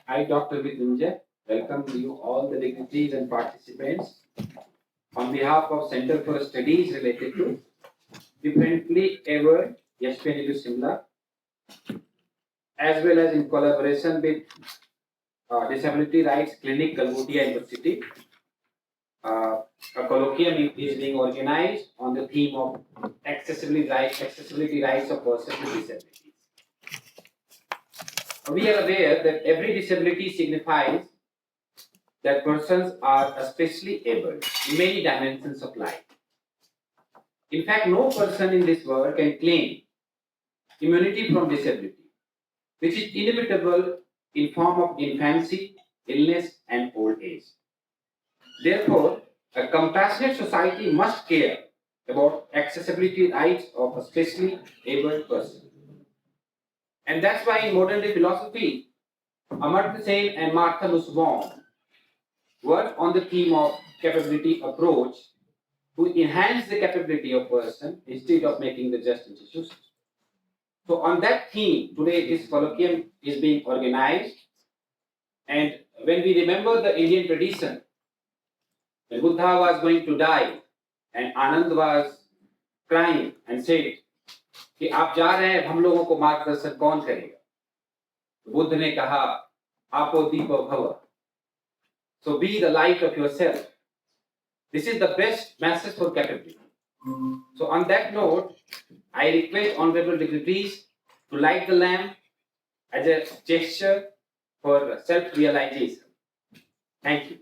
I, Dr. Vitunja, welcome you all the dignitaries and participants on behalf of Center for Studies related to differently abled HPNLU Shimla, as well as in collaboration with Disability Rights Clinic, Kalgotia University. A colloquium is being organized on the theme of accessibility rights of persons with disabilities. We are aware that every disability signifies that persons are especially able in many dimensions of life. In fact, no person in this world can claim immunity from disability, which is inevitable in form of infancy, illness, and old age. Therefore, a compassionate society must care about accessibility rights of a specially able person. And that's why in modern day philosophy, Amartya Sen and Martha Nussbaum work on the theme of capability approach to enhance the capability of person instead of making the just institutions. So on that theme, today this colloquium is being organized. And when we remember the Indian tradition, when Buddha was going to die and Anand was crying and said कि आप जा रहे हैं, हम लोगों को मार्गदर्शन कौन करेगा? तो बुद्ध ने कहा, आपो दीपो भव. So be the light of yourself. This is the best message for capability. So on that note, I request honorable dignitaries to light the lamp as a gesture for self-realization. Thank you.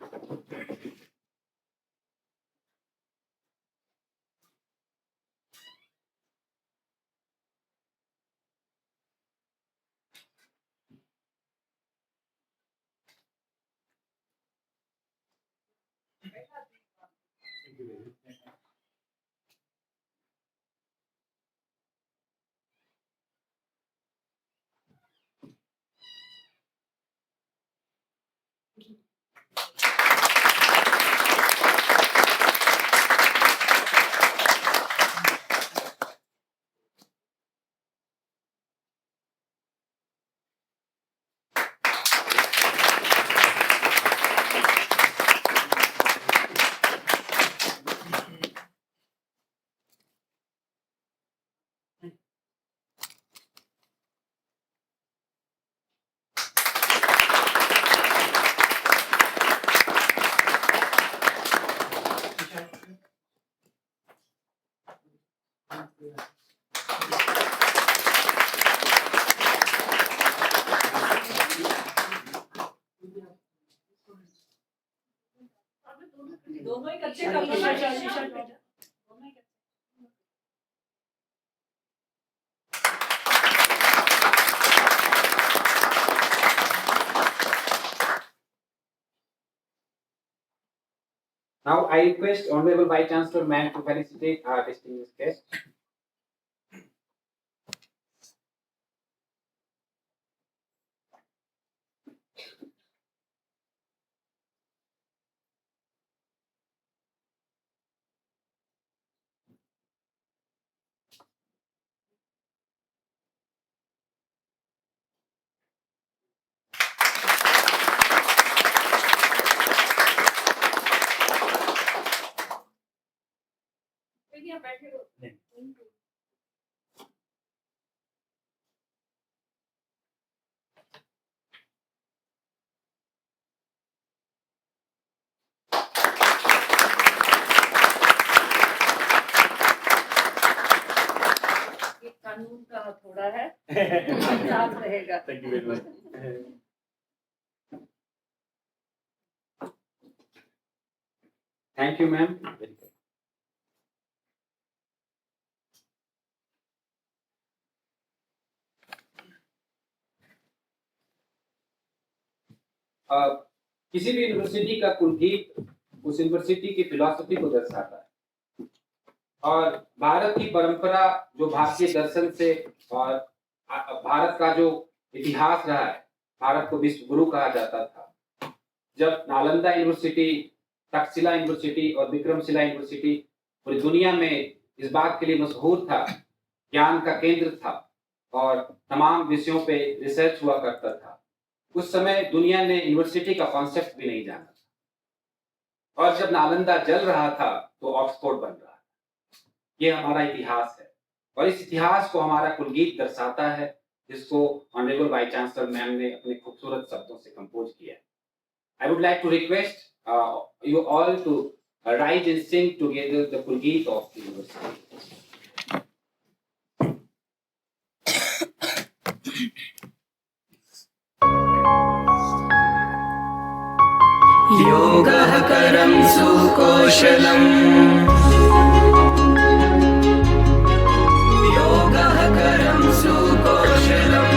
Now I request Honorable Vice Chancellor Ma'am to felicitate our distinguished guest. कानून का थोड़ा है साथ रहेगा. Thank you very much. Thank you, ma'am. Very good. किसी भी university का कुलदीप उस यूनिवर्सिटी की फिलॉसफी को दर्शाता है. और भारत की परंपरा जो भारतीय दर्शन से और भारत का जो इतिहास रहा है, भारत को विश्व गुरु कहा जाता था. जब नालंदा यूनिवर्सिटी, तक्षशिला यूनिवर्सिटी और विक्रमशिला यूनिवर्सिटी पूरी दुनिया में इस बात के लिए मशहूर था, ज्ञान का केंद्र था और तमाम विषयों पे रिसर्च हुआ करता था, उस समय दुनिया ने यूनिवर्सिटी का कॉन्सेप्ट भी नहीं जाना था, और जब नालंदा जल रहा था तो ऑक्सफोर्ड बन रहा था। ये हमारा इतिहास है, और इस इतिहास को हमारा कुलगीत दर्शाता है, जिसको ऑनरेबल वाइस चांसलर मैम ने अपने खूबसूरत शब्दों से कंपोज किया। I would like to request you all to rise and sing together the Kulgeet of the university. योगः करं सुकौशलम् योगः करं सुकौशलम्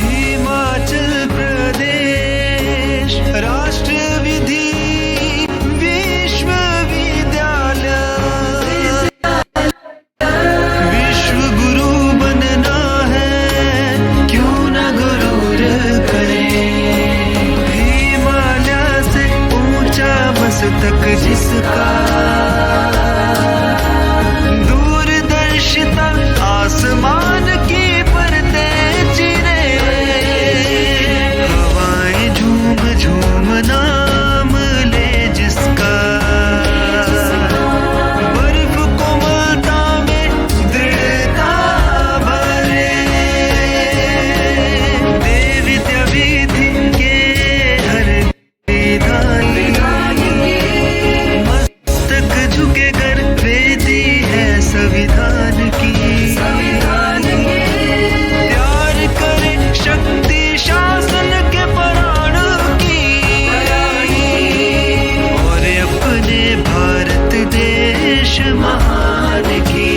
हिमाचल प्रदेश राष्ट्र विधि विश्व गुरु बनना है क्यों न गुरूर करें हिमालय से ऊंचा मस्तक जिसका दूरदर्शिता आसमान की परतें चिरे हवाएं झूम झूम नाम ले जिसका बर्फ कोमलता में दृढ़ता भरे देवित्य विधि के हर विधान मस्तक झुके कर वेदी है संविधान की प्यार करे शक्ति शासन के प्राण की और अपने भारत देश महान की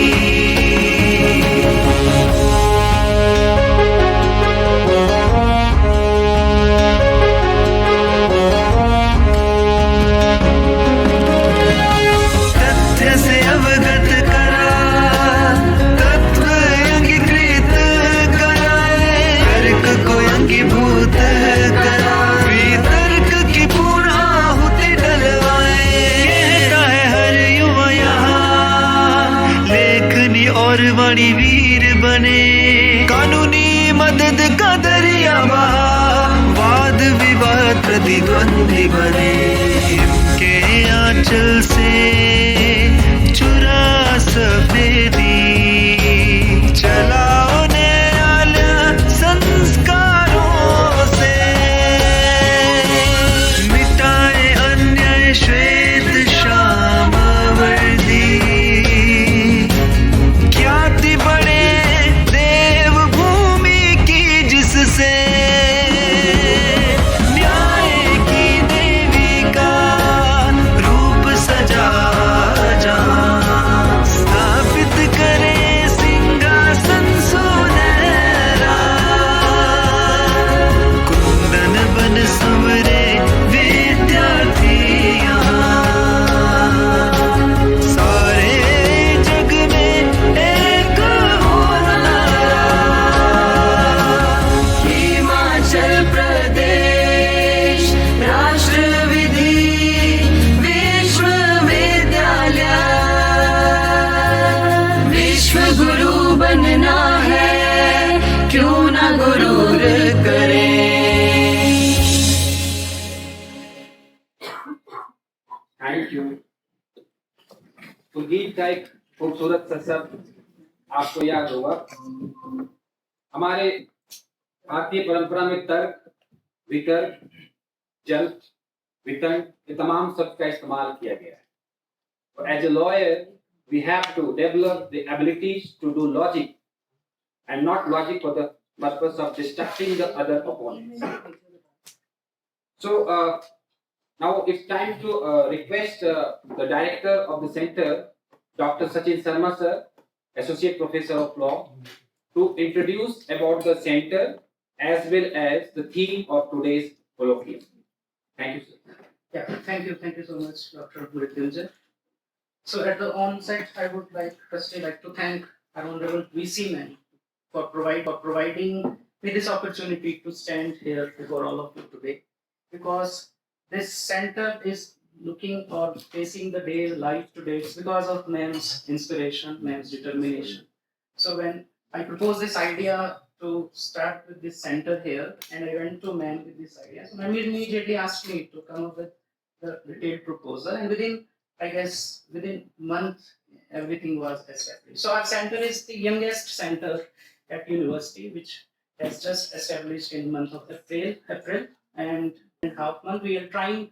तथ्य से अवगत करा तत्व अंगीकृत कराए तर्क को अंगीभूत करा वितर्क की पूर्ण आहुति डलवाए कहता है हर युवा यहाँ लेखनी और वाणी वीर बने कानूनी मदद का दरिया बहा वाद विवाद प्रतिद्वंदी बने इनके आंचल से चुरा सफेदी चलाओ न्यायालय संस्कारों से मिटाए अन्याय श्वेत श्याम वर्दी ख्याति बढ़े देवभूमि की जिससे न्याय की देवी का रूप सजा जहाँ स्थापित करे सिंहासन सुनहरा कुंदन बन संवरे विद्यार्थी यहाँ सारे जग में एक होना हिमाचल प्रदेश राष्ट्र विधि विश्वविद्यालय विश्व गुरु बनना है क्यों न गुरूर करें थैंक यू। कुलगीत का एक खूबसूरत सा शब्द आपको याद होगा। हमारे भारतीय परंपरा में तर्क, वितर्क, जल्प, वितंड ये तमाम शब्द का इस्तेमाल किया गया है। As a lawyer, we have to develop the abilities to do logic and not logic for the purpose of distracting the other opponents. So now it's time to request the director of the center, Dr. Sachin Sharma sir, Associate Professor of Law, to introduce about the center as well as the theme of today's colloquium. Thank you, sir. Yeah, thank you so much, Dr. Guritilja. So at the onset, I would firstly like to thank our Honorable VC man for providing me this opportunity to stand here before all of you today, because this center is looking or facing the day life today, it's because of ma'am's inspiration, ma'am's determination. So when I proposed this idea to start with this center here, and I went to ma'am with this idea, so ma'am immediately asked me to come up with the detailed proposal, and within month, everything was established. So our center is the youngest center at university, which has just established in month of April, and in half month we are trying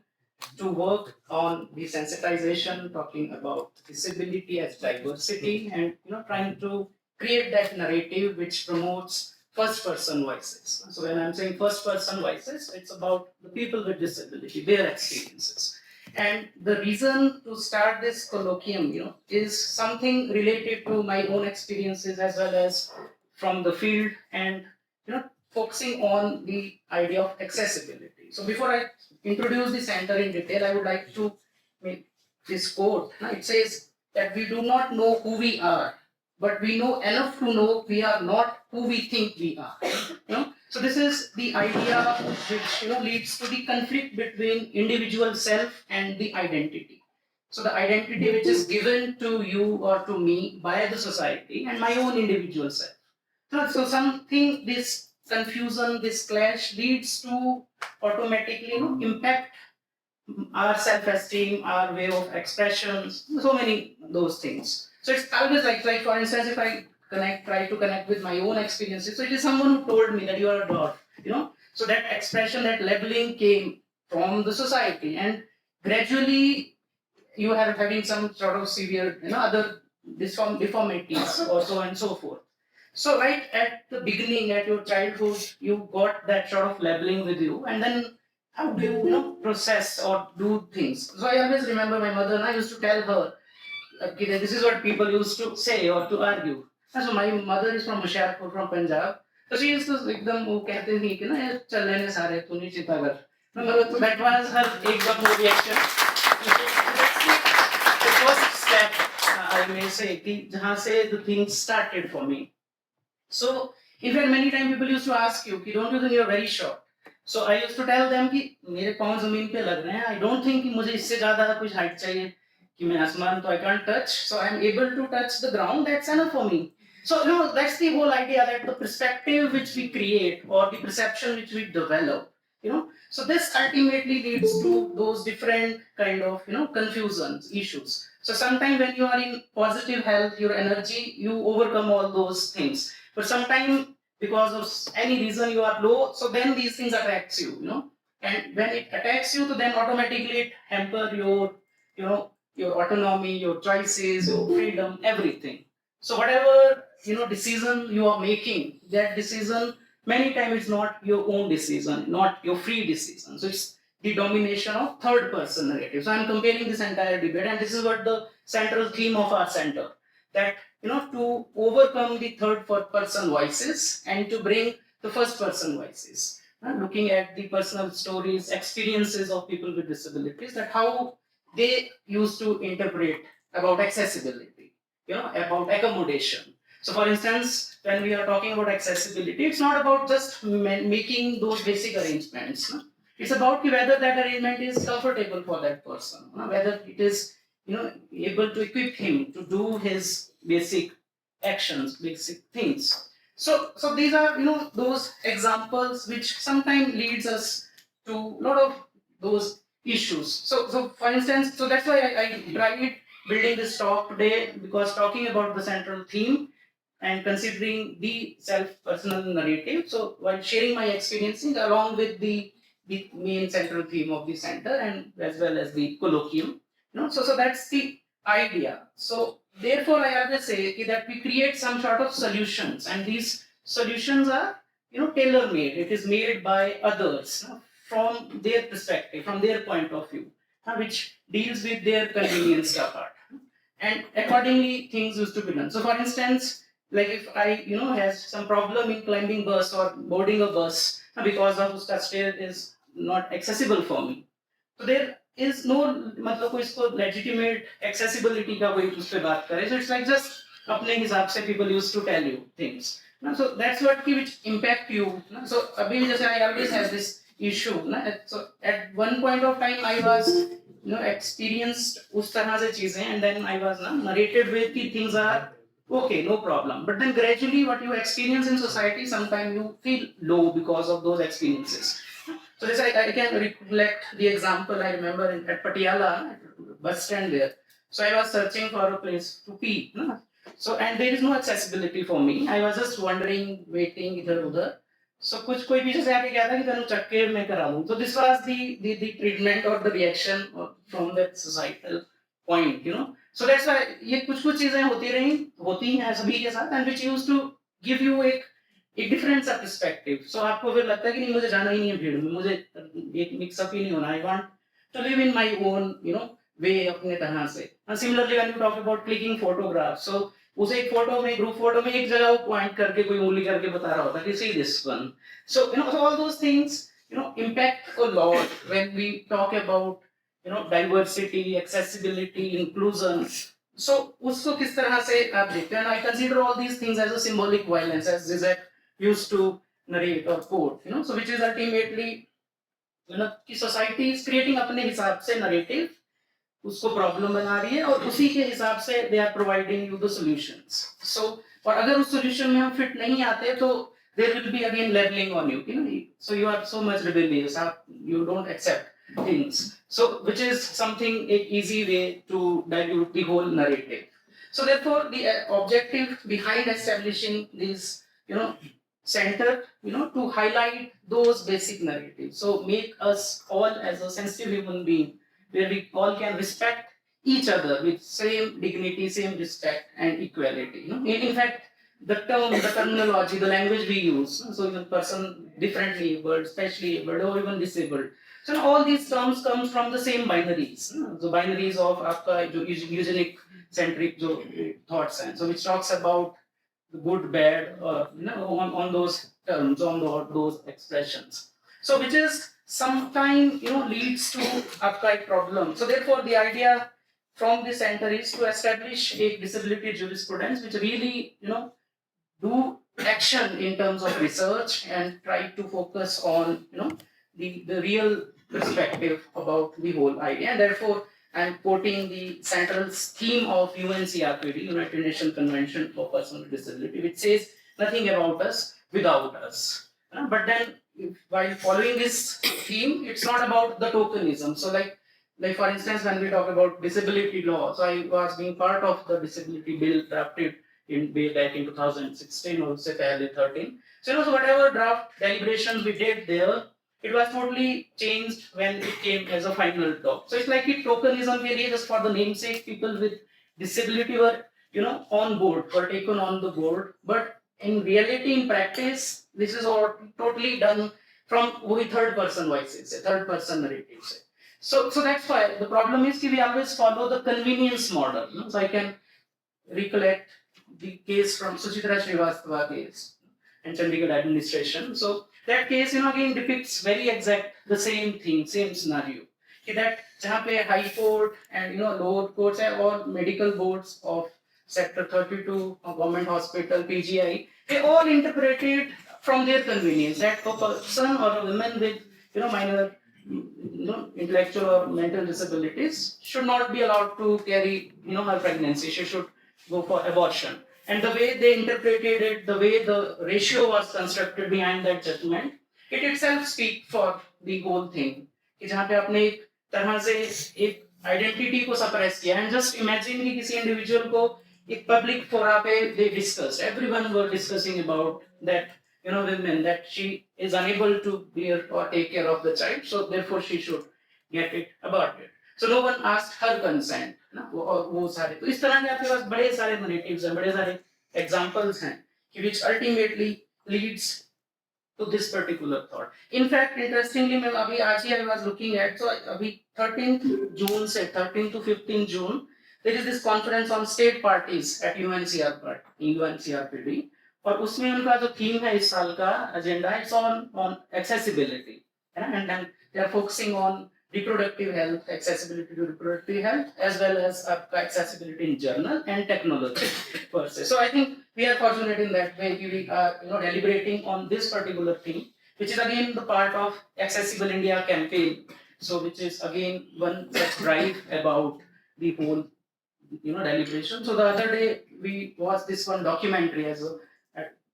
to work on desensitization, talking about disability as diversity, and trying to create that narrative which promotes first person voices. So when I'm saying first person voices, it's about the people with disability, their experiences. And the reason to start this colloquium, is something related to my own experiences as well as from the field, and focusing on the idea of accessibility. So before I introduce the center in detail, I would like to make this quote. It says that we do not know who we are, but we know enough to know we are not who we think we are. So this is the idea which leads to the conflict between individual self and the identity. So the identity which is given to you or to me by the society and my own individual self. So something, this confusion, this clash leads to automatically impact our self-esteem, our way of expressions, so many those things. So it's always like for instance, if I try to connect with my own experiences, so it is someone who told me that you are a dog, so that expression, that labeling came from the society, and gradually you are having some sort of severe, other deformities or so on and so forth. So right at the beginning, at your childhood, you got that sort of labeling with you, and then how do you, process or do things? So I always remember my mother, and I used to tell her, okay, this is what people used to say or to argue. And so my mother is from Hoshiarpur, from Punjab. So she used to एकदम वो कहते नहीं कि ना ये चल लेने सारे तू नहीं चिंता कर. तो that was her एकदम वो reaction. That's the first step, I may say, कि जहाँ से the things started for me. So in fact many times people used to ask you कि don't you think you're very short? So I used to tell them कि मेरे पाँव जमीन पे लग रहे हैं. I don't think कि मुझे इससे ज़्यादा कुछ height चाहिए कि मैं आसमान तो I can't touch. So I'm able to touch the ground. That's enough for me. So that's the whole idea, that the perspective which we create or the perception which we develop, so this ultimately leads to those different kind of confusions, issues. So sometimes when you are in positive health, your energy, you overcome all those things. But sometimes because of any reason you are low, so then these things attacks you, and when it attacks you, so then automatically it hamper your your autonomy, your choices, your freedom, everything. So whatever decision you are making, that decision many times it's not your own decision, not your free decision. So it's the domination of third person narrative. So I'm comparing this entire debate, and this is what the central theme of our center, that to overcome the third person voices and to bring the first person voices. Looking at the personal stories, experiences of people with disabilities, that how they used to interpret about accessibility, about accommodation. So for instance, when we are talking about accessibility, it's not about just making those basic arrangements. It's about whether that arrangement is comfortable for that person, whether it is able to equip him to do his basic actions, basic things. So these are those examples which sometimes leads us to a lot of those issues. So for instance, so that's why I tried building this talk today, because talking about the central theme and considering the self-personal narrative. So while sharing my experiences along with the main central theme of the center, and as well as the colloquium, so that's the idea. So therefore I always say that we create some sort of solutions, and these solutions are tailor-made. It is made by others from their perspective, from their point of view, which deals with their convenience part, and accordingly things used to be done. So for instance, like if I has some problem in climbing bus or boarding a bus because of uska stair is not accessible for me, so there is no मतलब कोई इसको legitimate accessibility का कोई उस पे बात करे. So it's like just अपने हिसाब से people used to tell you things. So that's what which impact you. So अभी जैसे I always have this issue ना. So at one point of time I was experienced उस तरह से चीजें, and then I was narrated with कि things are okay, no problem. But then gradually what you experience in society, sometimes you feel low because of those experiences. So this I can recollect the example I remember at Patiala bus stand there. So I was searching for a place to pee. No? So and there is no accessibility for me. I was just wandering, waiting इधर उधर. So कुछ कोई पीछे से आके क्या था कि तेरे चक्के में करा दूँ. So this was the treatment or the reaction from that societal point, So that's why ये कुछ चीजें होती हैं सभी के साथ, and which used to give you एक डिफरेंट सा पर्सपेक्टिव. सो आपको फिर लगता है कि नहीं मुझे जाना ही नहीं है भीड़ में, मुझे एक मिक्सअप ही नहीं होना. I want to live in my own way अपने तरह से. And similarly when you talk about clicking photograph, so उसे एक फोटो में ग्रुप फोटो में एक जगह वो पॉइंट करके कोई उंगली करके बता रहा होता कि see this one. So all those things impact a lot when we talk about diversity, accessibility, inclusion. So उसको किस तरह से आप देखते हैं? I consider all these things as a symbolic violence, as Zizek used to narrate or quote, so which is ultimately कि society is creating अपने हिसाब से narrative, उसको problem बना रही है और उसी के हिसाब से they are providing you the solutions. So और अगर उस solution में हम fit नहीं आते तो there will be again labeling on you, so you are so much rebellious, you don't accept things. So which is something a easy way to dilute the whole narrative. So therefore the objective behind establishing this center to highlight those basic narratives, so make us all as a sensitive human being where we all can respect each other with same dignity, same respect and equality. In fact the terminology, the language we use, so even person differently abled, specially abled or even disabled, so all these terms comes from the same binaries, the binaries of आपका जो eugenic centric जो thoughts हैं, so which talks about the good, bad, on those terms, on those expressions. So which is sometimes leads to आपका एक problem. So therefore the idea from the center is to establish a disability jurisprudence which really do action in terms of research and try to focus on the real perspective about the whole idea. And therefore I'm quoting the central theme of UNCRPD, United Nations Convention for Persons with Disability, which says nothing about us without us. But then while following this theme, it's not about the tokenism. So like for instance, when we talk about disability law, so I was being part of the disability bill drafted way back in 2016 or say 13. So so whatever draft deliberations we did there, it was totally changed when it came as a final doc. So it's like it tokenism के लिए just for the namesake, people with disability were on board, were taken on the board, but in reality, in practice, this is all totally done from वही third person voices, third person narratives. So that's why the problem is that we always follow the convenience model. So I can recollect the case from Suchitra Srivastava case and Chandigarh administration. So that case, again depicts very exact the same thing, same scenario. That जहाँ पे high court and lower courts or medical boards of sector 32, government hospital, PGI, they all interpreted from their convenience that a person or a woman with minor intellectual or mental disabilities should not be allowed to carry her pregnancy. She should go for abortion. And the way they interpreted it, the way the ratio was constructed behind that judgment, it itself speaks for the whole thing. कि जहाँ पे आपने एक तरह से एक identity को suppress किया, and just imagine कि किसी इंडिविजुअल को एक पब्लिक फोरा पे they discussed, everyone were discussing about that women, that she is unable to bear or take care of the child, so therefore she should get it aborted. So no one asked her consent. वो सारे तो इस तरह के आपके पास बड़े सारे narratives हैं, बड़े सारे examples हैं कि which ultimately leads to this particular thought. In fact, interestingly, मैं अभी आज ही I was looking at, so अभी 13th June से 13 to 15 June, there is this conference on state parties at UNCRPD, और उसमें उनका जो theme है इस साल का agenda, it's on accessibility, and then they are focusing on reproductive health, accessibility to reproductive health, as well as accessibility in journal and technology per se. So I think we are fortunate in that way. We are deliberating on this particular thing, which is again the part of Accessible India campaign. So which is again one such drive about the whole deliberation. So the other day we watched this one documentary as a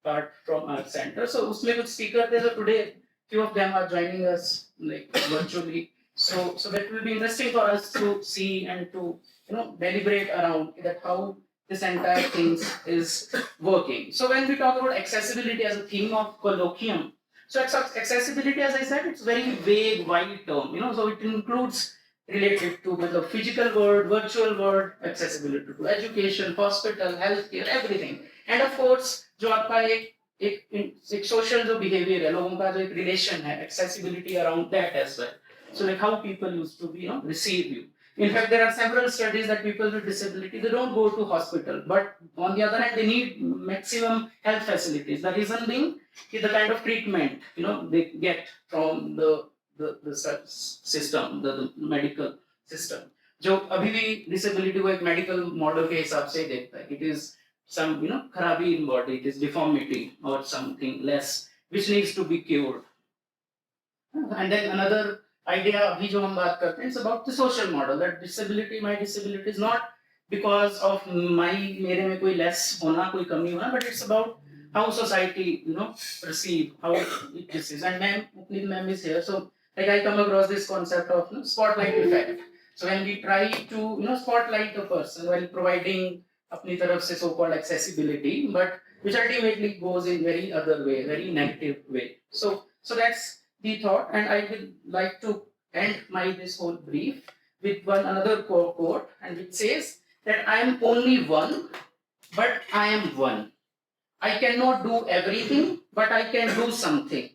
part from our center. So usme kuch speaker थे, so today few of them are joining us like virtually. So that will be interesting for us to see and to deliberate around that how this entire thing is working. So when we talk about accessibility as a theme of colloquium, so accessibility, as I said, it's very vague, wide term. So it includes related to the physical world, virtual world, accessibility to education, hospital, healthcare, everything. And of course, जो आपका एक social जो behavior है, लोगों का जो एक relation है, accessibility around that as well. So like how people used to be, receive you. In fact, there are several studies that people with disability, they don't go to hospital, but on the other hand, they need maximum health facilities. The reason being is the kind of treatment, they get from the system, the medical system. जो अभी भी disability को एक medical model के हिसाब से देखता है, it is some खराबी in body, it is deformity or something less which needs to be cured. And then another idea अभी जो हम बात करते हैं, it's about the social model that my disability is not because of मेरे में कोई less होना, कोई कमी होना, but it's about how society perceive how this is. And ma'am is here, so like I come across this concept of spotlight effect. So when we try to spotlight a person while providing अपनी तरफ से so-called accessibility, but which ultimately goes in very other way, very negative way. So that's the thought, and I would like to end this whole brief with another quote, and it says that I am only one, but I am one. I cannot do everything, but I can do something.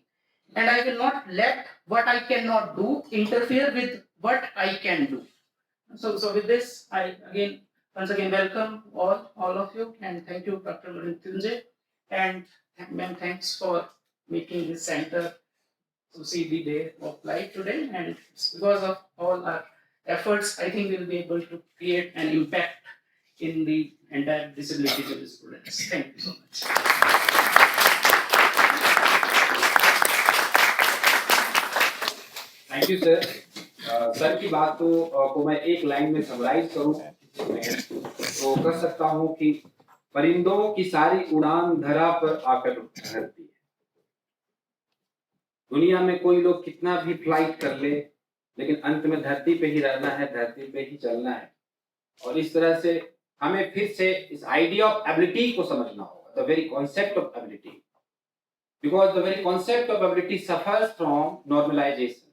And I will not let what I cannot do interfere with what I can do. So with this, I once again welcome all of you, and thank you, Dr. Mrityunjay, and ma'am, thanks for making this center to see the day of life today. And it's because of all our efforts, I think we'll be able to create an impact in the entire disability jurisprudence. Thank you so much. Thank you sir. Sir की बात को मैं एक line में summarise करूं तो कर सकता हूं कि परिंदों की सारी उड़ान धरा पर आकर ठहरती है. दुनिया में कोई लोग कितना भी फ्लाइट कर ले, लेकिन अंत में धरती पे ही रहना है, धरती पे ही चलना है. और इस तरह से हमें फिर से इस आइडिया ऑफ एबिलिटी को समझना होगा, the very concept of ability, because the very concept of ability suffers from normalization,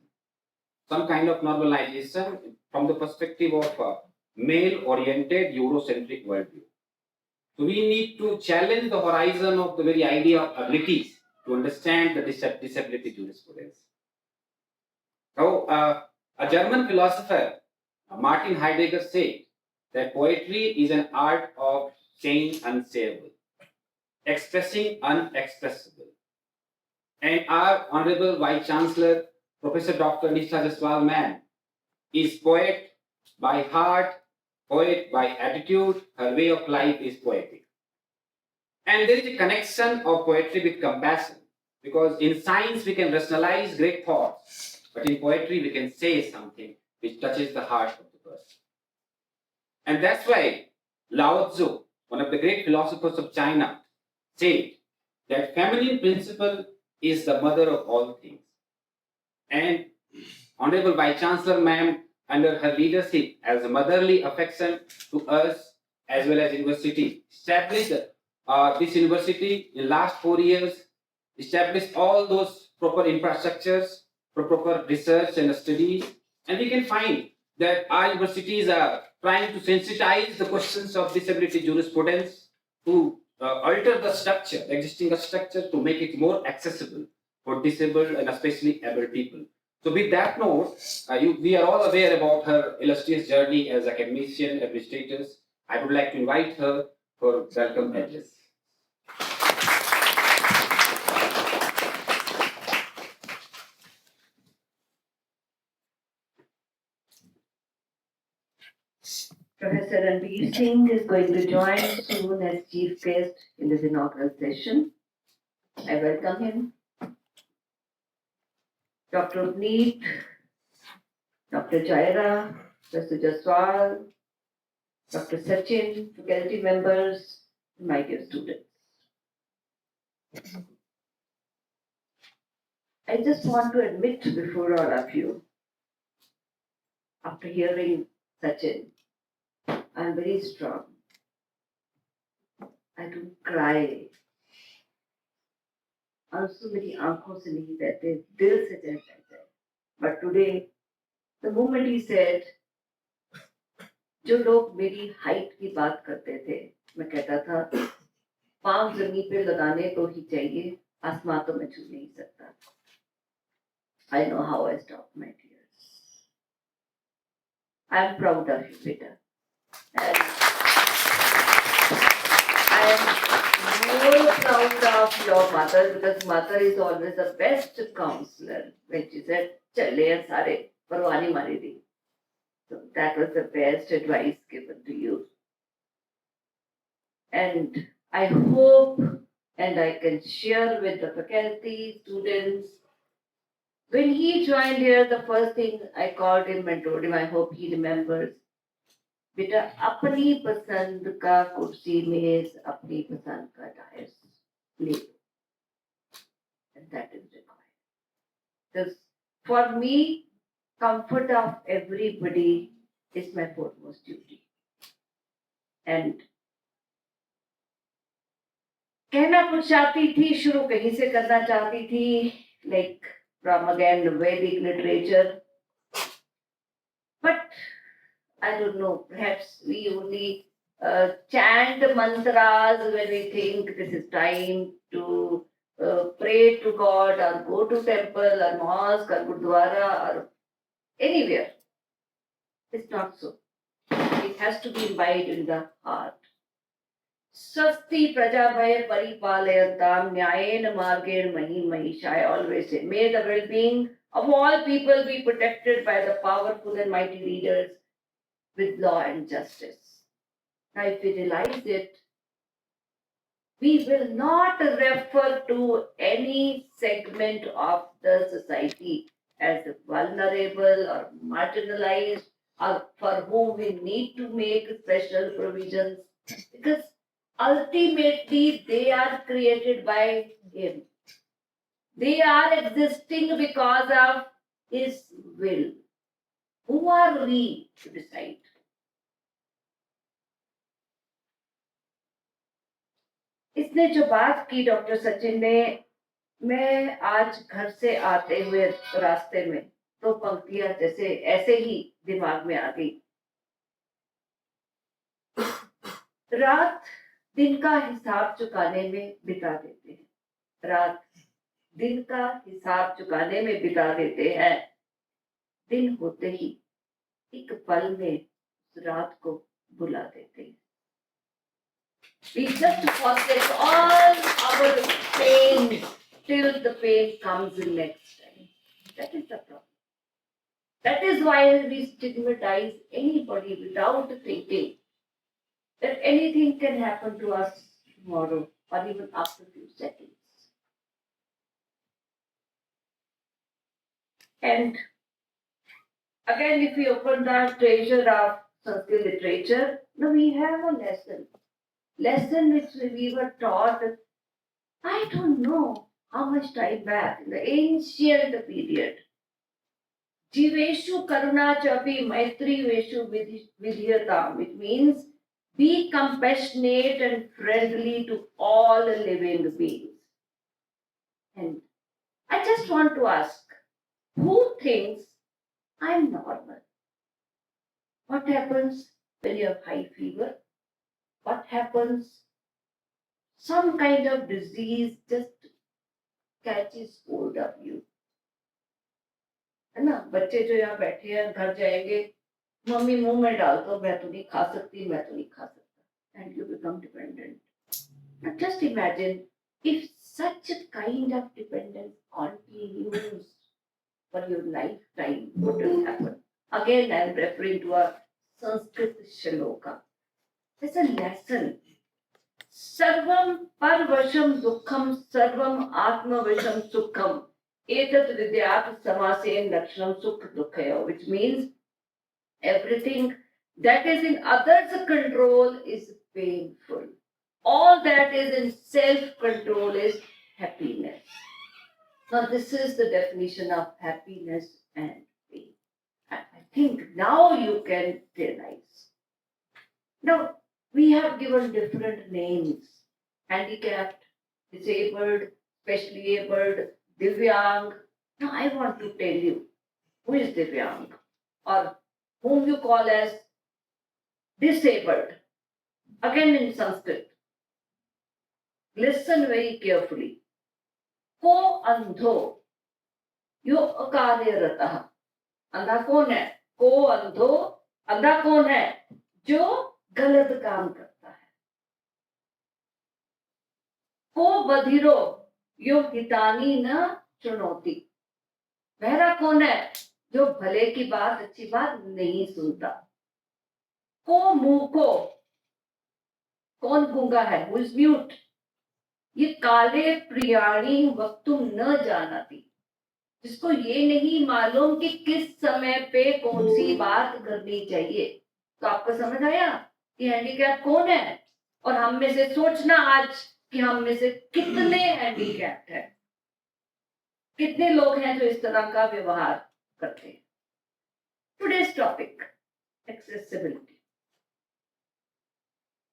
some kind of normalization from the perspective of a male-oriented Eurocentric worldview. So we need to challenge the horizon of the very idea of abilities to understand the disability jurisprudence. So a German philosopher, Martin Heidegger, said that poetry is an art of saying unsayable, expressing unexpressible. And our Honorable Vice Chancellor, Professor Dr. Nisha Jaswal ma'am, is poet by heart, poet by attitude. Her way of life is poetic. And there is a connection of poetry with compassion, because in science we can rationalize great thoughts, but in poetry we can say something which touches the heart of the person. And that's why Lao Tzu, one of the great philosophers of China, said that feminine principle is the mother of all things. And Honorable Vice Chancellor ma'am, under her leadership as a motherly affection to us as well as university, established this university in last 4 years, established all those proper infrastructures for proper research and studies. And we can find that our universities are trying to sensitize the questions of disability jurisprudence to alter the structure, the existing structure, to make it more accessible for disabled and especially able people. So with that note, we are all aware about her illustrious journey as academician, administrators. I would like to invite her for welcome address. Professor Ranveer Singh is going to join soon as chief guest in this inaugural session. I welcome him. Dr. Neet, Dr. Jaira, Mr. Jaswal, Dr. Sachin, faculty members, my dear students. I just want to admit before all of you, after hearing Sachin, I'm very strong. I don't cry. आंसू मेरी आंखों से नहीं बहते, दिल से बहते हैं. But today, the moment he said, जो लोग मेरी हाइट की बात करते थे, मैं कहता था पांव जमीन पे लगाने तो ही चाहिए, आसमान तो मैं छू नहीं सकता. I know how I stopped my tears. I am proud of you, beta. And I am more proud of your mother because mother is always the best counselor. When she said, "Chale sare parwani mari di," so that was the best advice given to you. And I hope, and I can share with the faculty, students. When he joined here, the first thing I called him and told him, I hope he remembers. बेटा अपनी पसंद का कुर्सी मेज अपनी पसंद का DISE ले लो. And that is required. Because for me, comfort of everybody is my foremost duty. And कहना कुछ चाहती थी, शुरू कहीं से करना चाहती थी, like from again Vedic literature. But I don't know, perhaps we only chant mantras when we think this is time to pray to God or go to temple or mosque or gurdwara or anywhere. It's not so. It has to be imbibed in the heart. Swasti prajabhaya paripalayantam nyayen margen mahi mahish. I always say, may the well-being of all people be protected by the powerful and mighty leaders with law and justice. Now, if we realize it, we will not refer to any segment of the society as vulnerable or marginalized or for whom we need to make special provisions because ultimately they are created by Him. They are existing because of His will. Who are we to decide? इसने जो बात की doctor Sachin ने, मैं आज घर से आते हुए रास्ते में तो पंक्तियां जैसे ऐसे ही दिमाग में आ गई. रात दिन का हिसाब चुकाने में बिता देते हैं. रात दिन का हिसाब चुकाने में बिता देते हैं. दिन होते ही एक पल में उस रात को बुला देते हैं. We just forget all our pain till the pain comes next time. That is the problem. That is why we stigmatize anybody without thinking that anything can happen to us tomorrow or even after a few seconds. And again, if we open the treasure of Sanskrit literature, now we have a lesson which we were taught, I don't know how much time back, in the ancient period. Jiveshu karuna chapi maitri veshu vidhyatam, which means be compassionate and friendly to all living beings. And I just want to ask, who thinks I'm normal? What happens when you have high fever? What happens? Some kind of disease just catches hold of you. है ना, बच्चे जो यहाँ बैठे हैं घर जाएंगे, mummy मुंह में डाल दो, मैं तो नहीं खा सकती, मैं तो नहीं खा सकता, and you become dependent. Now just imagine if such a kind of dependence continues for your lifetime, what will happen? Again, I am referring to a Sanskrit shloka. There's a lesson. Sarvam parvasham dukkham sarvam atmavasham sukham Etat vidyat samasen lakshanam sukh dukhayo, which means everything that is in others' control is painful. All that is in self-control is happiness. Now, this is the definition of happiness and pain. I think now you can realize. Now, we have given different names: handicapped, disabled, specially abled, Divyang. Now, I want to tell you who is Divyang, or whom you call as disabled. Again in Sanskrit. Listen very carefully. Ko andho, यो अकार्य रतः. अंधा कौन है? को अंधो, अंधा कौन है? जो गलत काम करता है. को बधिरो, यो हितानी न चुनौती. बहरा कौन है? जो भले की बात, अच्छी बात नहीं सुनता. को मूको, कौन गूंगा है? Who is mute. ये काले प्रियाणी वक्तुम न जानाती, जिसको ये नहीं मालूम कि किस समय पे कौन सी बात करनी चाहिए. तो आपको समझ आया कि हैंडीकैप कौन है? और हम में से सोचना आज कि हम में से कितने हैंडीकैप्ड हैं, कितने लोग हैं जो इस तरह का व्यवहार करते हैं. Today's topic accessibility.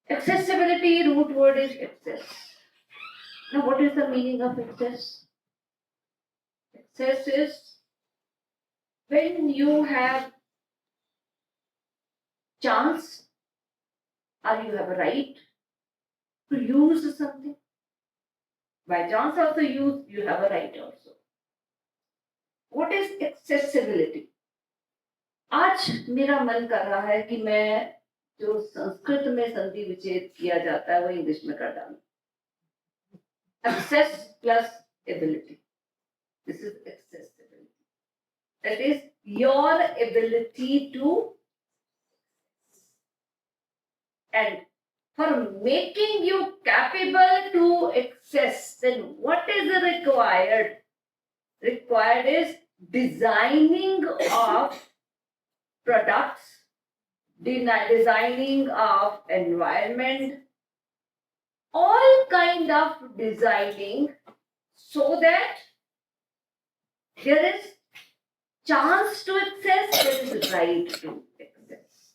Accessibility root word is access. Now, what is the meaning of access? Access is when you have chance or you have a right to use something. By chance also you have a right also. What is accessibility? आज मेरा मन कर रहा है कि मैं जो संस्कृत में संधि विच्छेद किया जाता है वो इंग्लिश में कर डालूं. Access plus ability. This is accessibility. That is your ability to, and for making you capable to access, then what is required? Required is designing of products, designing of environment, all kind of designing so that there is chance to access, there is right to access.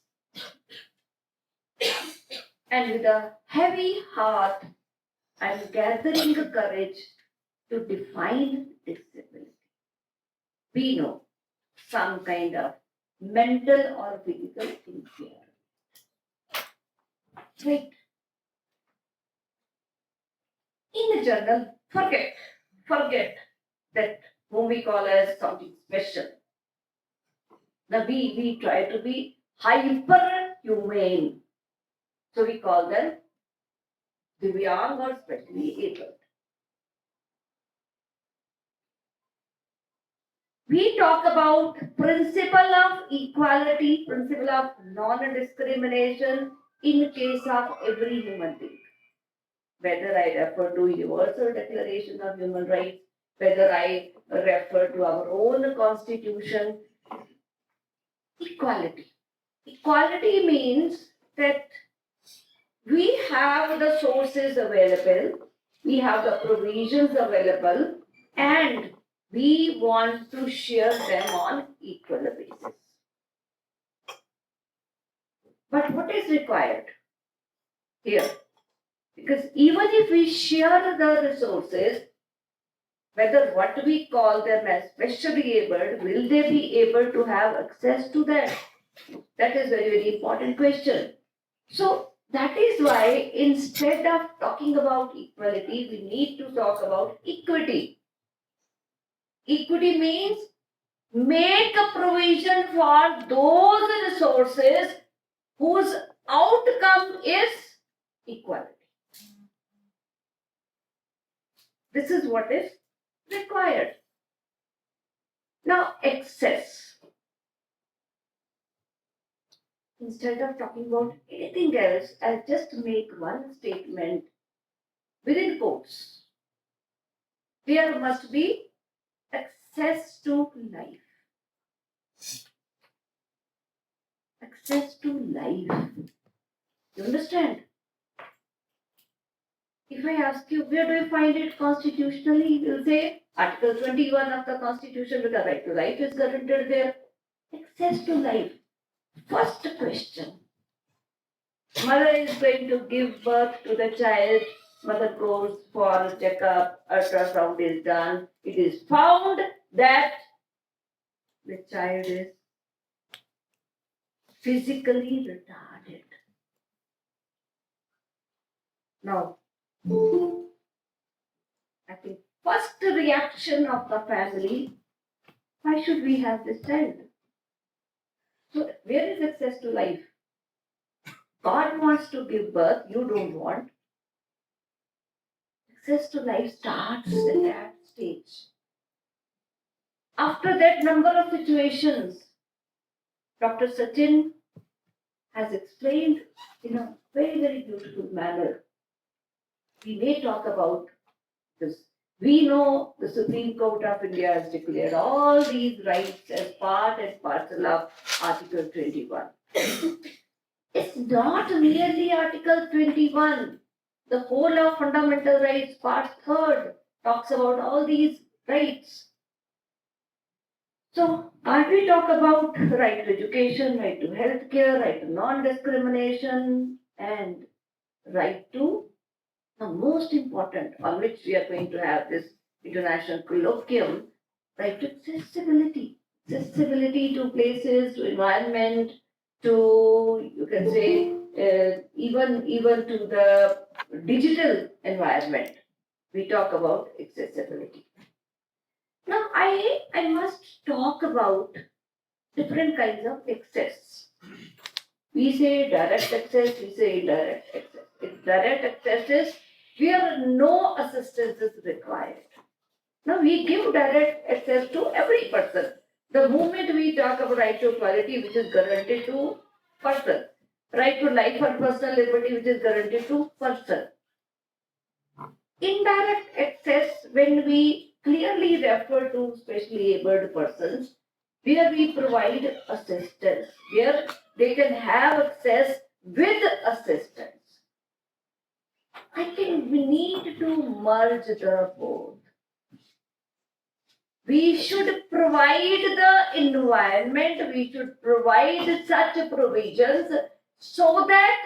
And with a heavy heart, I am gathering courage to define disability. We know some kind of mental or physical impairment. Right? In the journal, forget that whom we call as something special. Now we try to be hyper humane. So we call them Divyang or specially abled. We talk about principle of equality, principle of non-discrimination in case of every human being. Whether I refer to Universal Declaration of Human Rights, whether I refer to our own constitution, equality. Equality means that we have the sources available, we have the provisions available, and we want to share them on equal basis. But what is required here? Because even if we share the resources, whether what we call them as specially abled, will they be able to have access to them? That is a very, very important question. So that is why instead of talking about equality, we need to talk about equity. Equity means make a provision for those resources whose outcome is equality. This is what is required. Now, access. Instead of talking about anything else, I'll just make one statement within quotes. There must be access to life. Access to life. You understand? If I ask you, where do you find it constitutionally? You'll say Article 21 of the Constitution with the right to life is guaranteed there. Access to life. First question. Mother is going to give birth to the child. Mother goes for a checkup. Ultrasound is done. It is found that the child is physically retarded. Now, I think first reaction of the family, why should we have this child? So where is access to life? God wants to give birth, you don't want. Access to life starts at that stage. After that number of situations, Dr. Sachin has explained in a very, very beautiful manner. We may talk about this. We know the Supreme Court of India has declared all these rights as part and parcel of Article 21. It's not merely Article 21. The whole of Fundamental Rights, Part 3, talks about all these rights. So, can't we talk about right to education, right to healthcare, right to non-discrimination, and right to the most important, on which we are going to have this international colloquium, right to accessibility. Accessibility to places, to environment, to, you can say, even to the digital environment. We talk about accessibility. Now, I must talk about different kinds of access. We say direct access, we say indirect access. If direct access is where no assistance is required. Now, we give direct access to every person. The moment we talk about right to equality, which is guaranteed to person, right to life and personal liberty, which is guaranteed to person. Indirect access, when we clearly refer to specially abled persons, where we provide assistance, where they can have access with assistance. I think we need to merge the both. We should provide the environment, we should provide such provisions so that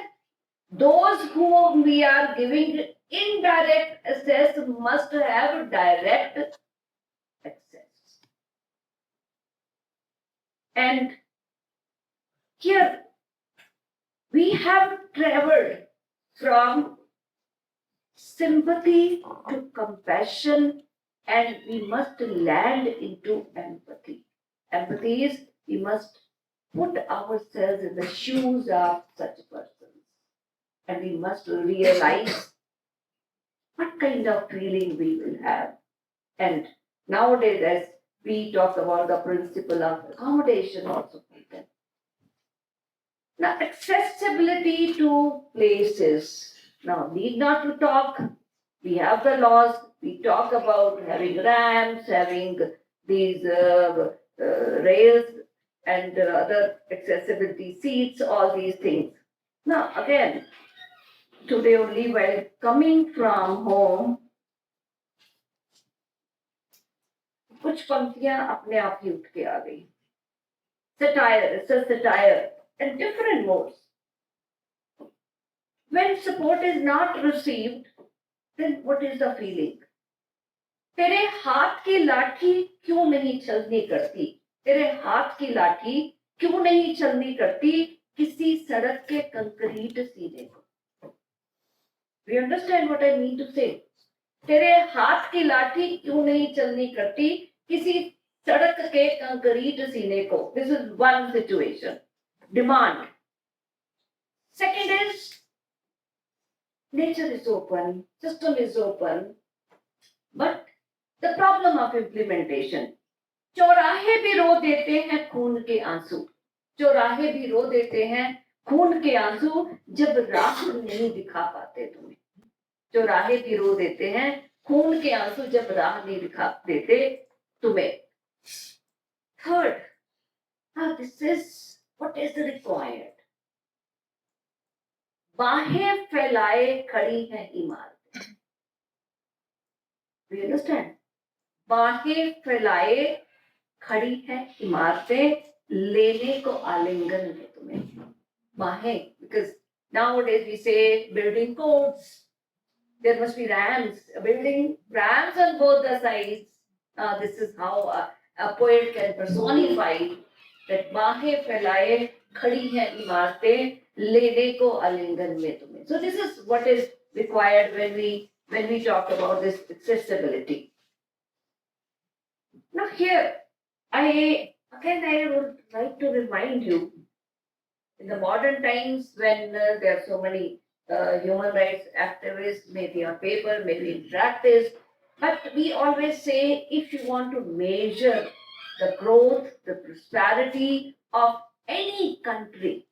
those whom we are giving indirect access must have direct access. And here we have traveled from sympathy to compassion, and we must land into empathy. Empathy is we must put ourselves in the shoes of such persons, and we must realize what kind of feeling we will have. And nowadays, as we talk about the principle of accommodation also taken. Now, accessibility to places. Now, need not to talk. We have the laws. We talk about having ramps, having these rails and other accessibility seats, all these things. Now, again, today only while coming from home, कुछ पंक्तियां अपने आप ही उठ के आ गई. Satire, it's a satire and different modes. When support is not received, then what is the feeling? तेरे हाथ की लाठी क्यों नहीं चलनी करती? तेरे हाथ की लाठी क्यों नहीं चलनी करती किसी सड़क के कंक्रीट सीने को? We understand what I mean to say. तेरे हाथ की लाठी क्यों नहीं चलनी करती किसी सड़क के कंक्रीट सीने को? This is one situation. Demand. Second is nature is open, system is open, but the problem of implementation. चौराहे भी रो देते हैं खून के आंसू. चौराहे भी रो देते हैं खून के आंसू जब राह नहीं दिखा पाते तुम्हें. चौराहे भी रो देते हैं खून के आंसू जब राह नहीं दिखा देते. तुम्हें. Third, now this is what is the required. बाहें फैलाए खड़ी है इमारतें. Do you understand? बाहें फैलाए खड़ी है इमारतें, लेने को आलिंगन है तुम्हें. बाहें, because nowadays we say building codes. There must be ramps, building ramps on both the sides. This is how a poet can personify that बाहें फैलाए खड़ी है इमारतें, लेने को आलिंगन में तुम्हें. So this is what is required when we talk about this accessibility. Now here, I would like to remind you, in the modern times when there are so many human rights activists, maybe on paper, maybe in practice, but we always say if you want to measure the growth, the prosperity of any country,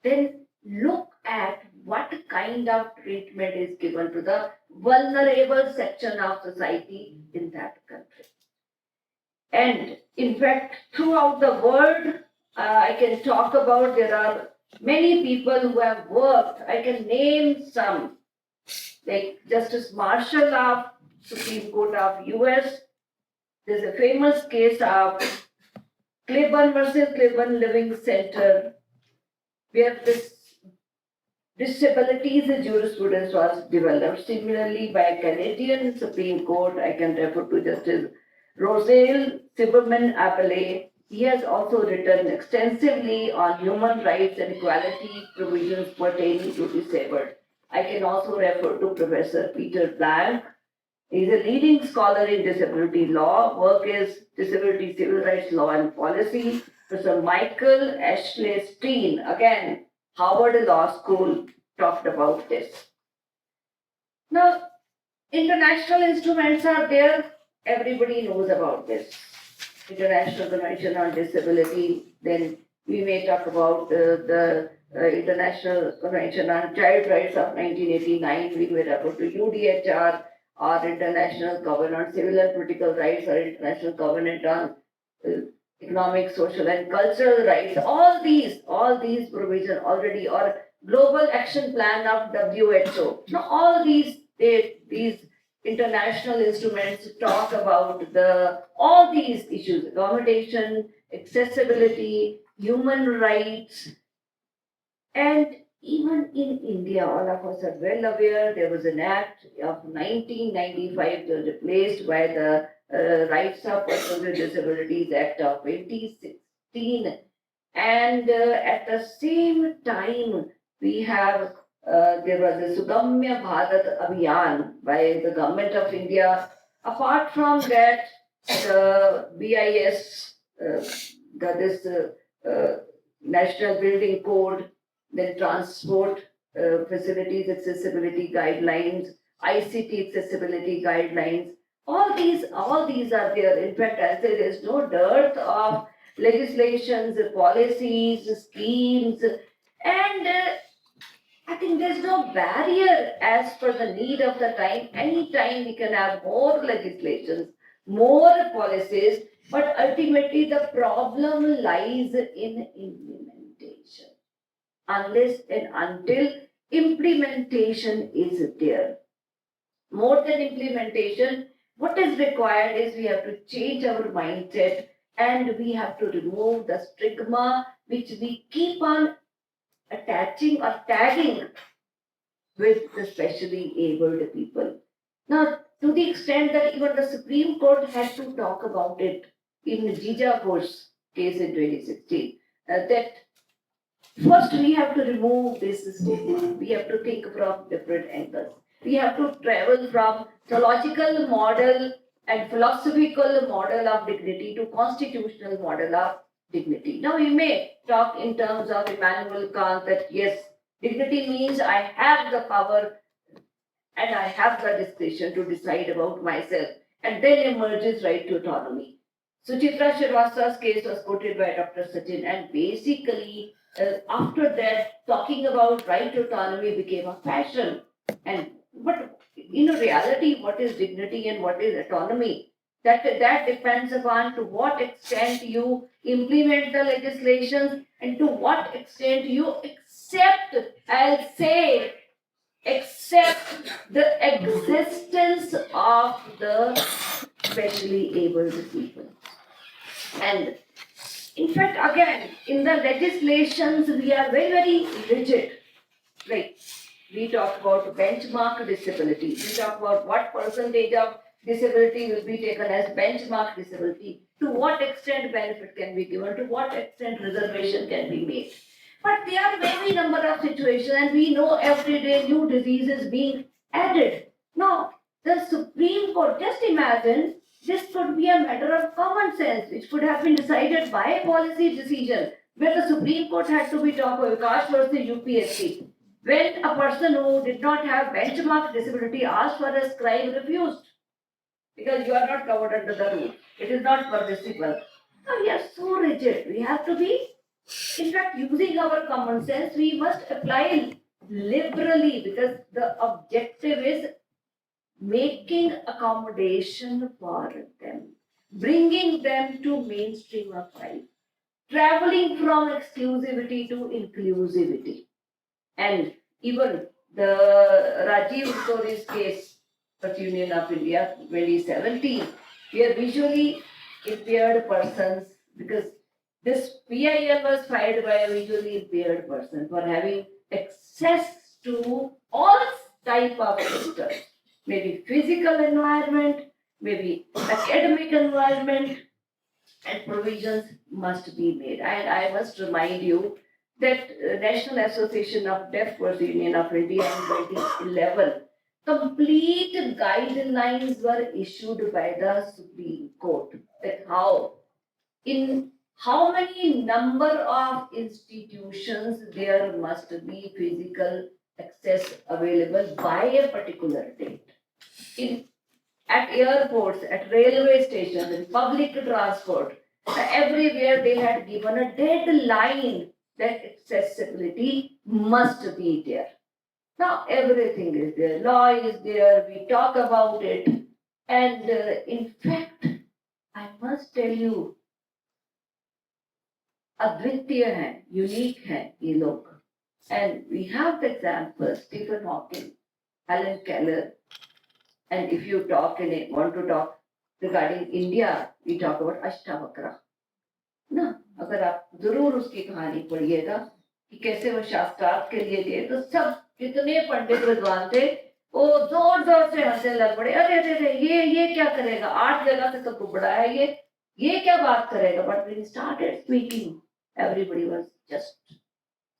then look at what kind of treatment is given to the vulnerable section of society in that country. And in fact, throughout the world, I can talk about, there are many people who have worked. I can name some, like Justice Marshall of Supreme Court of US. There's a famous case of Claiborne versus Claiborne Living Center, where this disabilities jurisprudence was developed. Similarly, by Canadian Supreme Court, I can refer to Justice Roselle Silberman Appelé. He has also written extensively on human rights and equality provisions pertaining to disabled. I can also refer to Professor Peter Blank. He is a leading scholar in disability law. Work is disability civil rights law and policy. Professor Michael Ashley Steen, again, Harvard Law School, talked about this. Now, international instruments are there. Everybody knows about this. International Convention on Disability. Then we may talk about the International Convention on Child Rights of 1989. We may refer to UDHR or International Covenant on Civil and Political Rights or International Covenant on Economic, Social and Cultural Rights. All these provisions already, or Global Action Plan of WHO. Now all these international instruments talk about all these issues: accommodation, accessibility, human rights. And even in India, all of us are well aware, there was an act of 1995 that was replaced by the Rights of Persons with Disabilities Act of 2016. And at the same time, we have there was a Sugamya Bharat Abhiyan by the government of India. Apart from that, the BIS, National Building Code, then transport facilities accessibility guidelines, ICT accessibility guidelines. All these are there. In fact, I say there is no dearth of legislations, policies, schemes, and I think there's no barrier as per the need of the time. Anytime we can have more legislations, more policies, but ultimately the problem lies in implementation. Unless and until implementation is there. More than implementation, what is required is we have to change our mindset and we have to remove the stigma which we keep on attaching or tagging with the specially abled people. Now, to the extent that even the Supreme Court had to talk about it in Jijapu's case in 2016, that first we have to remove this stigma. We have to think from different angles. We have to travel from theological model and philosophical model of dignity to constitutional model of dignity. Now we may talk in terms of Immanuel Kant that yes, dignity means I have the power and I have the discretion to decide about myself, and then emerges right to autonomy. Suchitra Srivasta's case was quoted by Dr. Sachin, and basically after that, talking about right to autonomy became a fashion. But in reality, what is dignity and what is autonomy? That depends upon to what extent you implement the legislations and to what extent you accept, I'll say, accept the existence of the specially abled people. And in fact, again, in the legislations, we are very, very rigid. Like, we talk about benchmark disability. We talk about what percentage of disability will be taken as benchmark disability. To what extent benefit can be given, to what extent reservation can be made. But there are many number of situations, and we know every day new diseases being added. Now, the Supreme Court, just imagine, this could be a matter of common sense, which could have been decided by a policy decision, where the Supreme Court had to be talked about Vikas versus UPSC. When a person who did not have benchmark disability asked for a scribe, refused, because you are not covered under the rule. It is not permissible. Now we are so rigid. We have to be, in fact, using our common sense, we must apply liberally, because the objective is making accommodation for them, bringing them to mainstream of life, traveling from exclusivity to inclusivity. And even the Rajiv Stories case, First Union of India 2017, where visually impaired persons, because this PIL was filed by a visually impaired person for having access to all type of systems, maybe physical environment, maybe academic environment, and provisions must be made. And I must remind you that National Association of Deaf Persons Union of India in 2011, complete guidelines were issued by the Supreme Court that how many number of institutions there must be physical access available by a particular date. At airports, at railway stations, in public transport, everywhere they had given a deadline that accessibility must be there. Now everything is there, law is there, we talk about it, and in fact, I must tell you, अद्वितीय हैं, unique हैं ये लोग. And we have the example, Stephen Hawking, Helen Keller, and if you want to talk regarding India, we talk about Ashtavakra. ना, अगर आप जरूर उसकी कहानी पढ़िएगा कि कैसे वो शास्त्रार्थ के लिए गए, तो सब जितने पंडित विद्वान थे वो जोर जोर से हंसने लग पड़े. अरे अरे अरे, ये क्या करेगा, 8 जगह से तो बड़ा है ये क्या बात करेगा. But when he started speaking, everybody was just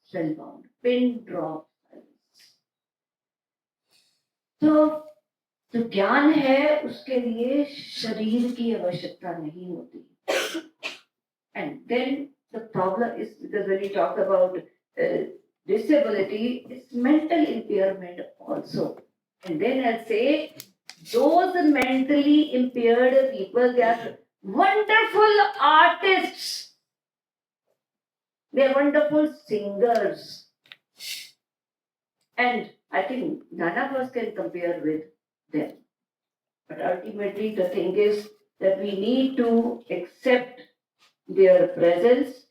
spellbound, pin drop silence. तो जो ज्ञान है उसके लिए शरीर की आवश्यकता नहीं होती. And then the problem is, because when you talk about disability, it's mental impairment also. And then I'll say those mentally impaired people, they are wonderful artists. They are wonderful singers. And I think none of us can compare with them. But ultimately the thing is that we need to accept their presence.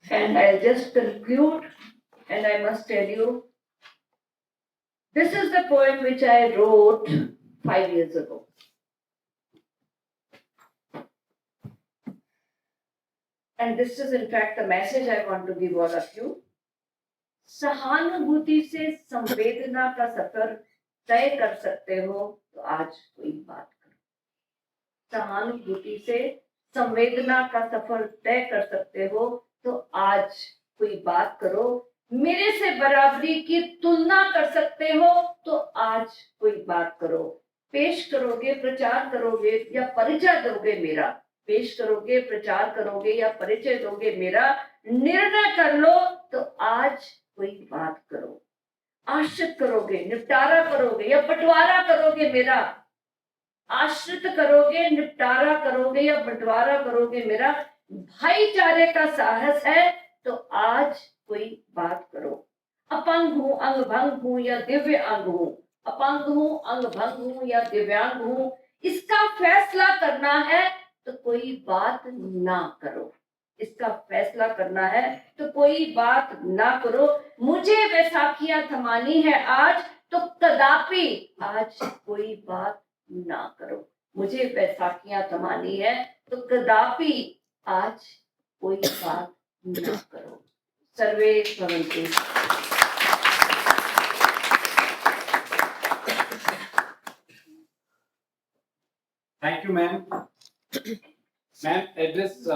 And I'll just conclude, and I must tell you, this is the poem which I wrote 5 years ago. And this is in fact the message I want to give all of you. सहानुभूति से संवेदना का सफर तय कर सकते हो तो आज कोई बात करो. सहानुभूति से संवेदना का सफर तय कर सकते हो तो आज कोई बात करो. मेरे से बराबरी की तुलना कर सकते हो तो आज कोई बात करो. पेश करोगे, प्रचार करोगे या परिचय दोगे मेरा, पेश करोगे, प्रचार करोगे या परिचय दोगे मेरा, निर्णय कर लो तो आज कोई बात करो. आश्रित करोगे, निपटारा करोगे या बंटवारा करोगे मेरा, आश्रित करोगे, निपटारा करोगे या बंटवारा करोगे मेरा, भाईचारे का साहस है तो आज कोई बात करो. अपंग हूं, अंग भंग हूं या दिव्य अंग हूं, अपंग हूं, अंग भंग हूं या दिव्यांग हूं, इसका फैसला करना है तो कोई बात ना करो, इसका फैसला करना है तो कोई बात ना करो। मुझे वैसाखियां थमानी है आज तो कदापि आज कोई बात ना करो। मुझे वैसाखियां थमानी है तो कदापि आज कोई बात ना करो। सर्वे भवन्तु। Thank you, ma'am. Ma'am, address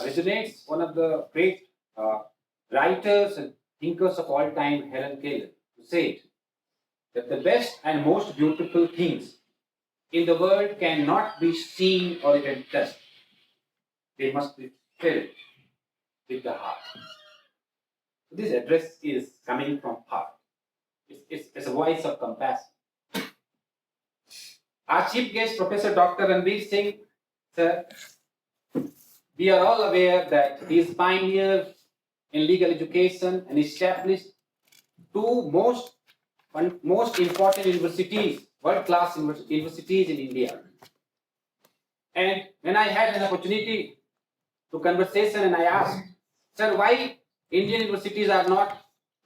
resonates one of the great writers and thinkers of all time, Helen Keller, who said that the best and most beautiful things in the world cannot be seen or even touched. They must be felt with the heart. This address is coming from heart. It's a voice of compassion. Our chief guest, Professor Dr. Ranveer Singh, sir, we are all aware that he is pioneer in legal education and established two most important universities, world-class universities in India. And when I had an opportunity to conversation and I asked, sir, why Indian universities are not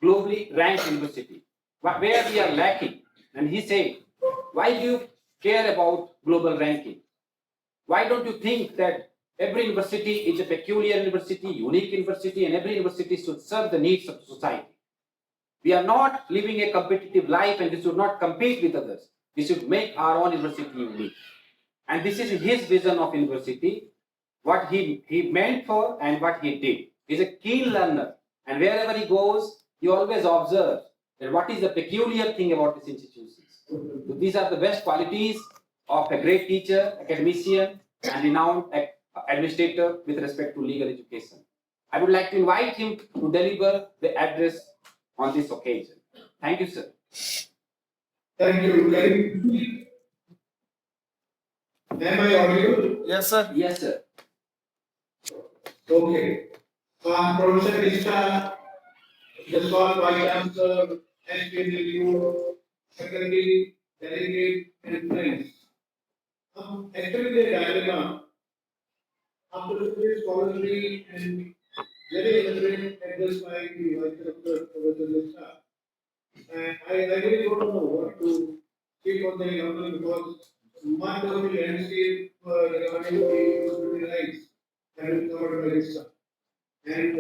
globally ranked university? Where we are lacking? And he said, why do you care about global ranking? Why don't you think that every university is a peculiar university, unique university, and every university should serve the needs of society? We are not living a competitive life and we should not compete with others. We should make our own university unique. And this is his vision of university, what he meant for and what he did. He's a keen learner, and wherever he goes, he always observes that what is the peculiar thing about these institutions. So these are the best qualities of a great teacher, academician, and renowned administrator with respect to legal education. I would like to invite him to deliver the address on this occasion. Thank you, sir. Thank you. Am I audible? Yes, sir. Yes, sir. Okay. Professor Krishna, the small Vice Chancellor, HPNLU, Secretary, Delegate, and friends. Actually, the dilemma after this scholarly and very elaborate address by the Vice Chancellor, Professor Krishna, and I really don't know what to speak on the level because much of the landscape regarding the disability rights have been covered by this stuff. And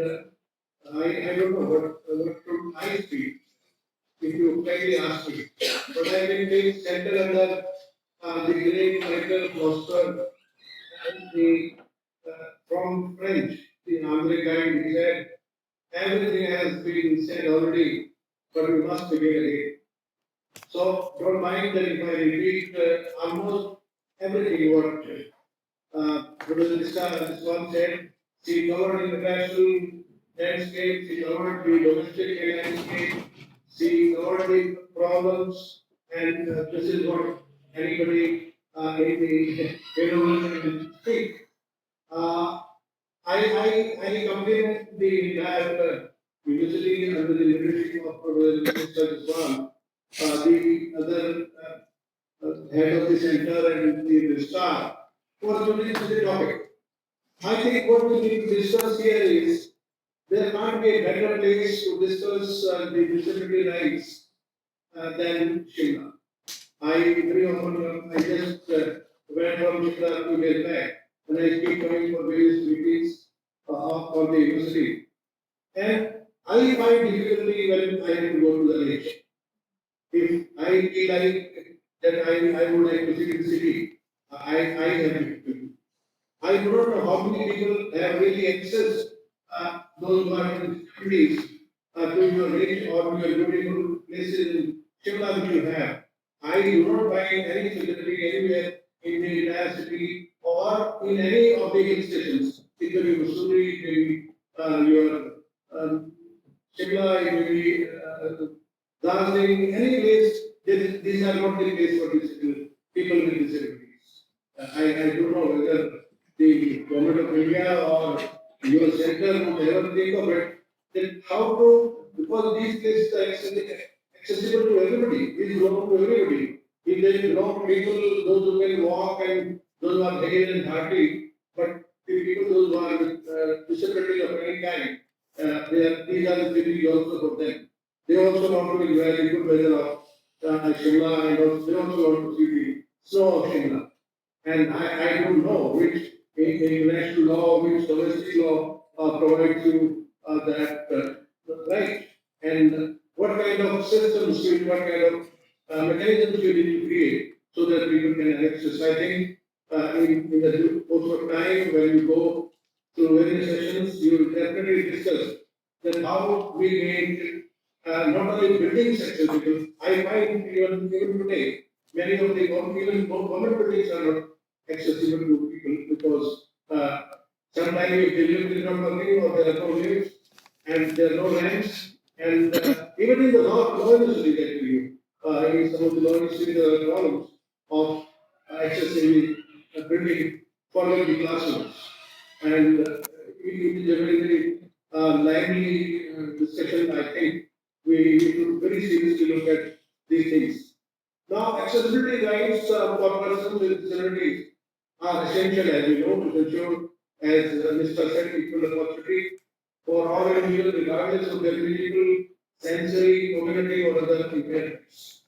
I don't know what should I speak if you kindly ask me. But I can take center under the great writer, philosopher, and the from French, the Andre Guide, he said, everything has been said already, but we must begin again. So don't mind that if I repeat almost everything what Professor Vista one said. She covered international landscape, she covered the domestic landscape, she covered the problems, and this is what anybody in the environment will speak. I compliment the entire university under the leadership of Professor Swan, the other head of the center and the staff for choosing the topic. I think what we need to discuss here is there can't be a better place to discuss the disability rights than Shimla. I very often I just went from Shimla 2 days back and I keep coming for various meetings on the university. And I find difficulty when I have to go to the village. If I feel like that I would like to visit the city, I have difficulty. I do not know how many people have really accessed those who are in cities to your rich or to your beautiful places in Shimla which you have. I do not find any facility anywhere in the entire city or in any of the hill stations. It may be Mussoorie, it may be your Shimla, it may be Darjeeling, any place. These are not the place for people with disabilities. I don't know whether the government of India or your center would ever think of it, then how to, because these places are accessible to everybody, is open to everybody. If there is no people, those who can walk and those who are hale and hearty, but the people those who are with disability of any kind, these are the cities also for them. They also want to enjoy the good weather of Shimla and also, they also want to see the snow of Shimla. And I don't know which international law, which domestic law provides you that right. And what kind of systems, what kind of mechanisms you need to create so that people can have access. I think in the course of time when you go through various sessions, you will definitely discuss that how we make not only buildings accessible. I find even today many of the even government buildings are not accessible to people because sometimes the lift is not working or there are no lifts and there are no ramps. And even in the law industry, actually, in some of the law industry, there are problems of accessing building for the classrooms. And it is a very lively discussion. I think we should very seriously look at these things. Now, accessibility rights for persons with disabilities are essential, as we know, to ensure, as Mr. said, equal opportunity for all individuals, regardless of their physical, sensory, cognitive, or other impairments.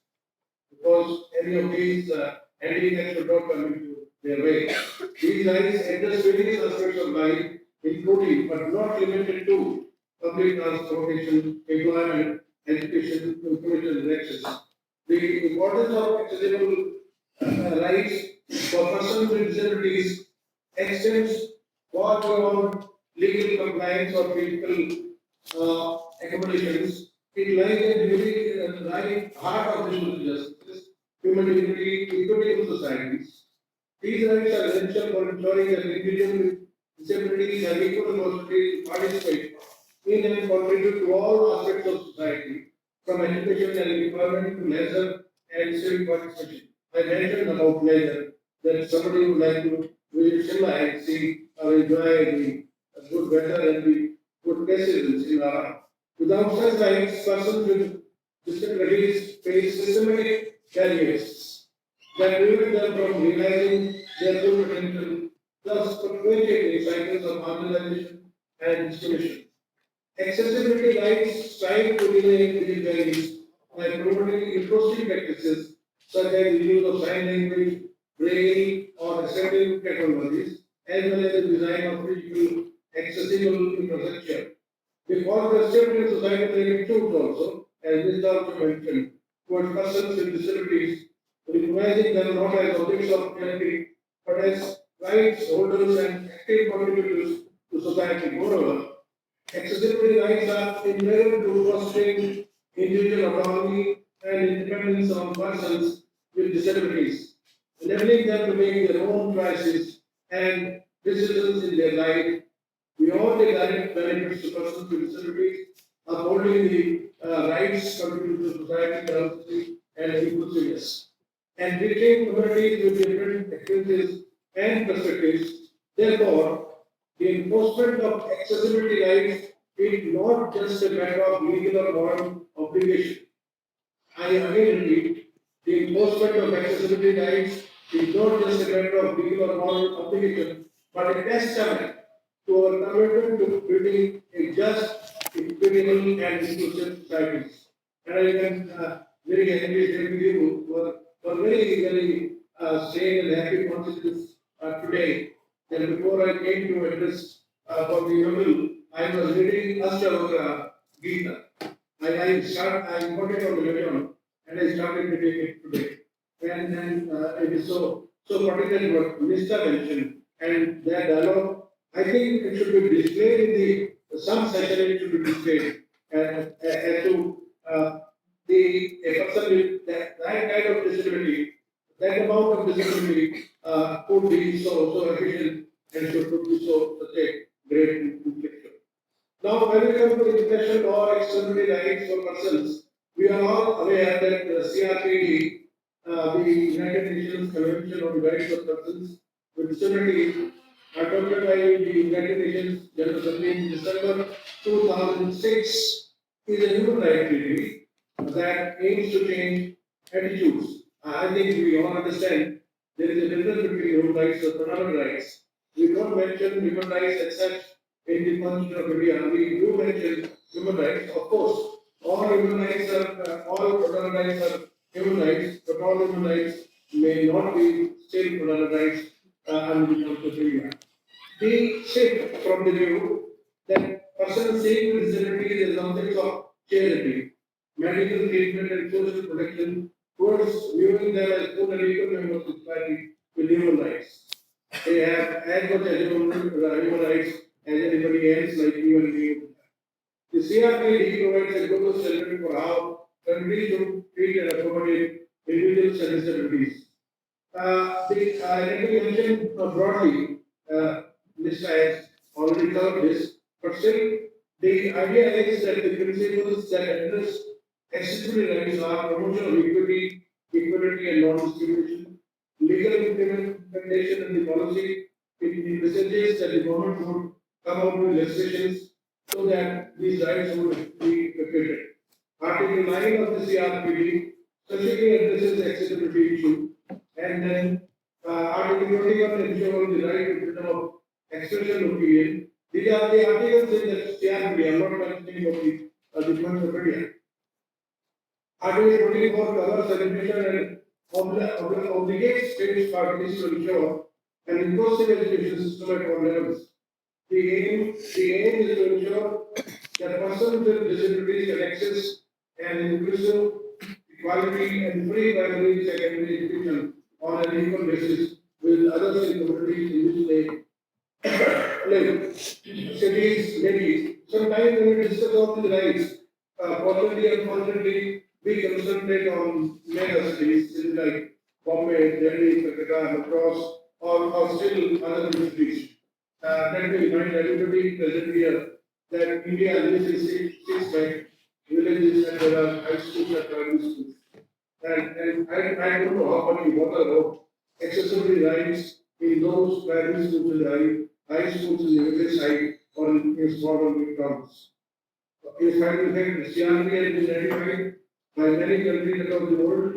Because any of these handicaps should not come into their way. These rights address various aspects of life, including but not limited to public transportation, employment, education, information, and access. The importance of accessible rights for persons with disabilities extends far beyond legal compliance or physical accommodations. It lies at the very heart of the social justice, human dignity, equity in societies. These rights are essential for ensuring that individuals with disabilities have equal opportunity to participate in and contribute to all aspects of society, from education and employment to leisure and civic participation. I mentioned about leisure that somebody would like to visit Shimla and see or enjoy the good weather and the good places in Shimla. Without such rights, persons with disabilities face systematic barriers that prevent them from realizing their full potential, thus perpetuating cycles of marginalization and discrimination. Accessibility rights strive to eliminate these barriers by promoting inclusive practices such as the use of sign language, braille, or assistive technologies, as well as the design of physical accessible infrastructure. Because the shift in societal attitudes also, as this also mentioned, towards persons with disabilities, recognizing them not as objects of charity, but as rights holders and active contributors to society. Moreover, accessibility rights are inherent to fostering individual autonomy and independence of persons with disabilities, enabling them to make their own choices and decisions in their life beyond the direct benefits to persons with disabilities, upholding the rights contributed to society, diversity, and inclusiveness. And reaching communities with different experiences and perspectives. Therefore, the enforcement of accessibility rights is not just a matter of legal or moral obligation. I again repeat, the enforcement of accessibility rights is not just a matter of legal or moral obligation, but a testament to our commitment to building a just, equitable, and inclusive societies. And I can very happily share with you for very sane and happy consciousness today that before I came to address for the Nobel, I was reading Ashtavakra Gita. I got it on the video and I started reading it today. And then it is so particularly what Mr. mentioned and that dialogue. I think it should be displayed in the some session. It should be displayed as to the a person with that kind of disability, that amount of disability could be so efficient and should be so such a great inflection. Now, when we come to international law accessibility rights for persons, we are all aware that the CRPD, the United Nations Convention on the Rights of Persons with Disabilities, adopted by the United Nations General Assembly in December 2006, is a human rights treaty that aims to change attitudes I think we all understand there is a difference between human rights and fundamental rights. We don't mention human rights as such in the Constitution of India. We do mention human rights, of course. All human rights are, all fundamental rights are human rights, but all human rights may not be still fundamental rights under the Constitution of India. We shift from the view that persons seeing with disabilities as objects of charity, medical treatment and social protection towards viewing them as full and equal members of society with human rights. They have as much as human rights as anybody else, like you and me. The CRPD provides a global standard for how countries should treat and accommodate individuals with disabilities. Let me mention broadly, Mr. has already covered this, but still, the idea is that the principles that address accessibility rights are promotion of equity, equality, and non-discrimination, legal implementation and the policy. It messages that the government would come out with legislations so that these rights would be protected. Article 9 of the CRPD specifically addresses the accessibility issue, and then Article 21 ensures the right to freedom of expression of opinion. These are the articles in the CRPD. I'm not mentioning of the Constitution of India. Article 24 covers education and obligates states parties to ensure an inclusive education system at all levels. The aim is to ensure that persons with disabilities can access an inclusive, equality, and free primary secondary education on an equal basis with others in communities in which they live. Cities, maybe. Sometimes when we discuss all these rights, fortunately, unfortunately, we concentrate on mega cities, cities like Bombay, Delhi, Calcutta, Madras, or still other cities. Let me remind everybody present here that India lives in six like villages and there are high schools and primary schools. And I don't know how much you bother about accessibility rights in those primary schools and high schools in the village side or in smaller towns. In fact, Christianity has been ratified by many countries across the world,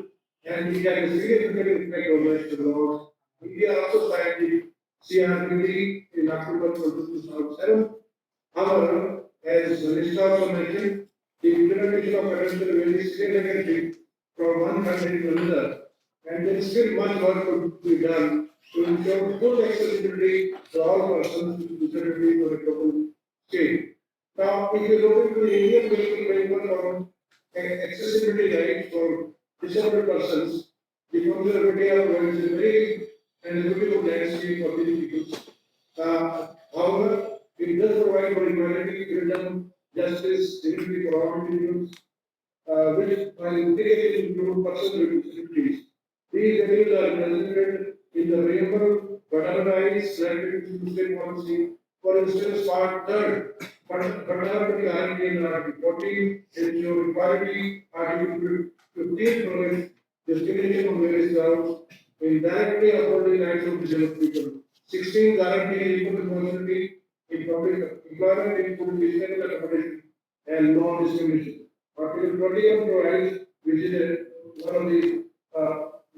and it has a significant impact on national laws. India also signed the CRPD in October 2007. However, as Minister also mentioned, the implementation of convention varies significantly from one country to another, and there is still much work to be done to ensure full accessibility to all persons with disabilities on a global scale. Now, if you look into the Indian legal framework on accessibility rights for disabled persons, the Constitution of India provides a very and a beautiful landscape for these people. However, it does provide for equality, freedom, justice, dignity for all individuals, which while integrated include persons with disabilities. These values are presented in the preamble, but otherwise selected to state policy. For instance, Part 3rd, fundamental guarantee in Article 14 ensure equality, Article 15 provides discrimination on various grounds in directly upholding rights of disabled people. 16 guarantee equal opportunity in public employment, including reasonable accommodation and non-discrimination. Article 21 provides, which is one of the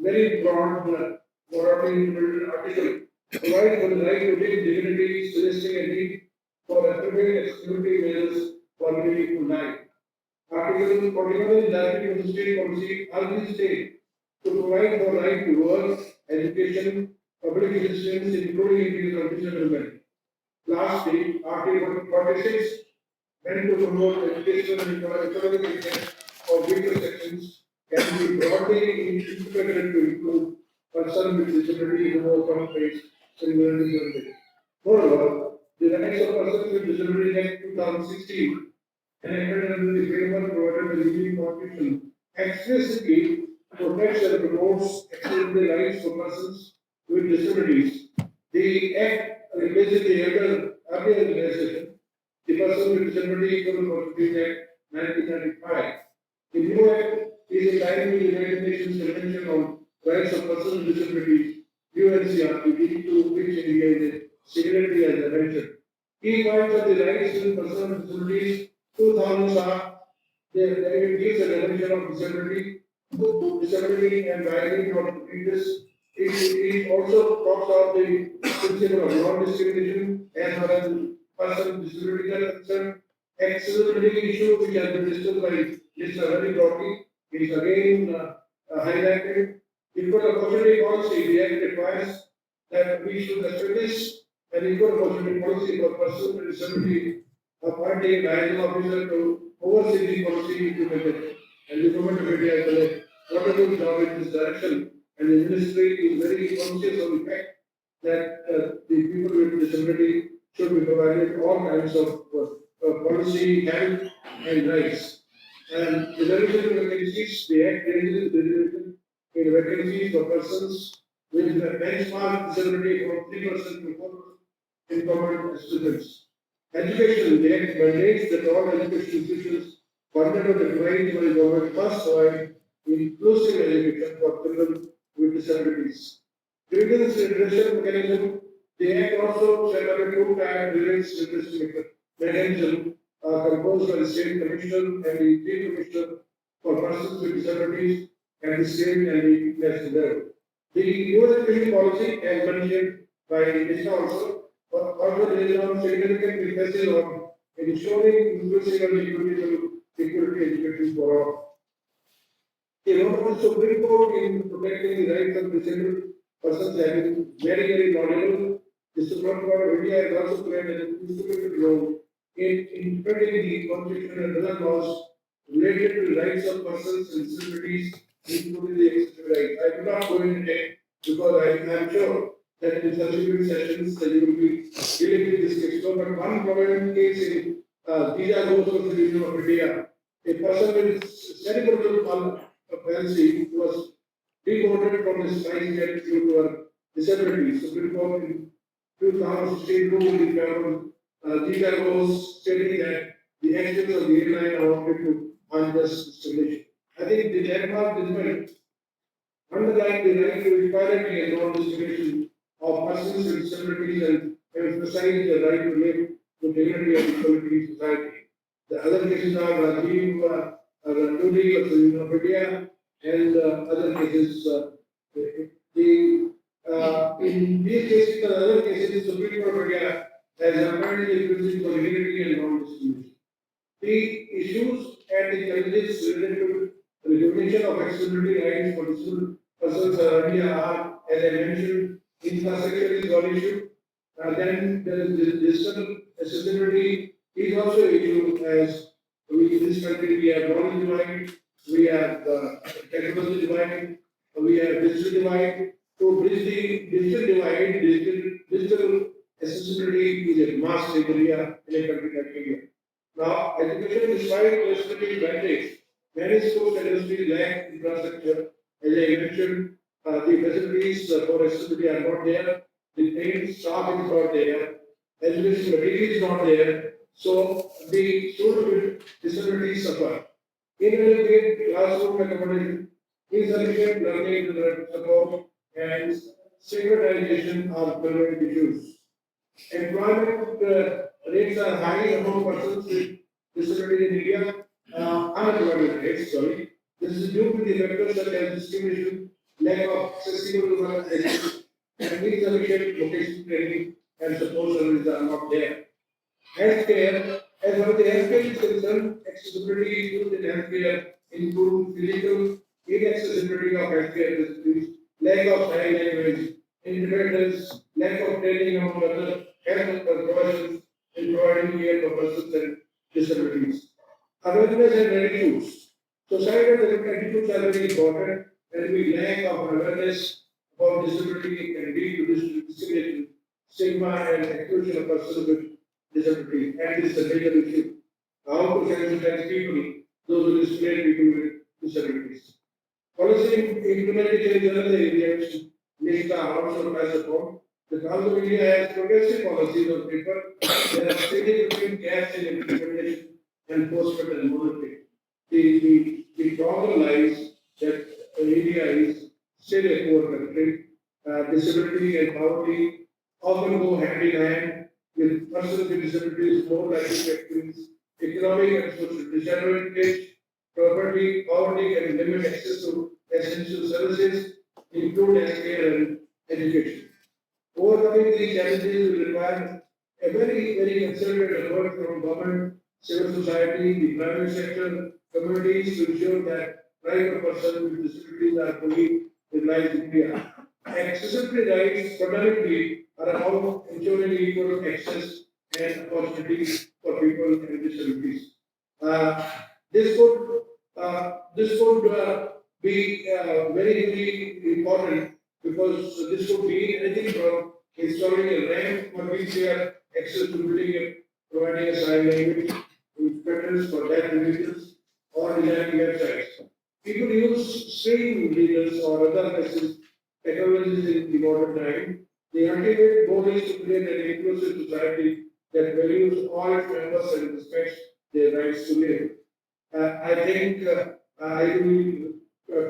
very broad, morally implemented article, provides for the right to live dignity, suggesting a need for appropriate exclusionary measures for meaningful life. Article 41 is directly to the state policy urges the state to provide for right to work, education, public assistance, including increased condition development. Lastly, Article 46 meant to promote education and economic interest of weaker sections can be broadly interpreted to include persons with disabilities who often face similar disadvantages. Moreover, the rights of persons with disabilities Act 2016 enacted under the framework provided by the Indian Constitution explicitly protects and promotes accessibility rights for persons with disabilities. The Act replaces the earlier legislation, the Person with Disability Equal Opportunity Act 1995. The new Act is in line with the United Nations Convention on Rights of Persons with Disabilities, UNCRPD, to which India is a signatory as I mentioned. Key points of the rights of persons with disabilities 2000 are there it gives a definition of disability, disability and value of previous. It also talks about the principle of non-discrimination as far as person with disability are concerned. Accessibility issue which has been discussed by Mr. Ravi Broadly is again highlighted. Equal opportunity policy, the act requires that we should establish an equal opportunity policy for persons with disability, appointing a liaison officer to oversee the policy implementation. And the government of India has done a wonderful job in this direction, and the ministry is very conscious of the fact that the people with disability should be provided all kinds of policy, help, and rights. And the reservation vacancies, the Act raises the reservation in vacancies for persons with a benchmark disability from 3% to 4% in government students. Education, the Act mandates that all education institutions funded or defined by the government must provide inclusive education for children with disabilities. Grievance redressal mechanism, the Act also set up a two-tier grievance redressal mechanism composed by the state commissioner and the chief commissioner for persons with disabilities at the state and the national level. The new education policy, as mentioned by Mr. also lays down significant emphasis on ensuring inclusive and equity education for all. The role of the Supreme Court in protecting the rights of disabled persons has been very, very knowledgeable. The Supreme Court of India has also played an instrumental role in interpreting the constitution and other laws related to the rights of persons with disabilities, including the accessible rights. I will not go into depth because I am sure that in subsequent sessions that you will be dealing with this case. So, but one prominent case in Visa Goes to the Union of India, a person with cerebral palsy was deported from his flight jet due to her disability. Supreme Court in 2016 ruled in favor of Visa Goes, stating that the actions of the airline amounted to unjust discrimination. I think the landmark judgment underline the right to equality and non-discrimination of persons with disabilities and emphasize the right to live with dignity and equality in society. The other cases are Rajiv Randuri of the Union of India and other cases. In these cases and other cases, the Supreme Court of India has apparently used for dignity and non-discrimination. The issues and the challenges related to the recognition of accessibility rights for disabled persons are, as I mentioned, infrastructure is one issue. Then there is the digital accessibility is also an issue as we in this country we have knowledge divide, we have technology divide, we have digital divide. To bridge the digital divide, digital accessibility is a massive area in a country like India. Now, education despite facility advantage, many schools and industries lack infrastructure. As I mentioned, the facilities for accessibility are not there, the trained staff is not there, education material is not there, so the students with disabilities suffer. Inadequate classroom accommodation, insufficient learning support, and stigmatization are prevalent issues. Employment rates are high among persons with disability in India. Unemployment rates, sorry. This is due to the factors such as discrimination, lack of accessible education, and insufficient vocational training and support services are not there. Healthcare, as far as the healthcare is concerned, accessibility issues in healthcare include physical inaccessibility of healthcare facilities, lack of sign language, independence, lack of training among other health professions in providing care for persons with disabilities. Awareness and attitudes. Societal attitudes are very important, and we lack of awareness about disability can lead to discrimination, stigma, and exclusion of persons with disability, and this is a major issue. How to sensitize people, those who display people with disabilities. Policy implementation is another area which NISTA also has upon. The Council of India has progressive policies on paper. There are significant gaps in implementation, enforcement, and monitoring. The problem lies that India is still a poor country. Disability and poverty often go hand in hand with persons with disabilities more likely to experience economic and social disadvantage poverty can limit access to essential services, include healthcare and education. Overcoming these challenges will require a very concerted effort from government, civil society, the private sector, communities to ensure that rights of persons with disabilities are fully realized in India. Accessibility rights fundamentally are about ensuring equal access and opportunities for people with disabilities. Uh, this could be very important because this could be anything from installing a ramp for wheelchair access to building and providing a sign language instructors for deaf individuals or designing websites. People use screen readers or other message technologies in the modern time. The ultimate goal is to create an inclusive society that values all its members and respects their rights to live. I think I will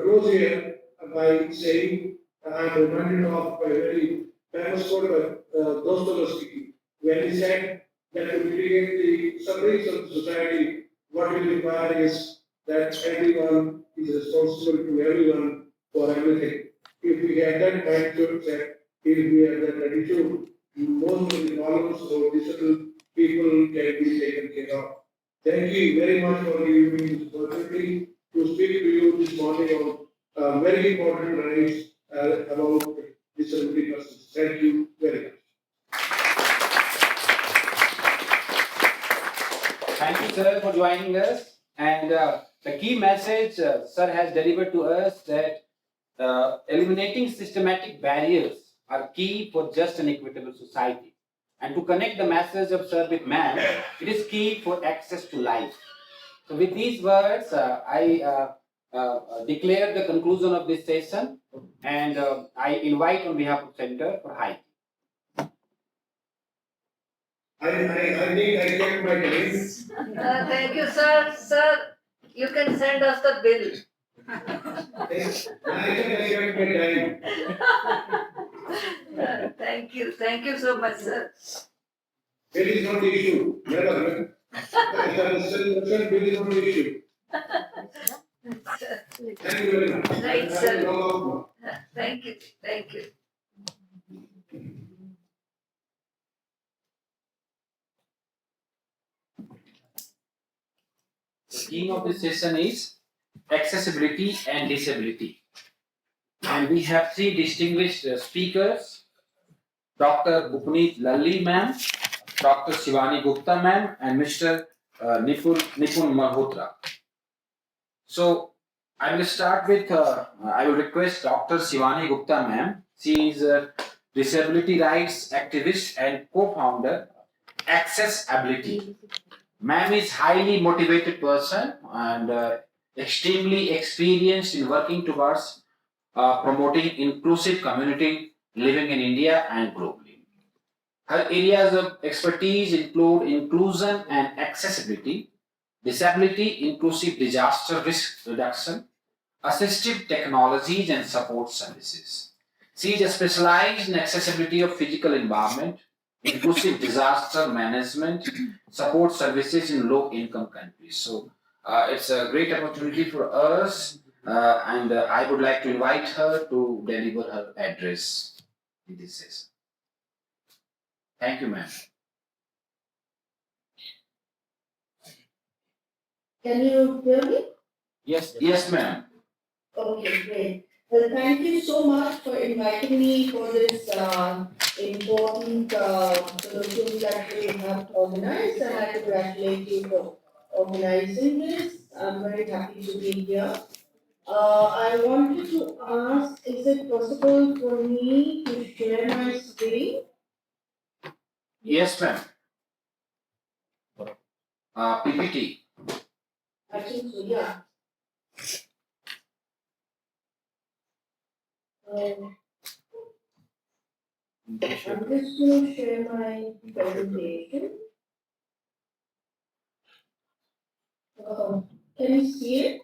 close here by saying I'm reminded of a very famous quote by Dostoevsky when he said that to mitigate the sufferings of society, what we require is that everyone is responsible to everyone for everything. If we have that mindset, if we have that attitude, most of the problems of disabled people can be taken care of. Thank you very much for giving me this opportunity to speak to you this morning on very important rights about disability persons. Thank you very much. Thank you, sir, for joining us. And the key message sir has delivered to us that eliminating systematic barriers are key for just and equitable society. And to connect the message of sir with man, it is key for access to life. So with these words, I declare the conclusion of this session, and I invite on behalf of Center for High. I think I checked my time. Thank you, sir. Sir, you can send us the bill. I think I checked my time. Thank you so much, sir. Bill is not the issue. Never. Bill is not the issue. Thank you very much. Right, I sir. will log off now. Thank you. The theme of this session is accessibility and disability. And we have three distinguished speakers, Dr. Upneet Lalli ma'am, Dr. Shivani Gupta ma'am, and Mr. Nipun Malhotra. So I will start with, I will request Dr. Shivani Gupta ma'am. She is a disability rights activist and co-founder, Accessibility. Ma'am is highly motivated person and extremely experienced in working towards promoting inclusive community living in India and globally. Her areas of expertise include inclusion and accessibility, disability inclusive disaster risk reduction, assistive technologies and support services. She is specialized in accessibility of physical environment, inclusive disaster management, support services in low income countries. So it's a great opportunity for us and I would like to invite her to deliver her address in this session. Thank you, ma'am. Can you hear me? Yes, ma'am. Okay, great. Well, thank you so much for inviting me for this important colloquium that we have organized, and I congratulate you for organizing this. I'm very happy to be here. I wanted to ask, is it possible for me to share my screen? Yes, ma'am. PPT. I think so, yeah. I'm just going to share my presentation. Can you see it?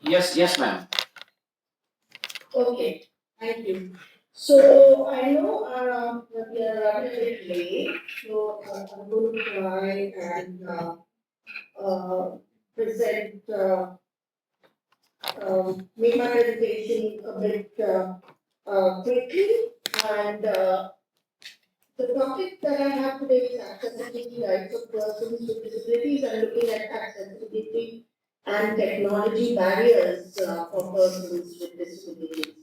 Yes, ma'am. Okay, thank you. So I know that we are running a bit late, so I'm going to try and present, make my presentation a bit quickly. And the topic that I have today is accessibility rights of persons with disabilities and looking at accessibility and technology barriers for persons with disabilities.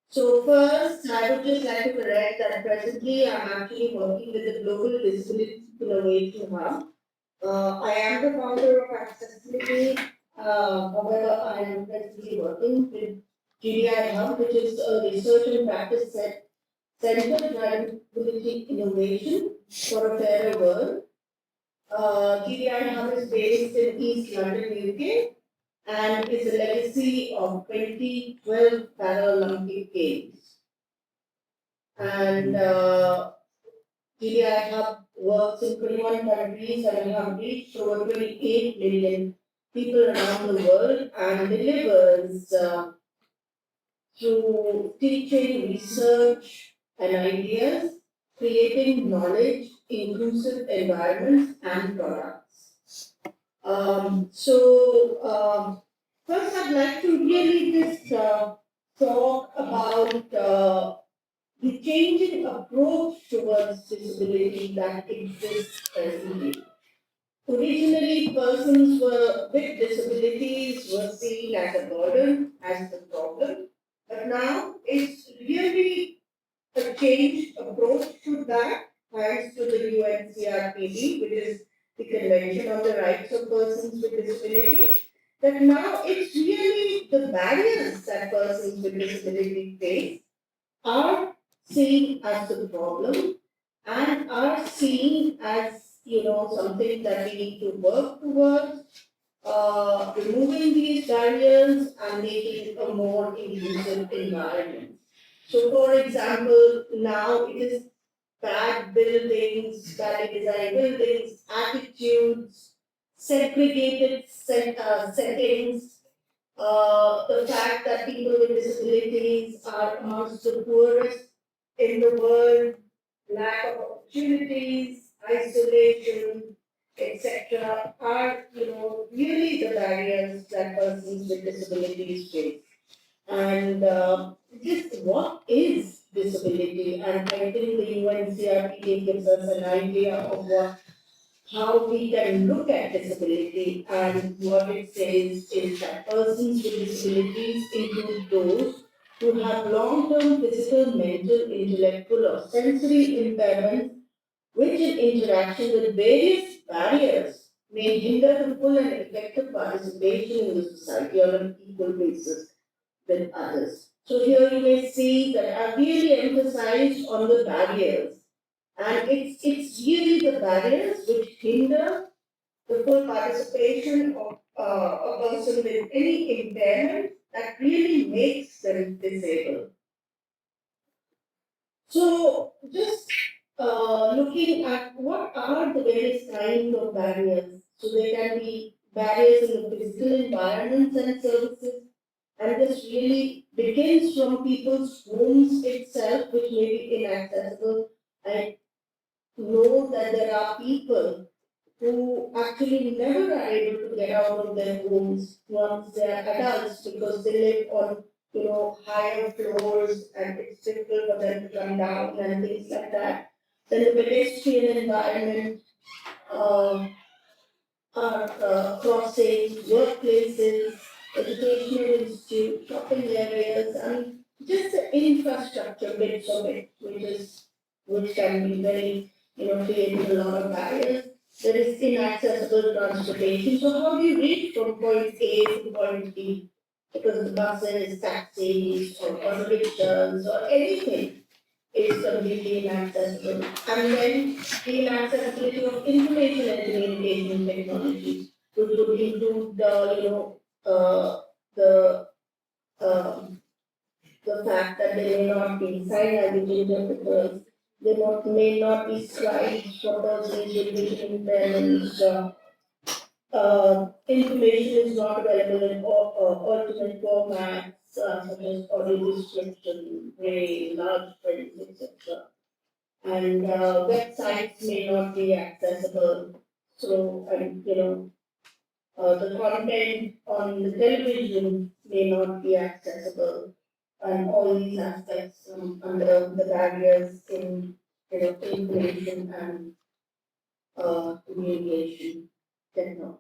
So first, I would just like to correct that presently I'm actually working with the Global Disability Innovation Hub. I am the founder of Accessibility. However, I am presently working with GDI Hub, which is a research and practice center driving disability innovation for a fairer world. GDI Hub is based in East London, UK, and is a legacy of 2012 Paralympic Games. And GDI Hub works in 21 countries and have reached over 28 million people around the world and delivers through teaching, research, and ideas, creating knowledge, inclusive environments, and products. First, I'd like to really just talk about the changing approach towards disability that exists presently. Originally, persons with disabilities were seen as a burden, as the problem, but now it's really a changed approach to that, thanks to the UNCRPD, which is the Convention on the Rights of Persons with Disability, that now it's really the barriers that persons with disability face are seen as the problem and are seen as something that we need to work towards, removing these barriers and making a more inclusive environment. So, for example, now it is bad buildings, badly designed buildings, attitudes, segregated settings, the fact that people with disabilities are amongst the poorest in the world, lack of opportunities, isolation, etc., are really the barriers that persons with disabilities face. And just what is disability? And I think the UNCRPD gives us an idea of how we can look at disability, and what it says is that persons with disabilities include those who have long-term physical, mental, intellectual, or sensory impairments which in interaction with various barriers may hinder the full and effective participation in the society on an equal basis with others. So here you may see that I've really emphasized on the barriers, and it's really the barriers which hinder the full participation of a person with any impairment that really makes them disabled. So just looking at what are the various kinds of barriers. So there can be barriers in the physical environments and services, and this really begins from people's homes itself, which may be inaccessible. I know that there are people who actually never are able to get out of their homes once they are adults because they live on higher floors and it's difficult for them to come down and things like that. Then the pedestrian environment, uh, crossings, workplaces, educational institutes, shopping areas, and just the infrastructure bits of it, which can be very, creating a lot of barriers. There is inaccessible transportation. So how do you reach from point A to point B? Because the buses, taxis, or auto rickshaws, or anything is completely inaccessible. And then the inaccessibility of information and communication technologies, which would include the um, the fact that there may not be sign language interpreters, may not be scribes for persons with vision impairments. Information is not available in alternate formats such as audio description, braille, large prints, etc. And websites may not be accessible. So, and the content on the television may not be accessible, and all these aspects under the barriers in information and communication technology.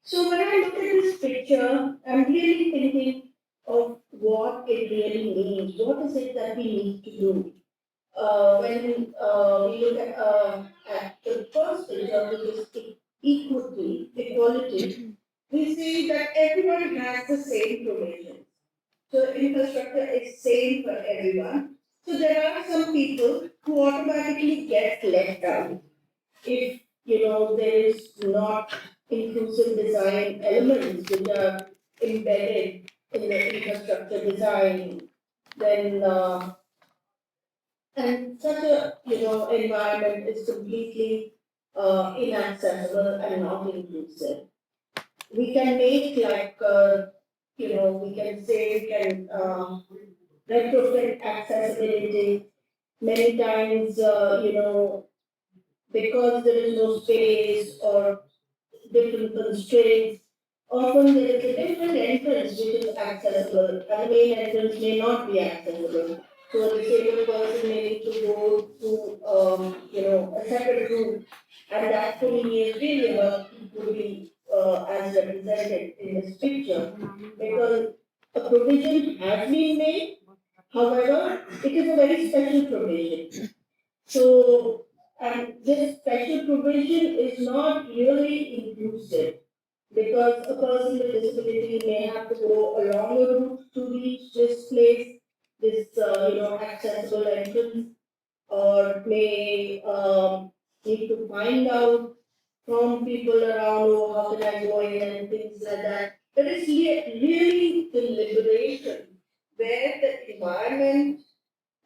So when I look at this picture, I'm really thinking of what it really means. What is it that we need to do? When we look at the first picture, which is equality, we see that everyone has the same provisions. So infrastructure is same for everyone. So there are some people who automatically get left out if there is not inclusive design elements which are embedded in the infrastructure design, then and such a environment is completely inaccessible and not inclusive. We can make like we can say we can retrofit accessibility many times. Because there is no space or different constraints. Often there is a different entrance which is accessible, and the main entrance may not be accessible. So a disabled person may need to go to, a separate route, and that for me is really what would be as represented in this picture, because a provision has been made. However, it is a very special provision. So, and this special provision is not really inclusive because a person with disability may have to go a longer route to reach this place, this accessible entrance, or may need to find out from people around, oh, how can I go in and things like that. That is really the liberation where the environment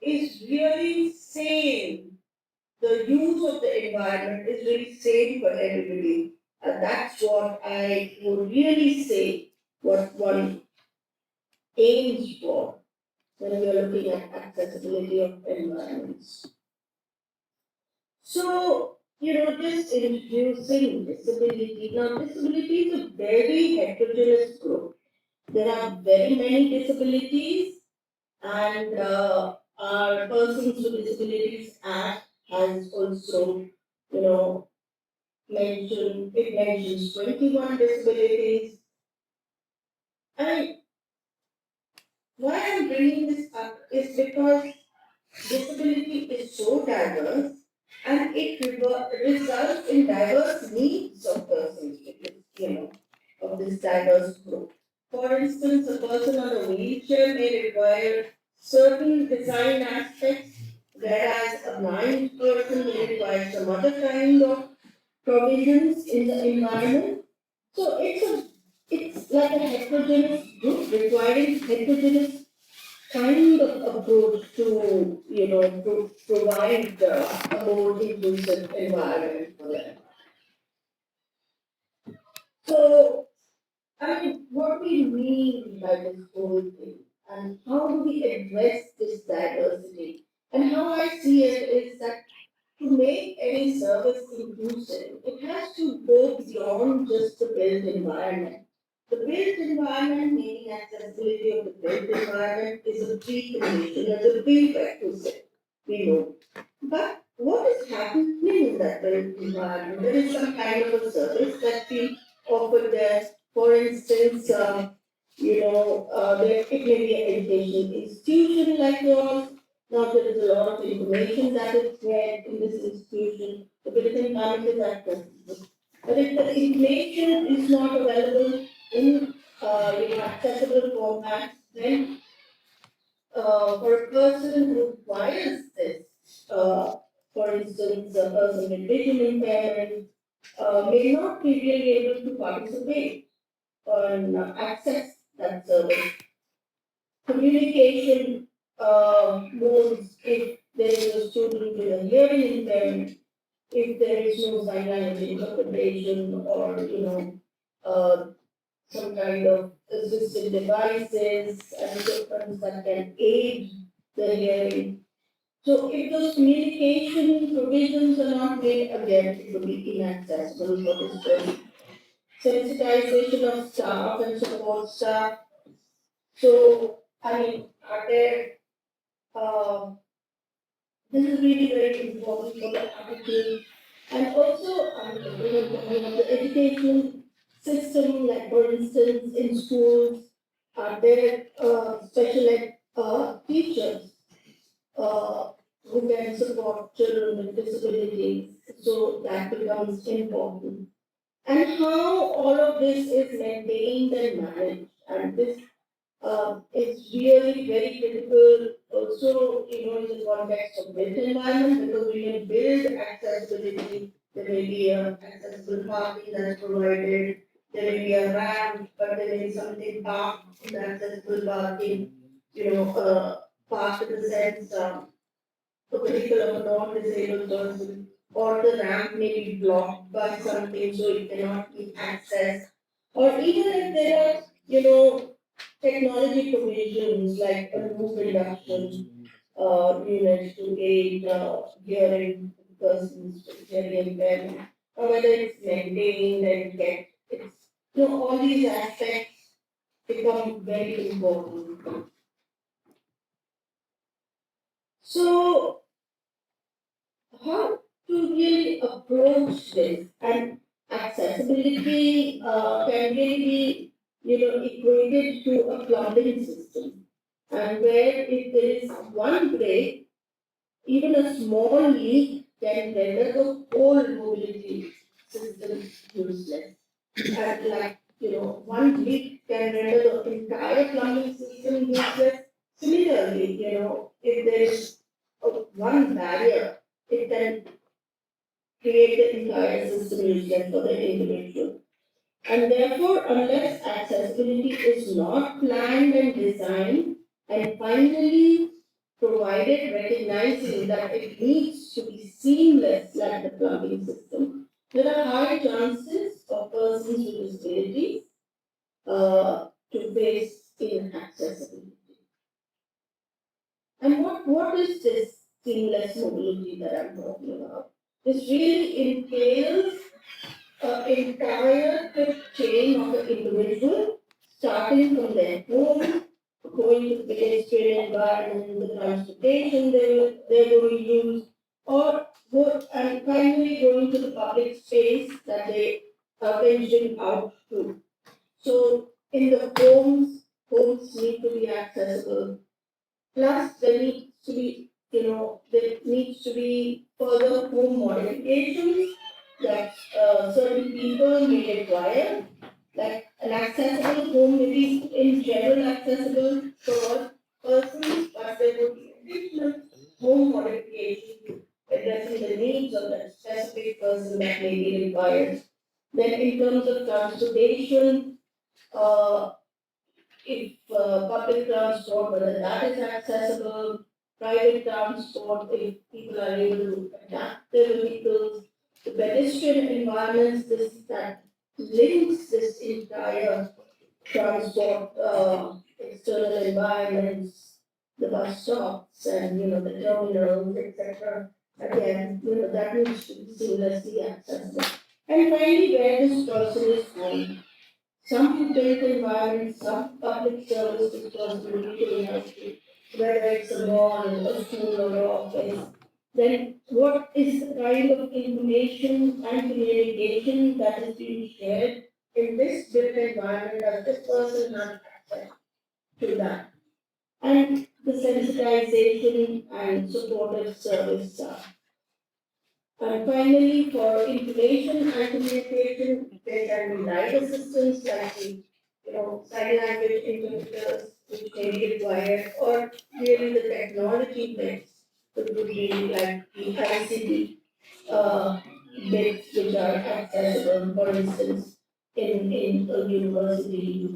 is really same. The use of the environment is really same for everybody. And that's what I would really say what one aims for when we are looking at accessibility of environments. So, just introducing disability. Now, disability is a very heterogeneous group. There are very many disabilities, and our Persons with Disabilities Act has also, it mentions 21 disabilities. And why I'm bringing this up is because disability is so diverse and it results in diverse needs of persons with this, of this diverse group. For instance, a person on a wheelchair may require certain design aspects, whereas a blind person may require some other kind of provisions in the environment. So it's like a heterogeneous group requiring heterogeneous kind of approach to to provide a more inclusive environment for them. So I mean, what we mean by this whole thing, and how do we address this diversity? And how I see it is that to make any service inclusive, it has to go beyond just the built environment. The built environment, meaning accessibility of the built environment, is a precondition, as a prerequisite, we know. But what is happening in that built environment? There is some kind of a service that we offer there. For instance, it may be an education institution like yours. Now there is a lot of information that is read in this institution. The built environment is accessible. But if the information is not available in accessible format, then for a person who requires this, for instance, a person with vision impairment may not be really able to participate or access that service. Communication modes, if there is a student with a hearing impairment, if there is no sign language interpretation or uh, some kind of assistive devices and equipment that can aid the hearing. So if those communication provisions are not made, again, it will be inaccessible for this person. Sensitization of staff and support staff. So, I mean, are there, this is really very important for the attitude. And also, the educational system, like for instance, in schools, are there special ed teachers who can support children with disabilities? So that becomes important. And how all of this is maintained and managed. And this is really very critical also, in the context of built environment, because we can build accessibility. There may be a accessible parking that's provided, there may be a ramp, but there may be something parked in accessible parking, parked in the sense, a vehicle of a non-disabled person, or the ramp may be blocked by something so it cannot be accessed. Or even if there are, technology provisions like a roof reduction units to aid hearing persons with hearing impairment, or whether it's maintained and kept. All these aspects become very important. So, how to really approach this? And accessibility can really be, equated to a plumbing system. And where if there is one break, even a small leak can render the whole mobility system useless. And like, one leak can render the entire plumbing system useless. Similarly, if there is one barrier, it can create the entire system useless for the individual. And therefore, unless accessibility is not planned and designed, and finally provided recognizing that it needs to be seamless like the plumbing system, there are high chances of persons with disabilities to face inaccessibility. And what is this seamless mobility that I'm talking about? This really entails entire the chain of the individual, starting from their home, going to the pedestrian environment, the transportation they're going to use, or and finally going to the public space that they are venturing out to. So in the homes need to be accessible. Plus, there needs to be further home modifications that certain people may require, like an accessible home may be in general accessible for all persons, but there would be additional home modifications addressing the needs of that specific person that may be required. Then in terms of transportation, uh, if public transport, whether that is accessible, private transport, if people are able to adapt their vehicles, the pedestrian environments, this that links this entire transport, external environments, the bus stops and the terminals, etc. Again, that needs to be seamlessly accessible. And finally, where this person is going. Some built environments, some public service responsibility has to, whether it's a mall, a school, or an office. Then what is the kind of information and communication that is being shared in this built environment that this person has access to that? And the sensitization and supportive service staff. And finally, for information and communication, there can be live assistance like the, sign language interpreters, which may be required, or really the technology bits, which would be like the ICT bits which are accessible, for instance, in a university,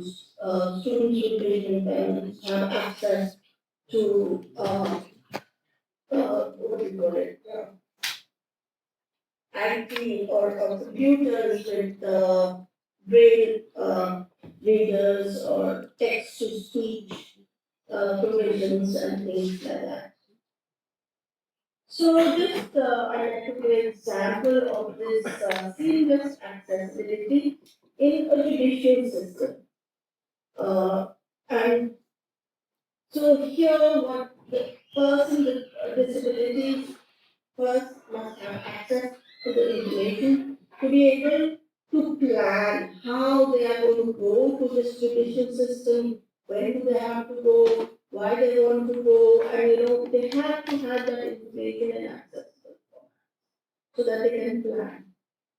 students with vision impairments have access to, what do you call it? IT or computers with braille readers or text to speech provisions and things like that. So this, I like to give an example of this seamless accessibility in a judicial system. And so here what the person with disabilities first must have access to the information to be able to plan how they are going to go to this judicial system, when do they have to go, why they want to go, and they have to have that information and access so that they can plan.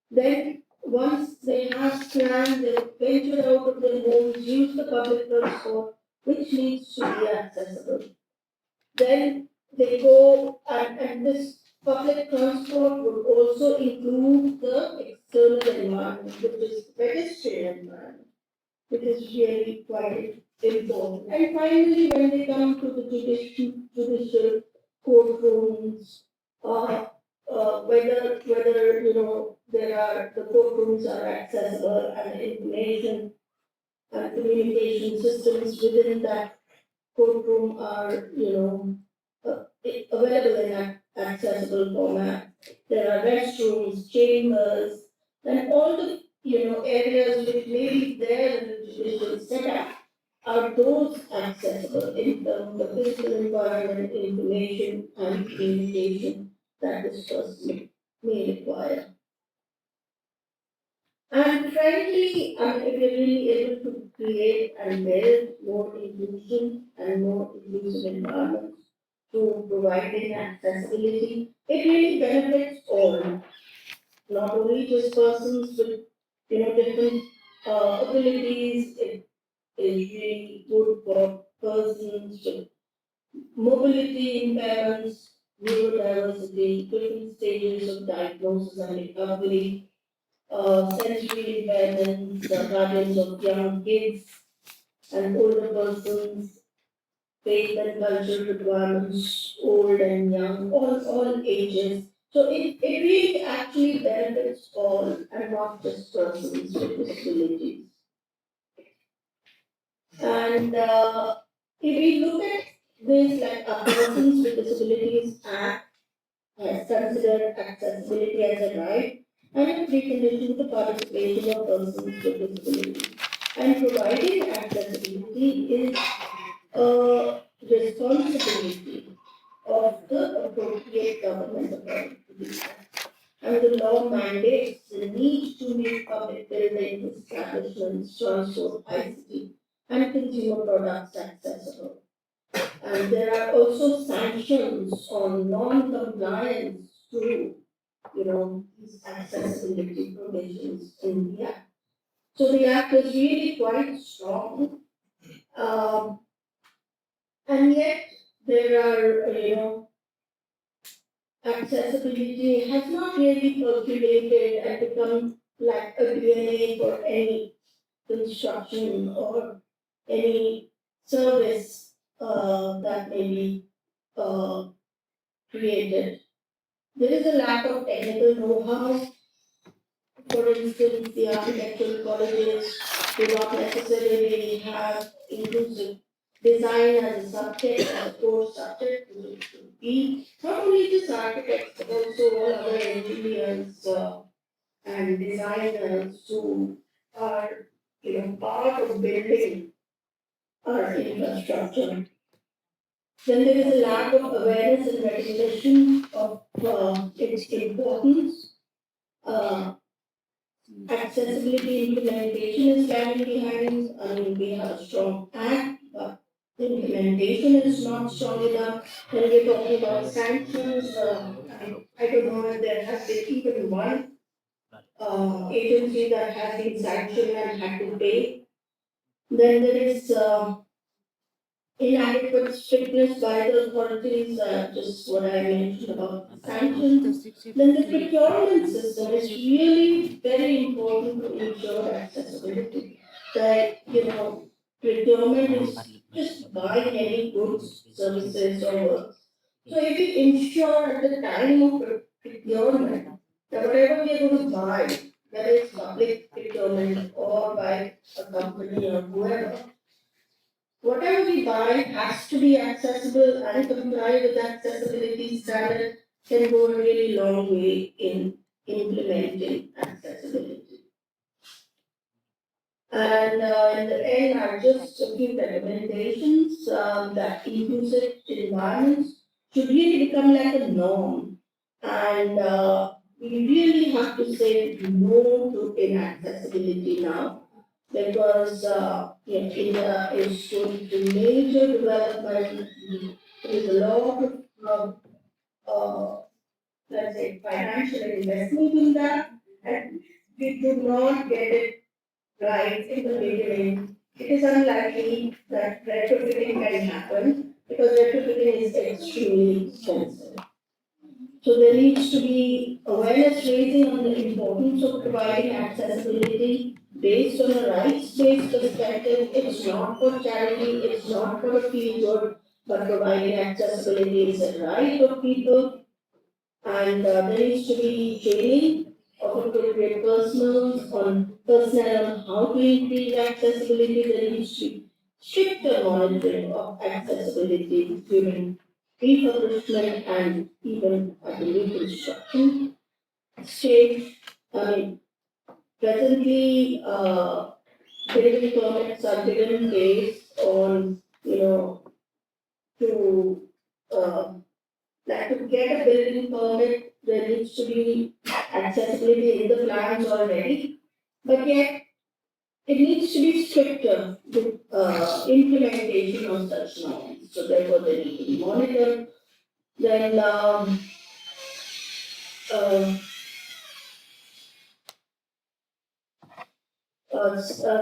Then, once they have planned, they venture out of their homes, use the public transport, which needs to be accessible. Then they go, and this public transport would also include the external environment, which is the pedestrian environment, which is really quite important. And finally, when they come to the judicial courtrooms, uh, whether there are the courtrooms are accessible and information and communication systems within that courtroom are available in accessible format. There are restrooms, chambers, and all the areas which may be there in the judicial setup are those accessible in terms of physical environment, information, and communication that this person may require. And frankly, if you're really able to create and build more inclusion and more inclusive environments through providing accessibility, it really benefits all, not only just persons with different abilities. It is really good for persons with mobility impairments, neurodiversity, different stages of diagnosis and recovery, sensory impairments, guardians of young kids and older persons, faith and cultural requirements, old and young, all ages. So it really actually benefits all and not just persons with disabilities. And if we look at this like a Persons with Disabilities Act has considered accessibility as a right and a precondition to participation of persons with disabilities. And providing accessibility is a responsibility of the appropriate government authority. And the law mandates the need to make public buildings, establishments, transport, ICT, and consumer products accessible. And there are also sanctions on non-compliance to, these accessibility provisions in the Act. So the Act is really quite strong. And yet there are, accessibility has not really percolated and become like a DNA for any construction or any service that may be uh, created. There is a lack of technical know-how. For instance, the architectural colleges do not necessarily have inclusive design as a subject, as a core subject, which should be not only just architects, but also all other engineers and designers who are, part of building our infrastructure. Then there is a lack of awareness and recognition of its importance. Uh, Accessibility implementation is lagging behind. We have a strong act, but the implementation is not strong enough. When we're talking about sanctions, I don't know if there has been even one agency that has been sanctioned and had to pay. Then there is inadequate strictness by the authorities, just what I mentioned about the sanctions. Then the procurement system is really very important to ensure accessibility. That, procurement is just buying any goods, services, or work. So if we ensure at the time of procurement that whatever we are going to buy, whether it's public procurement or by a company or whoever, whatever we buy has to be accessible and comply with accessibility standard can go a really long way in implementing accessibility. And in the end, I just a few recommendations that inclusive environments should really become like a norm. And we really have to say no to inaccessibility now because India is going through major development. There is a lot of, let's say, financial investment in that, and we do not get it right in the beginning. It is unlikely that retrofitting can happen because retrofitting is extremely expensive. So there needs to be awareness raising on the importance of providing accessibility based on a rights-based perspective. It's not for charity, it's not for a feel good, but providing accessibility is a right of people. And there needs to be training of appropriate personnel on how to increase accessibility. There needs to be stricter monitoring of accessibility during refurbishment and even at the reconstruction stage. I mean, presently, building permits are given based on, to, like to get a building permit, there needs to be accessibility in the plans already. But yet, it needs to be stricter with implementation of such norms. So therefore, they need to be monitored. Then uh,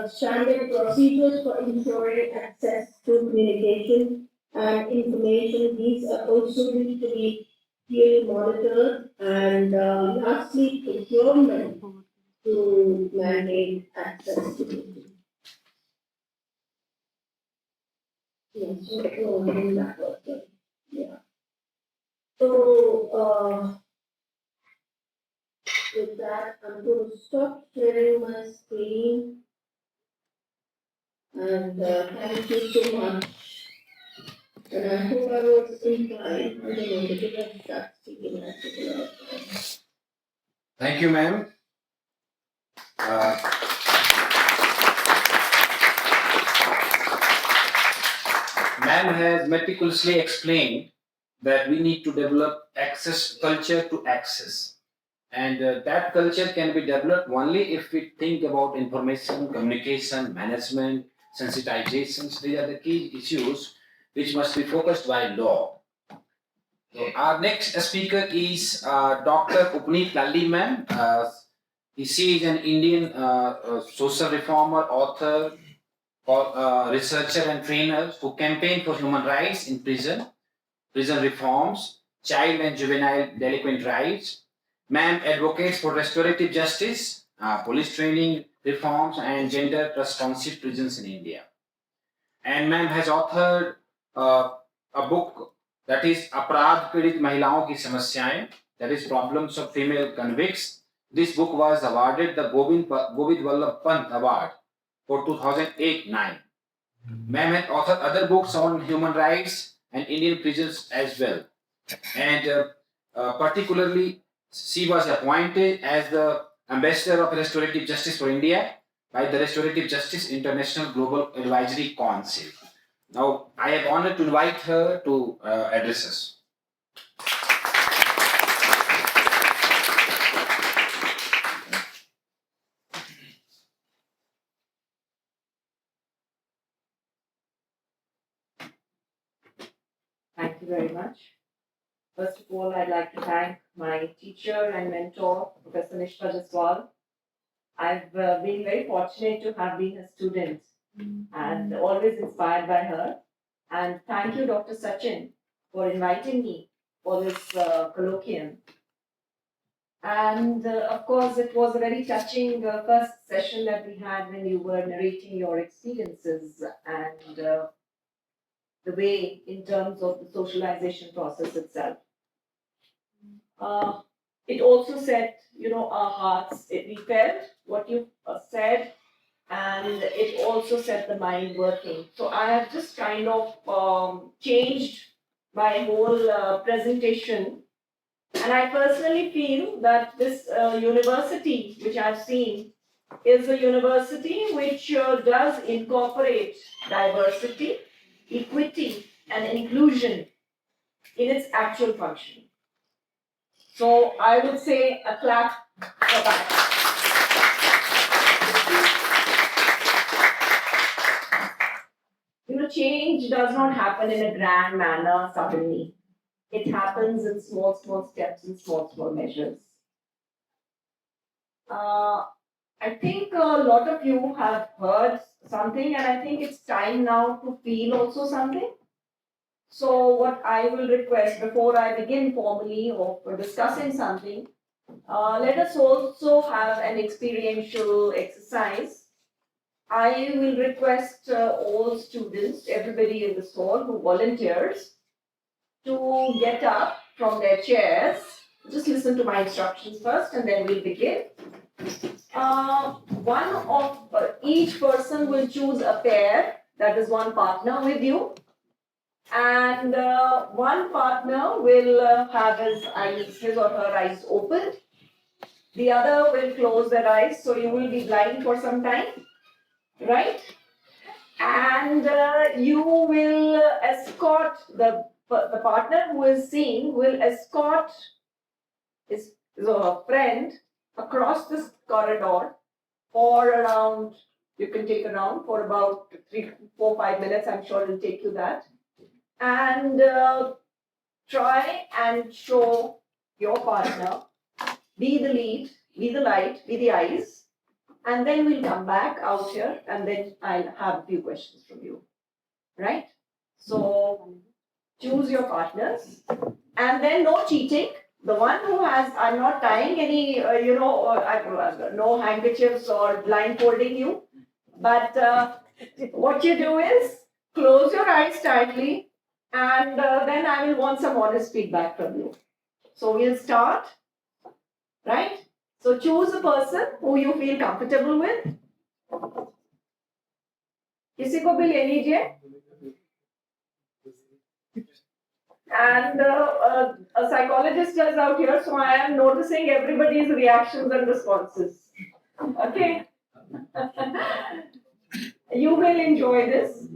standard procedures for ensuring access to communication and information. These are also need to be clearly monitored. And lastly, procurement to mandate accessibility. Yes, so in that order. Yeah. So with that, I'm going to stop sharing my screen. And thank you so much. And I hope I was in time. I don't know, because I start speaking at the Thank you, ma'am. Ma'am has meticulously explained that we need to develop access culture to access. And that culture can be developed only if we think about information, communication, management, sensitizations. These are the key issues which must be focused by law. So our next speaker is Dr. Upneet Lalli ma'am. She is an Indian social reformer, author, researcher and trainer who campaign for human rights in prison, prison reforms, child and juvenile delinquent rights. Ma'am advocates for restorative justice, police training reforms, and gender responsive prisons in India. And ma'am has authored a book that is अपराध पीड़ित महिलाओं की समस्याएं, that is problems of female convicts. This book was awarded the Govind Vallabh Pant Award for 2008-9. Ma'am has authored other books on human rights and Indian prisons as well. And particularly, she was appointed as the Ambassador of Restorative Justice for India by the Restorative Justice International Global Advisory Council. Now, I am honored to invite her to address us. Thank you very much. First of all, I'd like to thank my teacher and mentor, Professor Nishka Jaswal. I've been very fortunate to have been a student and always inspired by her. And thank you, Dr. Sachin, for inviting me for this colloquium. And of course, it was a very touching first session that we had when you were narrating your experiences and the way in terms of the socialization process itself. It also set, our hearts. We felt what you said, and it also set the mind working. So I have just kind of changed my whole presentation And I personally feel that this university, which I've seen, is a university which does incorporate diversity, equity, and inclusion in its actual function. So I would say a clap for that. Change does not happen in a grand manner suddenly. It happens in small, small steps and small, small measures. I think a lot of you have heard something, and I think it's time now to feel also something. So, what I will request before I begin formally or discussing something, let us also have an experiential exercise. I will request all students, everybody in this hall who volunteers, to get up from their chairs. Just listen to my instructions first and then we'll begin. One of each person will choose a pair, that is one partner with you. And one partner will have his or her eyes open. The other will close their eyes, so you will be blind for some time, right? And you will escort the partner who is seeing will escort his friend across this corridor for around, you can take around for about 3, 4, 5 minutes. I'm sure it'll take you that. And try and show your partner, be the lead, be the light, be the eyes, and then we'll come back out here and then I'll have a few questions from you, right? So choose your partners and then no cheating. The one who has, I'm not tying any, no handkerchiefs or blindfolding you, but what you do is close your eyes tightly and then I will want some honest feedback from you. So we'll start, right? So choose a person who you feel comfortable with. किसी को भी ले लीजिए. And a psychologist is out here, so I am noticing everybody's reactions and responses. Okay? You will enjoy this.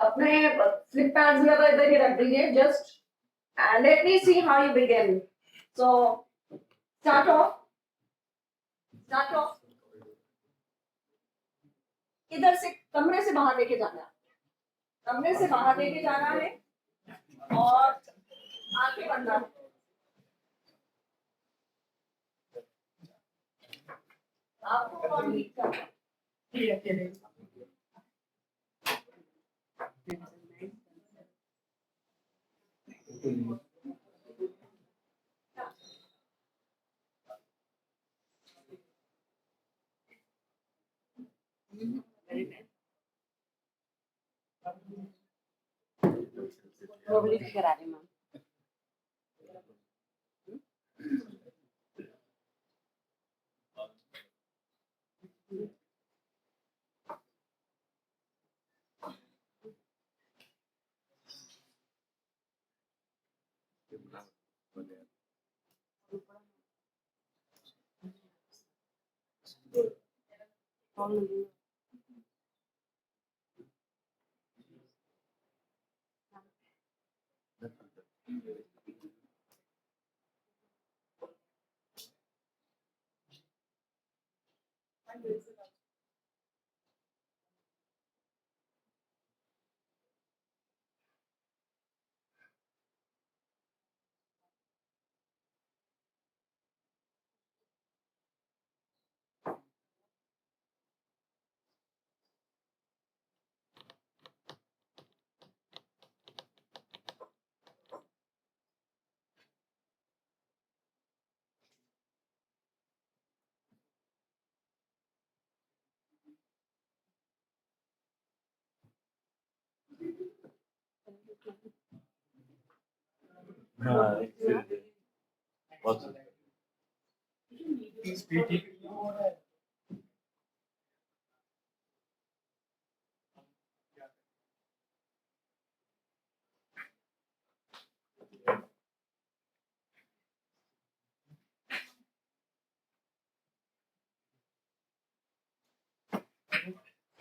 अपने slip pads इधर ही रख दीजिए, just and let me see how you begin. So start off. इधर से कमरे से बाहर लेके जाना है और आगे बढ़ना है. आपको और लीड करना है. Probably करा रही ma'am.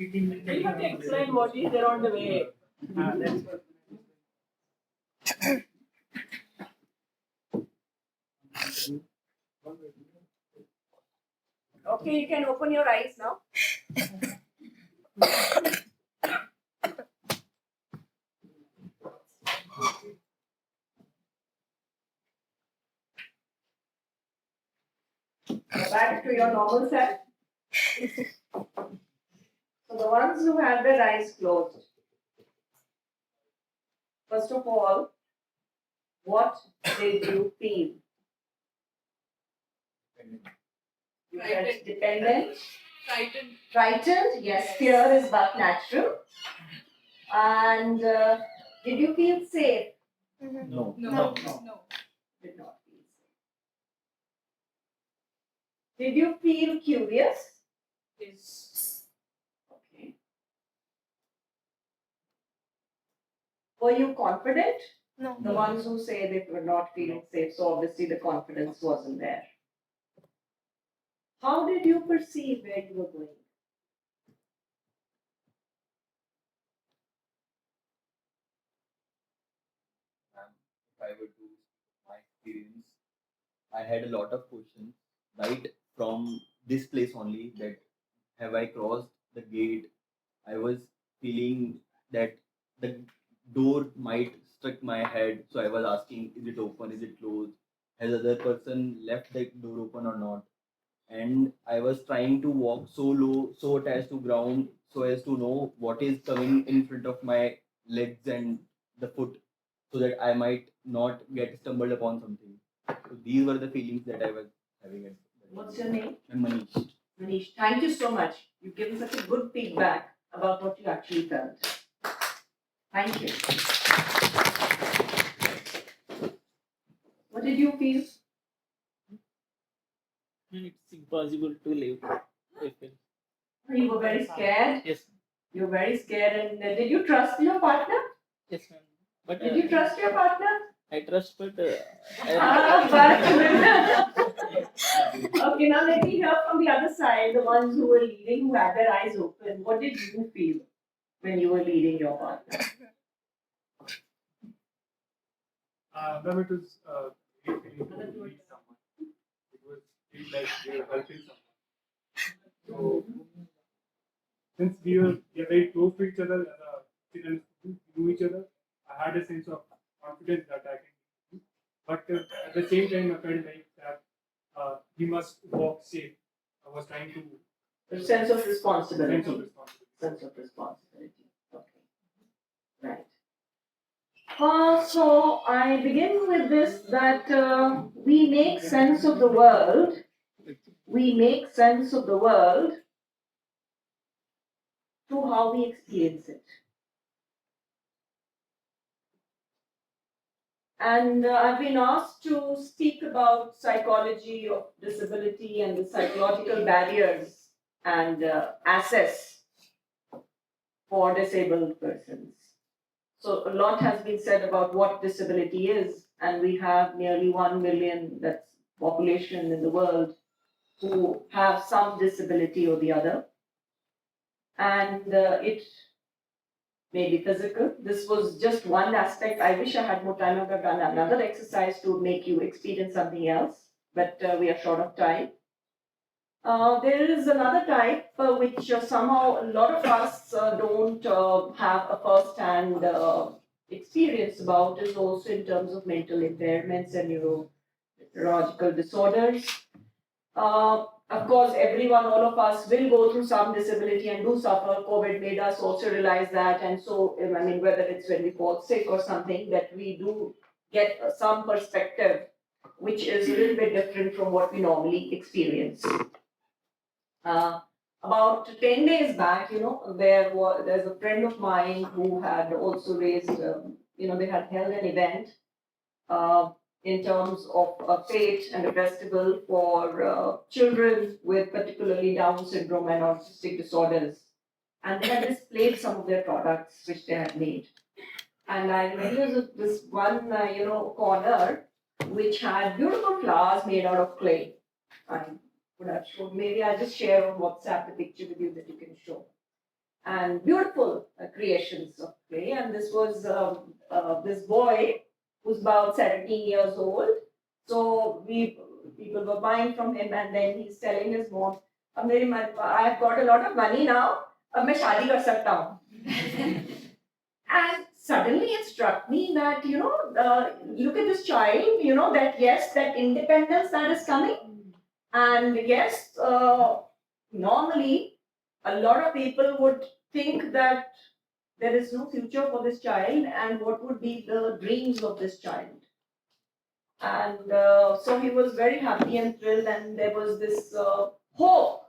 You have to explain what is there on the way. That's what. Okay, you can open your eyes now. Back to your normal self. So the ones who have their eyes closed, first of all, what did you feel? You felt dependent, frightened. Yes, fear is but natural. And did you feel safe? No. Did not feel safe. Did you feel curious? Yes. Okay. Were you confident? No. The ones who say they were not feeling safe, so obviously the confidence wasn't there. How did you perceive where you were going? If I were to my experience, I had a lot of questions right from this place only, that have I crossed the gate? I was feeling that the door might struck my head, so I was asking, is it open? Is it closed? Has other person left the door open or not? And I was trying to walk so low, so attached to ground, so as to know what is coming in front of my legs and the foot, so that I might not get stumbled upon something. So these were the feelings that I was having at that What's time. your name? I'm Manish. Manish, thank you so much. You've given such a good feedback about what you actually felt. Thank you. What did you feel? It's impossible to live. I feel. You were very scared. Yes, You were very scared, and did you trust your partner? yes, ma'am. But Did you trust your partner? I trust, but Okay, now let me hear from the other side, the ones who were leading, who had their eyes open. What did you feel when you were leading your partner? Ma'am, it was really feeling to meet someone. It was feel like we were helping someone. So since we are very close to each other as a kid and student, we knew each other, I had a sense of confidence that I can do. But at the same time, I felt like that he must walk safe. I was trying to A sense of responsibility. sense of responsibility. Sense of responsibility. Okay. Right. So I begin with this that we make sense of the world. We make sense of the world through how we experience it. And I've been asked to speak about psychology of disability and the psychological barriers and access for disabled persons. So a lot has been said about what disability is, and we have nearly 1 million, that's population in the world, who have some disability or the other. And it may be physical. This was just one aspect. I wish I had more time. I would have done another exercise to make you experience something else, but we are short of time. There is another type which somehow a lot of us don't have a first-hand experience about, is also in terms of mental impairments and neurological disorders. Of course, everyone, all of us will go through some disability and do suffer. COVID made us also realize that. And so, I mean, whether it's when we fall sick or something, that we do get some perspective, which is a little bit different from what we normally experience. About 10 days back, there's a friend of mine who had also raised, they had held an event in terms of a fete and a festival for children with particularly Down syndrome and autistic disorders. And they had displayed some of their products which they had made. And I remember this one, corner which had beautiful flowers made out of clay. I would have shown, maybe I'll just share on WhatsApp the picture with you that you can show. and beautiful creations of clay. And this was this boy who's about 17 years old. So people were buying from him, and then he's telling his mom, I've got a lot of money now, अब मैं शादी कर सकता हूँ. And suddenly it struck me that, look at this child, that yes, that independence that is coming. And yes, normally a lot of people would think that there is no future for this child and what would be the dreams of this child. And so he was very happy and thrilled, and there was this hope,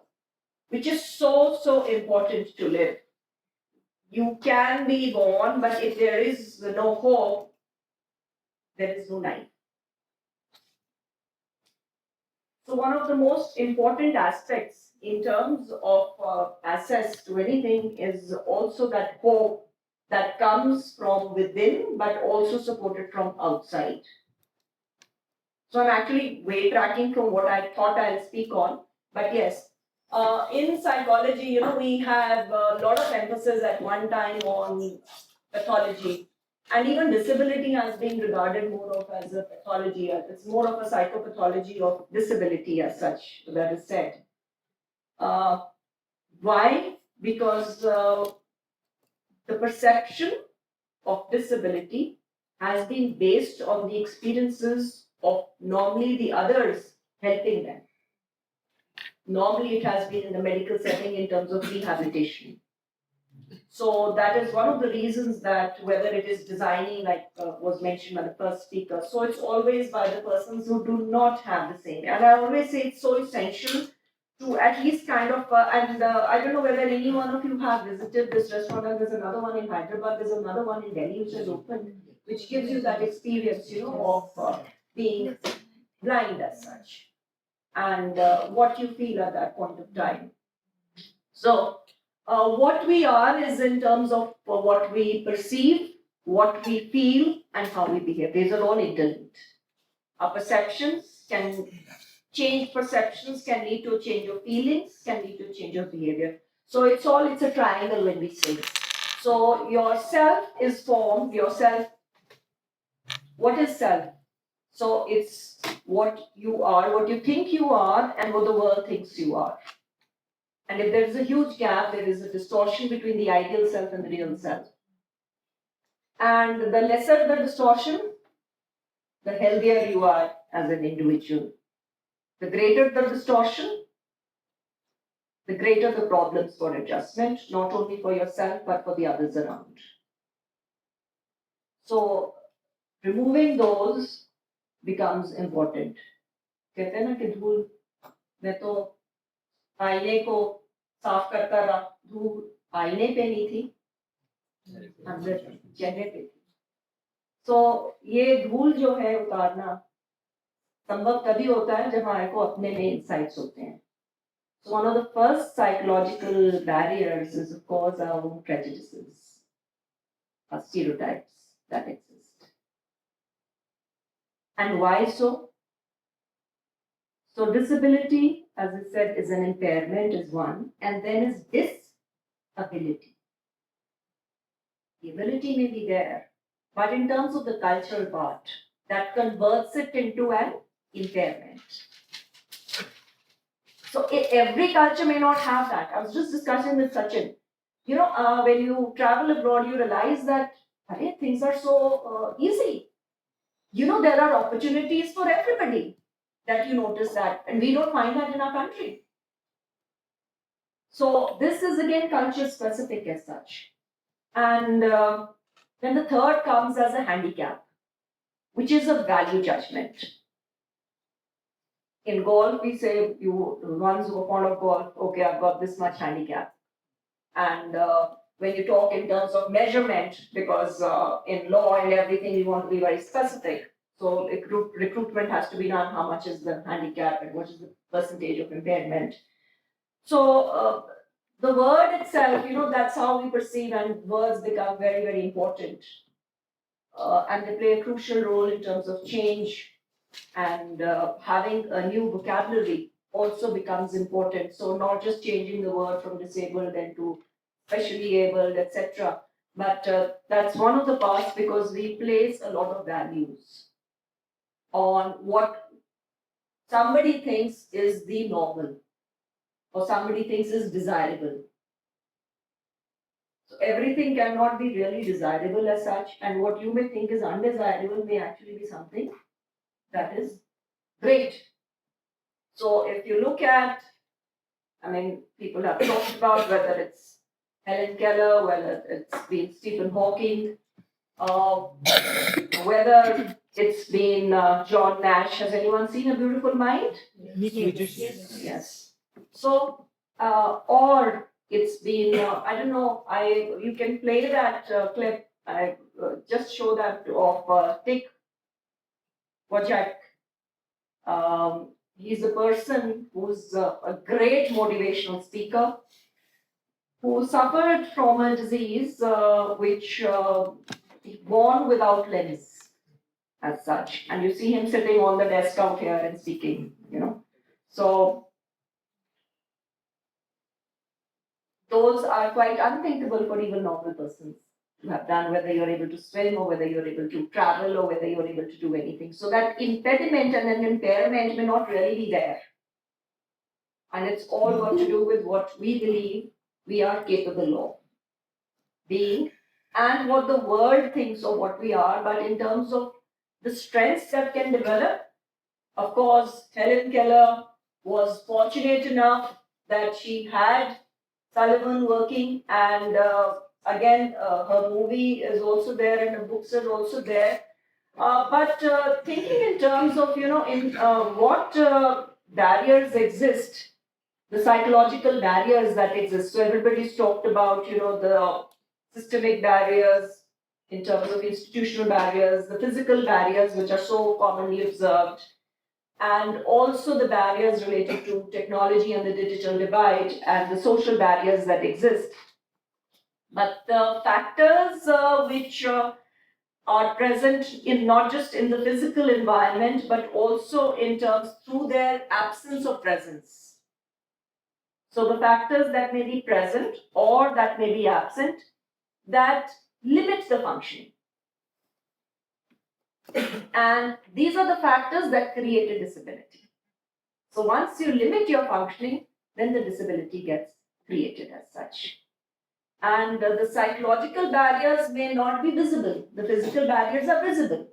which is so, so important to live. You can be born, but if there is no hope, there is no life. So one of the most important aspects in terms of access to anything is also that hope that comes from within, but also supported from outside. So I'm actually way tracking from what I thought I'll speak on, but yes, in psychology, we have a lot of emphasis at one time on pathology, and even disability has been regarded more of as a pathology. It's more of a psychopathology of disability as such, that is said. Why? Because the perception of disability has been based on the experiences of normally the others helping them. Normally it has been in the medical setting in terms of rehabilitation. So that is one of the reasons that whether it is designing, like was mentioned by the first speaker, so it's always by the persons who do not have the same. And I always say it's so essential to at least kind of, I don't know whether any one of you have visited this restaurant, and there's another one in Hyderabad, there's another one in Delhi which has opened, which gives you that experience, of being blind as such, and what you feel at that point of time. So, what we are is in terms of what we perceive, what we feel, and how we behave. These are all interlinked. Our perceptions can change, perceptions can lead to a change of feelings, can lead to a change of behavior. So it's a triangle when we say. So yourself is formed, yourself, what is self? So it's what you are, what you think you are, and what the world thinks you are. And if there is a huge gap, there is a distortion between the ideal self and the real self. And the lesser the distortion, the healthier you are as an individual. The greater the distortion, the greater the problems for adjustment, not only for yourself, but for the others around. So, removing those becomes important. कहते हैं ना कि धूल, मैं तो आईने को साफ करता रहा, धूल आईने पे नहीं थी, अंदर चेहरे पे थी. So, ये धूल जो है उतारना संभव तभी होता है जब हमारे को अपने में insights होते हैं. So one of the first psychological barriers is, of course, our own prejudices, our stereotypes that exist. And why so? So disability, as I said, is an impairment, is one, and then is disability. The ability may be there, but in terms of the cultural part, that converts it into an impairment. So every culture may not have that. I was just discussing with Sachin. When you travel abroad, you realize that things are so easy. There are opportunities for everybody. That you notice that, and we don't find that in our country. So this is again culture specific as such. And then the third comes as a handicap, which is a value judgment. In golf, we say ones who are fond of golf, okay, I've got this much handicap. And when you talk in terms of measurement, because in law and everything, you want to be very specific. So recruitment has to be done, how much is the handicap and what is the percentage of impairment. So the word itself, that's how we perceive, and words become very, very important. And they play a crucial role in terms of change, and having a new vocabulary also becomes important. So not just changing the word from disabled then to specially abled, etc. But that's one of the parts because we place a lot of values on what somebody thinks is the normal or somebody thinks is desirable. So everything cannot be really desirable as such, and what you may think is undesirable may actually be something that is great. So if you look at, I mean, people have talked about whether it's Helen Keller, whether it's been Stephen Hawking, whether it's been John Nash. Has anyone seen A Beautiful Mind? Yes. So, or it's been, I don't know, you can play that clip. I just show that of Dick Wojcik. He's a person who's a great motivational speaker who suffered from a disease which born without limbs as such. And you see him sitting on the desk out here and speaking, you know. So those are quite unthinkable for even normal persons to have done, whether you're able to swim or whether you're able to travel or whether you're able to do anything. So that impediment and an impairment may not really be there. And it's all got to do with what we believe we are capable of being and what the world thinks of what we are, but in terms of the strengths that can develop. Of course, Helen Keller was fortunate enough that she had Sullivan working, and again, her movie is also there and her books are also there. But thinking in terms of, you know, in what barriers exist, the psychological barriers that exist. So everybody's talked about, you know, the systemic barriers in terms of institutional barriers, the physical barriers which are so commonly observed, and also the barriers related to technology and the digital divide and the social barriers that exist. But the factors which are present in not just in the physical environment, but also in terms through their absence of presence. So the factors that may be present or that may be absent that limit the functioning. And these are the factors that create a disability. So once you limit your functioning, then the disability gets created as such. And the psychological barriers may not be visible. The physical barriers are visible.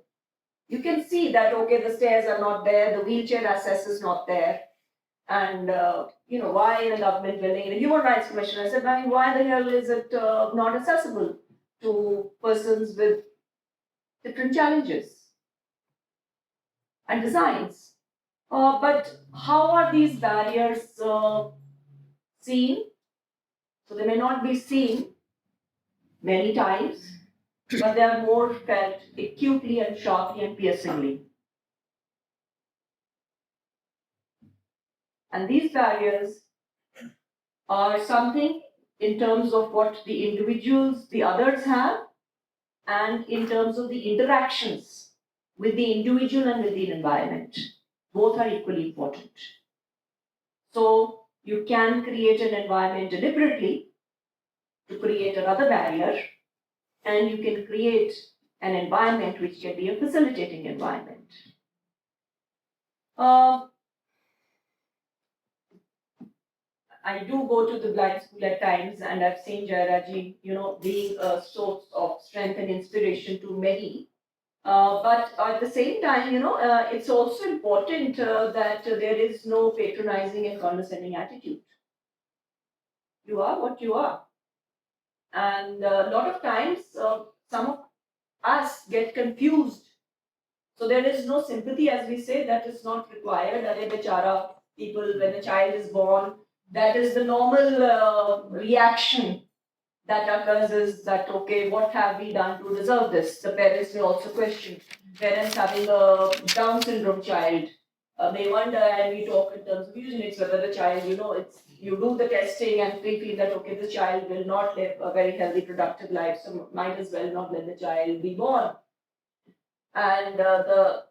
You can see that, okay, the stairs are not there, the wheelchair access is not there. And, you know, why in a government building, the Human Rights Commission, I said, I mean, why the hell is it not accessible to persons with different challenges and designs? But how are these barriers seen? So they may not be seen many times, but they are more felt acutely and sharply and piercingly. And these barriers are something in terms of what the individuals, the others have, and in terms of the interactions with the individual and with the environment. Both are equally important. So you can create an environment deliberately to create another barrier, and you can create an environment which can be a facilitating environment. I do go to the blind school at times, and I've seen Jayaraji, you know, being a source of strength and inspiration to many. But at the same time, you know, it's also important that there is no patronizing and condescending attitude. You are what you are. And a lot of times, some of us get confused. So there is no sympathy, as we say, that is not required. Are bechara people, when a child is born, that is the normal reaction that occurs is that, okay, what have we done to deserve this? The parents may also question. Parents having a Down syndrome child may wonder, and we talk in terms of eugenics, whether the child, you know, it's you do the testing and we feel that, okay, this child will not live a very healthy, productive life, so might as well not let the child be born. And the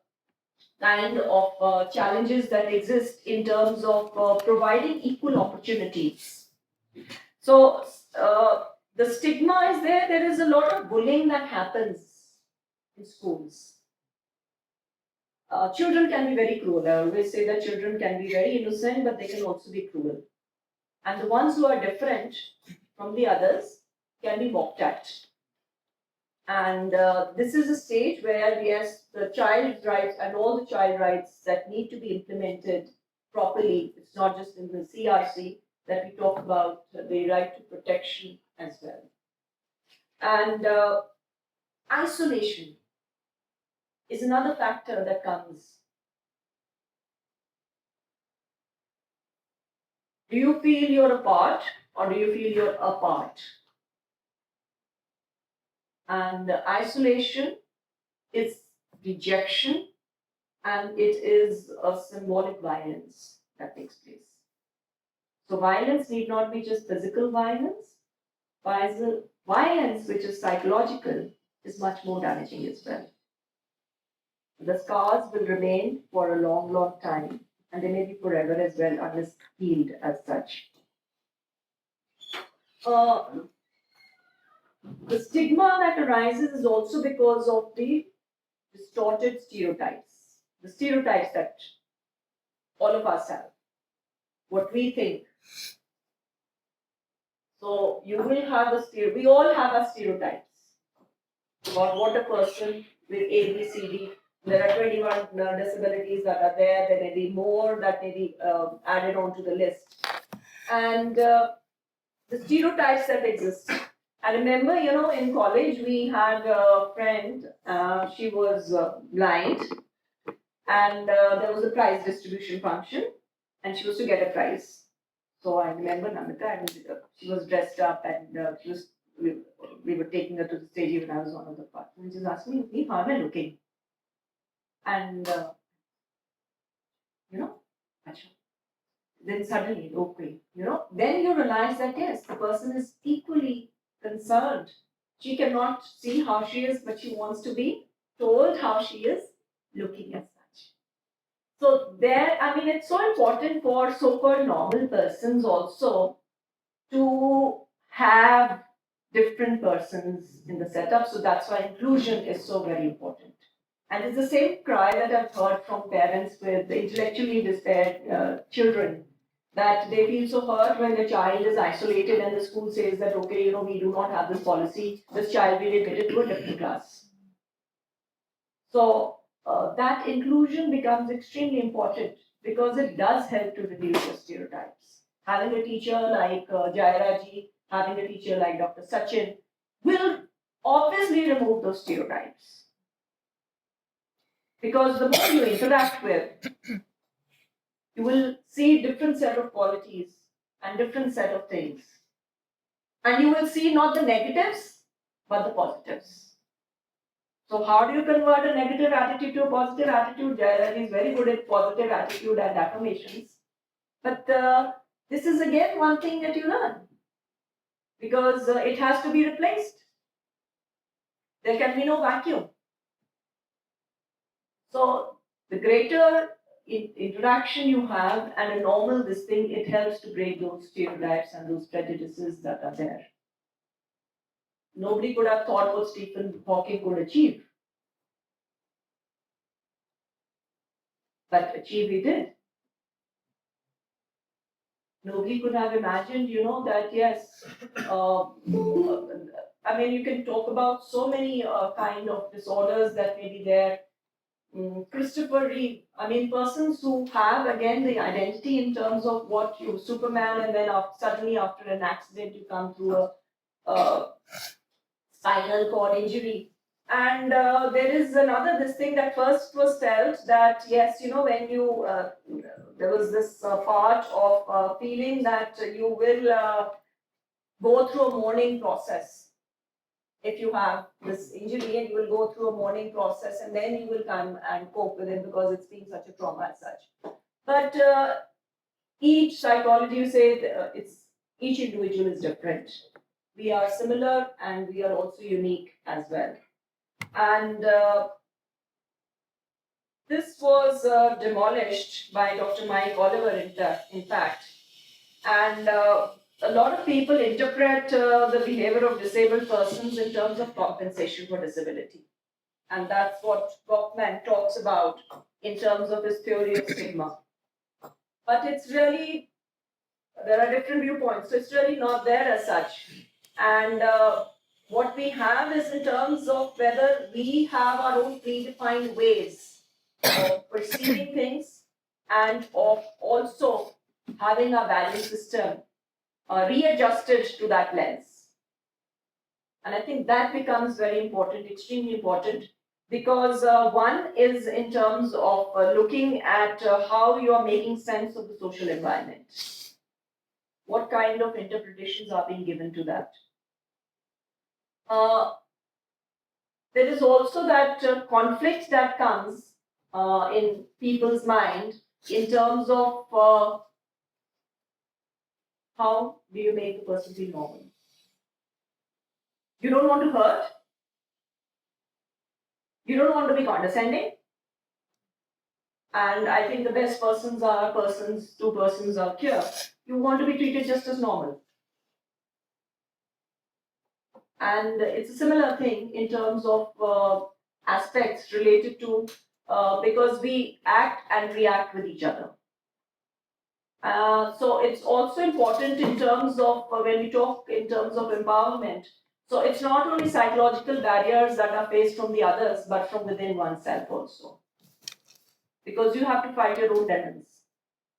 kind of challenges that exist in terms of providing equal opportunities. So the stigma is there. There is a lot of bullying that happens in schools. Children can be very cruel. I always say that children can be very innocent, but they can also be cruel. And the ones who are different from the others can be mocked at. And this is a stage where, yes, the child's rights and all the child rights that need to be implemented properly. It's not just in the CRC that we talk about the right to protection as well. And isolation is another factor that comes. Do you feel you're apart or do you feel you're apart? And isolation is rejection and it is a symbolic violence that takes place. So violence need not be just physical violence. Violence which is psychological is much more damaging as well. The scars will remain for a long, long time and they may be forever as well unless healed as such. The stigma that arises is also because of the distorted stereotypes. The stereotypes that all of us have. What we think. So you will have we all have our stereotypes about what a person with A, B, C, D. There are 21 disabilities that are there. There may be more that may be added onto the list. And the stereotypes that exist. I remember, in college we had a friend, she was blind, and there was a prize distribution function, and she was to get a prize. So I remember Namita, and she was dressed up, and we were taking her to the stage when I was one of the partners. And she was asking me, how am I looking? And, then suddenly, okay, then you realize that yes, the person is equally concerned. She cannot see how she is, but she wants to be told how she is looking as such. So it's so important for so-called normal persons also to have different persons in the setup. So that's why inclusion is so very important. And it's the same cry that I've heard from parents with intellectually impaired children, that they feel so hurt when the child is isolated and the school says that, okay, we do not have this policy, this child will be admitted to a different class. So that inclusion becomes extremely important because it does help to reduce the stereotypes. Having a teacher like Jairaji, having a teacher like Dr. Sachin will obviously remove those stereotypes. Because the more you interact with, you will see different set of qualities and different set of things. And you will see not the negatives, but the positives. So how do you convert a negative attitude to a positive attitude? Jairaji is very good at positive attitude and affirmations. But this is again one thing that you learn. Because it has to be replaced. There can be no vacuum. So the greater interaction you have and a normal this thing, it helps to break those stereotypes and those prejudices that are there. Nobody could have thought what Stephen Hawking could achieve. But achieve he did. Nobody could have imagined, that yes, you can talk about so many kind of disorders that may be there. Christopher Reeve, persons who have again the identity in terms of what you Superman, and then suddenly after an accident you come through a spinal cord injury. And there is this thing that first was felt that yes, when you there was this part of feeling that you will go through a mourning process. If you have this injury and you will go through a mourning process and then you will come and cope with it because it's been such a trauma as such. But each psychology, you say, each individual is different. We are similar and we are also unique as well. And this was demolished by Dr. Mike Oliver, in fact. And a lot of people interpret the behavior of disabled persons in terms of compensation for disability. And that's what Goffman talks about in terms of his theory of stigma. But it's really, there are different viewpoints, so it's really not there as such. And what we have is in terms of whether we have our own predefined ways of perceiving things and of also having our value system readjusted to that lens. And I think that becomes very important, extremely important, because one is in terms of looking at how you are making sense of the social environment. What kind of interpretations are being given to that? There is also that conflict that comes in people's mind in terms of how do you make the person feel normal? You don't want to hurt. You don't want to be condescending. And I think the best persons are two persons are here. You want to be treated just as normal. And it's a similar thing in terms of aspects related to because we act and react with each other. So it's also important in terms of when we talk in terms of empowerment. So it's not only psychological barriers that are faced from the others, but from within oneself also. Because you have to fight your own demons.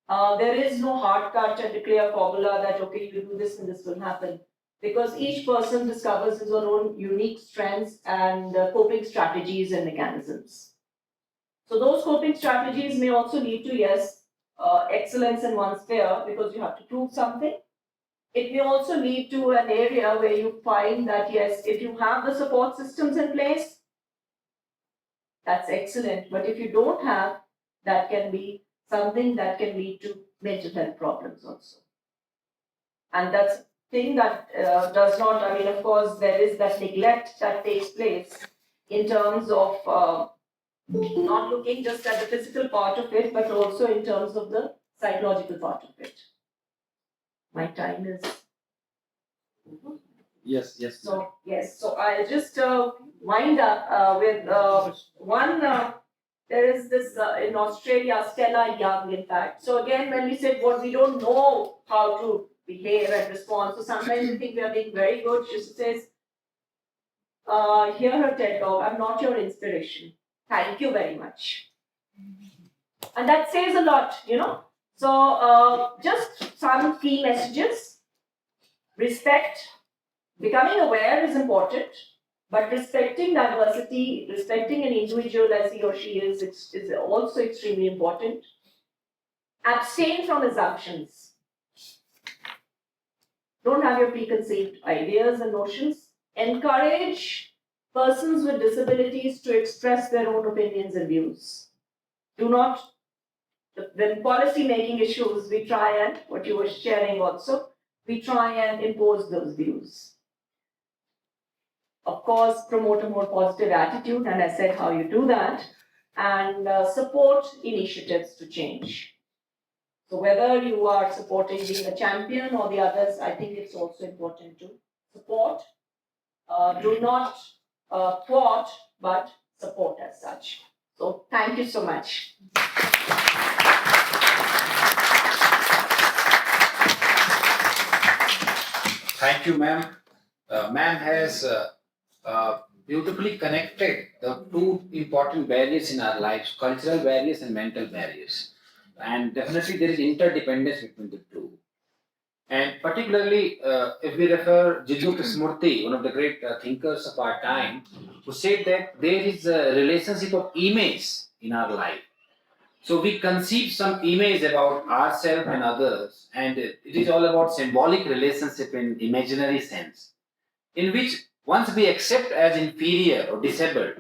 There is no hard cut and clear formula that, okay, you do this and this will happen. Because each person discovers his own unique strengths and coping strategies and mechanisms. So those coping strategies may also lead to, yes, excellence in one's sphere because you have to prove something. It may also lead to an area where you find that, yes, if you have the support systems in place, that's excellent. But if you don't have, that can be something that can lead to mental health problems also. And that's a thing that does not, I mean, of course, there is that neglect that takes place in terms of not looking just at the physical part of it, but also in terms of the psychological part of it. My time is. Yes, yes. So, yes, so I'll just wind up with one. There is this in Australia, Stella Young, in fact. So, again, when we said what we don't know how to behave and respond, so sometimes we think we are being very good. She says, hear her TED talk, I'm not your inspiration. Thank you very much. And that says a lot, you know. So, just some key messages. Respect. Becoming aware is important, but respecting diversity, respecting an individual as he or she is also extremely important. Abstain from assumptions. Don't have your preconceived ideas and notions. Encourage persons with disabilities to express their own opinions and views. Do not, when policy making issues, we try and, what you were sharing also, we try and impose those views. Of course, promote a more positive attitude, and I said how you do that, and support initiatives to change. So whether you are supporting being a champion or the others, I think it's also important to support. Do not thwart, but support as such. So thank you so much. Thank you, ma'am. Ma'am has beautifully connected the two important barriers in our lives, cultural barriers and mental barriers. And definitely there is interdependence between the two. And particularly, if we refer Jiddu Krishnamurti, one of the great thinkers of our time, who said that there is a relationship of image in our life. So we conceive some image about ourselves and others, and it is all about symbolic relationship in imaginary sense, in which once we accept as inferior or disabled,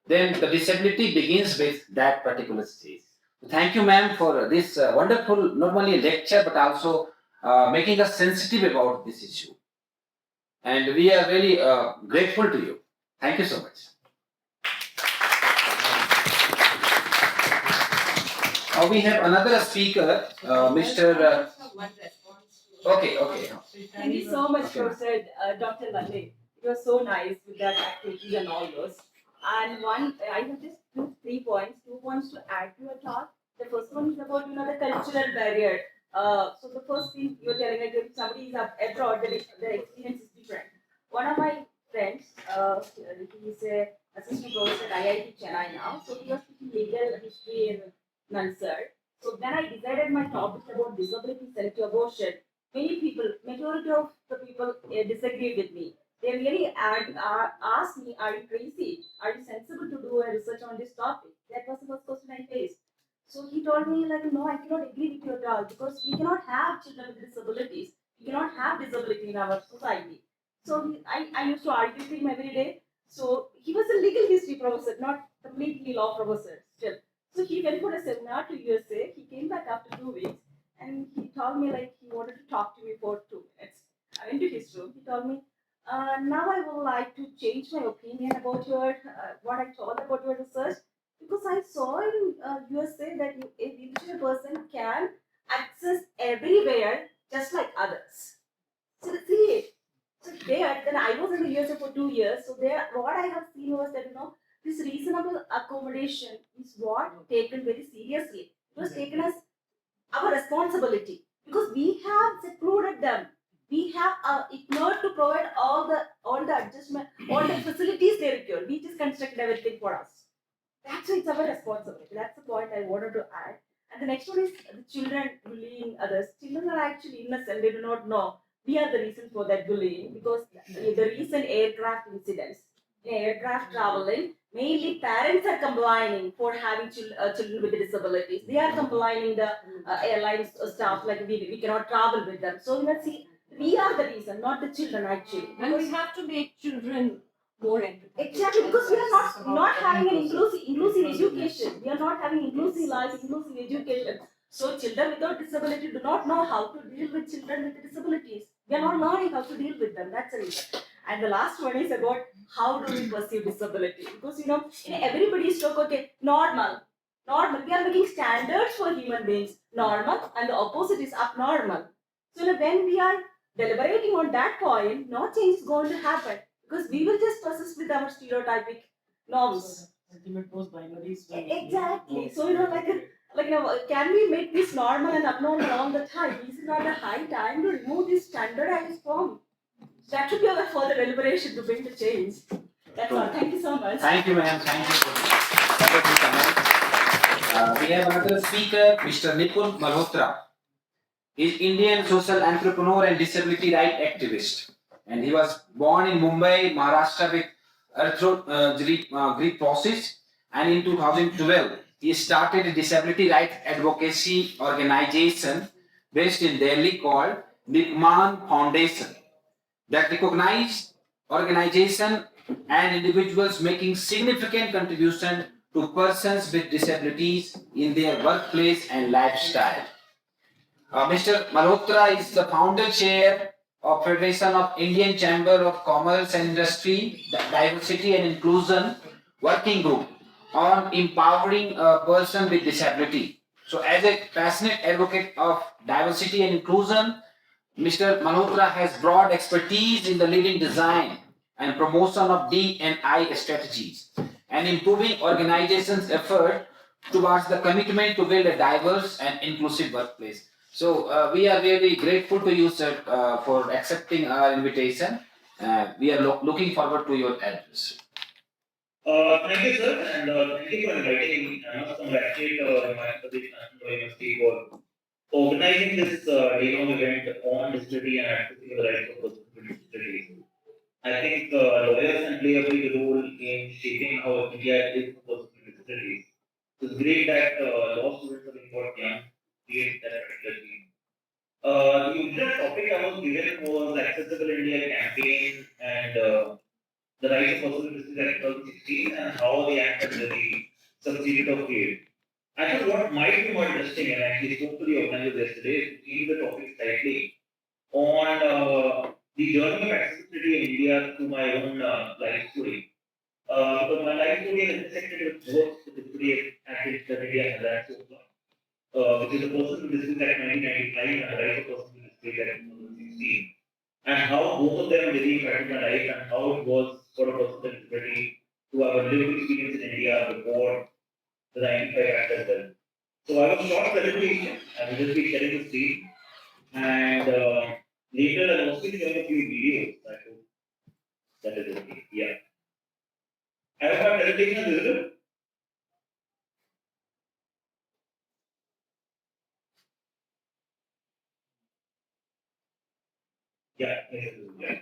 then the disability begins with that particular stage. Thank you, ma'am, for this wonderful, not only lecture, but also making us sensitive about this issue. And we are very grateful to you. Thank you so much. We have another speaker, Mr. Okay, okay. Thank you so much, Okay. Professor Dr. Lalle. It was so nice with that activities and all those. And I have just 3 points, 2 points to add to your talk. The first one is about the cultural barrier. So the first thing you're telling like if somebody is abroad, their experience is different. One of my friends, he is a assistant professor at IIT Chennai now. So he was teaching legal history in Nansar. So then I decided my topic about disability selective abortion. Many people, majority of the people disagree with me. They really asked me, are you crazy? Are you sensible to do a research on this topic? That was the first question I faced. So he told me, like, no, I cannot agree with you at all because we cannot have children with disabilities. We cannot have disability in our society. So I used to argue with him every day. So he was a legal history professor, not completely law professor still. So he went for a seminar to USA. He came back after 2 weeks and he told me like he wanted to talk to me for 2 minutes. I went to his room. He told me, now I would like to change my opinion about your what I told about your research because I saw in USA that a wheelchair person can access everywhere just like others. So see, so there, then I was in the USA for 2 years. So there, what I have seen was that this reasonable accommodation is what taken very seriously. It was taken as our responsibility because we have secluded them. We have ignored to provide all the adjustment, all the facilities they require. We just constructed everything for us. That's why it's our responsibility. That's the point I wanted to add. And the next one is the children bullying others. Children are actually innocent. They do not know. We are the reason for that bullying because the recent aircraft incidents, aircraft traveling, mainly parents are complaining for having children with disabilities. They are complaining the airlines staff like we cannot travel with them. So see, we are the reason, not the children actually. And we have to make children more empathetic. Exactly, because we are not having an inclusive education. We are not having inclusive life, inclusive education. So children without disability do not know how to deal with children with disabilities. We are not learning how to deal with them. That's the reason. And the last one is about how do we perceive disability? Because in everybody's talk, okay, normal. Normal. We are making standards for human beings. Normal, and the opposite is abnormal. So when we are deliberating on that point, no change is going to happen because we will just persist with our stereotypic norms. Ultimate was binaries. Exactly. So can we make this normal and abnormal all the time? Is it not the high time to remove this standardized form? That should be our further deliberation to bring the change. That's all. Thank you so much. Thank you, ma'am. Thank you for this wonderful comment. We have another speaker, Mr. Nipun Malhotra. He is Indian social entrepreneur and disability right activist. And he was born in Mumbai, Maharashtra with arthroplasty. And in 2012, he started a disability rights advocacy organization based in Delhi called Nikman Foundation that recognized organization and individuals making significant contribution to persons with disabilities in their workplace and lifestyle. Mr. Malhotra is the founder chair of Federation of Indian Chamber of Commerce and Industry Diversity and Inclusion Working Group on empowering a person with disability. So, as a passionate advocate of diversity and inclusion, Mr. Malhotra has broad expertise in the leading design and promotion of D&I strategies and improving organizations' effort towards the commitment to build a diverse and inclusive workplace. So we are really grateful to you, sir, for accepting our invitation. We are looking forward to your address. Thank you, sir, and thank you for inviting me. I must congratulate Madhya National University for organizing this day-long event on disability and advocacy for the rights of persons with disabilities. I think lawyers can play a big role in shaping how India is for persons with disabilities. It's great that law students are being brought young to create that particular field. The original topic I was given was Accessible India campaign and the rise of personal disabilities at 2016 and how the act has really succeeded or failed. I thought what might be more interesting, and I actually spoke to the organizers yesterday, is to change the topic slightly on the journey of accessibility in India through my own life story. Because my life story is intersected with both the disability activities that India has had so far, which is the person with disabilities Act 1995 and the rights of persons with disabilities disability back in 2016, and how both of them really impacted my life and how it was for a person with disability to have a lived experience in India before the 95 Act as well. So I was short presentation. I will just be sharing the screen, and later I'll also be sharing a few videos. I hope that is okay. Yeah. I hope my presentation is visible. Yeah. Yes, it is, yeah.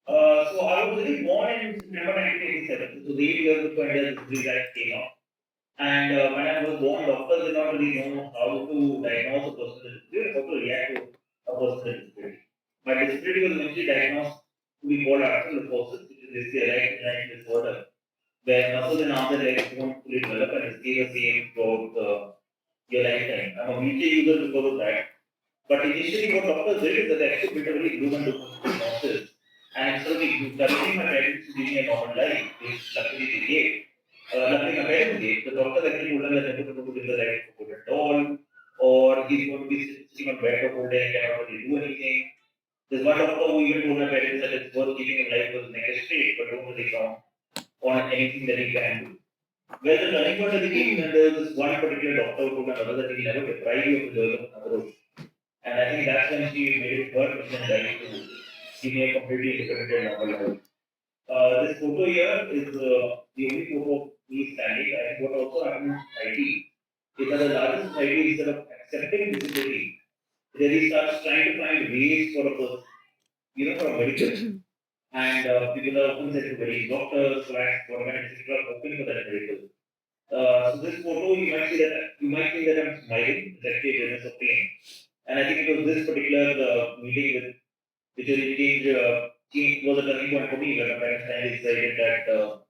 So I was really born in September 1987. So the 8 years before India's Disabilities Act came out. And when I was born, doctors did not really know how to diagnose a person with disability, how to react to a person with disability. My disability was eventually diagnosed to be called arthrolyposis, which is basically a right joint disorder, where muscles and arms and legs don't fully develop and stay the same throughout your lifetime. I'm a wheelchair user because of that. But initially, what doctors did is that they actually built a very glue and diagnosis. And instead of encouraging my parents to give me a normal life, which luckily they gave, luckily my parents gave, the doctors actually told them that they're going to give the right foot at all, or he's going to be sitting on bed the whole day and cannot really do anything. There's one doctor who even told my parents that it's worth keeping him alive because neck is straight, but don't really count on anything that he can do. Well, the turning point of the game, and there was this one particular doctor who told my mother that he never deprive you of the joy of motherhood. And I think that's when she made it her mission in life to give me a completely independent and normal life. This photo here is the only photo of me standing. I think what also happened in society is that the larger society, instead of accepting disability, really starts trying to find ways for a person, for a medical. And people are often said to very doctors, flats, government, etc., are hoping for that medical. So this photo, you might think that I'm smiling. It's actually a business of pain. And I think it was this particular meeting with which really was a turning point for me when my parents finally decided that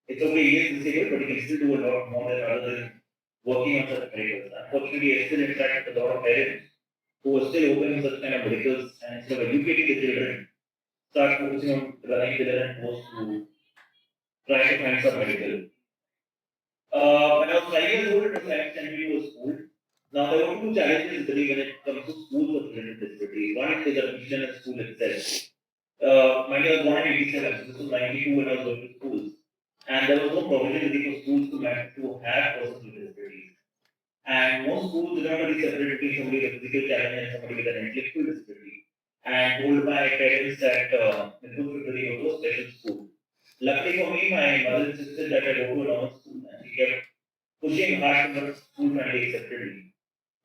it's okay, he is disabled, but he can still do a lot more than other than working on such medicals. Unfortunately, I still interact with a lot of parents who are still opening such kind of medicals and instead of educating the children, start focusing on running the and post to try to find some medical. When I was 5 years old, it was time sent me to a school. Now, there were two challenges really when it comes to schools with children with disabilities. One is admission at school itself. Mind you, I was born in 87, so this was 92 when I was going to schools. And there was no provision really for schools to have persons with disabilities. And most schools did not really separate between somebody with a physical challenge and somebody with an intellectual disability. And told my parents that the school should really go to a special school. Luckily for me, my mother insisted that I go to a normal school, and she kept pushing hard towards school finally accepted me.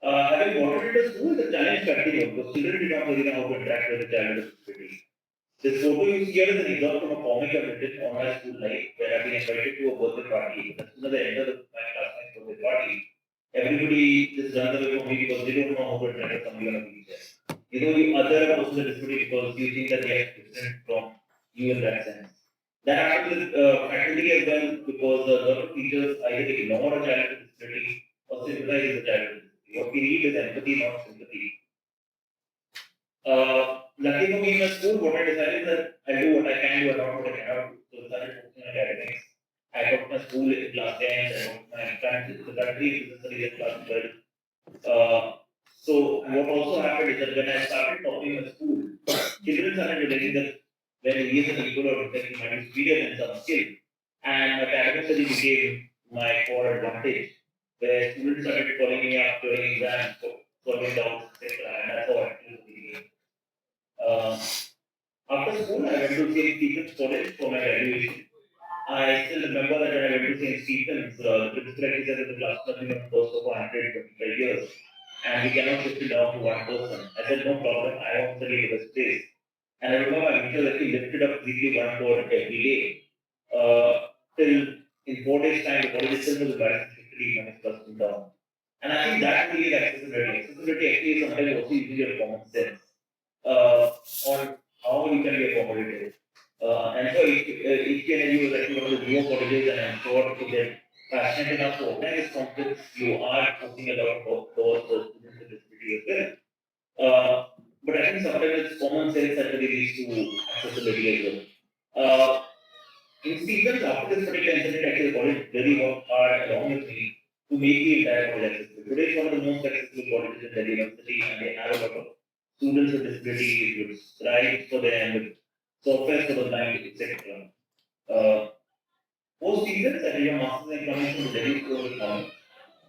Having wanted into school, the challenge continued because children did not really know how to interact with a child with disability. This photo you see here is an example from a comic I've written on my school life where I've been invited to a birthday party. As soon as I enter my classmate's birthday party, everybody just runs away from me because they don't know how to interact with somebody on a wheelchair. You other person with disability because you think that they are different from you in that sense. That happens with faculty as well because a lot of teachers either ignore a child with disability or sympathize with a child with disability. What we need is empathy, not sympathy. Lucky for me in the school, what I decided is that I'll do what I can do and not what I cannot do. So I started focusing on academics. I taught my school in class 10, I taught my country, the country business studies in class 12. So what also happened is that when I started talking in the school, children started realizing that when he is an equal or that he might be superior in some skill. And academic study became my core advantage, where students started calling me up during exams for solving doubts, etc. And that's how I actually began. After school, I went to St. Stephen's College for my graduation. I still remember that when I went to St. Stephen's, the principal actually said that the class has been on course for 125 years and we cannot shift it down to one person. I said, no problem, I want to leave the space. And I remember my teacher actually lifted up weekly one cord every day. Till in 4 days' time, the college itself was embarrassed to leave my class down. And I think that really is accessibility. Accessibility actually is sometimes also using your common sense on how you can be accommodated. And so HPNLU is actually one of the newer colleges, and I'm sure if they're passionate enough to organize conflicts, you are opening a lot of doors for students with disability as well. But I think sometimes it's common sense that really leads to accessibility as well. In Stevens, after this particular incident, actually the college really worked hard along with me to make the entire college accessible. Today, it's one of the most accessible colleges in Delhi University, and they have a lot of students with disabilities, with rights for them, with software for the blind, etc. Uh, Post seasons, I did a master's in economics from the Delhi School of Economics.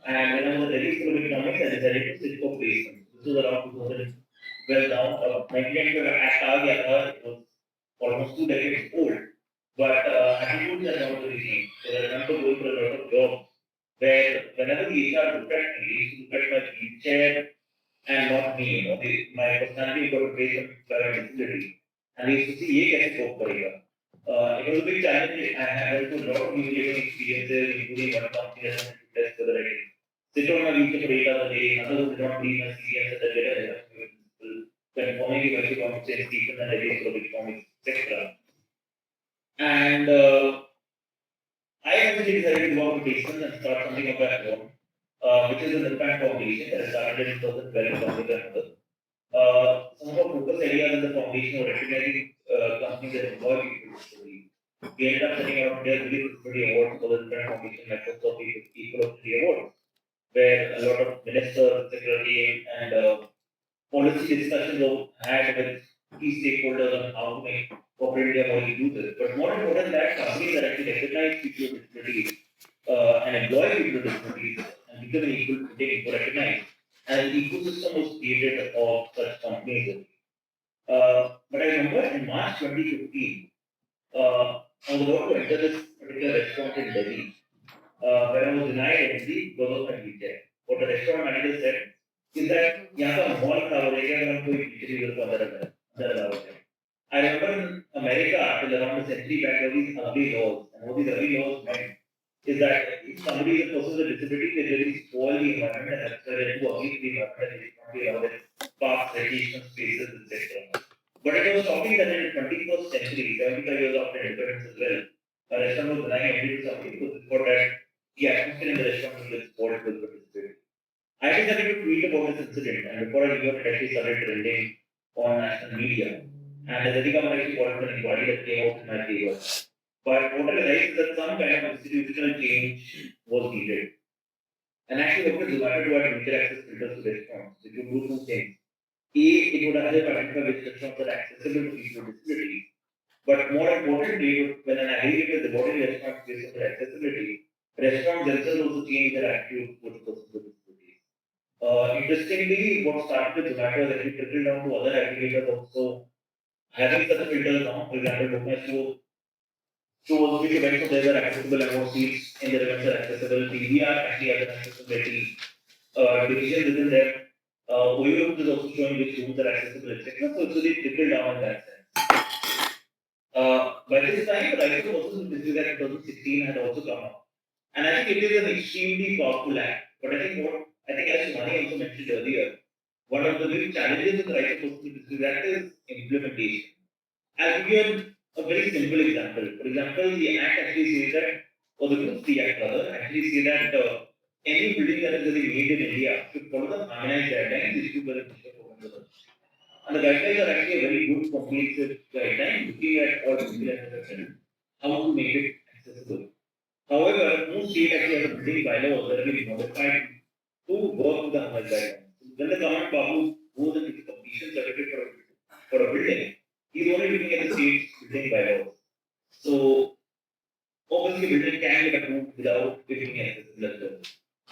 And when I was at Delhi School of Economics, I decided to sit for placement. This was around 2012 now. 1995 Act aa gaya tha. It was almost 2 decades old. But attitudes are not very changed. So I remember going for a lot of jobs where whenever the HR looked at me, they used to look at my wheelchair and not me. My personality got replaced by my disability. And they used to see, ye kaise cope karega. It was a big challenge. I had a lot of new living experiences, including one company that I had to test whether I can sit on my wheelchair for 8 hours a day. Others did not believe my experience at the better confirming the value of change, people and ideas of economics, etc. And I actually decided to go out to Dixon and start something of my own, which is an impact foundation that I started in 2012 along with another. Some of our focus areas in the foundation were recognizing companies that employ people with disabilities. We ended up setting out India's Really Disability Awards for the Impact Foundation Microsoft Equal Opportunity Awards, where a lot of ministers, secretary, and policy discussions were had with key stakeholders on how to make corporate India more inclusive. But more important than that, companies that actually recognize people with disabilities and employ people with disabilities and give them an equal footing to recognize. And an ecosystem was created of such companies. But I remember in March 2015, I was about to enter this particular restaurant in Delhi, where I was denied entry because of my wheelchair. What the restaurant manager said is that यहाँ का माहौल खराब हो जाएगा अगर हम कोई wheelchair user को अंदर allow करें. I remember in America, till around a century back, there were these ugly laws, and what these ugly laws meant is that if somebody is a person with a disability, they really spoil the environment and that's why they're too ugly to the environment and they can't be allowed in parks, recreational spaces, etc. But it was shocking that in the 21st century, 75 years after independence as well, a restaurant was denying entry to somebody because they thought that the atmosphere in the restaurant will get spoiled because of disability. I decided to tweet about this incident, and before I knew it, it actually started trending on national media. And the Delhi government actually called for an inquiry that came out in my favor. But what I realized is that some kind of institutional change was needed. And actually, what is Zomato to add wheelchair access filters to restaurants? It would do two things. A, it would help identify which restaurants are accessible to people with disabilities. But more importantly, when an aggregate is rewarding restaurants based on their accessibility, restaurants themselves also change their attitude towards persons with disabilities. Interestingly, what started with Zomato has actually trickled down to other aggregators also having such filters now. For example, Book My shows which events of theirs are accessible and what seats in their events are accessible. PVR actually has an accessibility division within them. OYO is also showing which rooms are accessible, etc. So it's really trickled down in that sense. By this time, the right to persons with disability Act 2016 had also come up. And I think it is an extremely powerful act. But I think as Shimani also mentioned earlier, one of the big challenges with the right to persons with disability Act is implementation. I'll give you a very simple example. For example, the act actually says that, or the Group 3 Act rather, actually says that any building that is to be made in India should follow the harmonized guidelines issued by the Ministry of Home Affairs. And the guidelines are actually a very good comprehensive guideline looking at all physical infrastructure, how to make it accessible. However, no state actually has a building bylaws that have been modified to work with the harmonized guidelines. When the government Babu goes and gets a completion certificate for a building, he's only looking at the state's building bylaws. So obviously building can get approved without it being accessible as well.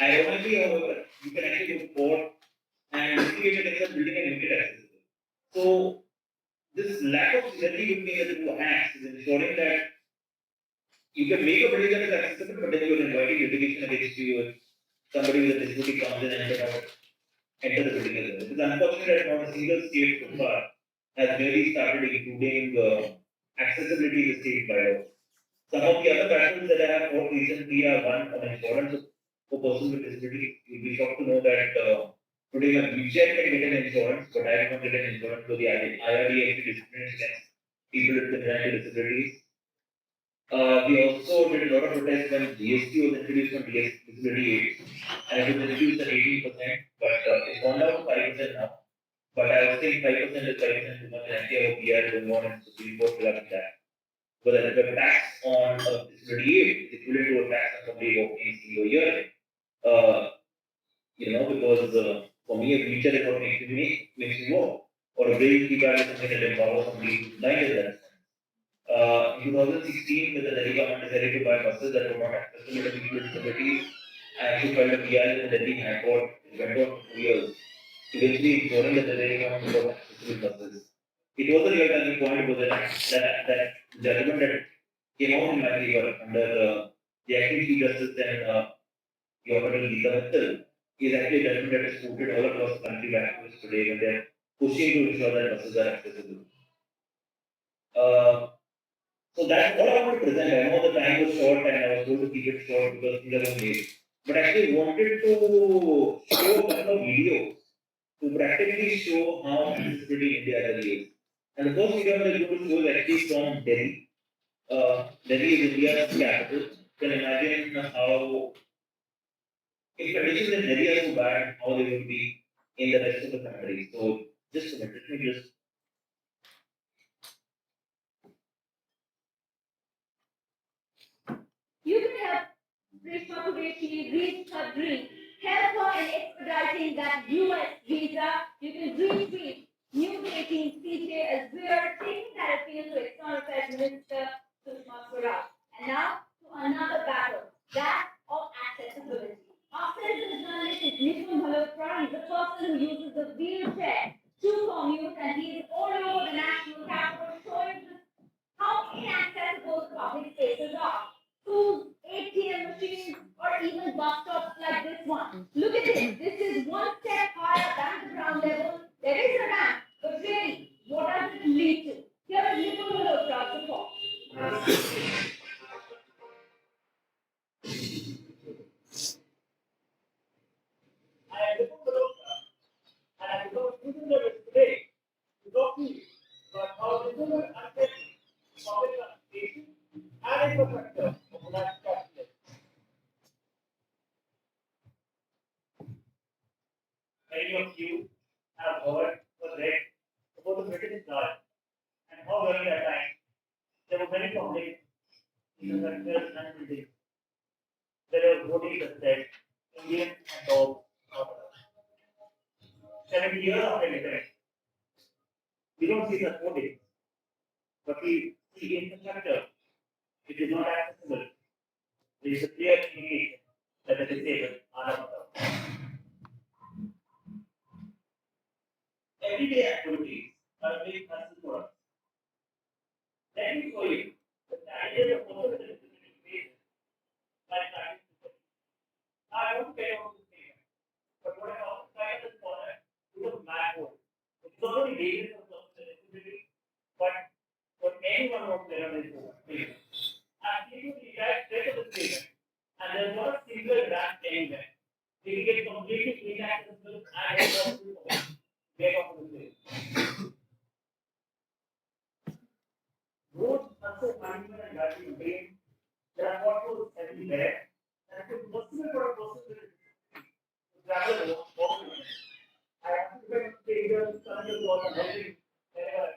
Ironically, however, you can actually go to court and investigate it as a building and make it accessible. So this lack of synergy between the two acts is ensuring that you can make a building that is accessible, but then you're inviting litigation against you if somebody with a disability comes in and cannot enter the building as well. It is unfortunate that not a single state so far has really started including accessibility in the state bylaws. Some of the other patterns that I have fought recently are one on insurance for persons with disabilities. You'll be shocked to know that today a wheelchair can get an insurance, but I cannot get an insurance for the IRDA actually discriminates against people with congenital disabilities. We also did a lot of protests when GST was introduced on disability aids, and it was introduced at 18%, but it's gone down to 5% now. But I was saying 5% is 5% too much, and I think PR going on in Supreme Court regarding that. But the tax on disability aid is equivalent to a tax on somebody working in a year. because for me, a wheelchair is what makes me walk, or a braille keypad is something that empowers somebody who's blind as that. In 2016, when the Delhi government decided to buy buses that were not accessible to people with disabilities, I actually filed a PI in the Delhi High Court. It went on for 2 years, eventually ensuring that the Delhi government got accessible buses. It was a real turning point because that judgment that came out in my favor under the acting Chief Justice and the Honorable Geeta Mittal is actually a judgment that is quoted all across the country by activists today when they are pushing to ensure that buses are accessible. Uh, so that's what I want to present. I know the time was short and I was going to keep it short because things are going late. But I actually wanted to show a couple of videos to practically show how accessibility in India really is. And the first video I'm going to show is actually from Delhi. Delhi is India's capital. You can imagine how, if conditions in Delhi are so bad, how they will be in the rest of the country. So, just a minute, let me just. You can help Rishma Kureshi reach her dream. Help her in expediting that US visa. You can retweet News 18 CJ as we are taking that appeal to External Affairs Minister Sushma Swaraj. And now to another battle, that of accessibility. Our citizen journalist is Nipun Malhotra. He's a person who uses the wheelchair to commute, and he is all over the national capital showing how inaccessible public spaces are. Schools, ATM machines, or even bus stops like this one. Look at this. This is one step higher than the ground level. There is a ramp, but really, what does it lead to? Here is Nipun Malhotra to talk. I am Nipun Malhotra, and I become a student of it today to talk to you about how digital accessibility, public transportation, and infrastructure of the national capital. Many of you have heard or read about the British Raj and how during that time there were many public infrastructures and buildings. There were bodies that said Indian and dogs not allowed. 70 years after independence, we don't see such bodies, but we see infrastructure which is not accessible. There is a clear indication that the disabled are not allowed. Everyday activities are a big hassle for us. Let me show you the idea of most of the disability faces by starting to study. I won't get on this statement, but what I also try to follow is a blackboard. It's not only dangerous for the disability, but for anyone who is on this statement. And people will guide straight to the statement, and there's not a single ramp anywhere. They will get completely inaccessible and impossible for them to get off the stage. Roads are so uneven and badly maintained. There are potholes everywhere, and it is possible for a person with a disability to travel walk in it. I have to get fingers, sons, or housing wherever.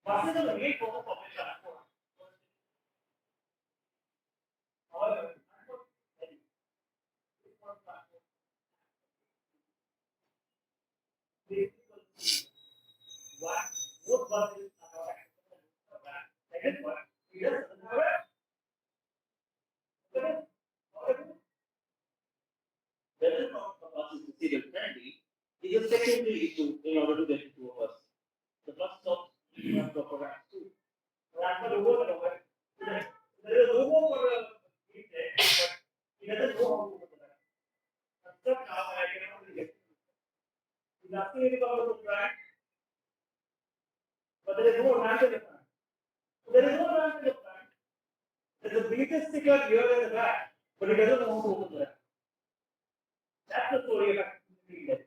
Buses are the main form of public transport. However, unfortunately, it's not transport. One, most buses are not accessible. Second one, it doesn't have a whether or not a bus is disabled friendly is a secondary issue in order to get into a bus. The bus stops have proper ramps too. Ramps are over and over. There is a logo for a wheelchair, but he doesn't know how to open the ramp. I'm stuck now and I cannot really get through. He's asking me to come to the track, but there is no ramp in the front. There is no ramp in the front. There's a wheelchair sticker here in the back, but he doesn't know how to open the ramp. That's the story of accessibility.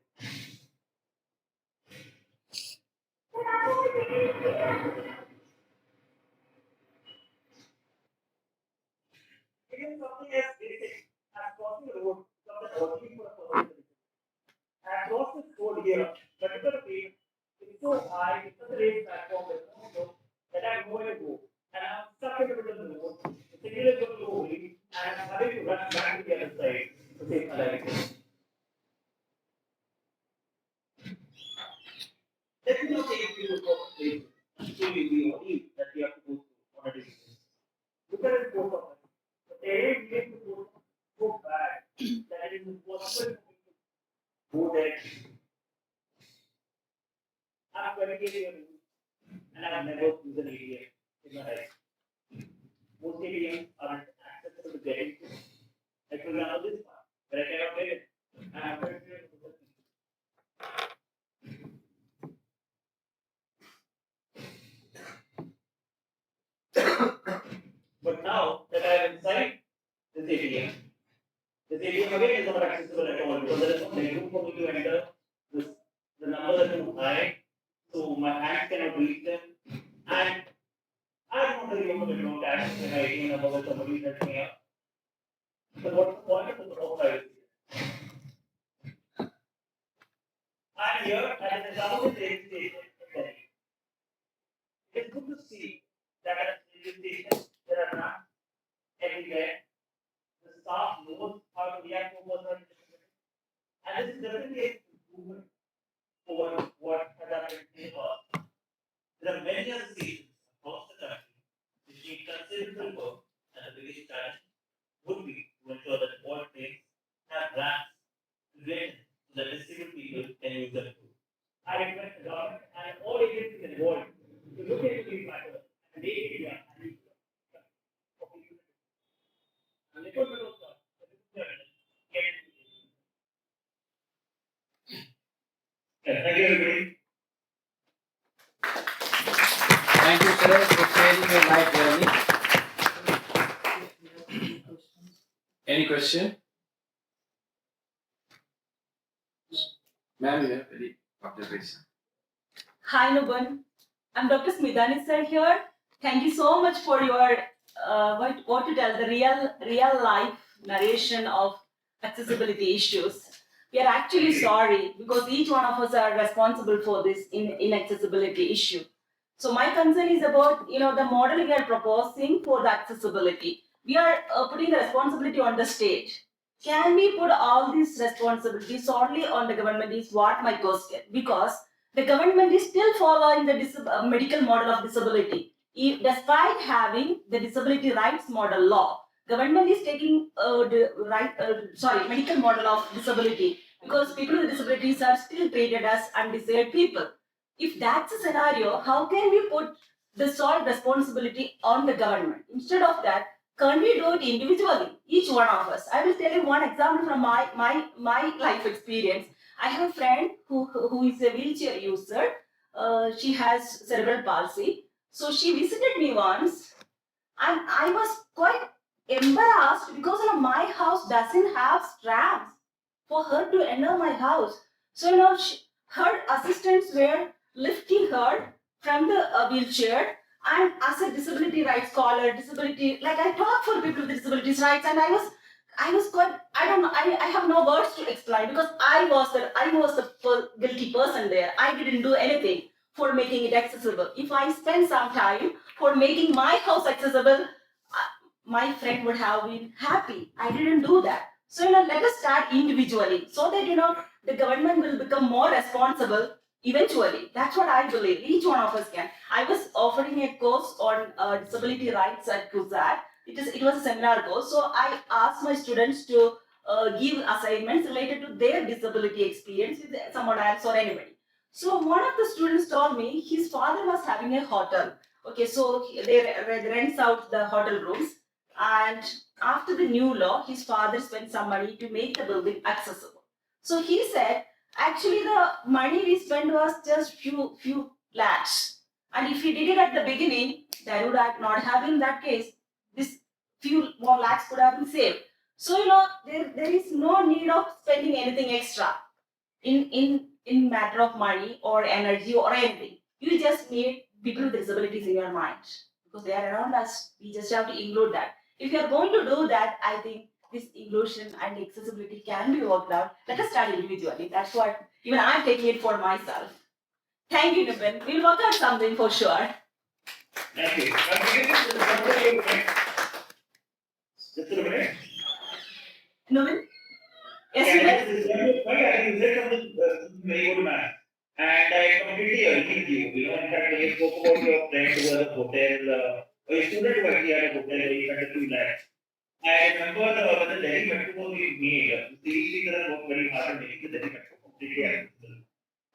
It is something as basic as crossing a road from the ordinary for a person. I crossed this road here, particular place, it's so high, it's such a raised platform, there's no slope, that I have nowhere to go. And I'm stuck in the middle of the road, the signal is going to go green, and I'm having to run back to the other side. That will not take you to a proper place and show you the ordeal that you have to go through on a daily basis. Look at it both of them. The terrain makes the both so bad that it is impossible for me to go there. I'm 28 years old and I've never used an ATM in my life. Most ATMs aren't accessible to get into. Like for example, this one, where I cannot get it. And I'm 28 years old. But now that I am inside this ATM, this ATM again is not accessible at all because there is no headroom for me to enter. This, the numbers are too high, so my hands cannot reach them. And I'm not really able to withdraw cash when my ATM number when somebody sets me up. But what's the point of privacy? I'm here as an example of this station. It's good to see that at this station there are not everywhere. The staff knows how to react to a person with disability. And this is definitely an improvement over what has happened in the past. There are many other stations across the country which need considerable work, and the biggest challenge would be to ensure that all trains have ramps written so that disabled people can use them too. I request the government and all agencies involved to look into these matters and make it clear and use them for people. And let us know that this is the get into this. Thank you, everybody. Thank you, sir, for sharing your life journey. Any question? Ma'am, you have any observation? Hi, Nuban. I'm Dr. Smidani sir here. Thank you so much for your what to tell the real life narration of accessibility issues. We are actually sorry because each one of us are responsible for this inaccessibility issue. So my concern is about the model we are proposing for the accessibility. We are putting the responsibility on the state. Can we put all these responsibilities solely on the government is what my question, because the government is still following the medical model of disability. Despite having the disability rights model law, government is taking medical model of disability because people with disabilities are still treated as undisabled people. If that's a scenario, how can we put the sole responsibility on the government? Instead of that, can't we do it individually, each one of us? I will tell you one example from my life experience. I have a friend who is a wheelchair user. She has cerebral palsy. So she visited me once and I was quite embarrassed because my house doesn't have ramps for her to enter my house. So, her assistants were lifting her from the wheelchair, and as a disability rights scholar, like I talk for people with disabilities rights, and I was quite, I don't know, I have no words to explain because I was the guilty person there. I didn't do anything for making it accessible. If I spend some time for making my house accessible, my friend would have been happy. I didn't do that. So, let us start individually so that, the government will become more responsible eventually. That's what I believe. Each one of us can. I was offering a course on disability rights at CUSAT. It was a seminar course. So, I asked my students to give assignments related to their disability experience with someone else or anybody. So, one of the students told me his father was having a hotel. Okay, so they rents out the hotel rooms, and after the new law, his father spent some money to make the building accessible. So he said, actually the money we spent was just few lakhs. And if he did it at the beginning, there would not have been that case. This few more lakhs could have been saved. So there is no need of spending anything extra in matter of money or energy or anything. You just need people with disabilities in your mind because they are around us. We just have to include that. If you are going to do that, I think this inclusion and accessibility can be worked out. Let us start individually. That's what even I'm taking it for myself. Thank you, Nibin. We'll work out something for sure. Thank you. Just a minute. Nibin? Yes, Can Nibin? I just respond to your point? I think you said something very good, man. And I completely agree with you. In fact, when you spoke about your friend who had a hotel, or a student who actually had a hotel where he spent a few lakhs. I remember when the Delhi Metro was being made, the CSDA worked very hard on making the Delhi Metro completely accessible.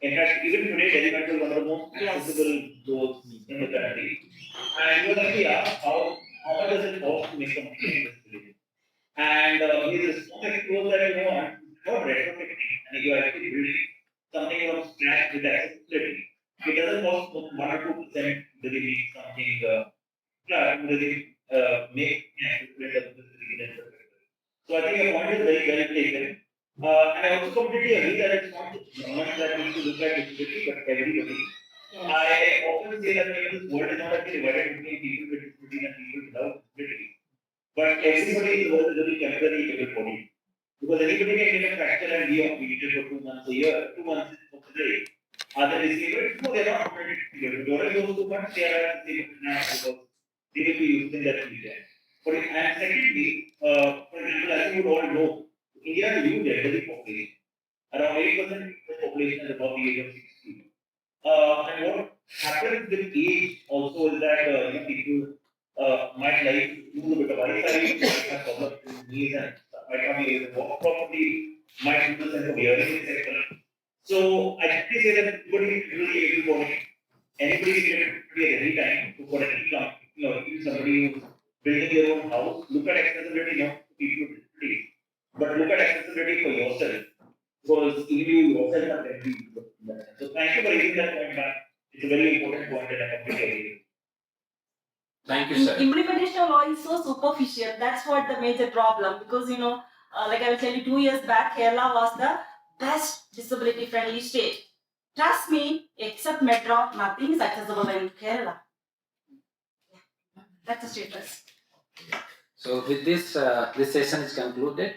In fact, even today, Delhi Metro is one of the most accessible roads in the country. And you were actually asked how much does it cost to make something accessible? And his response was that, I'm not retrofitting, and you're actually building something from scratch with accessibility. It doesn't cost 1 or 2% to really make something, to really make accessibility accessible. So I think your point is very well taken. And I also completely agree that it's not just government that needs to look at disability, but everybody. I often say that this world is not actually divided between people with disability and people without disability. But everybody in the world is really temporarily able bodied. Because anybody can get a fracture and be on wheelchair for 2 months a year, 2 months of the day. Are they disabled? No, they're not already disabled. During those 2 months, they are disabled now because they will be using that wheelchair. And secondly, for example, as you would all know, India is a huge elderly population. Around 80% of the population is above the age of 60. And what happens with age also is that people might like to do a bit of exercise, might have problems with knees and might not be able to walk properly, might lose the sense of hearing, etc. So I actually say that everybody is really able body. Anybody can do it at any time to for any time. Even somebody who's building their own house, look at accessibility not to people with disabilities, but look at accessibility for yourself. Because even you yourself are very good. So thank you for raising that point back. It's a very important point and I completely agree. Thank you, sir. Implementation of law is so superficial. That's what the major problem. Because like I will tell you, 2 years back, Kerala was the best disability-friendly state. Trust me, except metro, nothing is accessible in Kerala. That's the status. So with this, this session is concluded,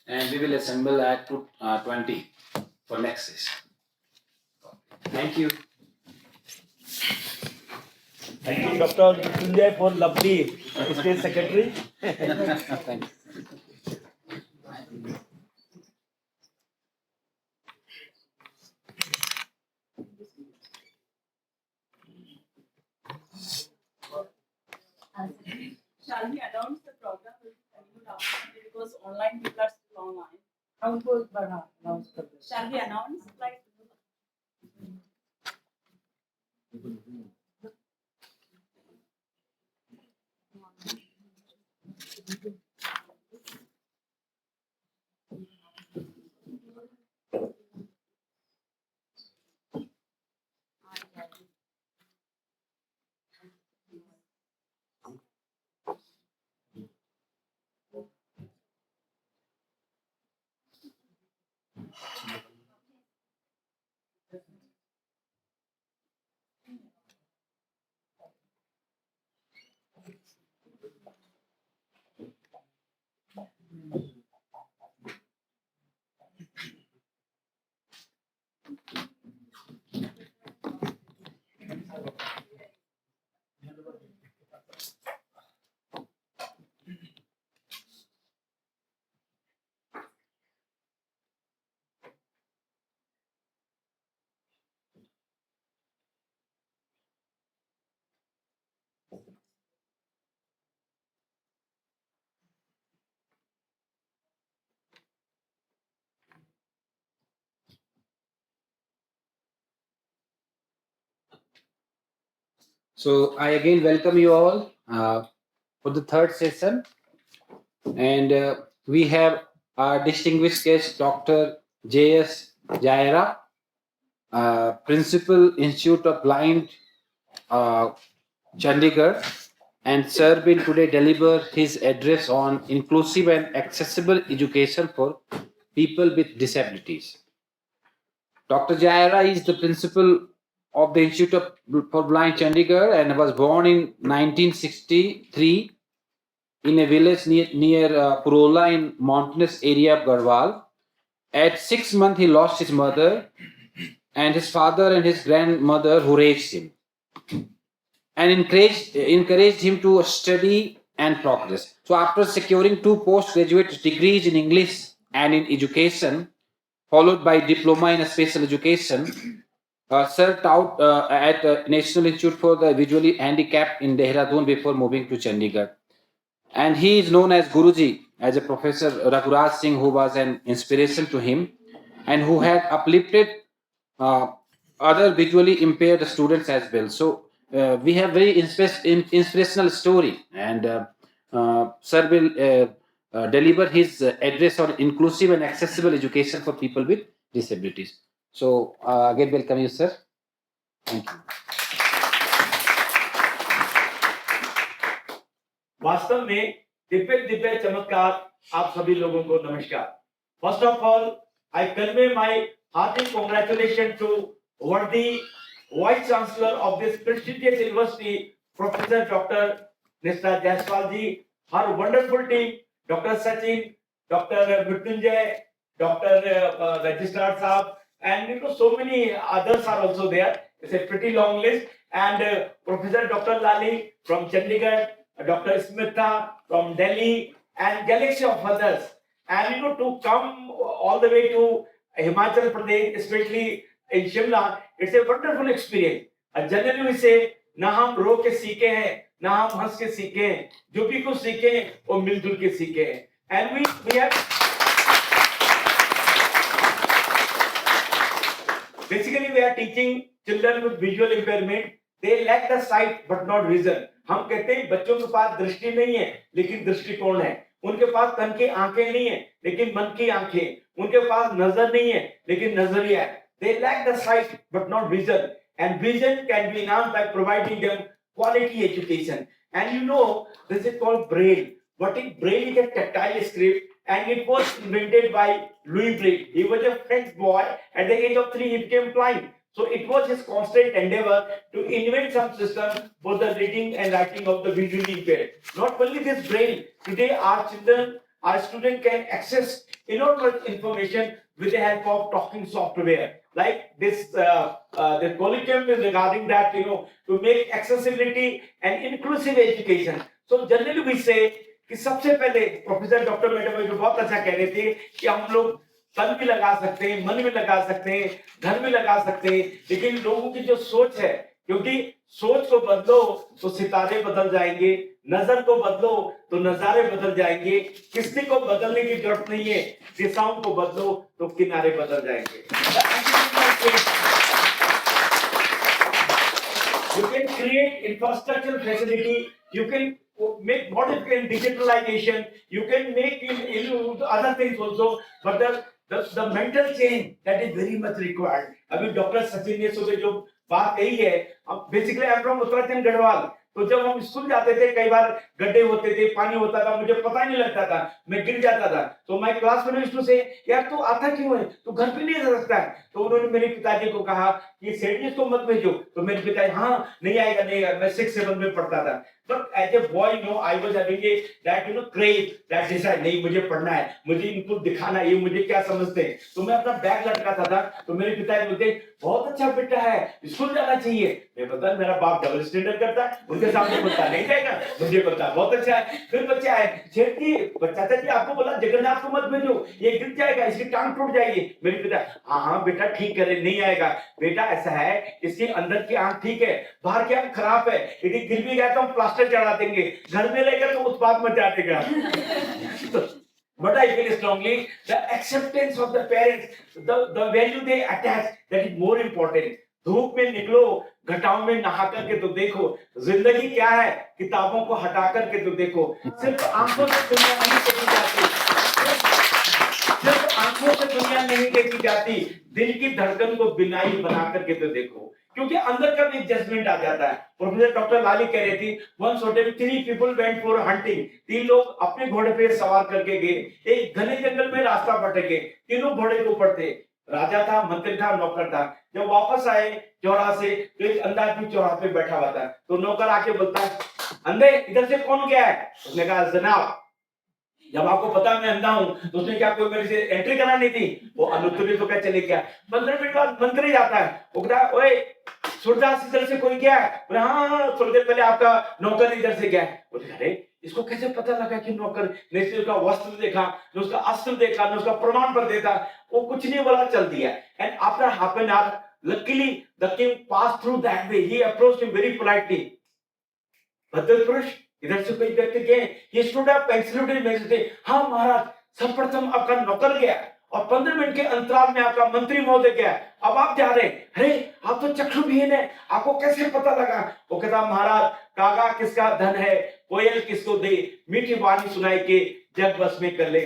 and we will assemble at 20 for next session. Thank you. Thank you, Dr. Sunjay, for lovely state secretary. Thank you. Shall we announce the program will continue after because online people are still online? Shall we announce like? So I again welcome you all for the third session, and we have our distinguished guest, Dr. J.S. Jaira, Principal Institute of Blind, Chandigarh, and Sir will today deliver his address on inclusive and accessible education for people with disabilities. Dr. Jaira is the principal of the Institute for Blind Chandigarh and was born in 1963 in a village near Purola in mountainous area of Garhwal. At 6 months, he lost his mother and his father and his grandmother who raised him and encouraged him to study and progress. So after securing 2 postgraduate degrees in English and in education, followed by diploma in special education, Sir taught at National Institute for the Visually Handicapped in Dehradun before moving to Chandigarh. And he is known as Guruji, as a Professor Raghuraj Singh, who was an inspiration to him and who had uplifted uh, other visually impaired students as well. So we have very inspirational story, and Sir will deliver his address on inclusive and accessible education for people with disabilities. So again, welcome you, sir. Thank you. वास्तव में दिव्य दिव्य चमत्कार आप सभी लोगों को नमस्कार. First of all, I convey my hearty congratulations to worthy Vice Chancellor of this prestigious university, Professor Dr. Mr. Jaiswal ji, her wonderful team, Dr. Sachin, Dr. Mrityunjay, Dr. Registrar Saab, and so many others are also there. It's a pretty long list. And Professor Dr. Lali from Chandigarh, Dr. Smitha from Delhi, and galaxy of others. And to come all the way to Himachal Pradesh, especially in Shimla, it's a wonderful experience. And generally we say, ना हम रो के सीखे हैं, ना हम हंस के सीखे हैं, जो भी कुछ सीखे हैं, वो मिलजुल के सीखे हैं. And we have basically we are teaching children with visual impairment. They lack the sight but not vision. हम कहते हैं बच्चों के पास दृष्टि नहीं है, लेकिन दृष्टिकोण है. उनके पास तन की आंखें नहीं है, लेकिन मन की आंखें. उनके पास नजर नहीं है, लेकिन नजरिया है. They lack the sight but not vision, and vision can be enhanced by providing them quality education. And this is called Braille. What is Braille? Is a tactile script, and it was invented by Louis Braille. He was a French boy. At the age of 3, he became blind. So it was his constant endeavor to invent some system for the reading and writing of the visually impaired. Not only this Braille, today our students can access enormous information with the help of talking software. Like this, the Colloquium is regarding that, to make accessibility and inclusive education. So generally we say कि सबसे पहले professor doctor madam जो बहुत अच्छा कह रहे थे कि हम लोग तन भी लगा सकते हैं, मन भी लगा सकते हैं, धन भी लगा सकते हैं, लेकिन लोगों की जो सोच है, क्योंकि सोच को बदलो तो सितारे बदल जाएंगे, नजर को बदलो तो नजारे बदल जाएंगे, किसी को बदलने की जरूरत नहीं है, दिशाओं को बदलो तो किनारे बदल जाएंगे. You can create infrastructure facility, you can make modification, digitalization, you can make other things also, but the mental change that is very much required. अभी डॉक्टर सचिन ने सुबह जो बात कही है, basically I am from Uttarakhand Garhwal. तो जब हम स्कूल जाते थे, कई बार गड्ढे होते थे, पानी होता था, मुझे पता ही नहीं लगता था, मैं गिर जाता था. तो माय क्लासमेट यूज्ड टू से, यार तू आता क्यों है, तू घर पे नहीं रह सकता है. तो उन्होंने मेरे पिताजी को कहा कि सेठ को मत भेजो. तो मेरे पिताजी, हाँ नहीं आएगा. मैं 6-7 में पढ़ता था. But as a boy, I was having that crave, that desire. नहीं, मुझे पढ़ना है, मुझे इनको दिखाना है, ये मुझे क्या समझते हैं. तो मैं अपना बैग लटकाता था. तो मेरे पिताजी बोलते, बहुत अच्छा बेटा है, स्कूल जाना चाहिए. मैं पता मेरा बाप डबल स्टैंडर्ड करता है, उनके सामने बोलता नहीं जाएगा, मुझे पता बहुत अच्छा है. फिर बच्चे आए, सेठ जी चाचा जी आपको बोला जगन्नाथ को मत भेजो, ये गिर जाएगा, इसकी टांग टूट जाएगी. मेरे पिता, हाँ बेटा ठीक करे, नहीं आएगा बेटा, ऐसा है इसके अंदर की आंख ठीक है, बाहर की आंख खराब है, यदि गिर भी गया तो हम प्लास्टर चढ़ा देंगे, घर में लेकर तो उत्पाद मचा देगा. But I feel strongly the acceptance of the parents, the value they attach, that is more important. धूप में निकलो, घटाओं में नहा करके तो देखो, जिंदगी क्या है, किताबों को हटा करके तो देखो. सिर्फ आंखों से दुनिया नहीं देखी जाती, सिर्फ आंखों से दुनिया नहीं देखी जाती, दिल की धड़कन को बिनाई बना करके तो देखो, क्योंकि अंदर का भी जजमेंट आ जाता है. प्रोफेसर डॉक्टर लाली कह रही थी, once one day 3 people went for hunting. 3 लोग अपने घोड़े पे सवार करके गए, एक घने जंगल में रास्ता भटके, तीनों घोड़े के ऊपर थे. राजा था, मंत्री था, नौकर था. जब वापस आए चौराहे से, तो एक अंधा आदमी चौराहे पे बैठा हुआ था. तो नौकर आके बोलता है, अंधे इधर से कौन गया है? उसने कहा, जनाब जब आपको पता मैं अंधा हूं, तो उसने क्या कोई मेरे से एंट्री करानी थी? वो अनुत्तरी तो क्या चले गया. 15 मिनट बाद मंत्री जाता है, वो कहता है, ओए सूरदास इधर से कोई गया है? बोले हाँ, थोड़ी देर पहले आपका नौकर इधर से गया है. बोले अरे इसको कैसे पता लगा कि नौकर? ने उसका वस्त्र देखा, उसका अस्त्र देखा, उसका प्रमाण पत्र देखा, वो कुछ नहीं बोला, चल दिया. And after half an hour Luckily, the king passed through that way. He approached him very politely. भद्र पुरुष इधर से कोई व्यक्ति गए, he stood up and saluted majesty. हाँ महाराज, सर्वप्रथम आपका नौकर गया और 15 मिनट के अंतराल में आपका मंत्री महोदय गया, अब आप जा रहे हैं, अरे आप तो चक्षुविहीन है, आपको कैसे पता लगा? वो कहता महाराज, कागा किसका धन है, कोयल किसको दे, मीठी वाणी सुनाई के जग बस में कर ले.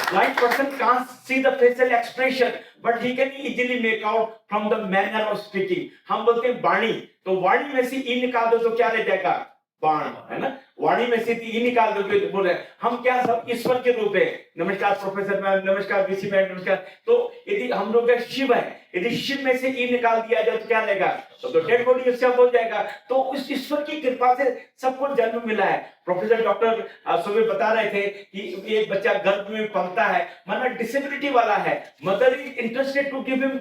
Blind person can't see the facial expression, but he can easily make out from the manner of speaking. हम बोलते हैं वाणी, तो वाणी में से ई निकाल दो तो क्या रह जाएगा? बाण, है ना? वाणी में से ई निकाल दो तो बोल रहे हैं हम क्या सब ईश्वर के रूप है. नमस्कार प्रोफेसर मैम, नमस्कार वीसी मैम, नमस्कार. तो यदि हम लोग का शिव है, यदि शिव में से ई निकाल दिया जाए तो क्या रहेगा? तो डेड बॉडी उससे हो जाएगा. तो उस ईश्वर की कृपा से सबको जन्म मिला है. प्रोफेसर डॉक्टर सुबह बता रहे थे कि एक बच्चा गर्भ में पलता है, माना डिसेबिलिटी वाला है, mother is interested to give him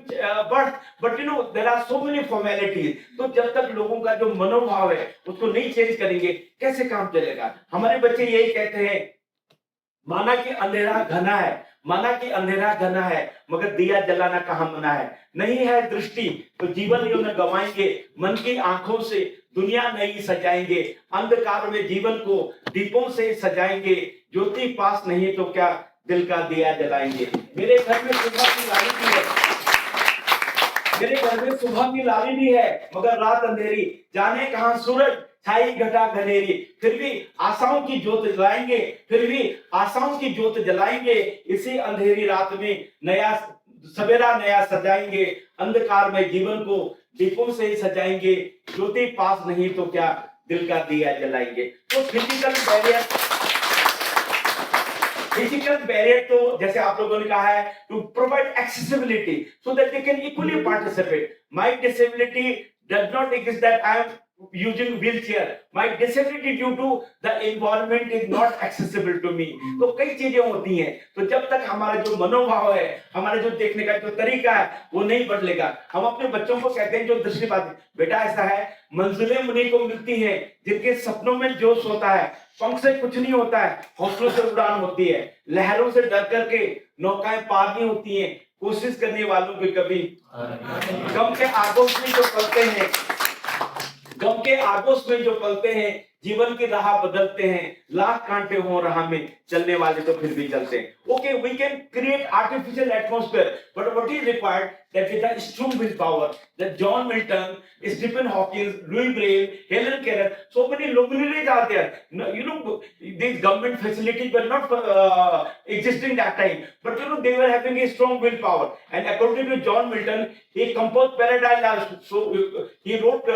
birth, but you know there are so many formalities. तो जब तक लोगों का जो मनोभाव है उसको नहीं चेंज करेंगे, कैसे काम चलेगा? हमारे बच्चे यही कहते हैं, माना कि अंधेरा घना है, माना कि अंधेरा घना है, मगर दिया जलाना कहाँ मना है. नहीं है दृष्टि तो जीवन यूं न गवाएंगे, मन की आंखों से दुनिया नहीं सजाएंगे, अंधकार में जीवन को दीपों से सजाएंगे, ज्योति पास नहीं तो क्या दिल का दिया जलाएंगे. मेरे घर में सुबह की लाली भी है, मेरे घर में सुबह की लाली भी है, मगर रात अंधेरी, जाने कहाँ सूरज छाई घटा घनेरी, फिर भी आशाओं की ज्योत जलाएंगे, फिर भी आशाओं की ज्योत जलाएंगे, इसी अंधेरी रात में नया सवेरा नया सजाएंगे, अंधकार में जीवन को दीपों से ही सजाएंगे, ज्योति पास नहीं तो क्या दिल का दिया जलाएंगे. तो फिजिकल बैरियर तो जैसे आप लोगों ने कहा है, to provide accessibility so that they can equally participate. My disability does not exist that I am using wheelchair. My disability due to the environment is not accessible to me. तो कई चीजें होती हैं. तो जब तक हमारा जो मनोभाव है, हमारे जो देखने का जो तरीका है वो नहीं बदलेगा. हम अपने बच्चों को कहते हैं जो दृष्टिबाधित, बेटा ऐसा है, मंजिलें मुनि को मिलती हैं जिनके सपनों में जोश होता है, पंख से कुछ नहीं होता है, हौसलों से उड़ान होती है, लहरों से डर करके नौकाएं पार नहीं होती हैं, कोशिश करने वालों की कभी गम के आगोश में जो पलते हैं, गम के आगोश में जो पलते हैं, जीवन की राह बदलते हैं, लाख कांटे हो राह में, चलने वाले तो फिर भी चलते हैं. Okay, we can create artificial atmosphere, but what is required that with a strong willpower, that John Milton, Stephen Hawking, Louis Braille, Helen Keller, so many luminaries are there. You know, these government facilities were not existing that time, but you know they were having a strong willpower. And according to John Milton, he composed Paradise Lost. So he wrote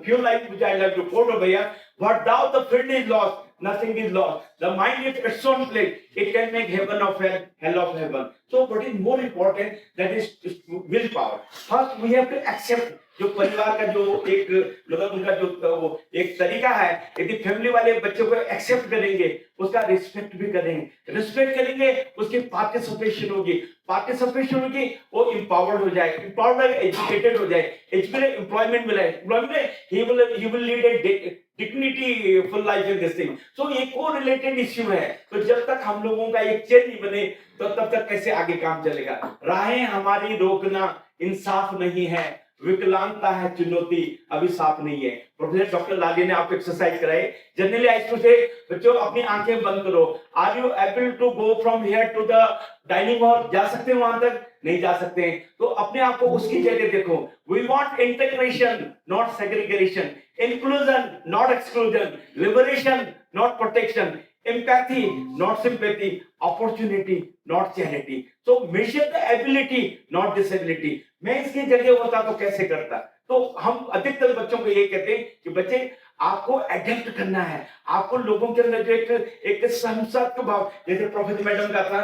few lines which I like to quote over here. What thou the field is lost, nothing is lost. The mind is its own place. It can make heaven of hell, hell of heaven. So what is more important, that is willpower. First we have to accept जो परिवार का जो एक लोग उनका जो एक तरीका है, यदि फैमिली वाले बच्चों को एक्सेप्ट करेंगे, उसका रिस्पेक्ट भी करेंगे, रिस्पेक्ट करेंगे, उसकी पार्टिसिपेशन होगी, पार्टिसिपेशन होगी, वो एम्पावर्ड हो जाए, एम्पावर्ड एजुकेटेड हो जाए, एजुकेटेड एम्प्लॉयमेंट मिले, एम्प्लॉयमेंट ही will lead a dignity full life in this thing. So ये को रिलेटेड इश्यू है. तो जब तक हम लोगों का एक चेन नहीं बने तो तब तक कैसे आगे काम चलेगा? राहें हमारी रोकना इंसाफ नहीं है, विकलांगता है चुनौती, अभी साफ नहीं है. प्रोफेसर डॉक्टर लाली ने आपको एक्सरसाइज कराई. जनरली आई टू से बच्चों अपनी आंखें बंद करो. Are you able to go from here to the dining hall? जा सकते हैं वहां तक? नहीं जा सकते हैं. तो अपने आप को उसकी जगह देखो. We want integration not segregation, inclusion not exclusion, liberation not protection, empathy not sympathy, opportunity not charity. So measure the ability not disability. मैं इसकी जगह होता तो कैसे करता? तो हम अधिकतर बच्चों को ये कहते हैं कि बच्चे आपको एडेप्ट करना है, आपको लोगों के अंदर जो एक संसद भाव, जैसे प्रोफेसर मैडम का था,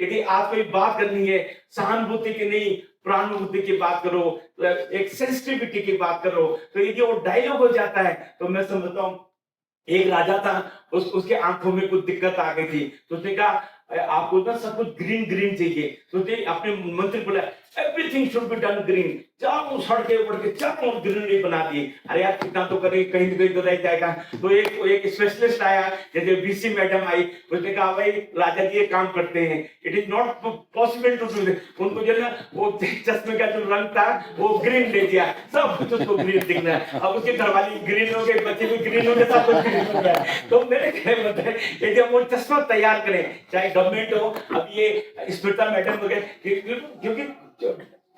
यदि आप कोई बात करनी है, सहानुभूति की नहीं प्रानुभूति की बात करो, एक सेंसिटिविटी की बात करो, तो यदि वो डायलॉग हो जाता है तो मैं समझता हूँ. एक राजा था, उसके आंखों में कुछ दिक्कत आ गई थी, तो उसने कहा आपको ना सब कुछ ग्रीन ग्रीन चाहिए. तो उसने अपने मंत्री बोला everything should be done green, चारों सड़कें उड़ के चारों ग्रीनरी बना दी। अरे यार कितना तो करें, कहीं न कहीं तो रह जाएगा। तो एक स्पेशलिस्ट आया, जैसे बीसी मैडम आई, उसने कहा भाई राजा जी ये काम करते हैं, it is not possible to do this. उनको जो है वो चश्मे का जो रंग था वो ग्रीन दे दिया, सब कुछ उसको ग्रीन दिखना है। अब उसके घरवाली ग्रीन हो गए, बच्चे भी ग्रीन हो गए, सब कुछ ग्रीन हो गया। तो मेरे कहने मतलब है जब वो चश्मा तैयार करें, चाहे गवर्नमेंट हो, अब ये स्मिता मैडम वगैरह, क्योंकि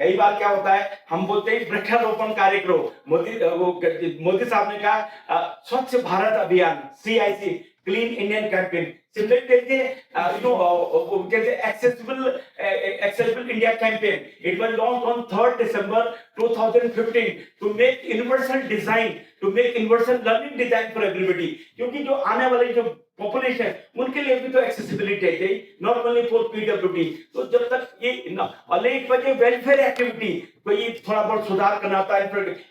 कई बार क्या होता है, हम बोलते हैं वृक्षारोपण कार्य करो। मोदी साहब ने कहा स्वच्छ भारत अभियान, CIC, clean Indian campaign, accessible India campaign. It was launched on 3rd December 2015 to make universal design, to make universal learning design for everybody. क्योंकि जो आने वाले जो पॉपुलेशन है उनके लिए भी तो एक्सेसिबिलिटी है, नॉर्मली फॉर PWD। तो जब तक ये और एक वजह वेलफेयर एक्टिविटी, कोई थोड़ा बहुत सुधार करना था,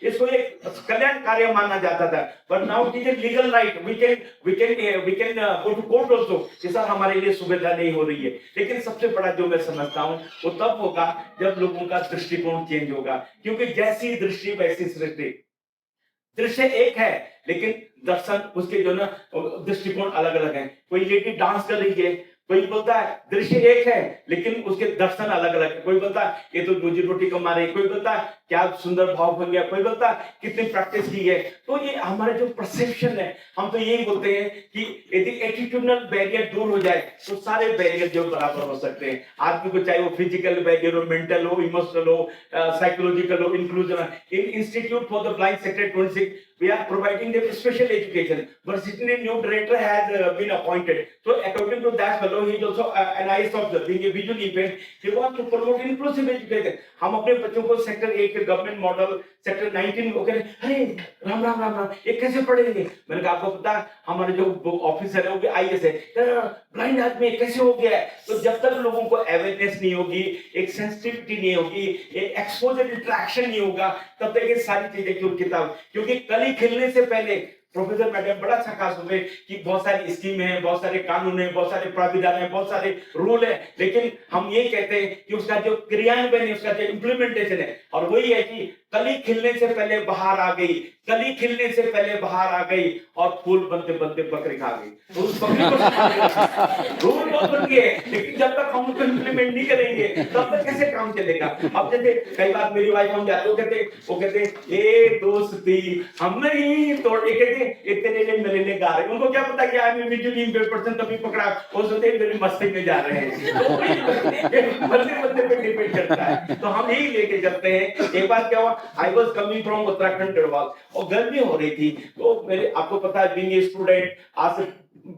इसको एक कल्याण कार्य माना जाता था। But now it is legal right, we can go to court also कि सर हमारे लिए सुविधा नहीं हो रही है। लेकिन सबसे बड़ा जो मैं समझता हूँ वो तब होगा जब लोगों का दृष्टिकोण चेंज होगा, क्योंकि जैसी दृष्टि वैसी सृष्टि। दृश्य एक है लेकिन दर्शन उसके जो ना दृष्टिकोण अलग अलग है। कोई लेडी डांस कर रही है, कोई बोलता है दृश्य एक है लेकिन उसके दर्शन अलग अलग है। कोई बोलता है ये तो रोजी रोटी कमा रही है, कोई बोलता है क्या सुंदर भाव बन गया, कोई बोलता है कितनी प्रैक्टिस की है। तो ये हमारे जो परसेप्शन है, हम तो यही बोलते हैं कि यदि एटीट्यूडनल बैरियर दूर हो जाए तो सारे बैरियर जो बराबर हो सकते हैं। आदमी को चाहे वो फिजिकल बैरियर हो, मेंटल हो, इमोशनल हो, साइकोलॉजिकल हो, inclusion. In institute for the blind sector 26 we are providing them special education, but certainly new director has been appointed. So according to that fellow, he is also an IS officer, being a visual event. He wants to promote inclusive education. हम अपने बच्चों को sector 8 के government model sector 19 को करें, अरे राम राम राम राम ये कैसे पढ़ेंगे। मैंने कहा आपको पता हमारे जो ऑफिसर है वो भी IS है, ब्लाइंड आदमी कैसे हो गया है। तो जब तक लोगों को अवेयरनेस नहीं होगी, एक सेंसिटिविटी नहीं होगी, एक एक्सपोजर इंटरेक्शन नहीं होगा, तब तक ये सारी चीजें क्यों किताब। क्योंकि कली खिलने से पहले प्रोफेसर मैडम बड़ा अच्छा कहा सुबह कि बहुत सारी स्कीम है, बहुत सारे कानून है, बहुत सारे प्राविधान है, बहुत सारे रूल है, लेकिन हम ये कहते हैं कि उसका जो क्रियान्वयन है, उसका जो इम्प्लीमेंटेशन है, और वही है कि कली खिलने से पहले बाहर आ गई, कली खिलने से पहले बाहर आ गई और फूल बनते बनते बकरी खा गई। तो उस बकरी को रूल बहुत बन गए, लेकिन जब तक हम उसको इम्प्लीमेंट नहीं करेंगे तब तक कैसे काम चलेगा। अब जैसे कई बार मेरी वाइफ हम जाते वो कहते ए दोस्ती हम नहीं तोड़, तेरे लिए मेरे लिए गा रहे। उनको क्या पता कि I am visually impaired person, तभी पकड़ा वो सोचते मेरी मस्ती में जा रहे हैं। तो बंदे पे डिपेंड करता है। तो हम यही लेके चलते हैं। एक बार क्या हुआ, I was coming from Uttarakhand Garhwal और गर्मी हो रही थी। तो मेरे आपको पता है बीइंग ए स्टूडेंट, आज से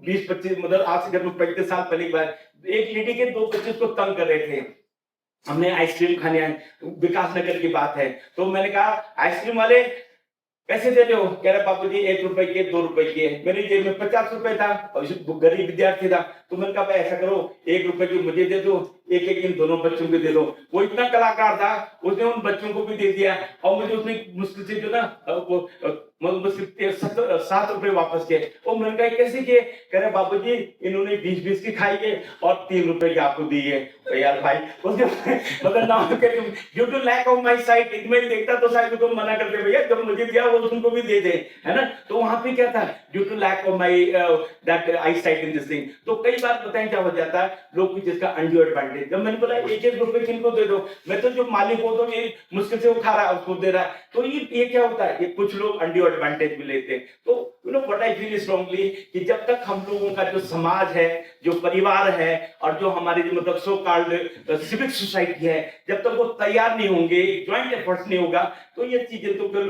20-25 मतलब आज से 35 साल पहले की बात, एक लेडी के 2 बच्चे उसको तंग कर रहे थे। हमने आइसक्रीम खाने आए, विकास नगर की बात है, तो मैंने कहा आइसक्रीम वाले कैसे दे रहे हो। कह रहे बाबू जी 1 रुपए के 2 रुपए के। मेरी जेब में 50 रुपए था और गरीब विद्यार्थी था, तो मैंने कहा भाई ऐसा करो 1 रुपए की मुझे दे दो, एक इन दोनों बच्चों को दे दो। वो इतना कलाकार था, उसने उन बच्चों को भी दे दिया और मुझे उसने मुश्किल से जो ना वो 7 रुपए वापस किए। और मैंने कहा कैसे किए। कह रहे बाबू जी इन्होंने 20-20 की खाई है और 3 रुपए की आपको दी है। तो यार भाई उसके मतलब ना due to lack of my sight, इतना देखता तो शायद तुम मना करते भैया जब मुझे दिया वो तुमको भी दे दे, है ना। तो वहां पे क्या था, due to lack of my that I sight in this thing. तो कई बार बताएं क्या हो जाता है, लोग भी जिसका अनड्यू एडवांटेज। जब मैंने बोला 1-1 रुपए किनको दे दो, मैं तो जो मालिक हो तो ये मुश्किल से वो खा रहा है उसको दे रहा है। तो ये क्या होता है, ये कुछ लोग अनड्यू एडवांटेज भी लेते हैं। तो you know what I feel strongly कि जब तक हम लोगों का जो समाज है, जो परिवार है और जो हमारी जो मतलब सो कॉल्ड सिविक सोसाइटी है, जब तक वो तैयार नहीं होंगे, ज्वाइंट एफर्ट्स नहीं होगा, तो ये चीजें तो फिर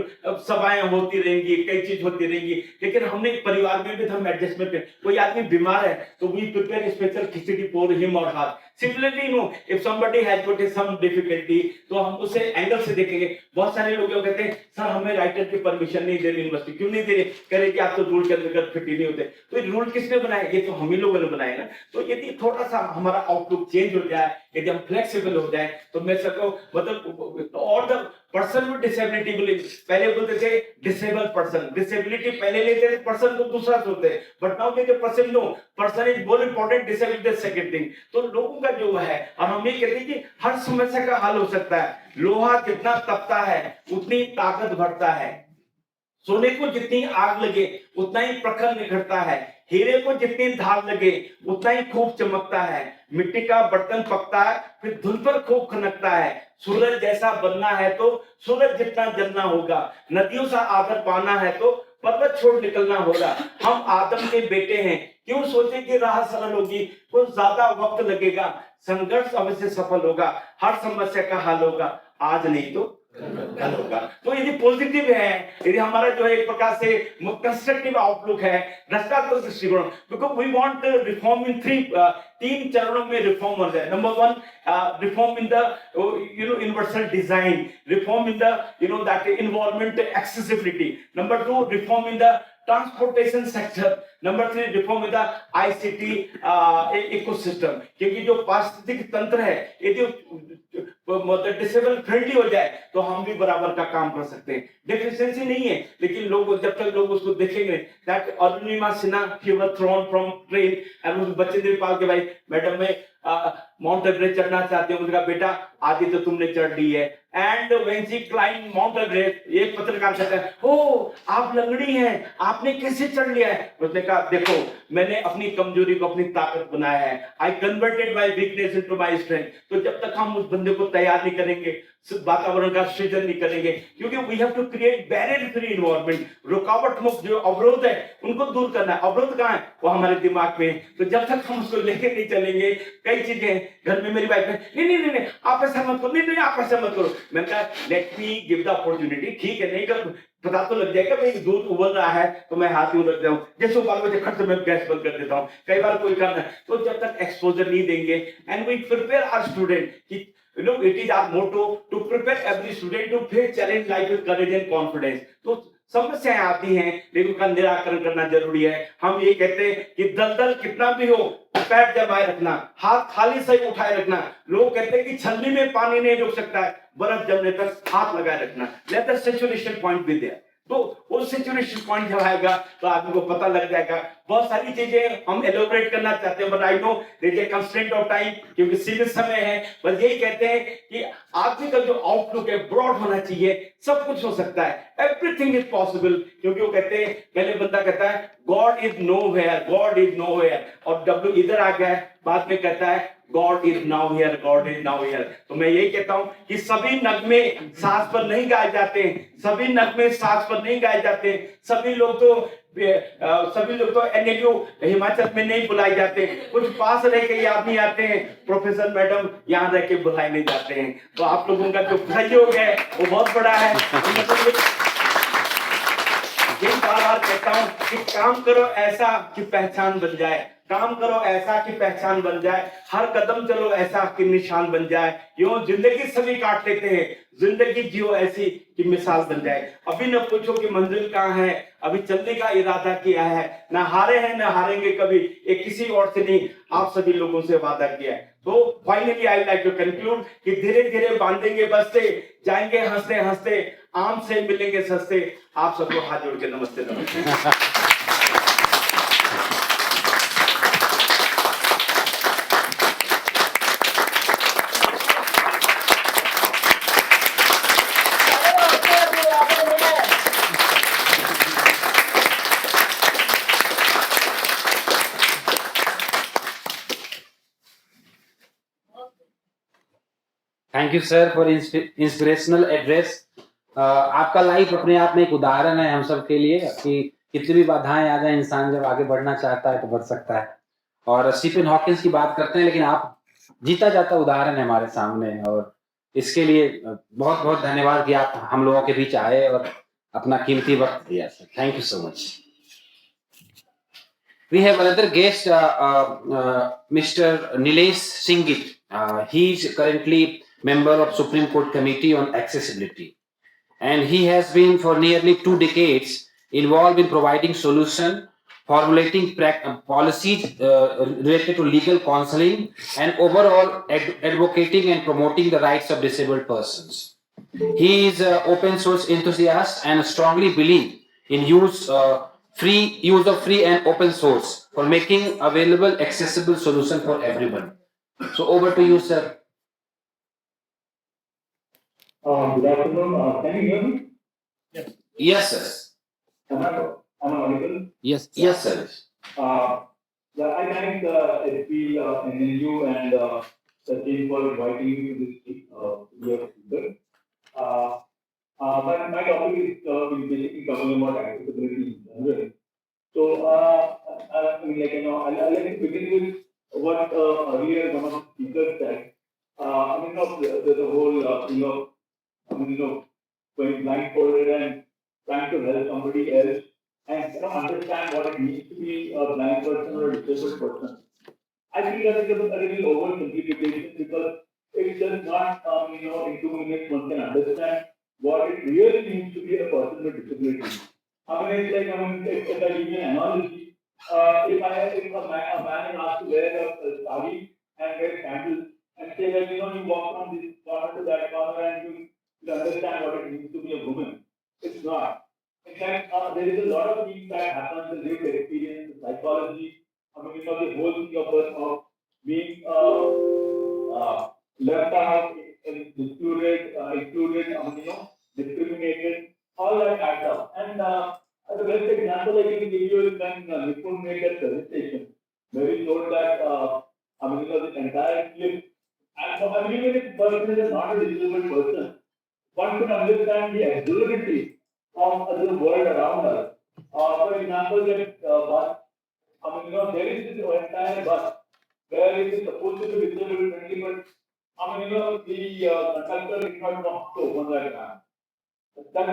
सभाएं होती रहेंगी, कई चीज होती रहेंगी। लेकिन हमने परिवार में भी हम एडजस्टमेंट में, कोई आदमी बीमार है तो we prepare special khichdi for him और her. Similarly no if somebody has got some difficulty, तो हम उसे एंगल से देखेंगे। बहुत सारे लोग कहते हैं सर हमें राइटर की परमिशन नहीं दे रही यूनिवर्सिटी, क्यों नहीं दे रही, कह रहे कि आप तो रूल के अंतर्गत फिट ही नहीं होते। तो ये रूल किसने बनाए, ये तो हम ही लोगों ने बनाए ना। तो यदि थोड़ा सा हमारा आउटलुक चेंज हो जाए, यदि हम फ्लेक्सिबल हो जाए, तो मैं सबको मतलब और द पर्सन विद डिसेबिलिटी बोले, पहले बोलते थे डिसेबल पर्सन, डिसेबिलिटी पहले लेते थे, पर्सन को दूसरा सोचते, बट नाउ कहते person, no, person is more important, disability is second thing. तो लोगों का जो है, और हम ये कहते हैं कि हर समस्या का हल हो सकता है। लोहा जितना तपता है उतनी ताकत बढ़ता है, सोने को जितनी आग लगे उतना ही प्रखर निखरता है, हीरे को जितनी धार लगे उतना ही खूब चमकता है, मिट्टी का बर्तन पकता है फिर धुल पर खूब खनकता है, सूरज जैसा बनना है तो सूरज जितना जलना होगा, नदियों सा आदर पाना है तो पर्वत छोड़ निकलना होगा। हम आदम के बेटे हैं, क्यों सोचे कि राह सरल होगी, कुछ ज्यादा वक्त लगेगा, संघर्ष अवश्य सफल होगा, हर समस्या का हल होगा, आज नहीं तो कल होगा। तो यदि पॉजिटिव है, यदि हमारा जो है एक प्रकार से कंस्ट्रक्टिव आउटलुक है, रचनात्मक दृष्टिकोण, because we want reform in तीन चरणों में रिफॉर्म हो जाए। Number one, reform in the universal design, reform in the that environment accessibility, number two reform in the transportation sector, number three reform with ICT ecosystem. क्योंकि जो पारिस्थितिक तंत्र है यदि मतलब डिसेबल फ्रेंडली हो जाए तो हम भी बराबर का काम कर सकते हैं। डेफिशिएंसी नहीं है, लेकिन लोग जब तक लोग उसको देखेंगे, that Arunima Sinha she was thrown from train, और उस बच्चे ने पाल के भाई मैडम मैं माउंट एवरेस्ट चढ़ना चाहती हूँ, उनका बेटा आदि तो तुमने चढ़ ली है। And when she climb mount Everest, एक पत्रकार कहता है ओ आप लंगड़ी हैं, आपने कैसे चढ़ लिया है? उसने कहा देखो मैंने अपनी कमजोरी को अपनी ताकत बनाया है, I converted my weakness into my strength. तो जब तक हम उस बंदे को तैयार नहीं करेंगे, वातावरण का सृजन नहीं करेंगे, क्योंकि we have to create barrier free environment, रुकावट मुक्त जो अवरोध है उनको दूर करना है। अवरोध कहाँ है? वो हमारे दिमाग में है। तो जब तक हम उसको लेके नहीं चलेंगे, कई चीजें घर में मेरी वाइफ है नहीं आप ऐसा मत करो, नहीं आप ऐसा मत करो, मैंने कहा let me give the opportunity, ठीक है नहीं कर पता तो लग जाएगा भाई दूध उबल रहा है तो मैं हाथ में लग जाऊं, जैसे उबाल बजे खट से मैं गैस बंद कर देता हूं, कई बार कोई करना है। तो जब तक एक्सपोजर नहीं देंगे, and we prepare our student कि it is our motto to prepare every student to face challenge life with courage and confidence। तो समस्याएं आती हैं लेकिन उनका निराकरण करना जरूरी है। हम ये कहते हैं कि दलदल कितना भी हो पैर दबाए रखना, हाथ खाली से उठाए रखना। लोग कहते हैं कि छलनी में पानी नहीं रुक सकता है, बर्फ जमने तक हाथ लगाए रखना। Let the saturation point be there. तो वो सैचुरेशन पॉइंट जब आएगा तो आदमी को पता लग जाएगा। बहुत सारी चीजें हम एलोबरेट करना चाहते हैं, but I know there is a constraint of time, क्योंकि सीमित समय है। बस यही कहते हैं कि आदमी का जो आउटलुक है ब्रॉड होना चाहिए, सब कुछ हो सकता है, एवरीथिंग इज पॉसिबल। क्योंकि वो कहते हैं, पहले बंदा कहता है God is nowhere, God is nowhere, और डब्ल्यू इधर आ गया है, बाद में कहता है God is now here, God is now here. तो मैं यही कहता हूं कि सभी नगमे सांस पर नहीं गाए जाते हैं, सभी नगमे सांस पर नहीं गाए जाते हैं, सभी लोग तो एनएलयू हिमाचल में नहीं बुलाए जाते, कुछ पास रह के आदमी आते हैं, प्रोफेसर मैडम यहाँ रह के बुलाए नहीं जाते हैं। तो आप लोगों का जो सहयोग है वो बहुत बड़ा है। यही बार कहता हूँ कि काम करो ऐसा कि पहचान बन जाए, काम करो ऐसा कि पहचान बन जाए, हर कदम चलो ऐसा कि निशान बन जाए। यूं जिंदगी सभी काट लेते हैं, जिंदगी जियो ऐसी कि मिसाल बन जाए। अभी न पूछो कि मंजिल कहाँ है, अभी चलने का इरादा किया है, ना हारे हैं ना हारेंगे कभी, ये किसी और से नहीं आप सभी लोगों से वादा किया है। तो finally I like to conclude कि धीरे धीरे बांधेंगे बस्ते, जाएंगे हंसते हंसते, आम से मिलेंगे सस्ते। आप सबको हाथ जोड़ के नमस्ते नमस्ते। Thank you sir for inspirational address. आपका लाइफ अपने आप में एक उदाहरण है हम सब के लिए कि कितनी भी बाधाएं आ जाए, इंसान जब आगे बढ़ना चाहता है तो बढ़ सकता है। और स्टीफन हॉकिंस की बात करते हैं, लेकिन आप जीता जाता उदाहरण है हमारे सामने, और इसके लिए बहुत बहुत धन्यवाद कि आप हम लोगों के बीच आए और अपना कीमती वक्त दिया sir. Thank you so much. We have another guest, Mr. Nilesh Singhit. He is currently member of Supreme Court Committee on Accessibility. and he has been for nearly 2 decades involved in providing solution, formulating policies related to legal counseling, and overall advocating and promoting the rights of disabled persons. He is an open source enthusiast and strongly believe in free use of free and open source for making available accessible solution for everyone. So over to you, sir. Good afternoon. Can you hear me? Yes, sir. Am I audible? Yes, sir. Yeah, I thank HPNLU and the team for inviting me to this year speaker. My topic is basically talking about accessibility in general. So, I mean, like, I'll like to begin with what earlier one of the speakers said. I mean, the whole thing of, going blindfolded and trying to help somebody else and understand what it means to be a blind person or a disabled person. I think that is a little oversimplification because it's just not, in 2 minutes one can understand what it really means to be a person with disability. I mean, it's like, if I give you an analogy, if a man is asked to wear a sari and wear sandals and say that, you walk from this corner to that corner and you understand what it means to be a woman. It's not. In fact, there is a lot of things that happen, the lived experience, the psychology, the whole thing of being left out, included, discriminated, all that adds up. And the best example I can give you is when Nipun made that presentation, where he showed that, the entire clip. And even if person is not a disabled person, one should understand the ability of the world around us. For example, that bus, there is this entire bus where it is supposed to be disabled friendly, but the conductor did not want to open that van. That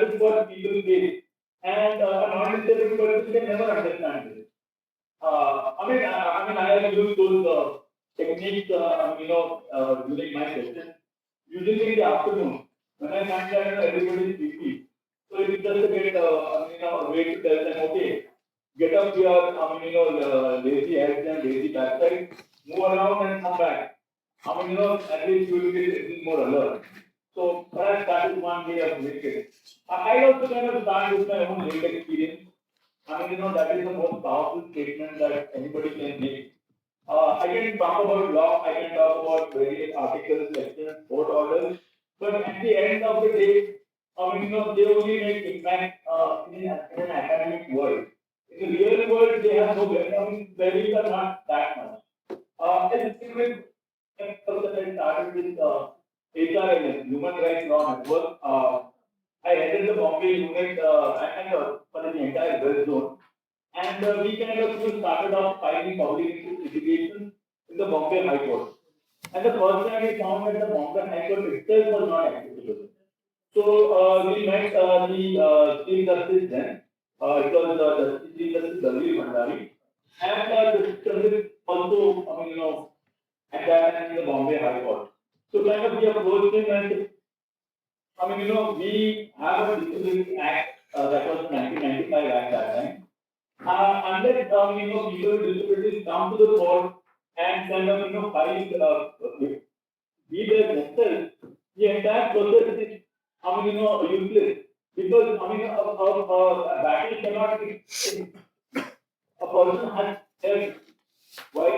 is what people face. And a non-disabled person can never understand this. I have used those techniques, during my session. Usually in the afternoon, when I find that everybody is sleepy. So it is just a get, a way to tell them, okay, get up your, lazy heads and lazy backside, move around and come back. At least you will be a little more alert. So perhaps that is one way of doing it. I also kind of start with my own lived experience. That is the most powerful statement that anybody can make. I can talk about law, I can talk about various articles, sections, court orders, but at the end of the day, they only make impact in an academic world. In the real world, they have no values are not that much. And with I started with HRLN, Human Rights Law Network. I headed the Bombay unit for the entire West Zone. And we kind of started off filing public interest litigation in the Bombay High Court. And the first time we found that the Bombay High Court itself was not accessible. So we met the Chief Justice then. It was Justice Chief Justice Dalvi Bhandari. And Justice Chandra also, at that time in the Bombay High Court. So kind of we approached him and we have a Disability Act that was 1995 at that time. Unless people with disabilities come to the court and kind of file be there themselves, the entire process is useless because a battle cannot be a person has help. Why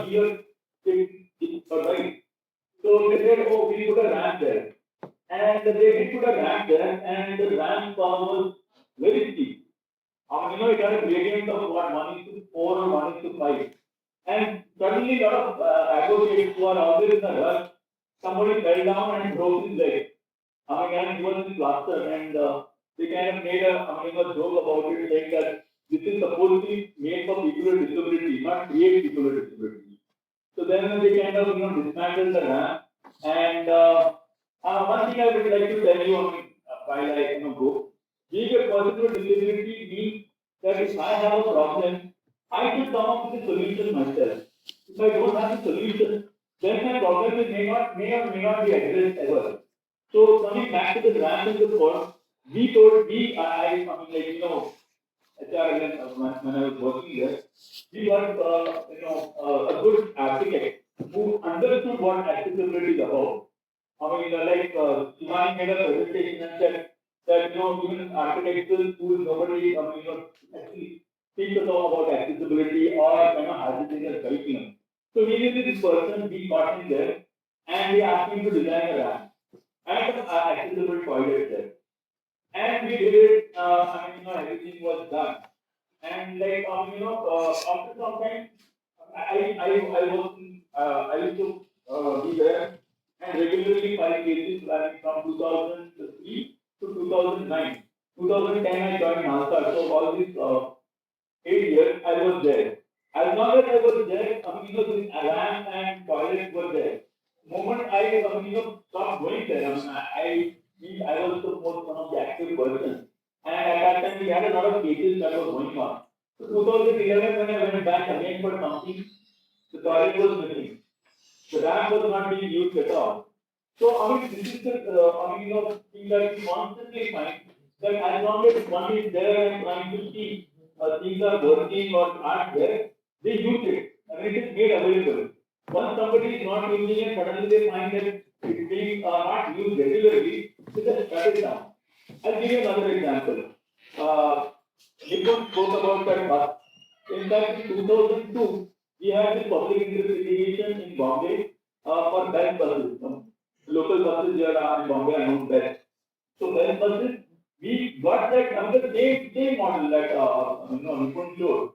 here it's right. So they said, oh, we put a ramp there. And they did put a ramp there, and the ramp was very steep. It had a gradient of what 1:4 or 1:5. And suddenly, a lot of advocates who are always in a rush, somebody fell down and broke his leg. And he was in plaster, and they kind of made a joke about it, saying that this is supposed to be made for people with disability, not create people with disability. So then they kind of dismantled the ramp. And one thing I would like to tell you while I go, being a person with disability means that if I have a problem, I should come up with a solution myself. If I don't have a solution, then my problem may or may not be addressed ever. So coming back to the grant and the course, we thought I mean like HR when I was working there, we got a good architect who understood what accessibility is about. I mean like Shimani made a presentation and said that even architectural schools nobody actually speaks about accessibility or has it in their curriculum. So immediately this person we got in there and we asked him to design a ramp and accessible toilet there. And we did it, everything was done. And like, after some time, I used to be there and regularly file cases like from 2003 to 2009. 2010 I joined NASA, so all these 8 years I was there. As long as I was there, this alarm and toilet were there. Moment stopped going there, I was the most one of the active person. And at that time, we had a lot of cases that were going on. So 2011, when I went back again for something, the toilet was missing. The ramp was not being used at all. So, this is the, thing that we constantly find that as long as one is there and trying to see things are working or not there, they use it. I mean, it is made available. Once somebody is not using it, suddenly they find that it's being not used regularly, they just shut it down. I'll give you another example. Nippon spoke about that bus. In fact, in 2002, we had this public interest litigation in Bombay for bus buses. Local buses here are in Bombay are known best. So bus buses, we got that under same model that Nippon showed.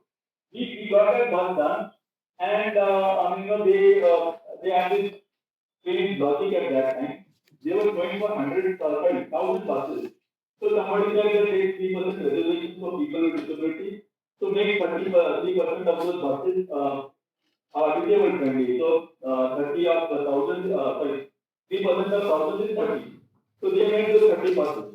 We got that bus done, and they had this strange logic at that time. They were going for 1,000 buses. So somebody said that take 3% reservations for people with disability. So make 3% of those buses disabled friendly. So 30 of 1,000, 3% of 1,000 is 30. So they made those 30 buses.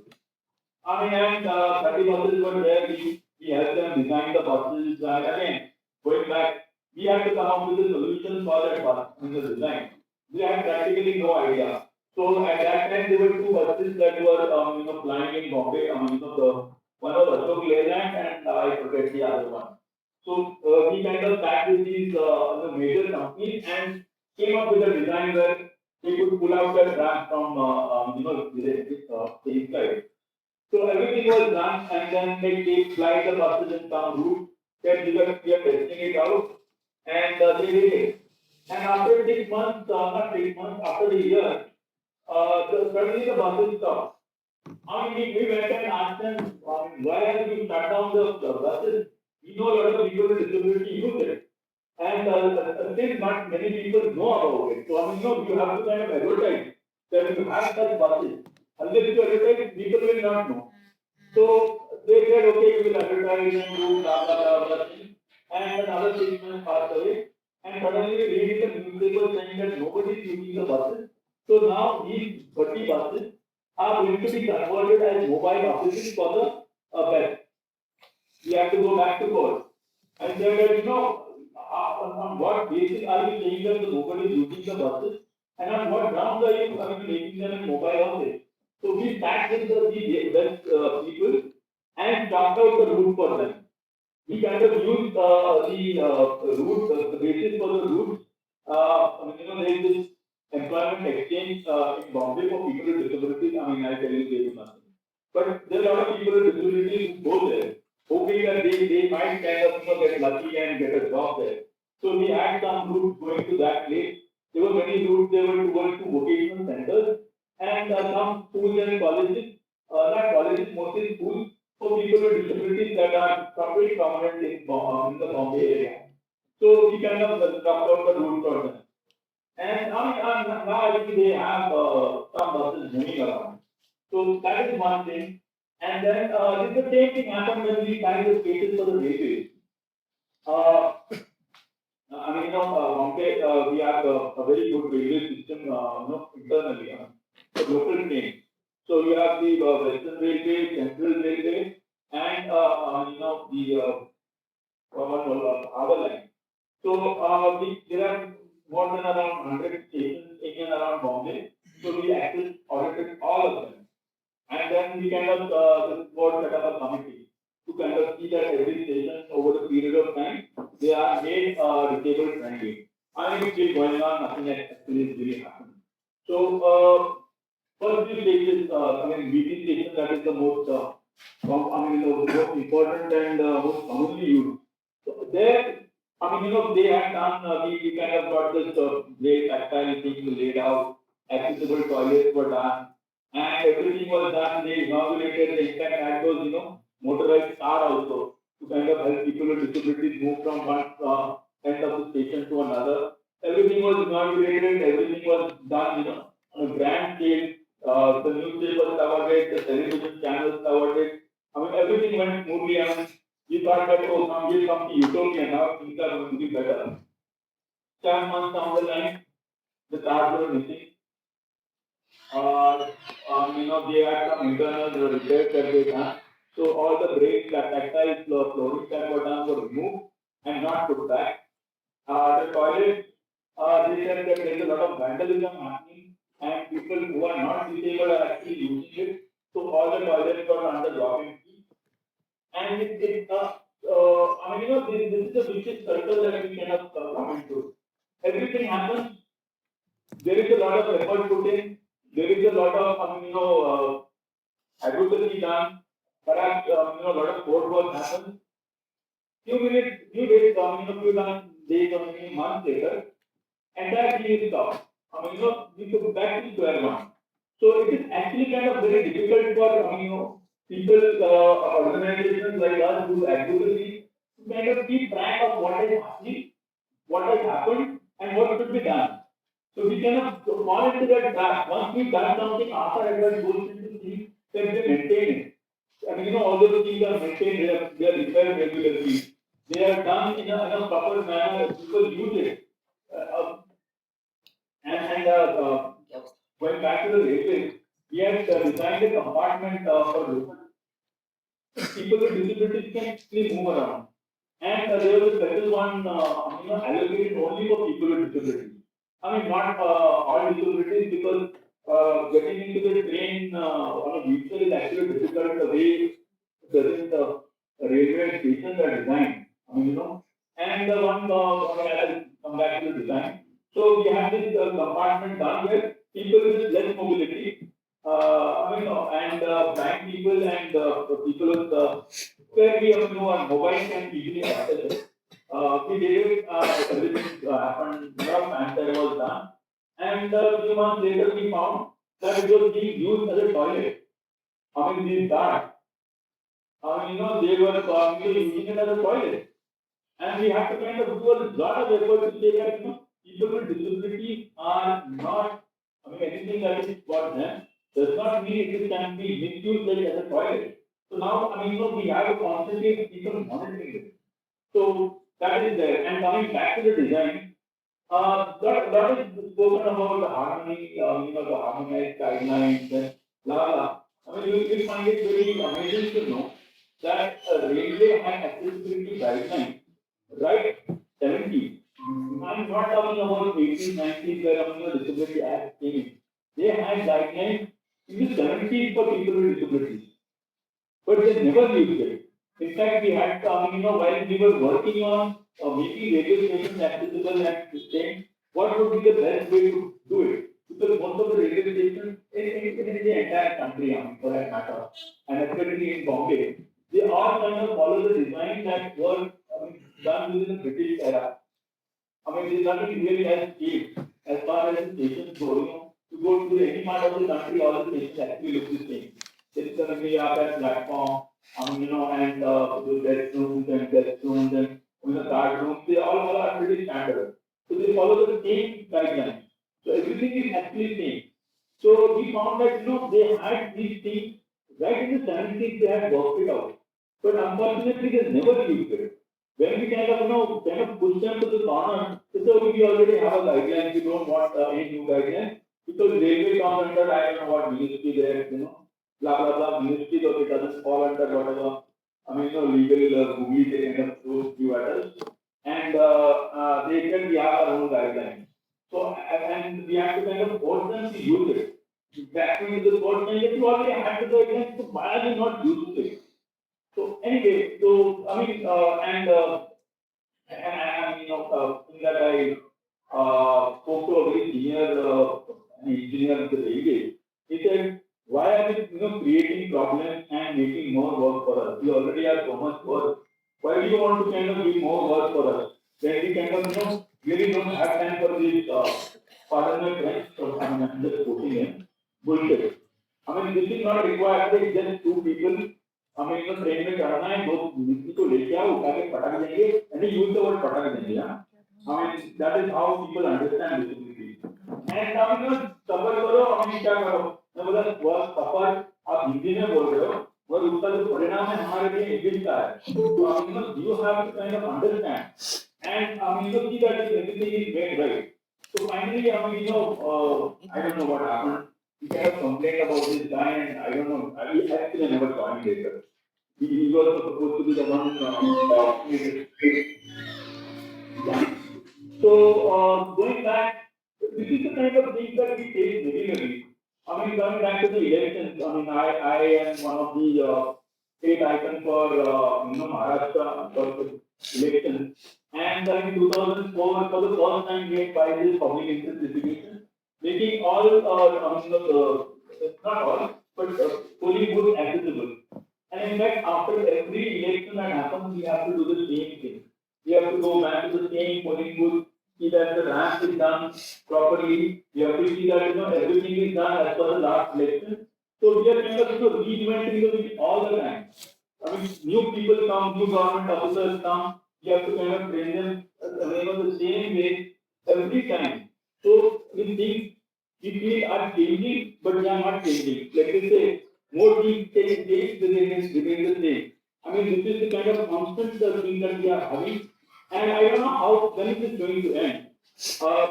And 30 buses were there. We helped them design the buses. And again, going back, we had to come up with a solution for that bus in the design. We had practically no idea. So at that time, there were two buses that were flying in Bombay. The one was Ashok Leyland and I forget the other one. So we kind of sat with these the major companies and came up with a design where we could pull out that ramp from the inside. So everything was done and then they fly the buses in some route that we are testing it out and they did it. And after 6 months, not 6 months, after a year, suddenly the buses stopped. We went and asked them, why have you shut down the buses? We know a lot of people with disability use it. And still not many people know about it. So, you have to kind of advertise that you have such buses. Unless you advertise, people will not know. So, they said, okay, we will advertise and do blah, blah, blah, blah. And another 6 months passed away. And suddenly we read in the newspaper saying that nobody is using the buses. So now these 30 buses are going to be converted as mobile offices for the best. We have to go back to court. And they said, on what basis are you saying that nobody is using the buses? And on what grounds are you making them in mobile office? So we sat with the best people and talked out the route for them. We kind of used the route, the basis for the routes. There is this employment exchange in Bombay for people with disabilities. I tell you, they do nothing. But there are a lot of people with disabilities who go there, hoping that they might kind of get lucky and get a job there. So we had some routes going to that place. There were many routes they were towards to vocational centers and some schools and colleges, not colleges, mostly schools for people with disabilities that are very prominent in the Bombay area. So we kind of dropped out the route for them. And now I think they have some buses moving around. So that is one thing. And then the same thing happened when we tried the spaces for the railways. Bombay, we have a very good railway system, internally, for local trains. So you have the Western Railway, Central Railway, and our line. So there are more than around 100 stations in and around Bombay. So we actually audited all this board set up a committee to kind of see that every station over the period of time, they are made disabled friendly. I mean, it's still going on, nothing has actually really happened. So, first few stages, BT station, that is the most, the most important and most commonly used. So there, they had done, we kind of got this great tactile thing laid out, accessible toilets were done, and everything was done. They inaugurated, they in fact had those, motorized car also to kind of help people with disabilities move from one end of the station to another. Everything was inaugurated, everything was done, on a grand scale. The newspapers covered it, the television channels covered it. Everything went smoothly. We thought that, oh, now we'll come to utopia, now things are going to be better. 7 months down the line, the cars were missing. They had some internal repairs that they done. So all the brakes, the tactile flooring that were done were removed and not put back. The toilets, they said that there is a lot of vandalism happening and people who are not disabled are actually using it. So all the toilets were under lock and key. And this is a vicious circle that we cannot come into. Everything happens, there is a lot of effort put in, there is a lot of, advocacy done, perhaps, a lot of court work happens. Few days, days or maybe months later, entire thing is stopped. We go back to square one. So it is actually kind of very difficult for, people, organizations like us who advocacy to kind of keep track of what is happening, what has happened, and what should be done. So we cannot fall into that trap. Once we've done something, after everyone goes into things, then we maintain it. All those things are maintained, they are repaired regularly. They are done in a proper manner, people use it. Going back to the railways, we have designed a compartment for local. People with disabilities can actually move around. And there was a special one, allocated only for people with disabilities. Not all disabilities, because getting into the train on a wheelchair is actually difficult the way present railway stations are designed. And I'll come back to the design. So we have this compartment done where people with less mobility, blind people and people with where we are mobile can easily access it. We did it, everything happened, lot of answer was done, and few months later we found that it was being used as a toilet. These guards, they were using it as a toilet. And we have to kind of do a lot of effort to say that, people with disabilities are not, anything that is for them does not mean it can be misused like as a toilet. So now, we have to constantly people monitoring it. So that is there. And coming back to the design, lot is spoken about the harmony, the harmonized guidelines and blah blah. You will find it very amazing to know that railway had accessibility guidelines, right? 70s. I'm not talking about 80s, 90s where Disability Act came in. They had guidelines in the 70s for people with disabilities, but they never used it. In fact, we had, while we were working on making radio stations accessible and saying what would be the best way to do it. Because most of the radio stations in the entire country, for that matter, and especially in Bombay, they all kind of follow the design that were done within the British era. There's nothing really has changed as far as the stations go. You go to any part of the country, all the stations actually look the same. It's going to be up at platform, and the desk rooms and desk rooms and the card rooms, they all are pretty standard. So they follow the same guidelines. So everything is actually same. So we found that they had these things right in the 70s, they had worked it out. But unfortunately, they never used it. When we kind of push them to the corner, so we already have a guideline, we don't want any new guidelines. Because railway comes under, I don't know what ministry there, blah blah blah ministry, so it doesn't fall under whatever, legal googly they kind of those few others. And they said we have our own guidelines. So, and we have to kind of force them to use it. back into the court saying that you already had the evidence, so why are you not used to it? So anyway, so I mean, and in that I spoke to a very senior engineer of the railway. He said, "Why are we, creating problems and making more work for us? We already have so much work. Why do you want to kind of give more work for us? Then we kind of, really don't have time for this, pardon my French, so I'm just quoting him, bullshit. I mean, this is not required, it's just two people. I mean, train में चढ़ना है, दो मिट्टी को लेके आओ, उठा के पटक देंगे, and they use the word पटक देंगे, yeah? I mean, that is how people understand disability. And now, सफर करो, I mean, क्या करो? मैं बोला, वह सफर आप हिंदी में बोल रहे हो, और उसका जो परिणाम है हमारे लिए इंग्लिश का है. So, I mean, you have to kind of understand. And I mean, see that everything is made right. So finally, I mean, I don't know what happened. We kind of complained about this guy, and I don't know. I actually never joined later. He was supposed to be the one. Yeah. So going back, this is the kind of thing that we face regularly. I mean, coming back to the elections, I mean, I am one of the state icons for Maharashtra for the elections. And in 2004, for the first time, we had filed this public interest litigation, making all, not all, but polling booths accessible. And in fact, after every election that happens, we have to do the same thing. We have to go back to the same polling booth, see that the ramp is done properly. We have to see that everything is done as per the last election. So we are kind of reinventing the wheel all the time. I mean, new people come, new government officers come. You have to kind of train them the same way every time. So we think we are changing, but we are not changing. Like they say, more things change, the remain the same. I mean, this is the kind of constant thing that we are having, and I don't know how when it is going to end.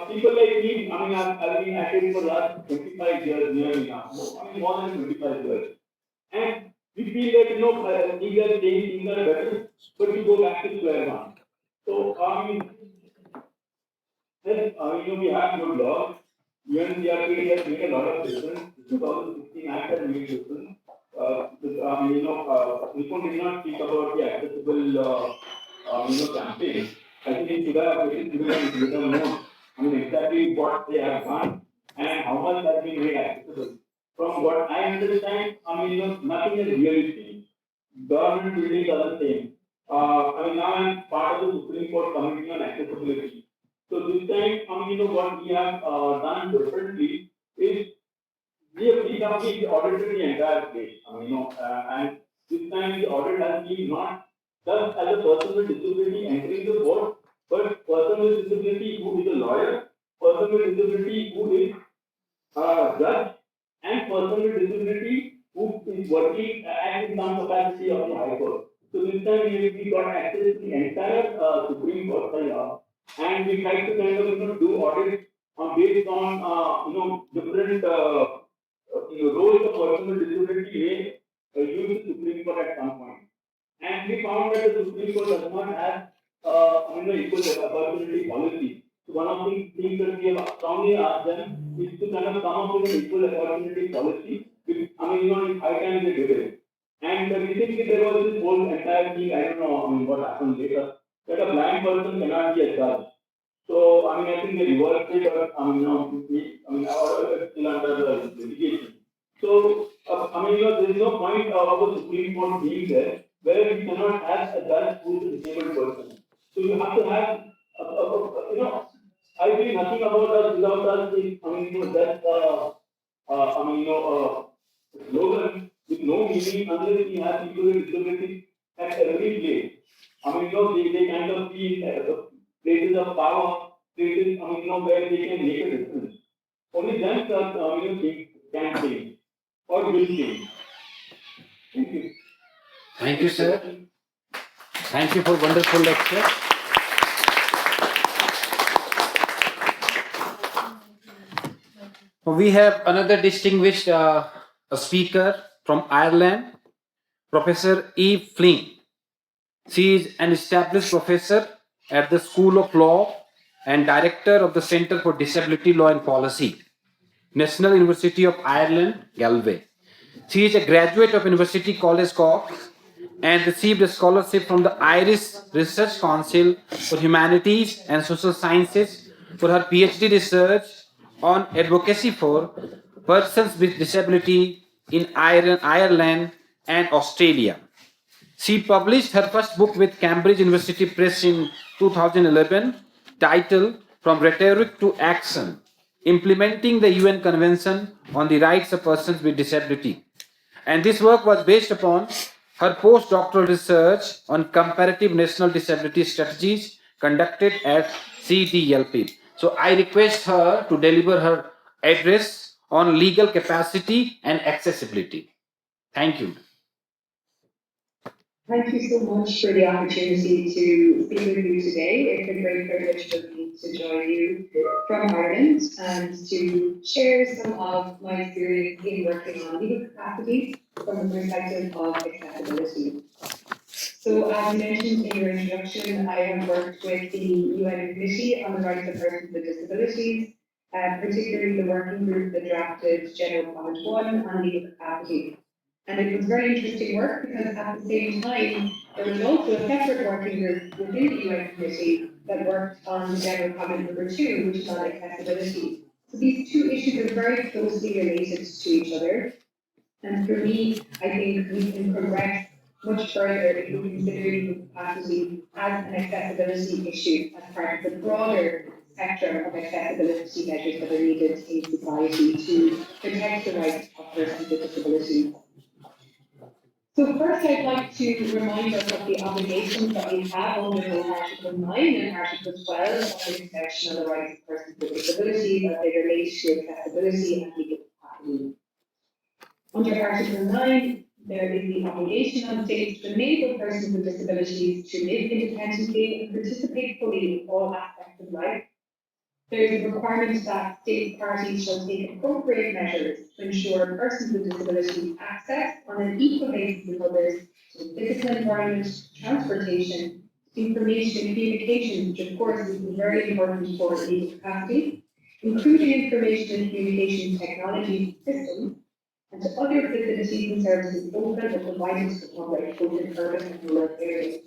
People like me, I mean, I've been at it for the last 25 years, nearly now. I mean, more than 25 years. And we feel that, things are changed, things are better, but we go back to square one. So, I mean, yes, we have good laws. UNCRPD has made a lot of difference. The 2016 Act has made difference. Nippon did not speak about the accessible, campaign. I think it should have written more. I mean, exactly what they have done and how much has been made accessible. From what I understand, nothing has really changed. Government buildings are the same. Now I'm part of the Supreme Court Committee on Accessibility. So this time, what we have done differently is we audited the entire place. And this time the audit has been not just as a person with disability entering the court, but person with disability who is a lawyer, person with disability who is a judge, and person with disability who is working at some capacity of the High Court. So this time we got access to the entire Supreme Court and we try to kind of do audits based on different roles a person with disability may use the Supreme Court at some point. And we found that the Supreme Court does not have equal opportunity policy. So one of the things that we have strongly asked them is to kind of come up with an equal opportunity policy. Which, in high time they did it. And recently there was this whole entire thing, I don't know what happened later, that a blind person cannot be a judge. So, I think they reversed it, or, it's still under the litigation. So, there is no point of the Supreme Court being there where we cannot have a judge who is a disabled person. So, you have to have, I feel nothing about us without us is, that's, slogan with no meaning unless we have people with disabilities at every place. They kind of feel places of power, places, where they can make a difference. Only then, things can change or will change. Thank you. Thank you, sir. Thank you for wonderful lecture. We have another distinguished speaker from Ireland, Professor Eve Flynn. She is an established professor at the School of Law and director of the Center for Disability Law and Policy. National University of Ireland, Galway. She is a graduate of University College Cork and received a scholarship from the Irish Research Council for Humanities and Social Sciences for her PhD research on advocacy for persons with disability in Ireland and Australia. She published her first book with Cambridge University Press in 2011, titled From Rhetoric to Action, Implementing the UN Convention on the Rights of Persons with Disability. And this work was based upon her postdoctoral research on comparative national disability strategies conducted at CDLP. So I request her to deliver her address on legal capacity and accessibility. Thank you. Thank you so much for the opportunity to speak with you today. It's a great privilege for me to join you from Ireland and to share some of my experience in working on legal capacity from the perspective of accessibility. So as mentioned in your introduction, I have worked with the UN Committee on the Rights of Persons with Disabilities, particularly the working group that drafted General Comment 1 on legal capacity. And it was very interesting work because at the same time, there was also a separate working group within the UN Committee that worked on General Comment number 2, which is on accessibility. So these two issues are very closely related to each other. And for me, I think we can progress much further if we consider legal capacity as an accessibility issue as part of the broader spectrum of accessibility measures that are needed in society to protect the rights of persons with disabilities. So first, I'd like to remind us of the obligations that we have under both Article 9 and Article 12 of the Convention on the Rights of Persons with Disabilities as they relate to accessibility and legal capacity. Under Article 9, there is the obligation on states to enable persons with disabilities to live independently and participate fully in all aspects of life. There is a requirement that state parties shall take appropriate measures to ensure persons with disabilities access on an equal basis with others to the physical environment, transportation, information and communication, which of course is very important for legal capacity, including information and communication technology systems, and to other facilities and services open or provided to the public, both in urban and rural areas.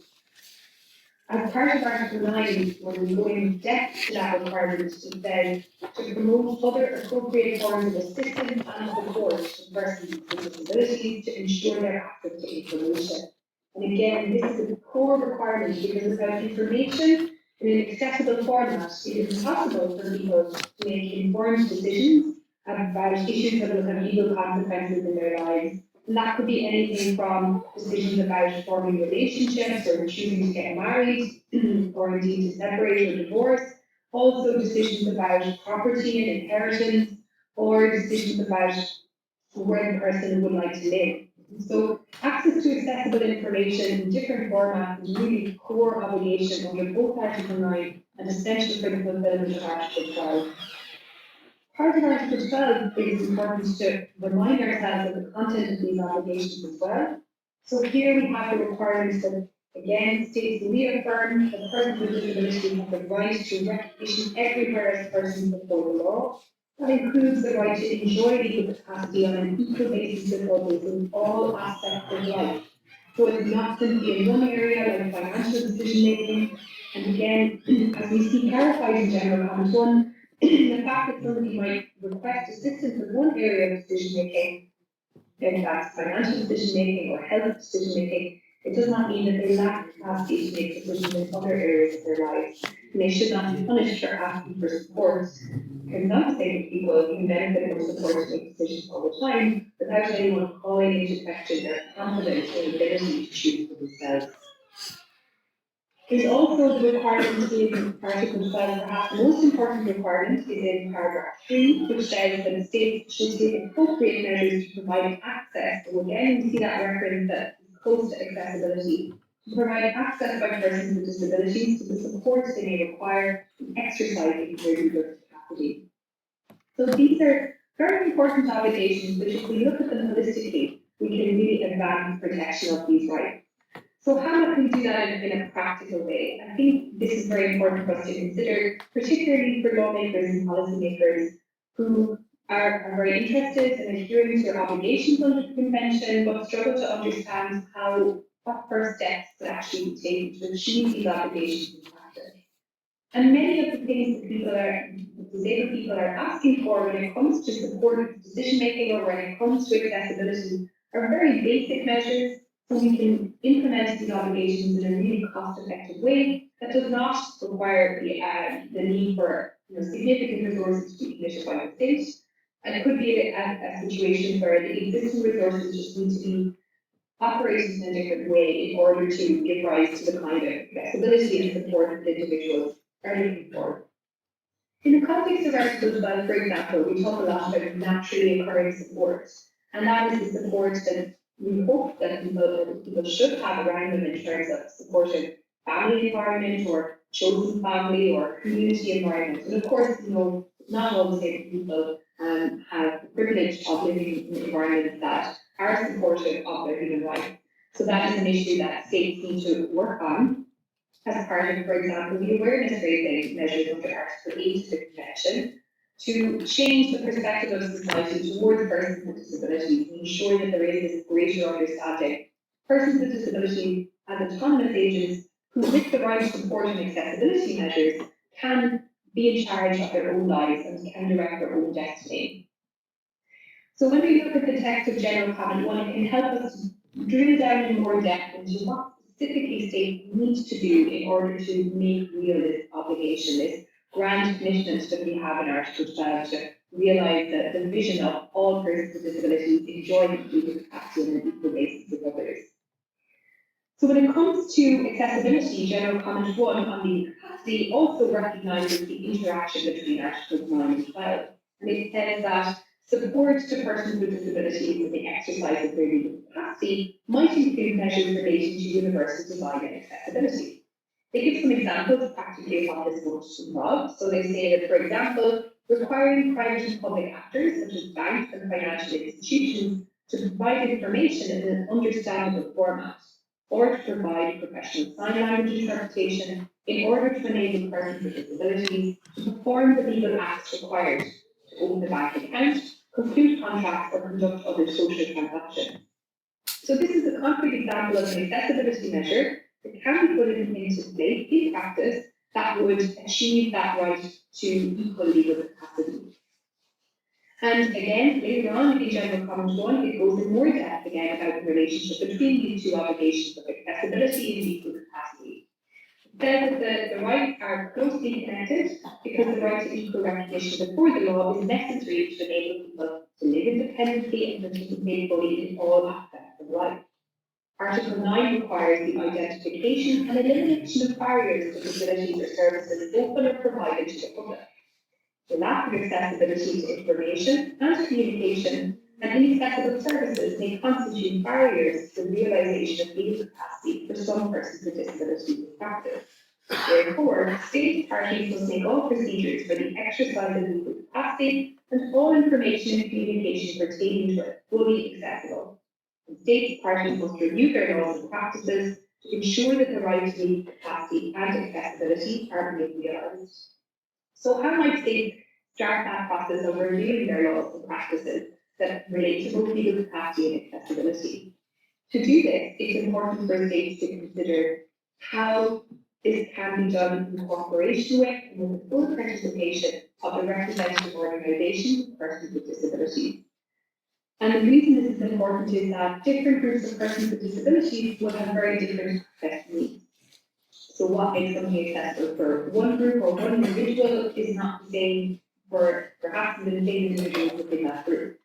As part of Article 9, when we go in depth to that requirement, it says to promote other appropriate forms of assistance and support to persons with disabilities to ensure their access to information. And again, this is a core requirement because without information in an accessible format, it is impossible for people to make informed decisions about issues that will have legal consequences in their lives. And that could be anything from decisions about forming relationships or choosing to get married, or indeed to separate or divorce. Also decisions about property and inheritance, or decisions about where the person would like to live. So access to accessible information in different formats is really a core obligation under both Article 9 and essential for the fulfillment of Article 12. Part of Article 12, it is important to remind ourselves of the content of these obligations as well. So here we have the requirements that, again, states reaffirm that persons with disabilities have the right to recognition everywhere as persons before the law. That includes the right to enjoy legal capacity on an equal basis with others in all aspects of life. So it's not simply in one area like financial decision making. And again, as we see clarified in General Comment 1, the fact that somebody might request assistance in one area of decision making, if that's financial decision making or health decision making, it does not mean that they lack capacity to make decisions in other areas of their lives. And they should not be punished for asking for support. Because non-disabled people can benefit from support to make decisions all the time without anyone calling into question their confidence and ability to choose for themselves. There's also the requirement in Article 12, perhaps the most important requirement is in paragraph 3, which says that the states should take appropriate measures to provide access. So again, we see that reference that is close to accessibility, to provide access by persons with disabilities to the supports they may require in exercising their legal capacity. So these are very important obligations, but if we look at them holistically, we can really advance protection of these rights. So how can we do that in a practical way? I think this is very important for us to consider, particularly for lawmakers and policymakers who are very interested in adhering to their obligations under the convention, but struggle to understand what first steps could actually be taken to achieve these obligations in practice. And many of the things that disabled people are asking for when it comes to supported decision making or when it comes to accessibility are very basic measures, so we can implement these obligations in a really cost-effective way that does not require the need for significant resources to be committed by the state. And it could be a situation where the existing resources just need to be operated in a different way in order to give rise to the kind of flexibility and support that individuals are looking for. In the context of Article 12, for example, we talk a lot about naturally occurring support, and that is the support that we hope that people should have around them in terms of supportive family environment or chosen family or community environment. And of course, not all disabled people have the privilege of living in environments that are supportive of their human rights. So that is an issue that states need to work on as part of, for example, the awareness raising measures under Article 8 of the Convention to change the perspective of society towards persons with disabilities and ensure that there is this greater understanding. Persons with disabilities as autonomous agents who, with the right support and accessibility measures, can be in charge of their own lives and can direct their own destiny. So when we look at the text of General Comment 1, it can help us drill down in more depth into what specifically states need to do in order to make real this obligation, this grand commitment that we have in Article 12 to realise the vision of all persons with disabilities enjoying equal capacity on an equal basis with others. So when it comes to accessibility, General Comment 1 on the capacity also recognises the interaction between Articles 9 and 12. And it says that support to persons with disabilities in the exercise of their legal capacity might include measures relating to universal design and accessibility. They give some examples practically of what this would involve. So they say that, for example, requiring private and public actors, such as banks and financial institutions, to provide information in an understandable format, or to provide professional sign language interpretation in order to enable persons with disabilities to perform the legal acts required to open a bank account, conclude contracts, or conduct other social transactions. So this is a concrete example of an accessibility measure that can be put into place in practice that would achieve that right to equal legal capacity. And again, later on in General Comment 1, it goes in more depth again about the relationship between these two obligations of accessibility and equal capacity. It says that the rights are closely connected because the right to equal recognition before the law is necessary to enable people to live independently and participate fully in all aspects of life. Article 9 requires the identification and elimination of barriers to facilities or services open or provided to the public. The lack of accessibility to information and communication and inaccessible services may constitute barriers to the realisation of legal capacity for some persons with disabilities in practice. Therefore, state parties must make all procedures for the exercise of legal capacity and all information and communication pertaining to it fully accessible. And state parties must review their laws and practices to ensure that the right to legal capacity and accessibility are being realised. So how might states start that process of reviewing their laws and practices that relate to both legal capacity and accessibility? To do this, it's important for states to consider how this can be done in cooperation with and with the full participation of the representative organisations of persons with disabilities. And the reason this is important is that different groups of persons with disabilities will have very different access needs. So what makes something accessible for one group or one individual is not the same for perhaps the same individuals within that group.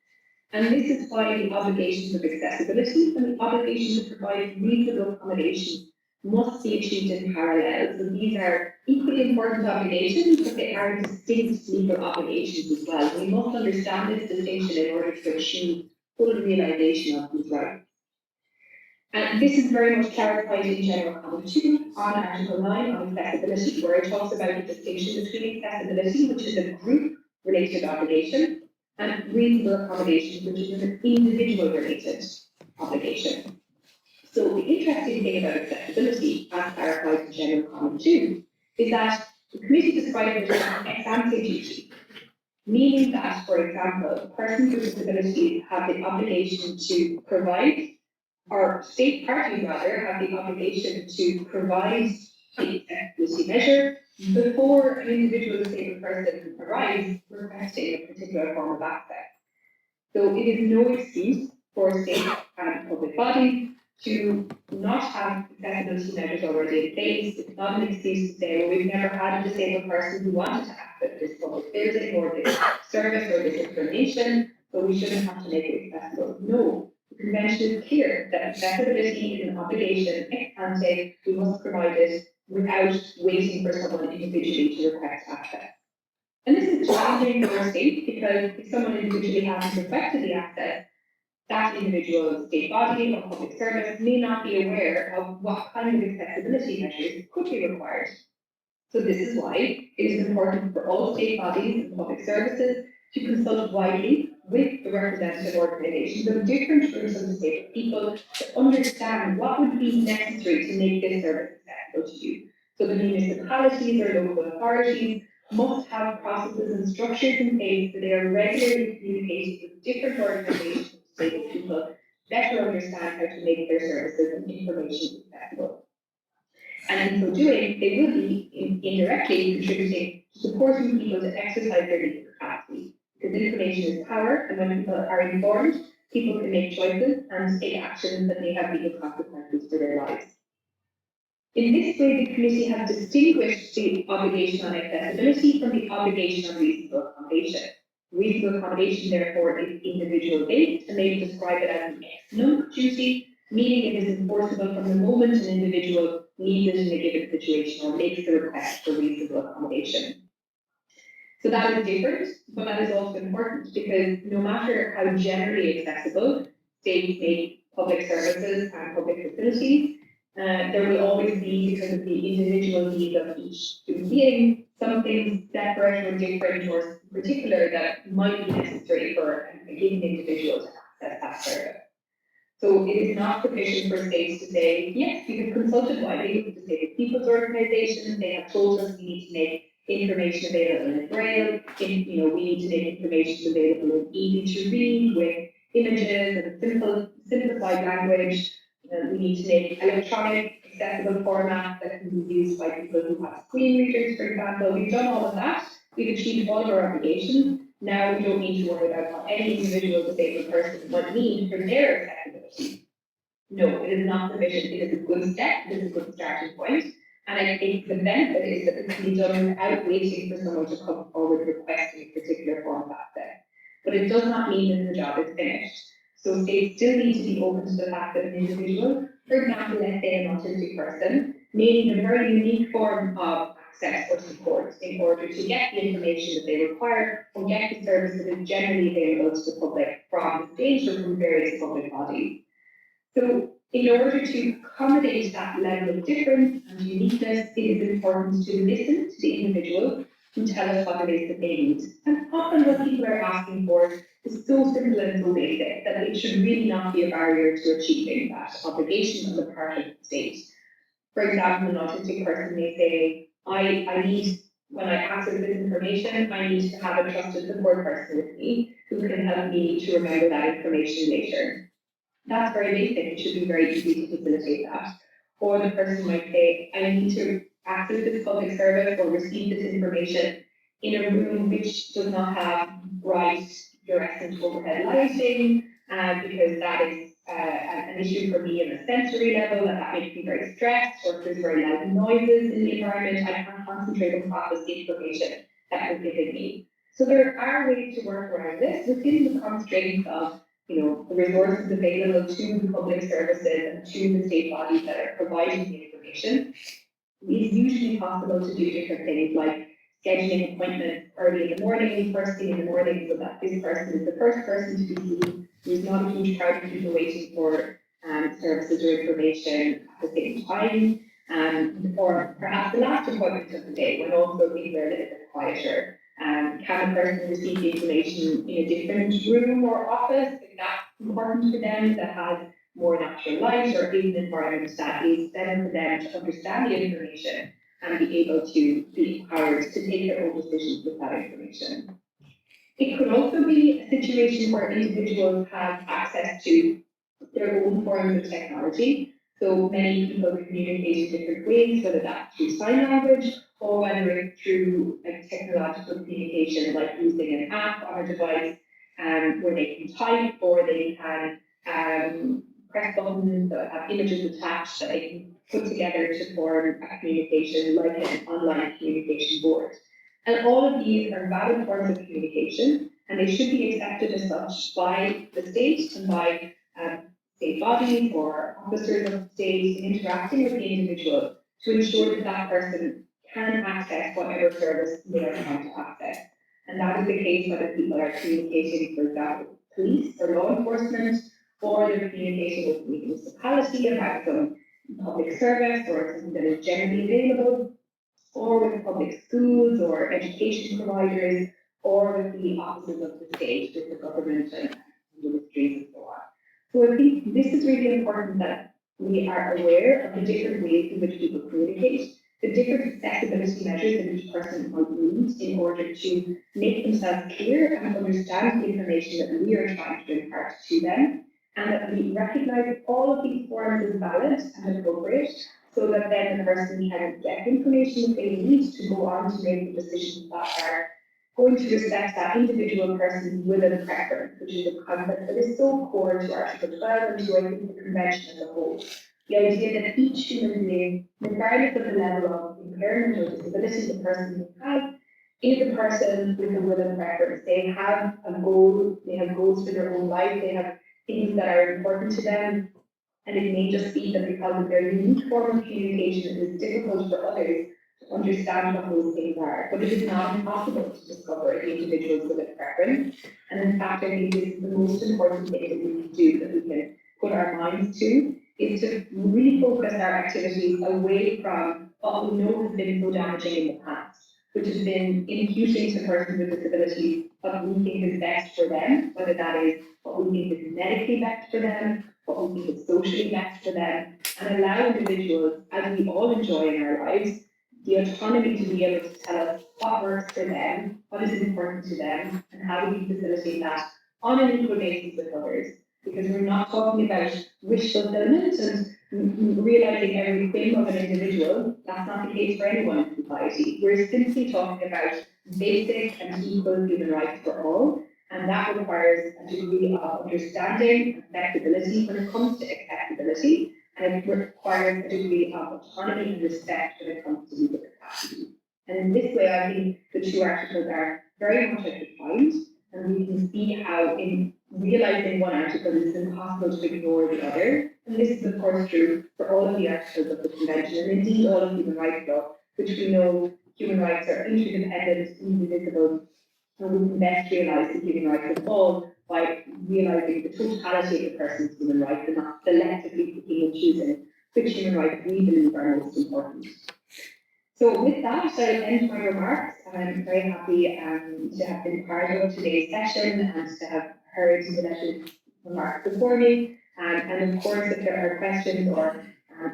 And this is why the obligations of accessibility and the obligation to provide reasonable accommodation must be achieved in parallel. So these are equally important obligations, but they are distinct legal obligations as well. We must understand this distinction in order to achieve full realisation of these rights. And this is very much clarified in General Comment 2 on Article 9 on accessibility, where it talks about the distinction between accessibility, which is a group-related obligation, and reasonable accommodation, which is an individual-related obligation. So the interesting thing about accessibility, as clarified in General Comment 2, is that the committee described it as an ex ante duty. meaning that, for example, persons with disabilities have the obligation to provide, or state parties rather, have the obligation to provide the accessibility measure before an individual disabled person arrives requesting a particular form of access. So it is no excuse for state and public bodies to not have accessibility measures already in place. It's not an excuse to say, well, we've never had a disabled person who wanted to access this public building or this service or this information, so we shouldn't have to make it accessible. No, the convention is clear that accessibility is an obligation ex ante. We must provide it without waiting for someone individually to request access. And this is challenging for a state because if someone individually hasn't requested the access, that individual state body or public service may not be aware of what kind of accessibility measures could be required. So this is why it is important for all state bodies and public services to consult widely with the representative organisations of different groups of disabled people to understand what would be necessary to make this service accessible to you. So the municipalities or local authorities must have processes and structures in place so they are regularly communicating with different organisations of disabled people to better understand how to make their services and information accessible. And in so doing, they will be indirectly contributing to supporting people to exercise their legal capacity. Because information is power, and when people are informed, people can make choices and take actions that may have legal consequences for their lives. In this way, the committee has distinguished the obligation on accessibility from the obligation on reasonable accommodation. Reasonable accommodation, therefore, is individual-based, and they describe it as an ex nunc duty, meaning it is enforceable from the moment an individual needs it in a given situation or makes the request for reasonable accommodation. So that is different, but that is also important because no matter how generally accessible states make public services and public facilities, there will always be, because of the individual needs of each human being, some things separate or different or particular that might be necessary for a given individual to access that service. So it is not sufficient for states to say, yes, we have consulted widely with disabled people's organizations, they have told us we need to make information available in Braille, we need to make information available in easy to read with images and simplified language. We need to make electronic accessible formats that can be used by people who have screen readers, for example. We've done all of that. We've achieved all of our obligations. Now we don't need to worry about what any individual disabled person might need for their accessibility. No, it is not sufficient. It is a good step. It is a good starting point. And I think the benefit is that it can be done without waiting for someone to come forward requesting a particular form of access. But it does not mean that the job is finished. So states still need to be open to the fact that an individual, for example, let's say an autistic person, may need a very unique form of access or support in order to get the information that they require or get the service that is generally available to the public from the state or from various public bodies. So in order to accommodate that level of difference and uniqueness, it is important to listen to the individual and tell us what it is that they need. And often what people are asking for is so simple and so basic that it should really not be a barrier to achieving that obligation on the part of the state. For example, an autistic person may say, I need, when I access this information, I need to have a trusted support person with me who can help me to remember that information later. That's very basic. It should be very easy to facilitate that. Or the person might say, I need to access this public service or receive this information in a room which does not have bright fluorescent overhead lighting, because that is an issue for me in a sensory level, that makes me very stressed, or if there's very loud noises in the environment, I can't concentrate and process the information that was given me. So there are ways to work around this within the constraints of the resources available to the public services and to the state bodies that are providing the information. It's usually possible to do different things like scheduling appointments early in the morning, first thing in the morning, so that this person is the first person to be seen. There's not a huge crowd of people waiting for services or information at the same time, or perhaps the last appointment of the day when also people are a little bit quieter. Can a person receive the information in a different room or office if that's important for them, that has more natural light, or is an environment that is better for them to understand the information and be able to be empowered to take their own decisions with that information. It could also be a situation where individuals have access to their own forms of technology. So many people communicate in different ways, whether that's through sign language or whether it's through technological communication, like using an app on a device where they can type or they can press buttons that have images attached that they can put together to form a communication like an online communication board. And all of these are valid forms of communication, and they should be accepted as such by the state and by state bodies or officers of the state interacting with the individual to ensure that that person can access whatever service they are trying to access. And that is the case whether people are communicating, for example, police or law enforcement, or they're communicating with the municipality about some public service or something that is generally available, or with public schools or education providers, or with the offices of the state, with the government and ministries and so on. So I think this is really important that we are aware of the different ways in which people communicate, the different accessibility measures that each person might need in order to make themselves clear and understand the information that we are trying to impart to them, and that we recognize all of these forms as valid and appropriate, so that then the person can get the information that they need to go on to make the decisions that are going to respect that individual person with a preference, which is a concept that is so core to Article 12 and to, I think, the Convention as a whole. The idea that each human being, regardless of the level of impairment or disability the person has, is a person with a will and preference. They have a goal, they have goals for their own life, they have things that are important to them, and it may just be that because of their unique form of communication, it is difficult for others to understand what those things are. But it is not impossible to discover the individuals with a preference. And in fact, I think this is the most important thing that we can do, that we can put our minds to, is to really focus our activities away from what we know has been so damaging in the past, which has been imputing to persons with disabilities what we think is best for them, whether that is what we think is medically best for them, what we think is socially best for them, and allow individuals, as we all enjoy in our lives, the autonomy to be able to tell us what works for them, what is important to them, and how do we facilitate that on an equal basis with others. Because we're not talking about wish fulfillment and realizing every whim of an individual. That's not the case for anyone in society. We're simply talking about basic and equal human rights for all, and that requires a degree of understanding and flexibility when it comes to accessibility, and it requires a degree of autonomy and respect when it comes to legal capacity. And in this way, I think the two articles are very much intertwined, and we can see how in realizing one article it is impossible to ignore the other. And this is of course true for all of the articles of the Convention, and indeed all of human rights law, which we know human rights are interdependent, indivisible, and we can best realise the human rights of all by realising the totality of the person's human rights and not selectively picking and choosing which human rights we believe are most important. So with that, I'll end my remarks. I'm very happy to have been part of today's session and to have heard the remarks before me. And of course, if there are questions or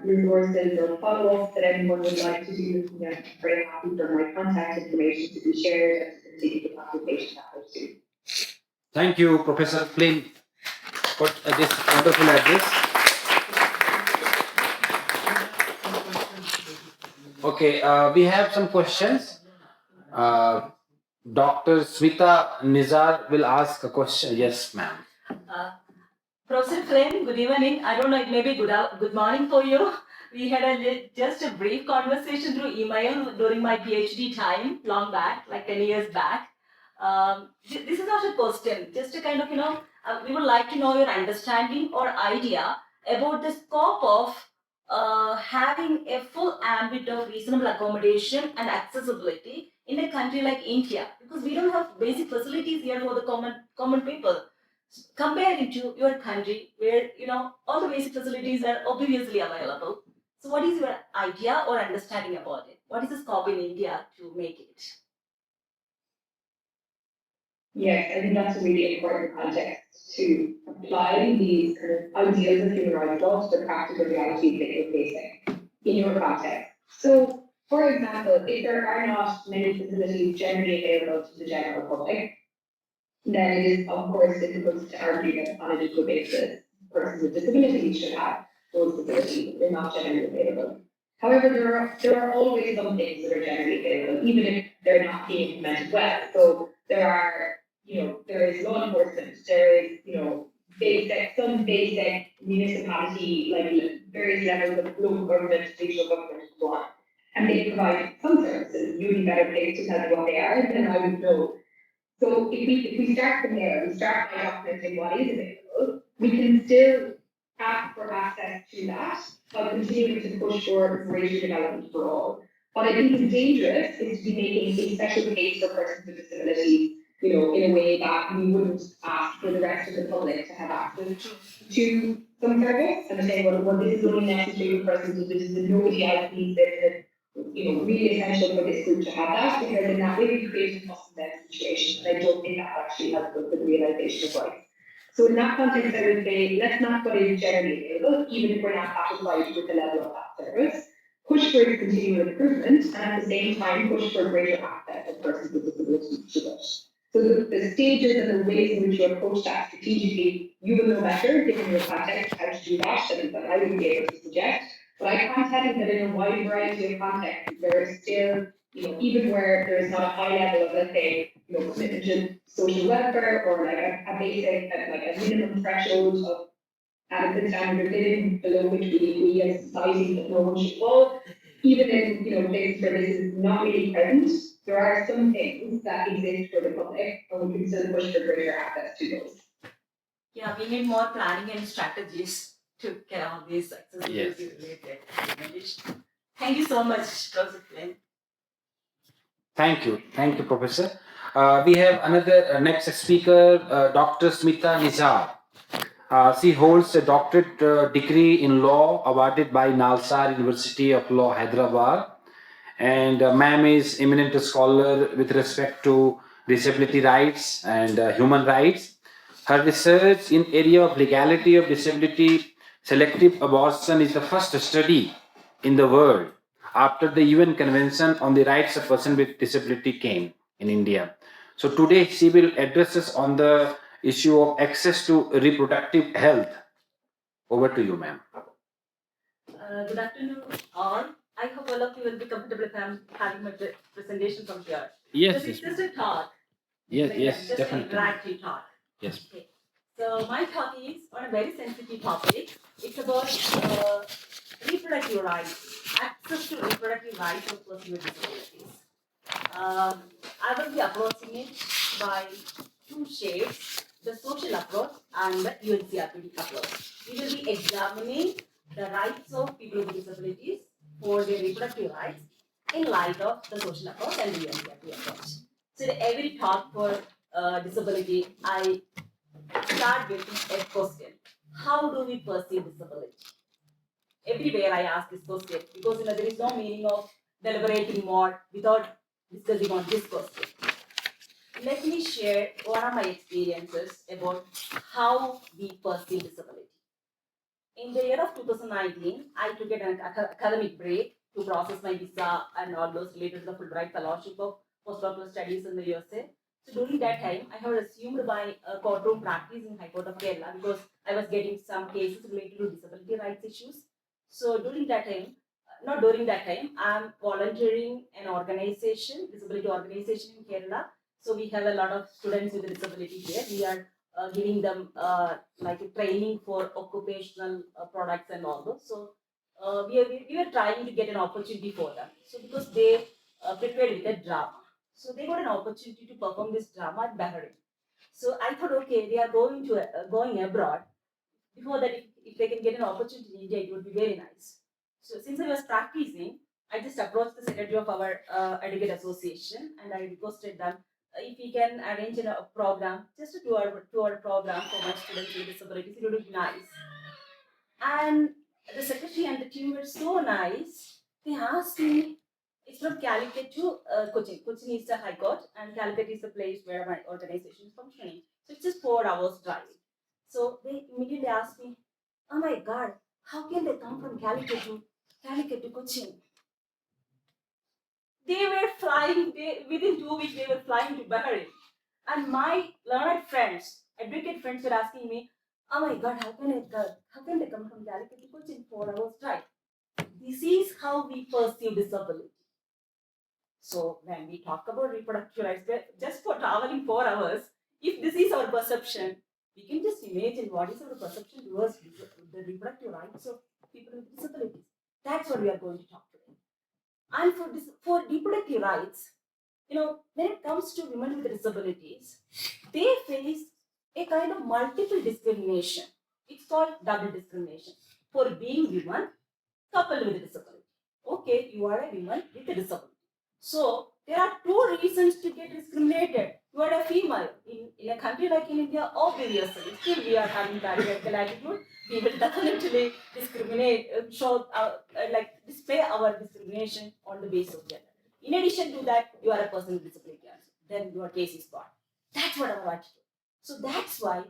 resources or follow-ups that anyone would like to do, I'm very happy for my contact information to be shared and to continue the conversation efforts too. Thank you, Professor Flynn, for this wonderful address. Okay, we have some questions. Dr. Smita Nizar will ask a question. Yes, ma'am. Professor Flynn, good evening. I don't know, it may be good morning for you. We had just a brief conversation through email during my PhD time, long back, like 10 years back. This is not a question, just a kind of, we would like to know your understanding or idea about the scope of having a full ambit of reasonable accommodation and accessibility in a country like India, because we don't have basic facilities here for the common people. Comparing to your country where all the basic facilities are obviously available. So what is your idea or understanding about it? What is the scope in India to make it? Yes, I think that's a really important context to apply these kind of ideas of human rights law to the practical realities that you're facing in your context. So, for example, if there are not many facilities generally available to the general public, then it is of course difficult to argue that on a legal basis, persons with disabilities should have those facilities, they're not generally available. However, there are always some things that are generally available, even if they're not being implemented well. So there are, there is law enforcement, there is, some basic municipality, like various levels of local government, regional government, and so on. And they provide some services, you'd be better placed to tell me what they are than I would know. So if we start from there, we start by documenting what is available, we can still ask for access to that while continuing to push for greater development for all. What I think is dangerous is to be making a special case for persons with disabilities, in a way that we wouldn't ask for the rest of the public to have access to some service and say, well, this is only necessary for persons with disabilities, nobody else needs this, really essential for this group to have that, because in that way we create a custom situation, and I don't think that's actually helpful for the realization of rights. So in that context, I would say, let's not put it generally available, even if we're not satisfied with the level of that service. Push for its continual improvement, and at the same time, push for greater access of persons with disabilities to it. So the stages and the ways in which you approach that strategically, you will know better, given your context, how to do that, and I wouldn't be able to suggest. But I can tell you that in a wide variety of contexts, there is still, even where there is not a high level of, let's say, commitment to social welfare or like a basic, like a minimum threshold of adequate standard of living below which we as a society that no one should fall. Even in, places where this is not really present, there are some things that exist for the public, and we can still push for greater access to those. Yeah, we need more planning and strategies to get all these accessibility Yes. related recommendations. Thank you so much, Professor Flynn. Thank you, Professor. We have another next speaker, Dr. Smita Nizar. She holds a doctorate degree in law awarded by Nalsar University of Law, Hyderabad. And ma'am is eminent scholar with respect to disability rights and human rights. Her research in area of legality of disability selective abortion is the first study in the world after the UN Convention on the Rights of Persons with Disability came in India. So today she will address us on the issue of access to reproductive health. Over to you, ma'am. Good afternoon, all. I hope all of you will be comfortable if I'm having my presentation from here. Yes, Because it's just a talk. Yes, Like yes, just definitely. an interactive talk. Yes. Okay. So my talk is on a very sensitive topic. It's about reproductive rights, access to reproductive rights of persons with disabilities. I will be approaching it by two shades, the social approach and the UNCRPD approach. We will be examining the rights of people with disabilities for their reproductive rights in light of the social approach and the UNCRPD approach. So in every talk for disability, I start with a question. How do we perceive disability? Everywhere I ask this question because there is no meaning of deliberating more without discussing on this question. Let me share one of my experiences about how we perceive disability. In the year of 2019, I took an academic break to process my visa and all those related to the Fulbright Fellowship of postdoctoral studies in the USA. So during that time, I have assumed my courtroom practice in High Court of Kerala because I was getting some cases related to disability rights issues. So during that time, not during that time, I'm volunteering an organization, disability organization in Kerala. So we have a lot of students with disability here. We are giving them like a training for occupational products and all those. So we were trying to get an opportunity for them. So because they prepared with a drama, so they got an opportunity to perform this drama at Bahrain. So I thought, okay, they are going abroad. Before that, if they can get an opportunity in India, it would be very nice. So since I was practicing, I just approached the secretary of our advocate association and I requested them if we can arrange a program, just a two-hour program for my students with disabilities, it would be nice. And the secretary and the team were so nice. They asked me, it's from Calicut to Cochin. Cochin is the high court, and Calicut is the place where my organization is functioning. So it's just 4 hours drive. So they immediately asked me, oh my God, how can they come from Calicut to Cochin? They were flying, within 2 weeks, they were flying to Bahrain. And my learned friends, advocate friends were asking me, oh my God, how can they come from Calicut to Kochi in 4 hours drive? This is how we perceive disability. So when we talk about reproductive rights, just for traveling 4 hours, if this is our perception, we can just imagine what is our perception towards the reproductive rights of people with disabilities. That's what we are going to talk today. And for reproductive rights, when it comes to women with disabilities, they face a kind of multiple discrimination. It's called double discrimination for being women coupled with disability. Okay, you are a woman with a disability. So there are two reasons to get discriminated. You are a female. In a country like in India, obviously, still we are having patriarchal attitude. We will definitely discriminate, display our discrimination on the basis of gender. In addition to that, you are a person with disability, then your case is gone. That's what our attitude. So that's why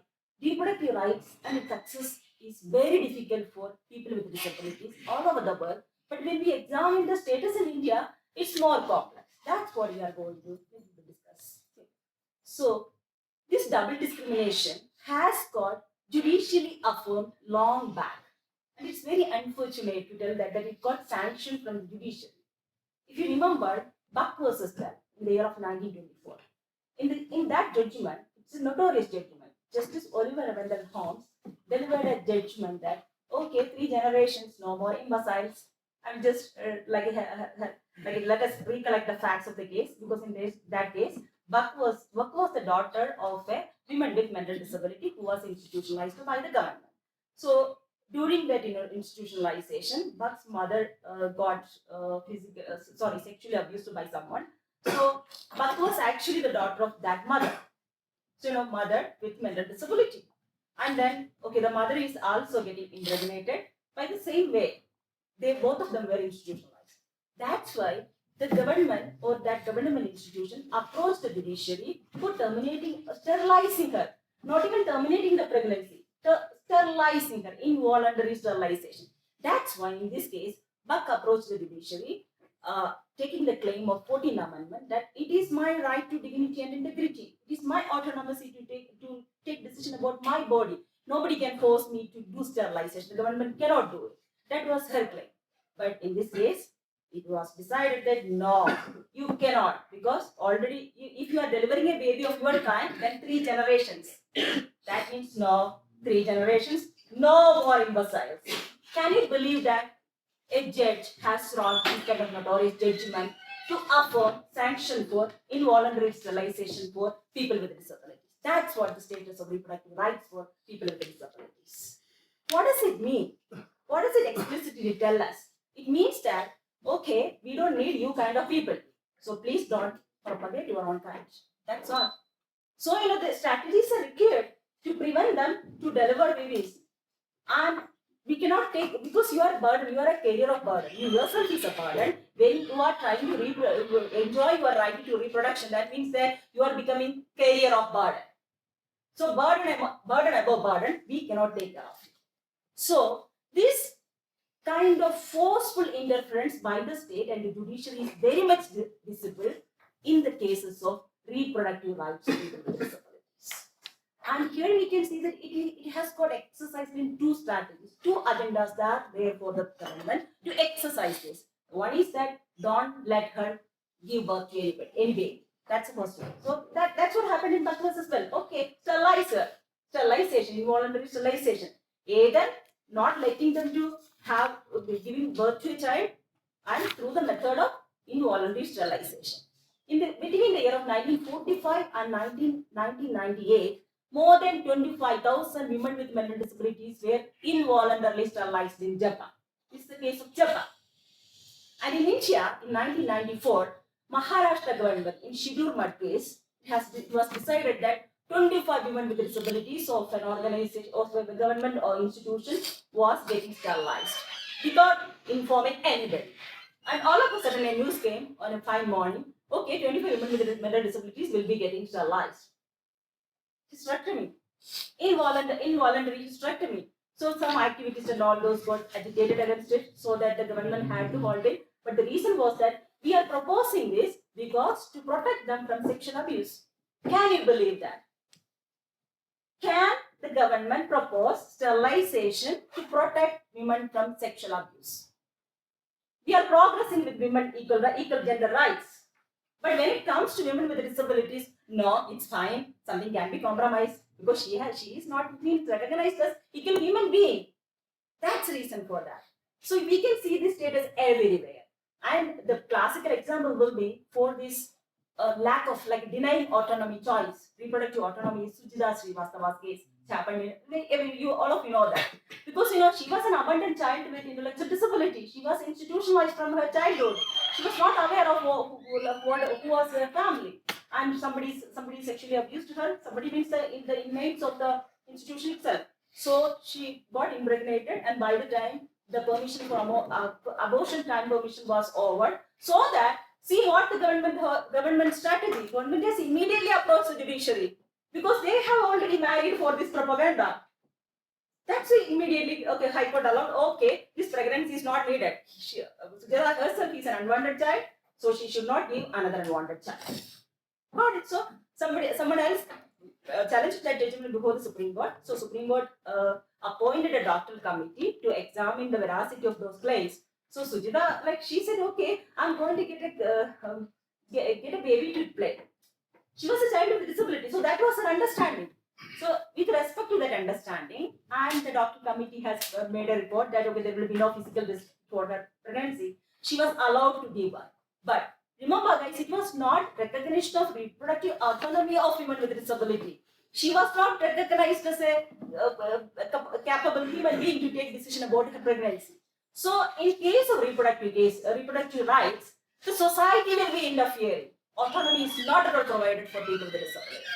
reproductive rights and its access is very difficult for people with disabilities all over the world. But when we examine the status in India, it's more complex. That's what we are going to discuss. So this double discrimination has got judicially affirmed long back. And it's very unfortunate to tell that it got sanctioned from the judiciary. If you remember, Buck versus Bell in the year of 1924. In that judgment, it's a notorious judgment. Justice Oliver Wendell Holmes delivered a judgment that, okay, 3 generations, no more imbeciles. I'm just let us recollect the facts of the case, because in that case, Buck was the daughter of a woman with mental disability who was institutionalized by the government. So during that institutionalization, Buck's mother got sexually abused by someone. So Buck was actually the daughter of that mother. So mother with mental disability. And then, okay, the mother is also getting impregnated by the same way. Both of them were institutionalized. That's why the government or that government institution approached the judiciary for sterilizing her, not even terminating the pregnancy, sterilizing her, involuntary sterilization. That's why in this case, Buck approached the judiciary, taking the claim of 14th Amendment that it is my right to dignity and integrity. It is my autonomy to take decision about my body. Nobody can force me to do sterilization. The government cannot do it. That was her claim. But in this case, it was decided that no, you cannot, because already if you are delivering a baby of your kind, then 3 generations. That means no, 3 generations, no more imbeciles. Can you believe that a judge has wrought this kind of notorious judgment to affirm sanction for involuntary sterilization for people with disabilities? That's what the status of reproductive rights for people with disabilities. What does it mean? What does it explicitly tell us? It means that, okay, we don't need you kind of people. So please don't propagate your own kind. That's all. So, the strategies are required to prevent them to deliver babies. And we cannot take, because you are a burden, you are a carrier of burden. You yourself is a burden. When you are trying to enjoy your right to reproduction, that means that you are becoming carrier of burden. So burden above burden, we cannot take care of it. So this kind of forceful interference by the state and the judiciary is very much visible in the cases of reproductive rights of people with disabilities. And here we can see that it has got exercised in 2 strategies, 2 agendas that are there for the government to exercise this. One is that don't let her give birth to any baby. That's the first one. So that's what happened in Bangladesh as well. Okay, sterilization, involuntary sterilization. Either not letting them to have giving birth to a child, and through the method of involuntary sterilization. Between the year of 1945 and 1998, more than 25,000 women with mental disabilities were involuntarily sterilized in Japan. This is the case of Japan. And in India, in 1994, Maharashtra government, in Shidurmad case, it was decided that 25 women with disabilities of an organization, of a government or institution was getting sterilized without informing anybody. And all of a sudden a news came on a fine morning, okay, 25 women with mental disabilities will be getting sterilized. Hysterectomy. Involuntary hysterectomy. So some activities and all those got agitated against it, so that the government had to hold it. But the reason was that we are proposing this because to protect them from sexual abuse. Can you believe that? Can the government propose sterilization to protect women from sexual abuse? We are progressing with women equal gender rights. But when it comes to women with disabilities, no, it's fine. Something can be compromised because she is not being recognized as equal human being. That's the reason for that. So we can see this status everywhere. And the classical example will be for this lack of denying autonomy choice, reproductive autonomy, Sujita Srivastava's case. It happened you all of you know that. Because she was an abandoned child with intellectual disability. She was institutionalized from her childhood. She was not aware of who was her family. And somebody sexually abused her. Somebody means the inmates of the institution itself. So she got impregnated, and by the time the permission for abortion time permission was over, so that see what the government strategy. Government has immediately approached the judiciary because they have already married for this propaganda. That's why immediately, okay, High Court allowed, okay, this pregnancy is not needed. Sujata herself is an unwanted child, so she should not give another unwanted child. Got it? So someone else challenged that judgment before the Supreme Court. So Supreme Court appointed a doctoral committee to examine the veracity of those claims. So Sujita, she said, okay, I'm going to get a baby to play. She was a child with disability, so that was her understanding. So with respect to that understanding, and the doctoral committee has made a report that okay, there will be no physical risk for her pregnancy. She was allowed to give birth, but remember, guys, it was not recognition of reproductive autonomy of women with disability. She was not recognized as a capable human being to take decision about her pregnancy. So, in case of reproductive rights, the society will be interfering. Autonomy is not at all provided for people with disabilities.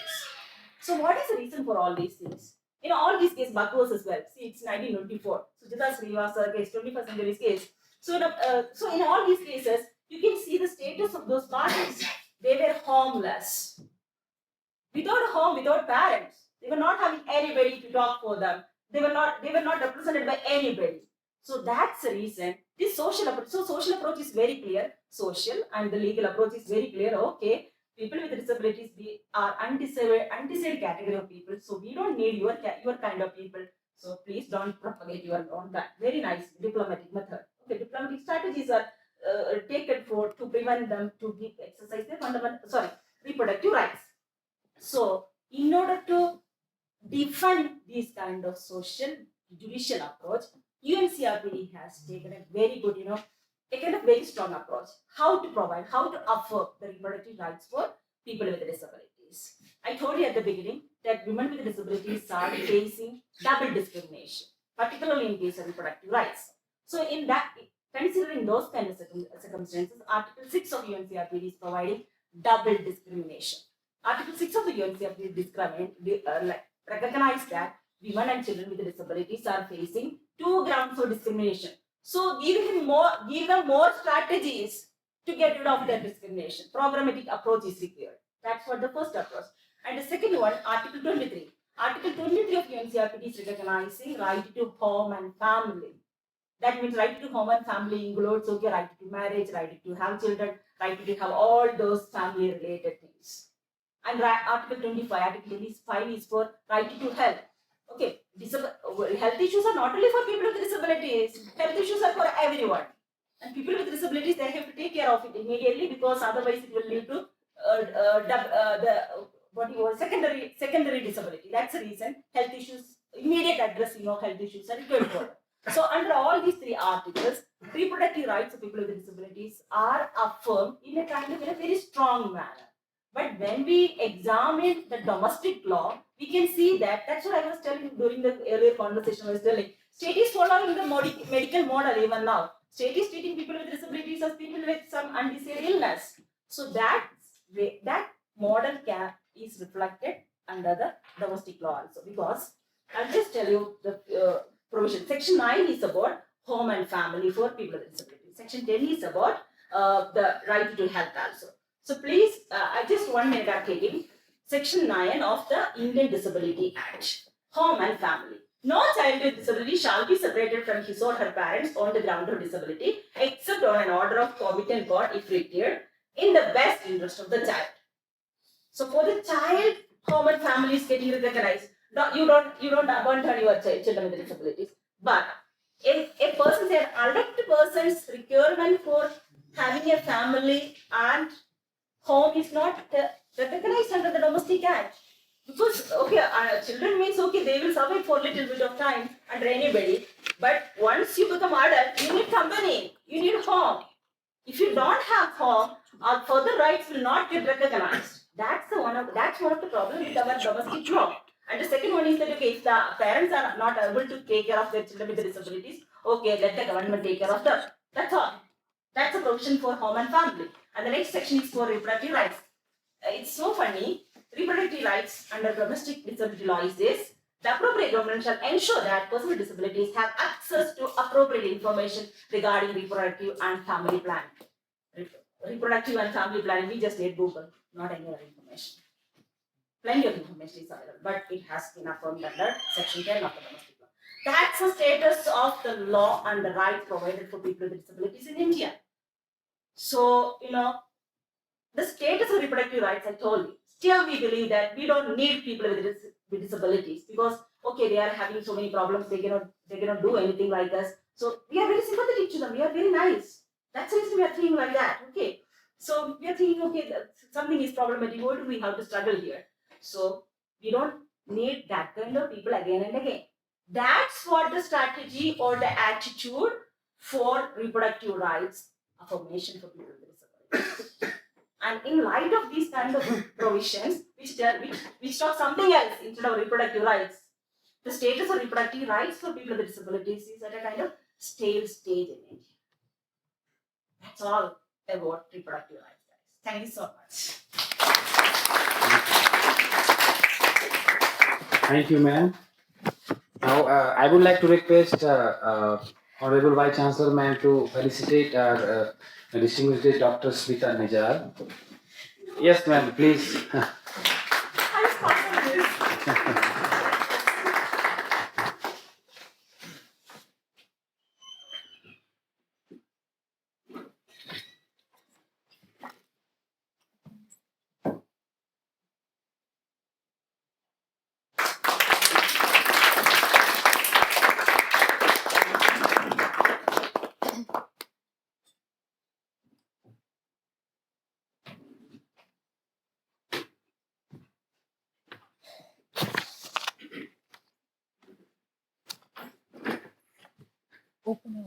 So, what is the reason for all these things? In all these cases, Bakwas as well. See, it's 1924. Sujata Srivastava case, 21st century case. So, in all these cases, you can see the status of those parties. They were homeless. Without a home, without parents. They were not having anybody to talk for them. They were not represented by anybody. So that's the reason. This social approach. So social approach is very clear. Social and the legal approach is very clear. Okay, people with disabilities are undecided category of people. So we don't need your kind of people. So please don't propagate your own kind. Very nice diplomatic method. Okay, diplomatic strategies are taken to prevent them to exercise their reproductive rights. So, in order to defend this kind of social judicial approach, UNCRPD has taken a very good, a kind of very strong approach. How to affirm the reproductive rights for people with disabilities. I told you at the beginning that women with disabilities are facing double discrimination, particularly in case of reproductive rights. So, in that, considering those kind of circumstances, Article 6 of UNCRPD is providing double discrimination. Article 6 of the UNCRPD recognize that women and children with disabilities are facing two grounds of discrimination. So give them more strategies to get rid of that discrimination. Programmatic approach is required. That's what the first approach. And the second one, Article 23. Article 23 of UNCRPD is recognizing right to home and family. That means right to home and family includes right to marriage, right to have children, right to have all those family related things. And Article 25 is for right to health. Okay, health issues are not only for people with disabilities. Health issues are for everyone. And people with disabilities, they have to take care of it immediately because otherwise it will lead to secondary disability. That's the reason health issues, immediate addressing of health issues are required for. So under all these three articles, reproductive rights of people with disabilities are affirmed in a very strong manner. But when we examine the domestic law, we can see that's what I was telling during the earlier conversation I was telling. State is following the medical model even now. State is treating people with disabilities as people with some undecided illness. So that model cap is reflected under the domestic law also. Because I'll just tell you the provision. Section 9 is about home and family for people with disabilities. Section 10 is about the right to health also. So please, I just 1 minute I'm taking. Section 9 of the Indian Disability Act. Home and family. No child with disability shall be separated from his or her parents on the ground of disability except on an order of competent court if required in the best interest of the child. So for the child, home and family is getting recognized. No, you don't abandon your children with disabilities. But if a person said adult person's requirement for having a family and home is not recognized under the domestic act. Because okay, children means okay, they will survive for a little bit of time under anybody. But once you become adult, you need company, you need home. If you don't have home, our further rights will not get recognized. That's one of the problems with our domestic law. And the second one is that okay, if the parents are not able to take care of their children with disabilities, okay, let the government take care of them. That's all. That's a provision for home and family. And the next section is for reproductive rights. It's so funny. Reproductive rights under domestic disability law is this. The appropriate government shall ensure that persons with disabilities have access to appropriate information regarding reproductive and family planning. Reproductive and family planning, we just need Google, not any other information. Plenty of information is available, but it has been affirmed under Section 10 of the domestic law. That's the status of the law and the rights provided for people with disabilities in India. So, the status of reproductive rights, I told you. Still, we believe that we don't need people with disabilities because, okay, they are having so many problems, they cannot do anything like us. So, we are very sympathetic to them, we are very nice. That's the reason we are thinking like that, okay. So, we are thinking, okay, something is problematic, what do we have to struggle here? So, we don't need that kind of people again and again. That's what the strategy or the attitude for reproductive rights affirmation for people with disabilities. And in light of these kind of provisions, which talk something else instead of reproductive rights, the status of reproductive rights for people with disabilities is at a kind of stale stage in India. That's all about reproductive rights, guys. Thank you so much. Thank you, ma'am. Now, I would like to request Honorable Vice Chancellor, ma'am, to felicitate our distinguished Dr. Smita Nijar. Yes, ma'am, please.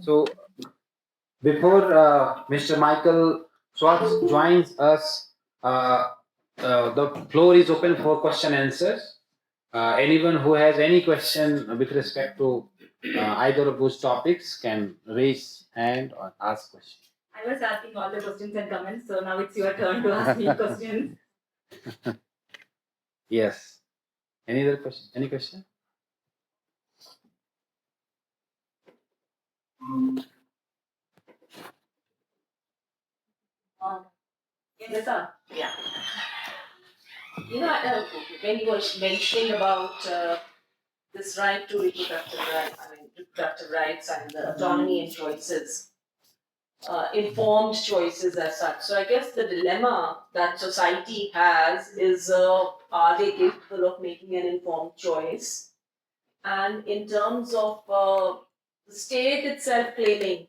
So, before Mr. Michael Schwartz joins us, the floor is open for question and answers. Anyone who has any question with respect to either of those topics can raise hand or ask question. I was asking all the questions and comments, so now it's your turn to ask me questions. Yes. Any other question? Any question? Yes, sir. Yeah. When you were mentioning about this right to reproductive rights and autonomy and choices, informed choices as such. So I guess the dilemma that society has is, are they capable of making an informed choice? And in terms of the state itself claiming,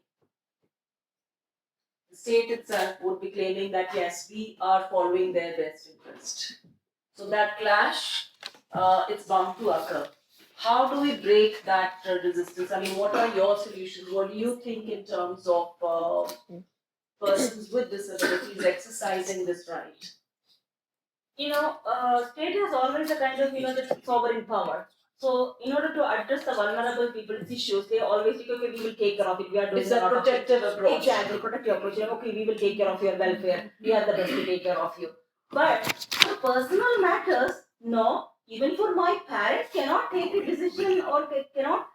the state itself would be claiming that yes, we are following their best interest. So that clash, it's bound to occur. How do we break that resistance? I mean, what are your solutions? What do you think in terms of persons with disabilities exercising this right? State has always a kind of, the sovereign power. So, in order to address the vulnerable people's issues, they always think, okay, we will take care of it. We are doing It's a protective approach. Exactly, protective approach. Okay, we will take care of your welfare. We are the best to take care of you. But for personal matters, no. Even for my parents, cannot take a decision or cannot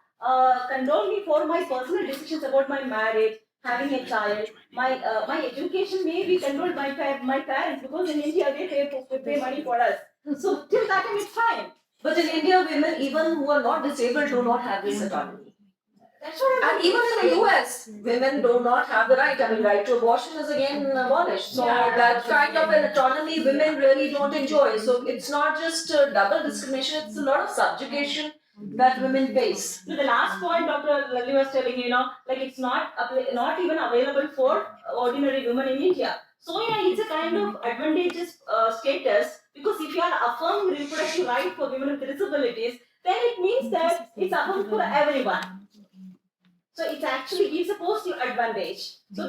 condone me for my personal decisions about my marriage, having a child. My education may be controlled by my parents because in India they pay money for us. So till that time it's fine. But in India, women, even who are not disabled, do not have this autonomy. That's what And even in the US, women do not have the right. I mean, right to abortion is again abolished. So that kind of an autonomy women really don't enjoy. So it's not just double discrimination; it's a lot of subjugation that women face. So the last point Dr. Lalli was telling, like it's not even available for ordinary women in India. So yeah, it's a kind of advantageous status because if you are affirming reproductive right for women with disabilities, then it means that it's affirmed for everyone. So it actually gives a positive advantage. So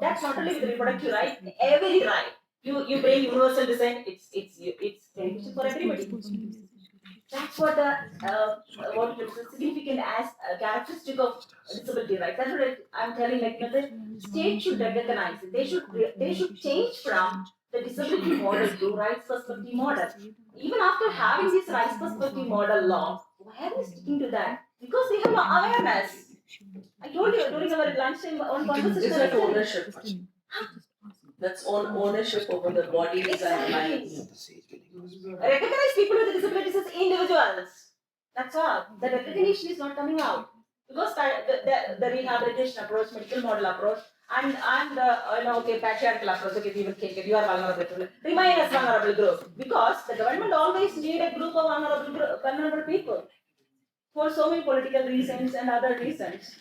that's not only with reproductive right, every right. You bring universal design, it's beneficial for everybody. That's what what is significant as a characteristic of disability rights. That's what I'm telling. Like the state should recognize it. They should change from the disability model to rights perspective model. Even after having this rights perspective model law, why are we sticking to that? Because they have no awareness. I told you during our lunchtime on conversation. Is that ownership? That's ownership over the bodies and minds. Recognize people with disabilities as individuals. That's all. The recognition is not coming out because the rehabilitation approach, medical model approach, and okay, patriarchal approach. Okay, we will take it. You are vulnerable. Remain as vulnerable group because the government always need a group of vulnerable people for so many political reasons and other reasons.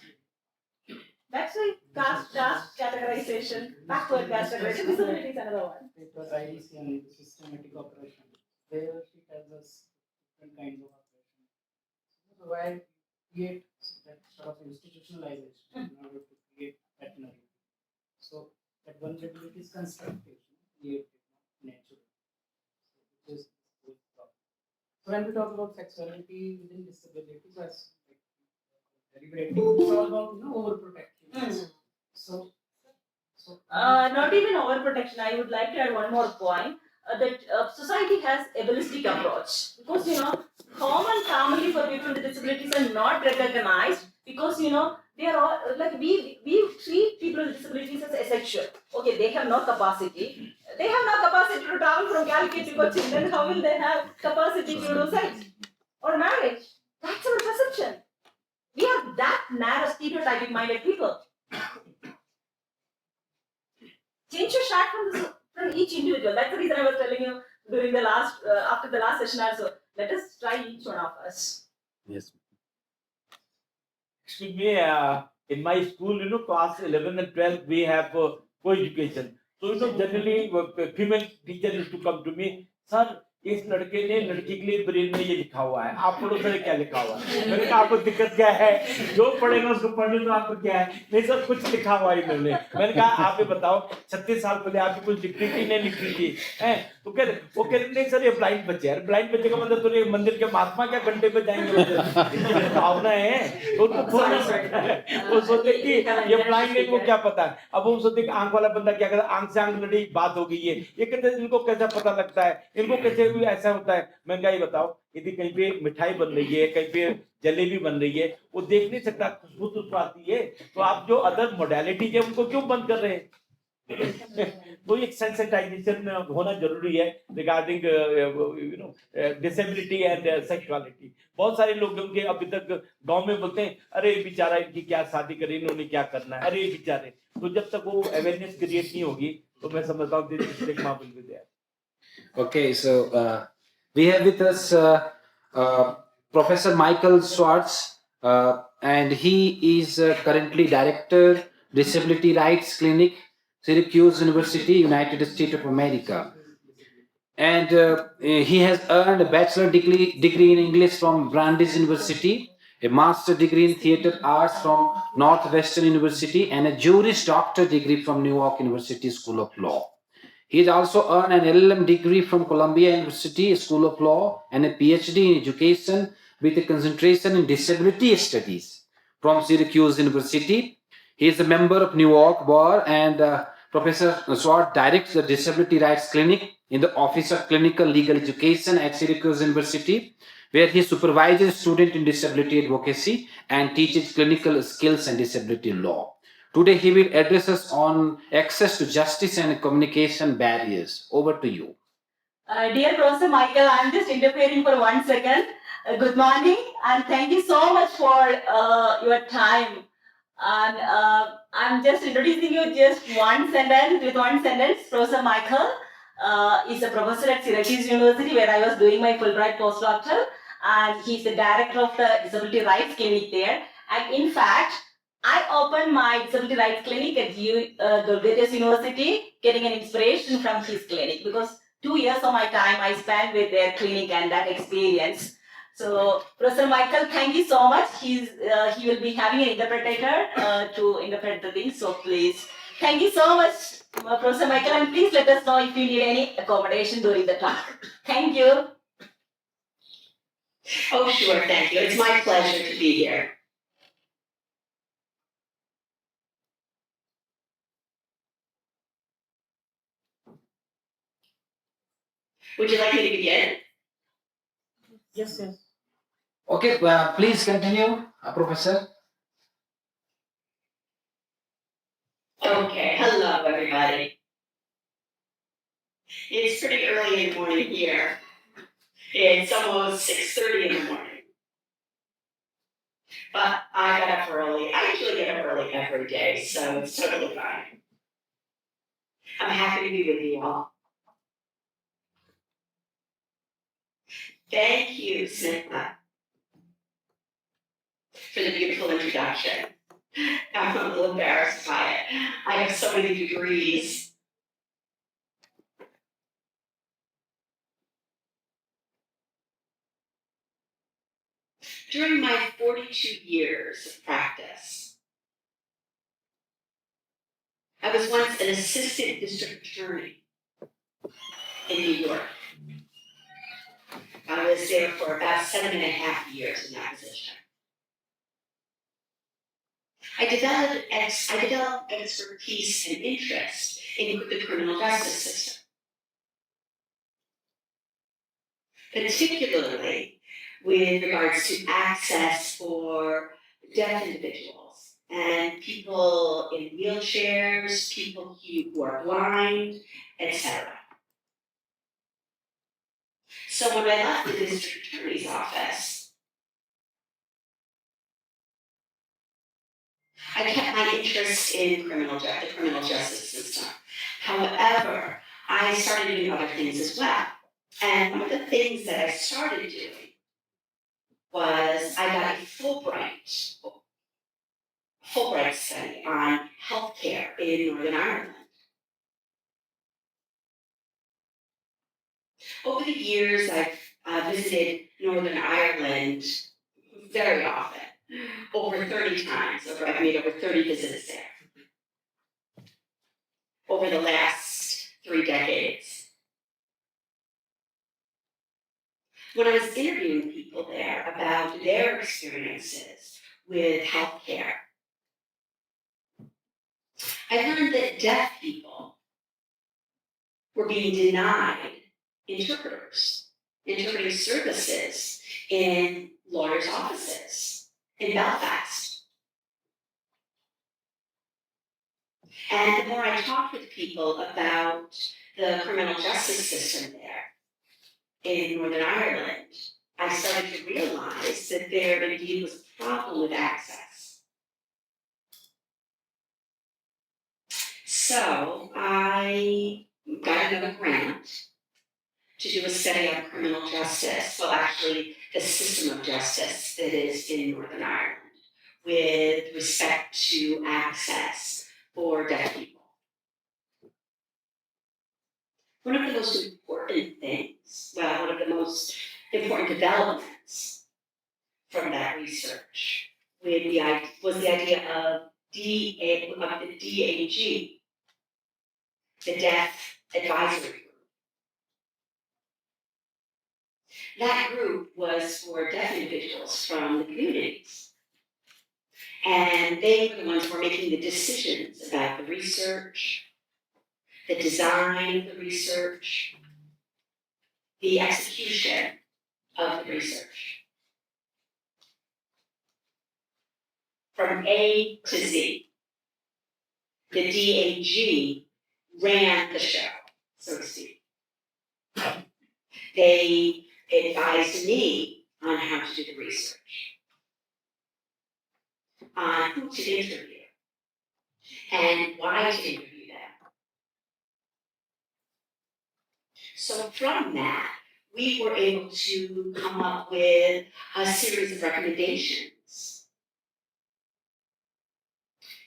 That's why caste categorization, backward categorization, disability is another one. Because IDC and systematic operation, there she tells us different kinds of operation. So why create that sort of institutionalization in order to create veterinary? So that vulnerability is constructive, created, not natural. So which is good problem. So when we talk about sexuality within disability, that's very it's all about overprotection. So Not even overprotection. I would like to add one more point that society has ableistic approach because common family for people with disabilities are not recognized because they are all like we treat people with disabilities as asexual. Okay, they have no capacity. They have no capacity to travel from Calicut to Cochin. Then how will they have capacity to do sex or marriage? That's our perception. We are that narrow, stereotyping minded people. Change your start from each individual. That's the reason I was telling you during the last after the last session also. Let us try each one of us. Yes. Excuse me, in my school, class 11 and 12, we have co-education. So, generally, female teacher used to come to me, sir, इस लड़के ने लड़की के लिए brain में ये लिखा हुआ है, आप पढ़ो सर क्या लिखा हुआ है। मैंने कहा आपको दिक्कत क्या है, जो पढ़ेगा उसको पढ़ने तो आपको क्या है, नहीं सर कुछ लिखा हुआ है इन्होंने। मैंने कहा आप ये बताओ 36 साल पहले आपकी कुछ लिखी थी नहीं लिखी थी, तो वो कह रहे नहीं सर ये ब्लाइंड बच्चे है, ब्लाइंड बच्चे का मतलब तो मंदिर के महात्मा क्या घंटे पे जाएंगे, भावना है तो उनको थोड़ा वो सोचते कि ये ब्लाइंड है इनको क्या पता है। अब वो सोचते कि आंख वाला बंदा क्या करता, आंख से आंख लड़ी बात हो गई है, ये कहते हैं इनको कैसा पता लगता है, इनको कैसे ऐसा होता है। मैं क्या ये बताओ, यदि कहीं पे मिठाई बन रही है, कहीं पे जलेबी बन रही है, वो देख नहीं सकता, खुशबू तो आती है, तो आप जो अदर मोडालिटीज है उनको क्यों बंद कर रहे हैं। तो एक सेंसिटाइजेशन होना जरूरी है रिगार्डिंग डिसेबिलिटी एंड सेक्सुअलिटी। बहुत सारे लोग होंगे अभी तक गांव में बोलते हैं अरे बेचारा इनकी क्या शादी करी, इन्होंने क्या करना है, अरे बेचारे। तो जब तक वो अवेयरनेस क्रिएट नहीं होगी तो मैं समझता हूँ Okay, so we have with us Professor Michael Schwartz, and he is currently Director, Disability Rights Clinic, Syracuse University, United States of America. And he has earned a bachelor degree in English from Brandeis University, a master degree in theater arts from Northwestern University, and a Juris Doctor degree from New York University School of Law. He has also earned an LLM degree from Columbia University School of Law and a PhD in education with a concentration in disability studies from Syracuse University. He is a member of New York Bar, and Professor Swart directs the Disability Rights Clinic in the Office of Clinical Legal Education at Syracuse University, where he supervises students in disability advocacy and teaches clinical skills and disability law. Today he will address us on access to justice and communication barriers. Over to you. Dear Professor Michael, I'm just interfering for 1 second. Good morning, and thank you so much for your time. And I'm just introducing you just one sentence with one sentence. Professor Michael is a professor at Syracuse University where I was doing my Fulbright postdoctoral, and he's the director of the Disability Rights Clinic there. And in fact, I opened my Disability Rights Clinic at Golgotha's University, getting an inspiration from his clinic because 2 years of my time I spent with their clinic and that experience. So, Professor Michael, thank you so much. He will be having an interpreter to interpret the things. So, please, thank you so much, Professor Michael, and please let us know if you need any accommodation during the talk. Thank you. Oh, sure, thank you. It's my pleasure to be here. Would you like me to begin? Yes, yes. Okay, please continue, Professor. Okay, hello everybody. It's pretty early in the morning here. It's almost 6:30 in the morning. But I got up early. I usually get up early every day, so it's totally fine. I'm happy to be with you all. Thank you, Shimla, for the beautiful introduction. I'm a little embarrassed by it. I have so many degrees. During my 42 years of practice, I was once an assistant district attorney in New York. I was there for about 7.5 years in that position. I developed expertise and interest in the criminal justice system, particularly with regards to access for deaf individuals and people in wheelchairs, people who are blind, etc. So when I left the district attorney's office, I kept my interest in the criminal justice system. However, I started doing other things as well. And one of the things that I started doing was I got a Fulbright study on healthcare in Northern Ireland. Over the years, I've visited Northern Ireland very often, over 30 times. I've made over 30 visits there over the last 3 decades. When I was interviewing people there about their experiences with healthcare, I learned that deaf people were being denied interpreting services in lawyers' offices in Belfast. And the more I talked with people about the criminal justice system there in Northern Ireland, I started to realize that there indeed was a problem with access. So I got another grant to do a study on criminal justice, well actually the system of justice that is in Northern Ireland with respect to access for deaf people. One of the most important things, one of the most important developments from that research was the idea of the DAG, the Deaf Advisory Group. That group was for deaf individuals from the communities. And they were the ones who were making the decisions about the research, the design of the research, the execution of the research. From A to Z. The DAG ran the show, so to speak. They advised me on how to do the research, on who to interview, and why to interview them. So from that, we were able to come up with a series of recommendations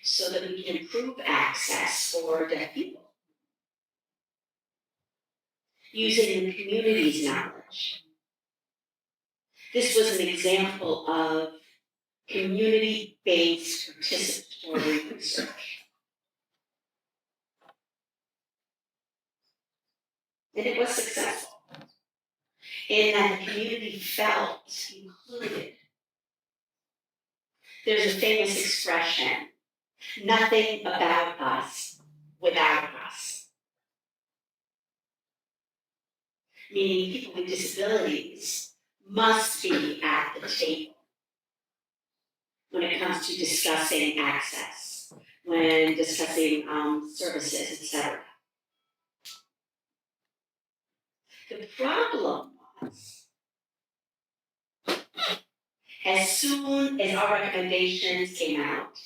so that we can improve access for deaf people using the community's knowledge. This was an example of community-based participatory research. And it was successful in that the community felt included. There's a famous expression, nothing about us without us. Meaning people with disabilities must be at the table when it comes to discussing access, when discussing services, etc. The problem was, as soon as our recommendations came out,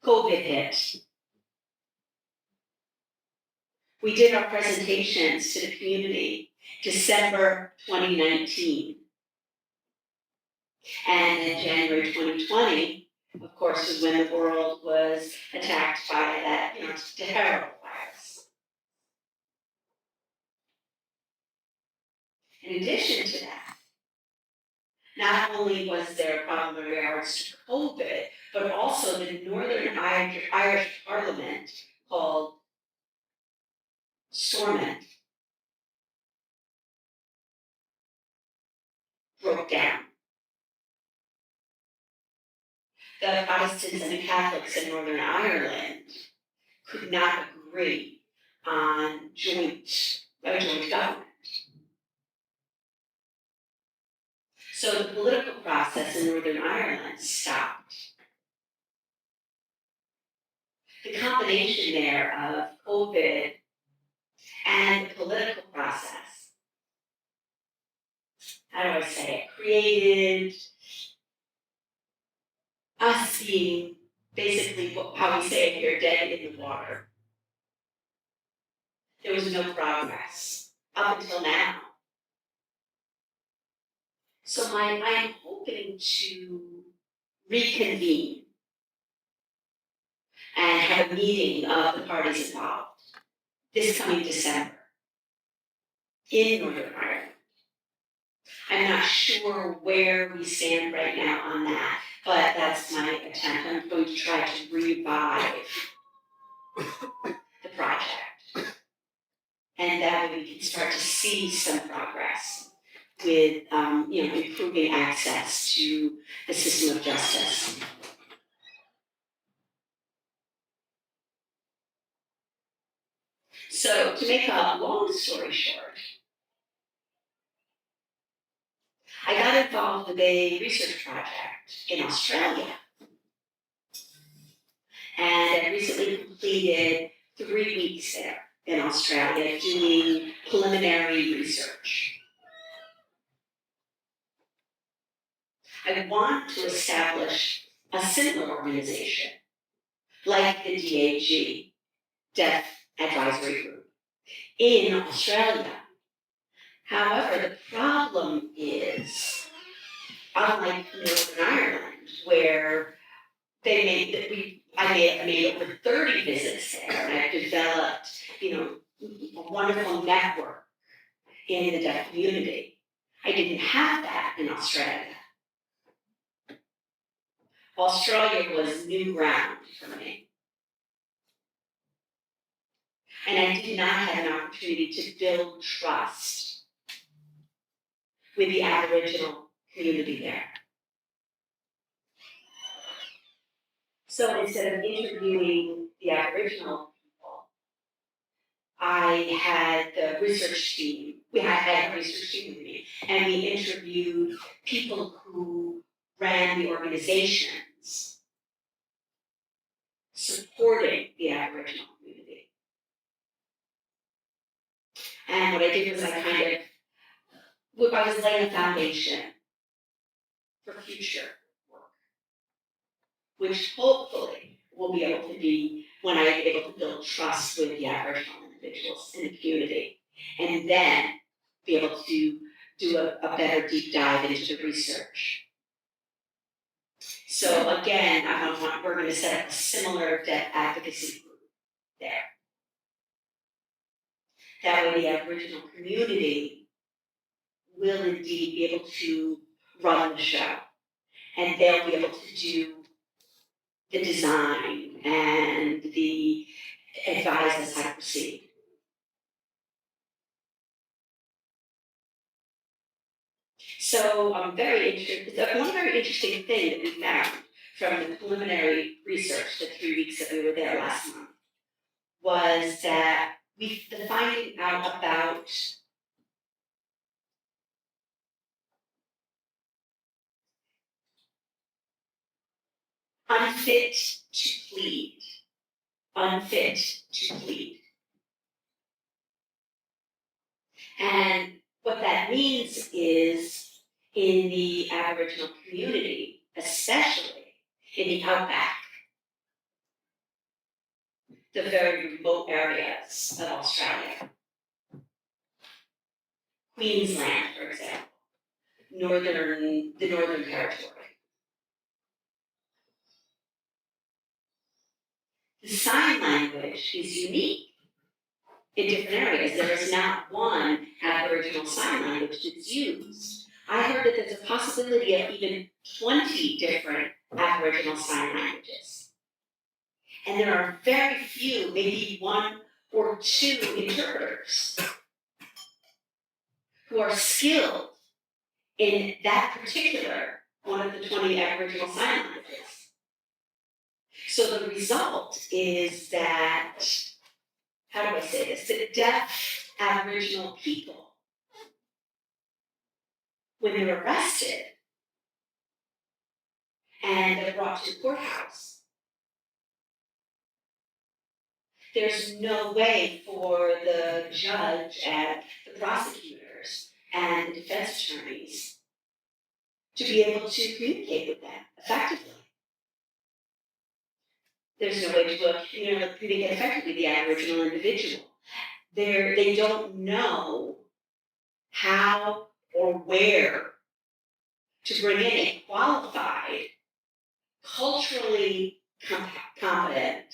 COVID hit. We did our presentations to the community December 2019. And in January 2020, of course, was when the world was attacked by that, terrible virus. In addition to that, not only was there a problem in regards to COVID, but also the Northern Irish Parliament called Stormont broke down. The Protestants and the Catholics in Northern Ireland could not agree on joint government. So the political process in Northern Ireland stopped. The combination there of COVID and the political process, how do I say it, created us being basically, how we say it here, dead in the water. There was no progress up until now. So I'm hoping to reconvene and have a meeting of the parties involved this coming December in Northern Ireland. I'm not sure where we stand right now on that, but that's my attempt. I'm going to try to revive the project. And that way we can start to see some progress with improving access to the system of justice. So to make a long story short, I got involved with a research project in Australia. And I recently completed 3 weeks there in Australia doing preliminary research. I want to establish a similar organization like the DAG, Deaf Advisory Group, in Australia. However, the problem is, unlike Northern Ireland, where I made over 30 visits there, and I've developed, a wonderful network in the deaf community. I didn't have that in Australia. Australia was new ground for me. And I did not have an opportunity to build trust with the Aboriginal community there. So instead of interviewing the Aboriginal people, I had the research team, I had a research team with me, and we interviewed people who ran the organizations supporting the Aboriginal community. And what I did was I kind of I was laying a foundation for future work, which hopefully will be able to be when I'm able to build trust with the Aboriginal individuals in the community, and then be able to do a better deep dive into the research. So again, we're going to set up a similar deaf advocacy group there. That way the Aboriginal community will indeed be able to run the show, and they'll be able to do the design and the advise us how to proceed. So I'm very interested. One very interesting thing that we found from the preliminary research, the 3 weeks that we were there last month, was that the finding out about unfit to plead. Unfit to plead. And what that means is in the Aboriginal community, especially in the outback, the very remote areas of Australia, Queensland, for example, the Northern Territory. The sign language is unique in different areas. There is not one Aboriginal sign language that's used. I heard that there's a possibility of even 20 different Aboriginal sign languages. And there are very few, maybe 1 or 2 interpreters who are skilled in that particular one of the 20 Aboriginal sign languages. So the result is that, how do I say this, the deaf Aboriginal people, when they're arrested and they're brought to the courthouse, there's no way for the judge and the prosecutors and the defense attorneys to be able to communicate with them effectively. There's no way to communicate effectively with the Aboriginal individual. They don't know how or where to bring in a qualified, culturally competent,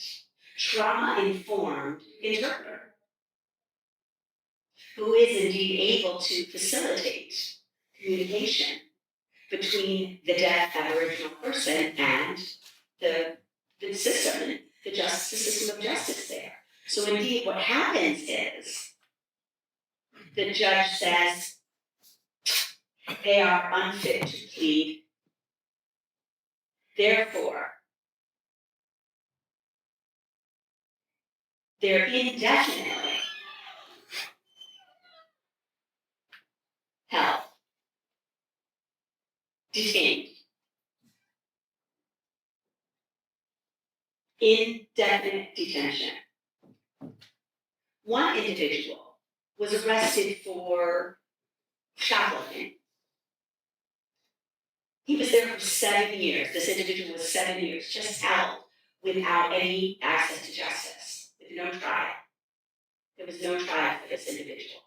trauma-informed interpreter who is indeed able to facilitate communication between the deaf Aboriginal person and the system, the system of justice there. So indeed what happens is the judge says they are unfit to plead, therefore they're indefinitely held, detained, indefinite detention. One individual was arrested for shoplifting. He was there for 7 years. This individual was 7 years, just held without any access to justice, with no trial. There was no trial for this individual.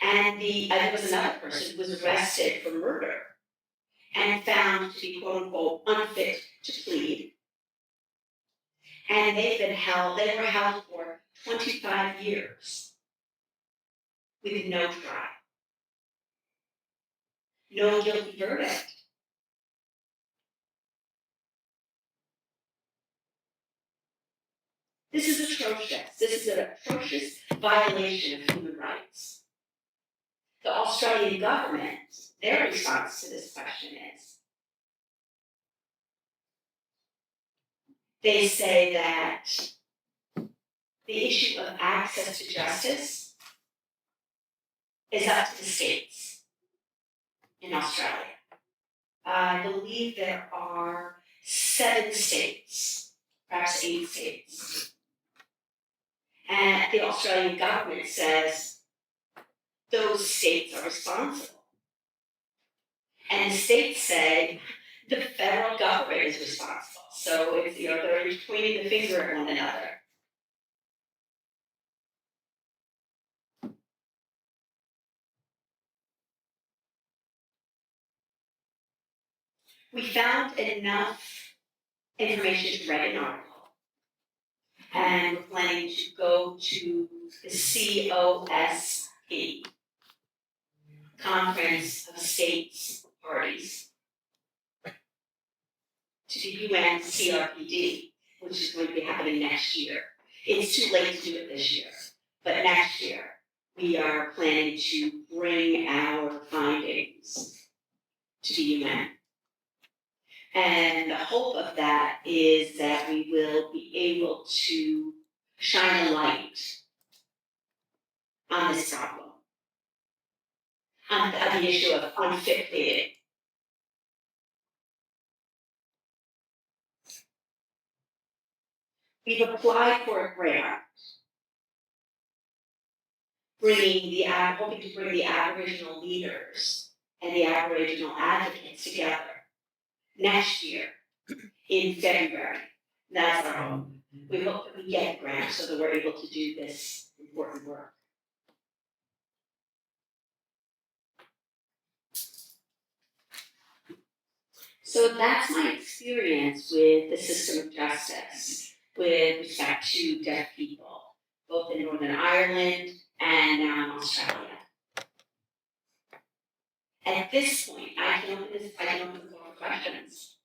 And there was another person who was arrested for murder and found to be quote unquote unfit to plead. And they were held for 25 years with no trial. No guilty verdict. This is atrocious. This is an atrocious violation of human rights. The Australian government, their response to this question is, they say that the issue of access to justice is up to the states in Australia. I believe there are 7 states, perhaps 8 states. And the Australian government says those states are responsible. And the states say the federal government is responsible. So it's, they're pointing the finger at one another. We found enough information to write an article. And we're planning to go to the COSP, Conference of States Parties, to the UN CRPD, which is going to be happening next year. It's too late to do it this year, but next year we are planning to bring our findings to the UN. And the hope of that is that we will be able to shine a light on this problem, on the issue of unfit dating. We've applied for a grant, hoping to bring the Aboriginal leaders and the Aboriginal advocates together next year in February. That's our hope. We hope that we get a grant so that we're able to do this important work. So that's my experience with the system of justice with respect to deaf people, both in Northern Ireland and now in Australia. At this point, I can open the floor for questions.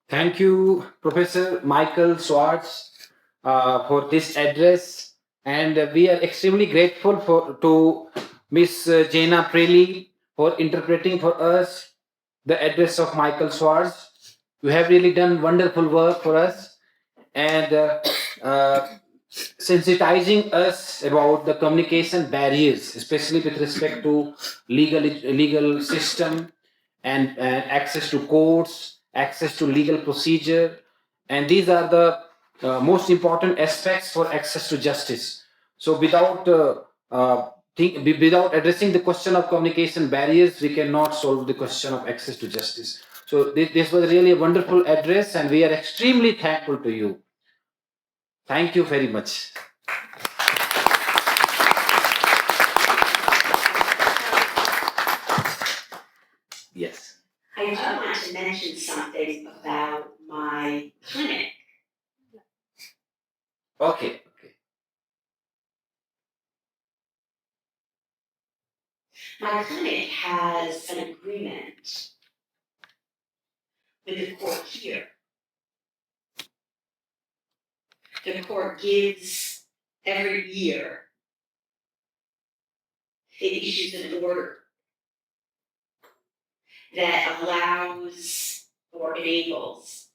Thank you, Professor Michael Swartz, for this address, and we are extremely grateful to Miss Jana Preli for interpreting for us the address of Michael Swartz. You have really done wonderful work for us, and sensitizing us about the communication barriers, especially with respect to legal system and access to courts, access to legal procedure, and these are the most important aspects for access to justice. So without addressing the question of communication barriers, we cannot solve the question of access to justice. So this was really a wonderful address, and we are extremely thankful to you. Thank you very much. Yes. I do want to mention something about my clinic. Okay. My clinic has an agreement with the court here. The court gives every year, it issues an order that allows or enables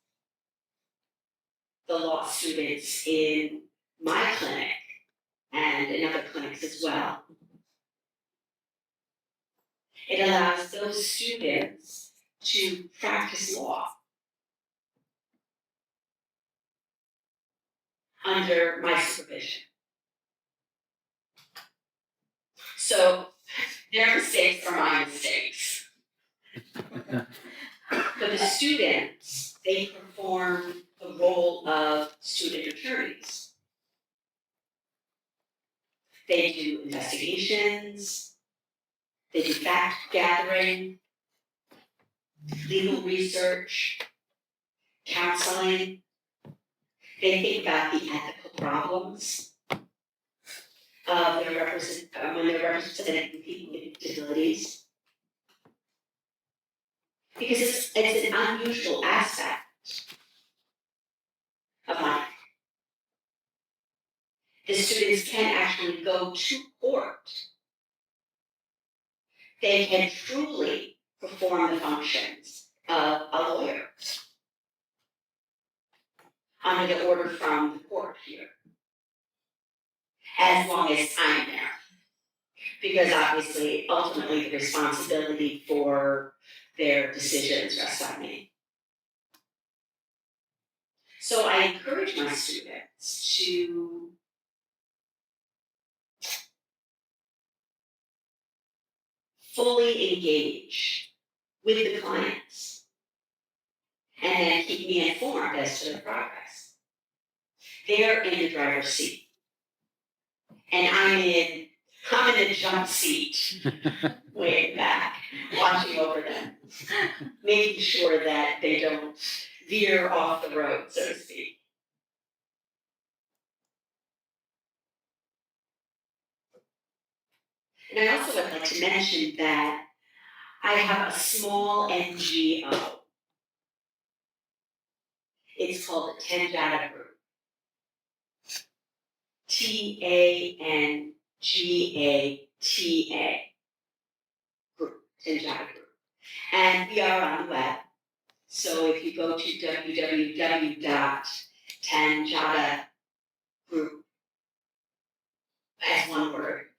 the law students in my clinic and in other clinics as well. It allows those students to practice law under my supervision. So their mistakes are my mistakes. But the students, they perform the role of student attorneys. They do investigations, they do fact gathering, legal research, counseling. They think about the ethical problems of when they're representing people with disabilities. Because it's an unusual aspect of life. The students can actually go to court. They can truly perform the functions of a lawyer under the order from the court here, as long as I'm there. Because obviously, ultimately, the responsibility for their decisions rests on me. So I encourage my students to fully engage with the clients and then keep me informed as to the progress. They're in the driver's seat. And I'm in the jump seat, way back, watching over them, making sure that they don't veer off the road, so to speak. And I also would like to mention that I have a small NGO. It's called the Tanjata Group. TANGATA Group, Tanjata Group. And we are on the web. So if you go to www.tanjata Group, as one word,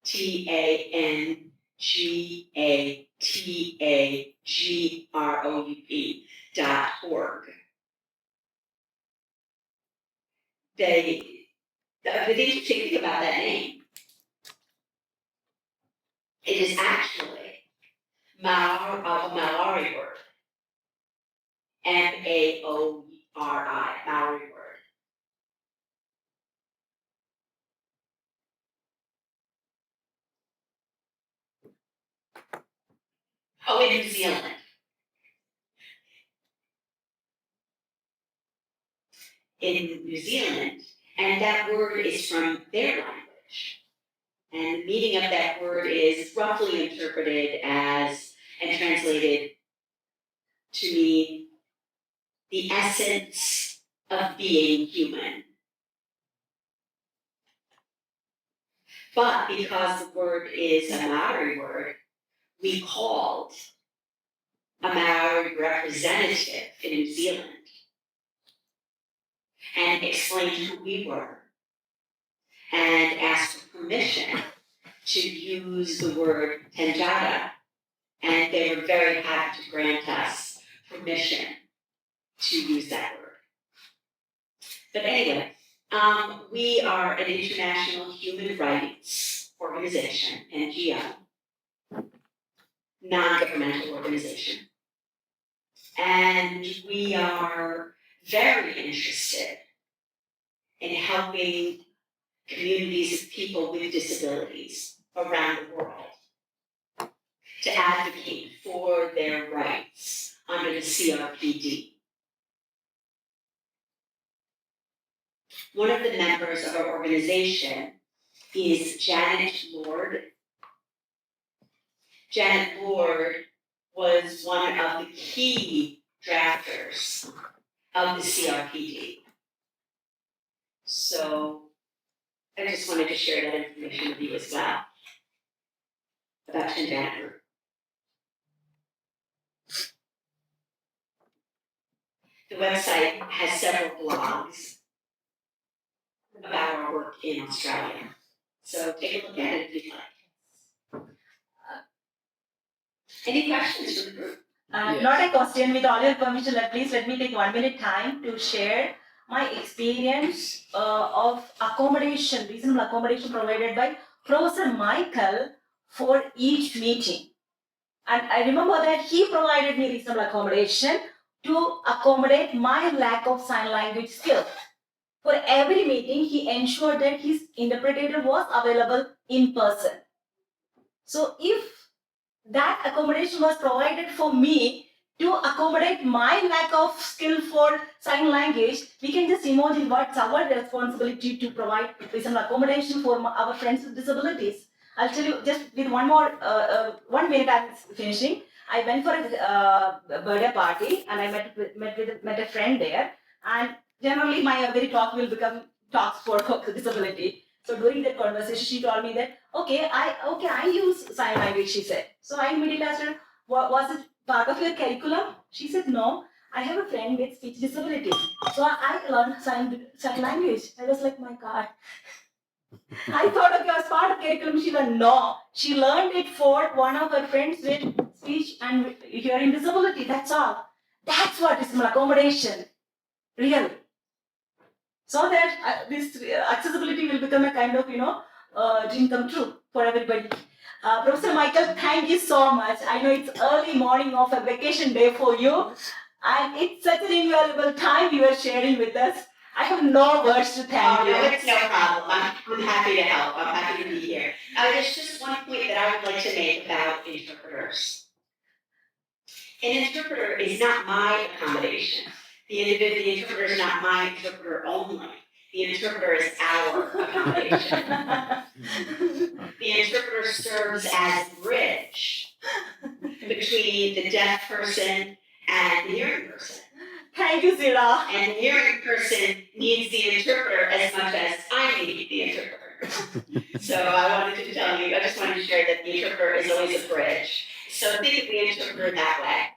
TANJATAGROUP.org. The interesting thing about that name, it is actually Maori word. MAORI, Maori word. Oh, in New Zealand. In New Zealand, and that word is from their language. And the meaning of that word is roughly interpreted as and translated to mean the essence of being human. But because the word is a Maori word, we called a Maori representative in New Zealand and explained who we were and asked for permission to use the word Tanjata, and they were very happy to grant us permission to use that word. But anyway, we are an international human rights organization, NGO, non-governmental organization. And we are very interested in helping communities of people with disabilities around the world to advocate for their rights under the CRPD. One of the members of our organization is Janet Lord. Janet Lord was one of the key drafters of the CRPD. So I just wanted to share that information with you as well about Tanjata Group. The website has several blogs about our work in Australia. So take a look at it if you'd like. Any questions from the group? Not a question. With all your permission, please let me take 1 minute time to share my experience of accommodation, reasonable accommodation provided by Professor Michael for each meeting. And I remember that he provided me reasonable accommodation to accommodate my lack of sign language skills. For every meeting, he ensured that his interpreter was available in person. So if that accommodation was provided for me to accommodate my lack of skill for sign language, we can just imagine what's our responsibility to provide reasonable accommodation for our friends with disabilities. I'll tell you just with one more, 1 minute I'm finishing. I went for a birthday party and I met a friend there, and generally my every talk will become talks for disability. So during that conversation, she told me that, okay, I use sign language, she said. So I immediately asked her, was it part of your curriculum? She said, no, I have a friend with speech disability. So I learned sign language. I was like, my God. I thought, okay, as part of curriculum. She said, no. She learned it for one of her friends with speech and hearing disability. That's all. That's what is accommodation. Really. So that this accessibility will become a kind of, dream come true for everybody. Professor Michael, thank you so much. I know it's early morning of a vacation day for you, and it's such an invaluable time you are sharing with us. I have no words to thank you. No, it's no problem. I'm happy to help. I'm happy to be here. There's just one point that I would like to make about interpreters. An interpreter is not my accommodation. The interpreter is not my interpreter only. The interpreter is our accommodation. The interpreter serves as the bridge between the deaf person and the hearing person. Thank you, Zira. And the hearing person needs the interpreter as much as I need the interpreter. So I just wanted to share that the interpreter is always a bridge. So think of the interpreter that way.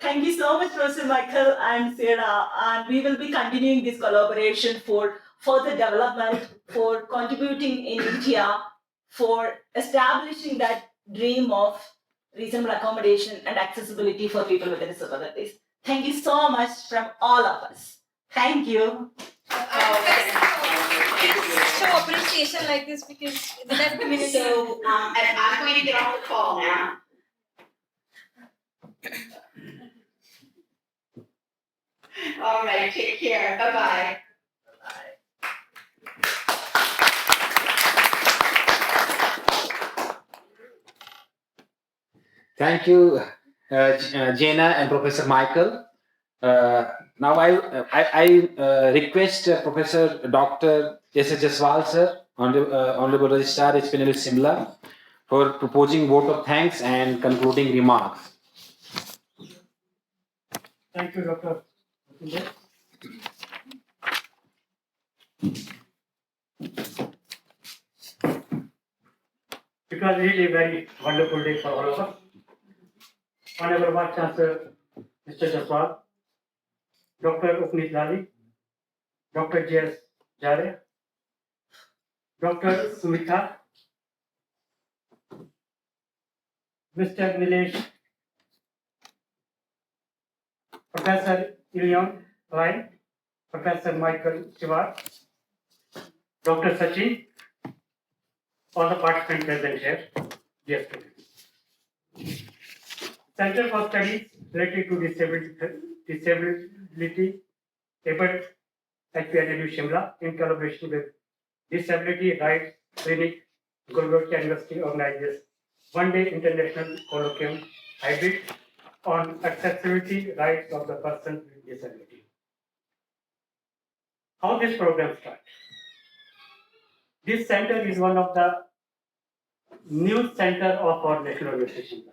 Thank you so much, Professor Michael and Sarah. And we will be continuing this collaboration for further development, for contributing in India, for establishing that dream of reasonable accommodation and accessibility for people with disabilities. Thank you so much from all of us. Thank you. Show appreciation like this because the deaf community. So I'm going to get off the call now. All right, take care. Bye-bye. Thank you, Jana and Professor Michael. Now I request Professor Dr. S. Jaswal sir, Honorable Registrar HPNLU Shimla, for proposing vote of thanks and concluding remarks. Thank you, Dr. It was really a very wonderful day for all of us. Honorable Vice Chancellor, Mr. Jaswal, Dr. Upneet Lali, Dr. J.S. Jare, Dr. Sumita, Mr. Nilesh, Professor Ilion Lai, Professor Michael Shivar, Dr. Sachin, all the participants present here, dear students. Center for Studies related to Disability, ABLE, HPNLU Shimla, in collaboration with Disability Rights Clinic, Colloquium University organizes one-day international colloquium hybrid on accessibility rights of the person with disability. How this program starts? This center is one of the new center of our National University.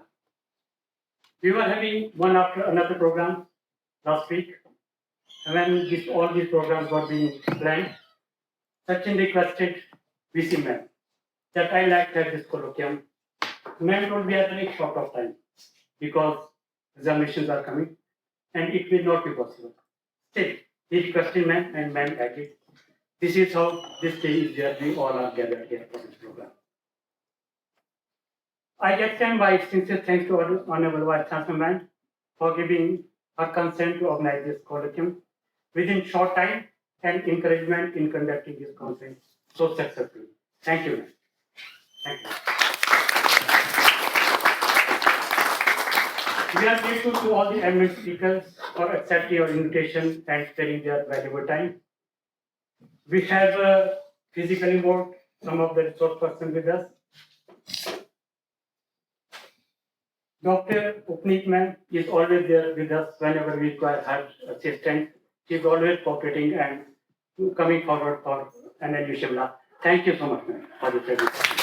We were having one after another program last week. And when all these programs were being planned, Sachin requested VC ma'am that I like to have this colloquium. Ma'am told me a very short of time because examinations are coming and it will not be possible. Still, he requested ma'am and ma'am agreed. This is how this day is there. We all are gathered here for this program. I extend my sincere thanks to Honorable Vice Chancellor ma'am for giving her consent to organize this colloquium within short time and encouragement in conducting this conference so successfully. Thank you, ma'am. Thank you. We are grateful to all the eminent speakers for accepting our invitation and sparing their valuable time. We have physically moved some of the resource persons with us. Dr. Upneet ma'am is always there with us whenever we require her assistance. She is always cooperating and coming forward for NLU Shimla. Thank you so much, ma'am, for this presentation.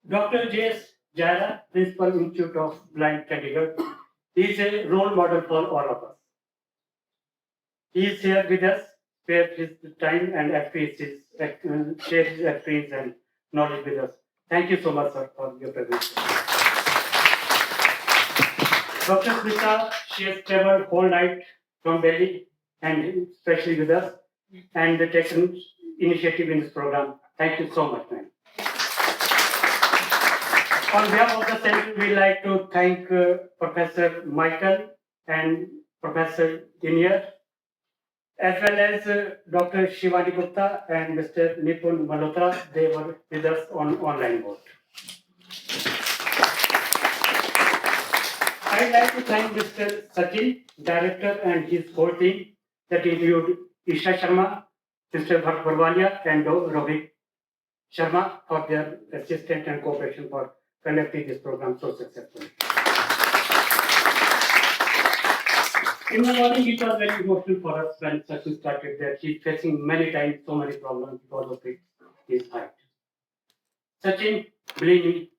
Dr. J.S. Jara, Principal Institute of Blind Chandigarh, is a role model for all of us. He is here with us, spared his time and shared his experience and knowledge with us. Thank you so much, sir, for your presence. Dr. Smita, she has traveled whole night from Delhi and especially with us and taken initiative in this program. Thank you so much, ma'am. On behalf of the center, we like to thank Professor Michael and Professor Dinier, as well as Dr. Shivani Gupta and Mr. Nipun Malhotra. They were with us on online board. I'd like to thank Mr. Sachin, Director, and his whole team that include Isha Sharma, Mr. Bharat Barwania, and Rohit Sharma for their assistance and cooperation for conducting this program so successfully. In the morning, it was very emotional for us when Sachin started that he's facing many times so many problems because of his height. Sachin, believe me,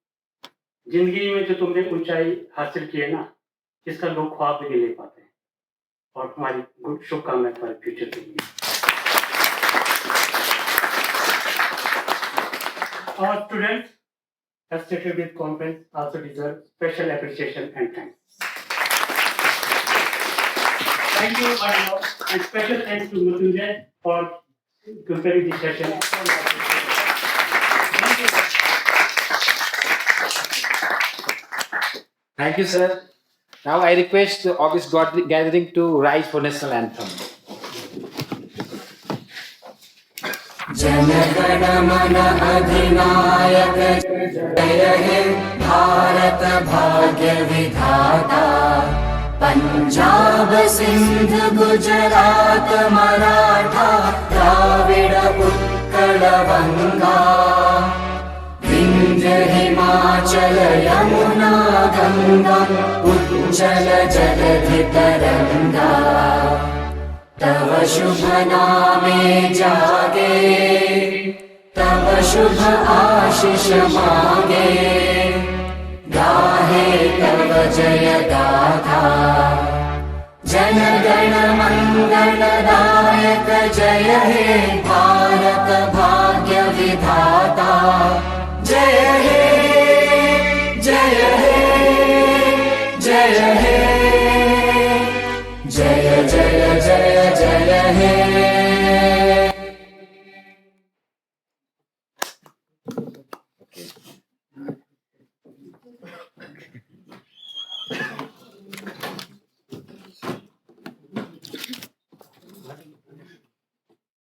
जिंदगी में जो तुमने ऊंचाई हासिल की है ना, इसका लोग ख्वाब भी नहीं ले पाते और हमारी गुड शुभकामनाएं तुम्हारे फ्यूचर के लिए. Our students, as stated with conference, also deserve special appreciation and thanks. Thank you, Madam, and special thanks to Mrityunjay for preparing this session. Thank you, sir. Now I request the August gathering to rise for national anthem. जनगण मन अधिनायक जय हे भारत भाग्य विधाता पंजाब सिंध गुजरात मराठा द्राविड़ उत्कल बंगा विंध्य हिमाचल यमुना गंगा उज्जल जलधि तरंगा तव शुभ नामे जागे तव शुभ आशीष मांगे गाहे तव जय गाथा जन गण मंगलदायक जय हे भारत भाग्य विधाता जय हे जय हे जय हे जय जय जय जय हे